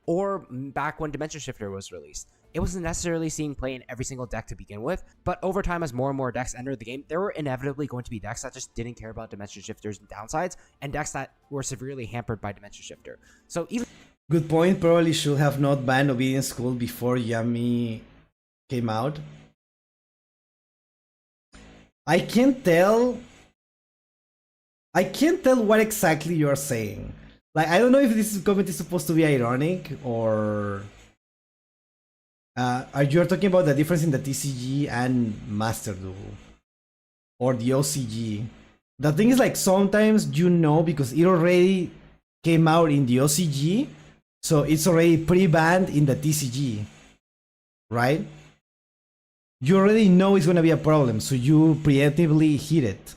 Or back when Dimension Shifter was released, it wasn't necessarily seeing play in every single deck to begin with, but over time as more and more decks entered the game, there were inevitably going to be decks that just didn't care about Dimension Shifter's downsides, and decks that were severely hampered by Dimension Shifter. So even... Good point, probably should have not banned Obedience School before Yami came out. I can't tell what exactly you're saying. Like, I don't know if this comment is supposed to be ironic or... are you talking about the difference in the TCG and Master Duel? Or the OCG? The thing is, like, sometimes you know because it already came out in the OCG, so it's already pre-banned in the TCG, right? You already know it's gonna be a problem, so you preemptively hit it.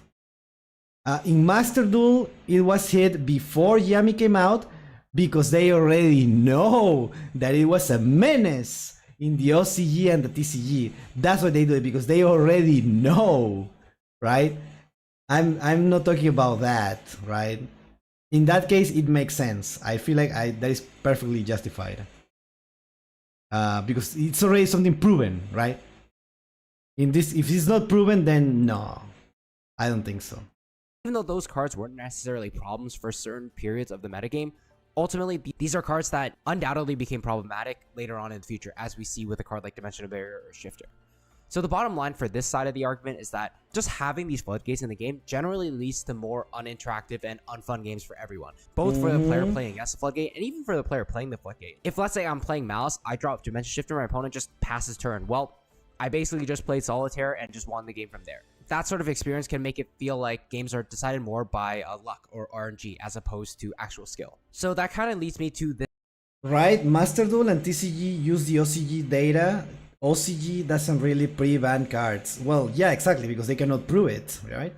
In Master Duel, it was hit before Yami came out because they already know that it was a menace in the OCG and the TCG. That's why they do it, because they already know, right? I'm not talking about that, right? In that case, it makes sense. I feel like that is perfectly justified. Because it's already something proven, right? In this, if it's not proven, then no, I don't think so. Even though those cards weren't necessarily problems for certain periods of the metagame, ultimately, these are cards that undoubtedly became problematic later on in the future, as we see with a card like Dimensional Barrier or Shifter. So the bottom line for this side of the argument is that just having these floodgates in the game generally leads to more uninteractive and unfun games for everyone, both for the player playing against the floodgate and even for the player playing the floodgate. If, let's say, I'm playing Malice, I drop Dimension Shifter, my opponent just passes turn. Well, I basically just played Solitaire and just won the game from there. That sort of experience can make it feel like games are decided more by luck or RNG as opposed to actual skill. So that kind of leads me to this. Right, Master Duel and TCG use the OCG data. OCG doesn't really pre-ban cards. Well, yeah, exactly, because they cannot prove it, right?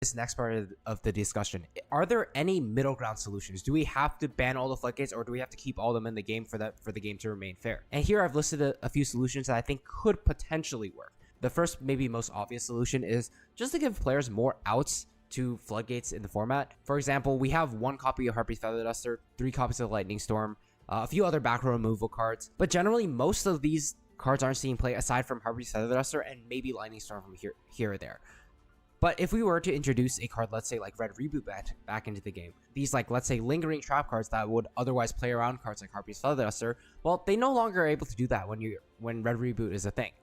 This next part of the discussion. Are there any middle ground solutions? Do we have to ban all the floodgates, or do we have to keep all of them in the game for the game to remain fair? And here I've listed a few solutions that I think could potentially work. The first, maybe most obvious solution is just to give players more outs to floodgates in the format. For example, we have 1 copy of Heartbeat Feather Duster, 3 copies of Lightning Storm, a few other back row removal cards, but generally most of these cards aren't seeing play aside from Heartbeat Feather Duster and maybe Lightning Storm from here or there. But if we were to introduce a card, let's say like Red Reboot back into the game, these like, let's say lingering trap cards that would otherwise play around cards like Harpy's Feather Duster, well, they no longer are able to do that when Red Reboot is a thing.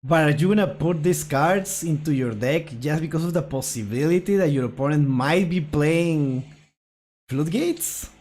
But are you gonna put these cards into your deck just because of the possibility that your opponent might be playing Floodgates?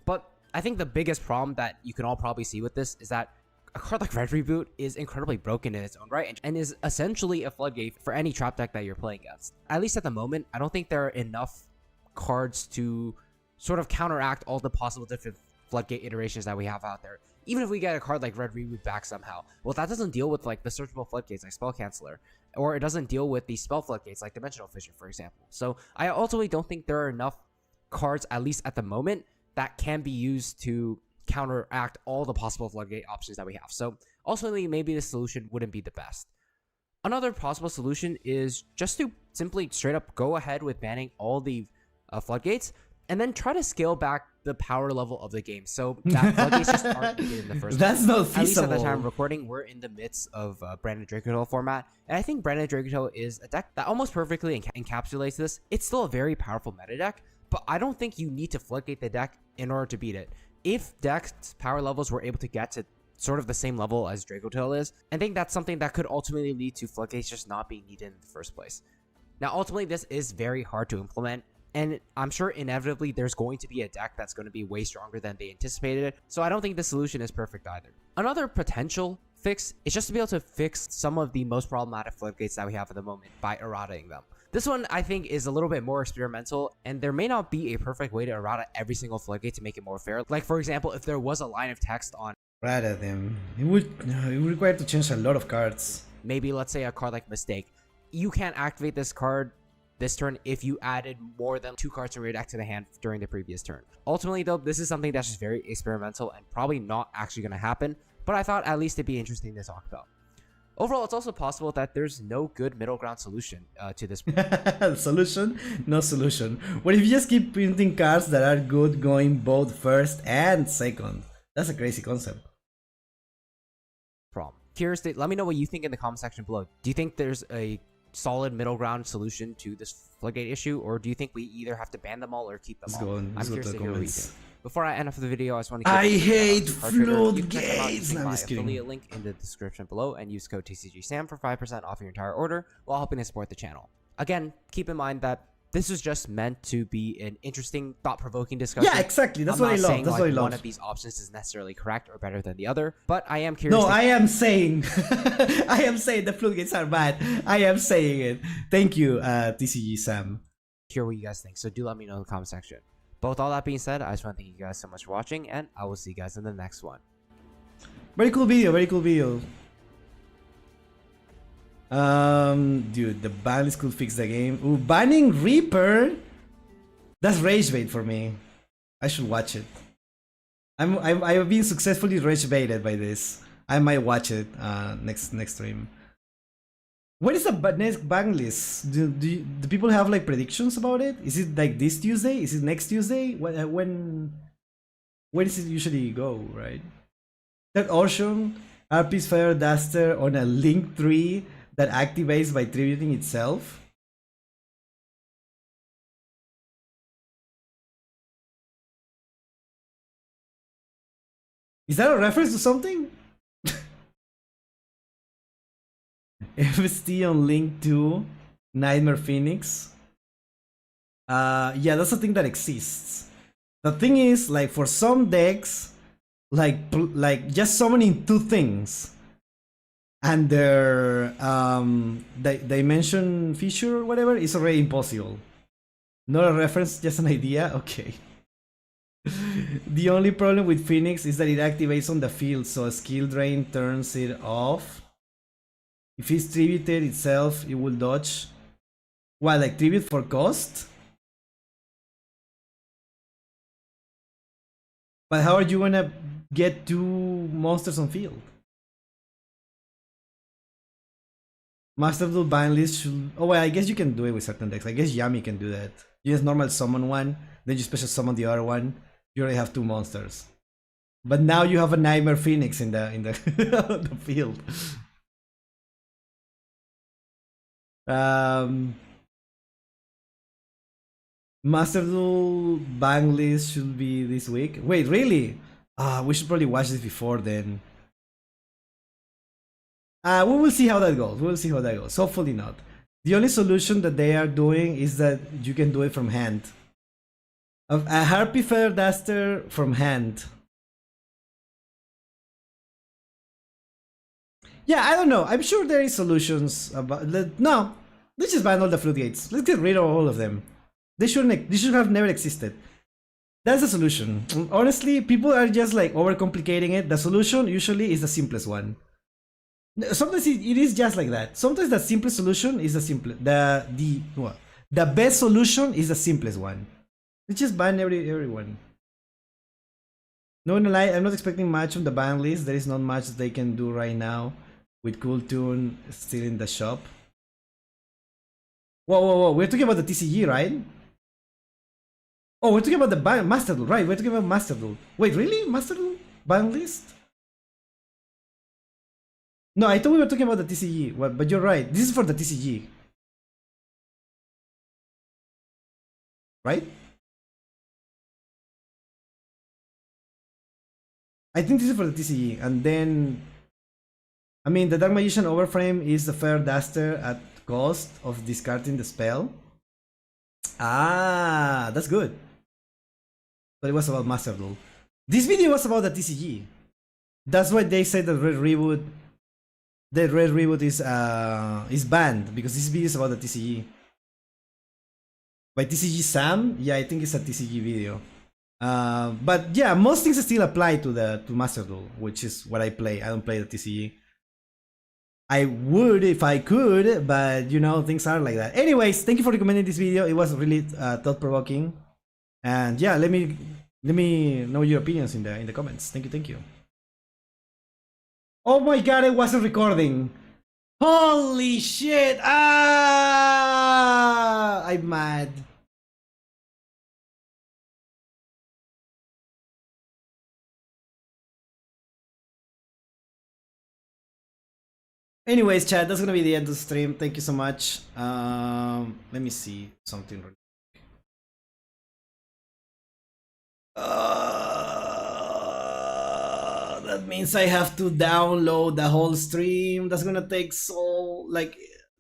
But I think the biggest problem that you can all probably see with this is that a card like Red Reboot is incredibly broken in its own right and is essentially a floodgate for any trap deck that you're playing against. At least at the moment, I don't think there are enough cards to sort of counteract all the possible different floodgate iterations that we have out there. Even if we get a card like Red Reboot back somehow, well, that doesn't deal with like the searchable floodgates like Spell Canceller, or it doesn't deal with the spell floodgates like Dimensional Fissure, for example. So I ultimately don't think there are enough cards, at least at the moment, that can be used to counteract all the possible floodgate options that we have. So ultimately, maybe the solution wouldn't be the best. Another possible solution is just to simply straight up go ahead with banning all the floodgates and then try to scale back the power level of the game so that floodgates just aren't needed in the first That's place. not feasible. At least at the time of recording, we're in the midst of Branded Dracotail format, and I think Branded Dracotail is a deck that almost perfectly encapsulates this. It's still a very powerful meta deck, but I don't think you need to floodgate the deck in order to beat it. If deck's power levels were able to get to sort of the same level as Dracotail is, I think that's something that could ultimately lead to floodgates just not being needed in the first place. Now, ultimately, this is very hard to implement, and I'm sure inevitably there's going to be a deck that's going to be way stronger than they anticipated, so I don't think the solution is perfect either. Another potential fix is just to be able to fix some of the most problematic floodgates that we have at the moment by errataing them. This one, I think, is a little bit more experimental, and there may not be a perfect way to errata every single floodgate to make it more fair. Like, for example, if there was a line of text on Errata them, it would require to change a lot of cards. Maybe, let's say, a card like Mistake. You can't activate this card this turn if you added more than 2 cards from your deck to the hand during the previous turn. Ultimately, though, this is something that's just very experimental and probably not actually going to happen, but I thought at least it'd be interesting to talk about. Overall, it's also possible that there's no good middle ground solution to this. Solution? No solution. What if you just keep printing cards that are good going both first and second? That's a crazy concept. Problem. Curious, let me know what you think in the comment section below. Do you think there's a solid middle ground solution to this floodgate issue, or do you think we either have to ban them all or keep them all? I'm curious to hear what you think. Before I end off the video, I just want to I hate floodgates. No, I'm just kidding. Affiliate link in the description below and use code TCGSAM for 5% off your entire order while helping to support the channel. Again, keep in mind that this is just meant to be an interesting, thought-provoking discussion. Yeah, exactly. That's what I love. That's what I love. One of these options is necessarily correct or better than the other, but I am curious. No, I am saying, I am saying the floodgates are bad. I am saying it. Thank you, TCG Sam. Hear what you guys think, so do let me know in the comment section. But with all that being said, I just want to thank you guys so much for watching, and I will see you guys in the next one. Very cool video, very cool video. Dude, the ban could fix the game. Ooh, banning Reaper? That's rage bait for me. I should watch it. I've been successfully rage baited by this. I might watch it next stream. What is the next ban list? Do people have like predictions about it? Is it like this Tuesday? Is it next Tuesday? When does it usually go, right? That Ocean, RP's Fire Duster on a link tree that activates by tributing itself? Is that a reference to something? FST on link to Nightmare Phoenix. Yeah, that's a thing that exists. The thing is, like, for some decks, like just summoning 2 things and their dimension feature or whatever is already impossible. Not a reference, just an idea? Okay. The only problem with Phoenix is that it activates on the field, so a skill drain turns it off. If it's tributed itself, it will dodge. What, like tribute for cost? But how are you gonna get 2 monsters on field? Masterduel ban list should... Oh well, I guess you can do it with certain decks. I guess Yami can do that. You just normal summon one, then you special summon the other one. You already have 2 monsters. But now you have a Nightmare Phoenix in the the field. Master Duel bang list should be this week. Wait, really? We should probably watch this before then. We will see how that goes. We will see how that goes. Hopefully not. The only solution that they are doing is that you can do it from hand. A Harpy Feather Duster from hand. Yeah, I don't know. I'm sure there is solutions about that. No, let's just ban all the floodgates. Let's get rid of all of them. They should have never existed. That's the solution. Honestly, people are just like overcomplicating it. The solution usually is the simplest one. Sometimes it is just like that. Sometimes the simplest solution is the best solution is the simplest one. Let's just ban everyone. No, no lie, I'm not expecting much from the ban list. There is not much they can do right now with Cool Tune still in the shop. Whoa! We're talking about the TCG, right? Oh, we're talking about the Master Duel, right? We're talking about Master Duel. Wait, really? Master Duel ban list? No, I thought we were talking about the TCG. Well, but you're right. This is for the TCG. Right? I think this is for the TCG. And then... I mean, the Dark Magician Overframe is the Feather Duster at cost of discarding the spell. Ah, that's good. But it was about Master Duel. This video was about the TCG. That's why they said that Red Reboot is banned, because this video is about the TCG. By TCG Sam? Yeah, I think it's a TCG video. But yeah, most things still apply to Master Duel, which is what I play. I don't play the TCG. I would if I could, but you know, things are like that. Anyways, thank you for recommending this video. It was really thought-provoking. And yeah, let me know your opinions in the comments. Thank you. Oh my god, I wasn't recording. Holy shit! Ah, I'm mad. Anyways, chat, that's gonna be the end of the stream. Thank you so much. Let me see something. That means I have to download the whole stream. That's gonna take so, like,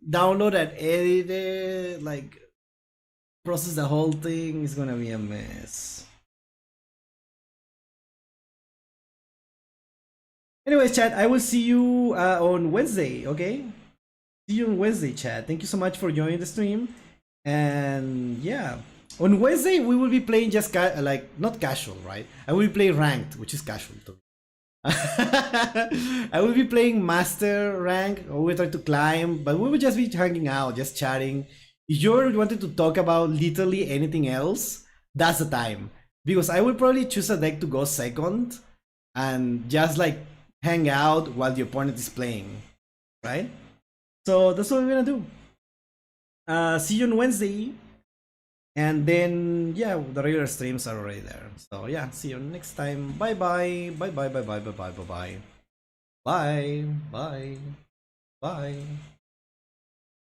download and edit it, like, process the whole thing is gonna be a mess. Anyways, chat, I will see you on Wednesday, okay? See you on Wednesday, chat. Thank you so much for joining the stream. And yeah, on Wednesday we will be playing just not casual, right? I will be playing ranked, which is casual too. I will be playing master rank, or we try to climb, but we will just be hanging out, just chatting. If you wanted to talk about literally anything else, that's the time. Because I will probably choose a deck to go second and just like hang out while the opponent is playing, right? So that's what we're gonna do. See you on Wednesday, and then yeah, the regular streams are already there. So yeah, see you next time. Bye bye. Bye.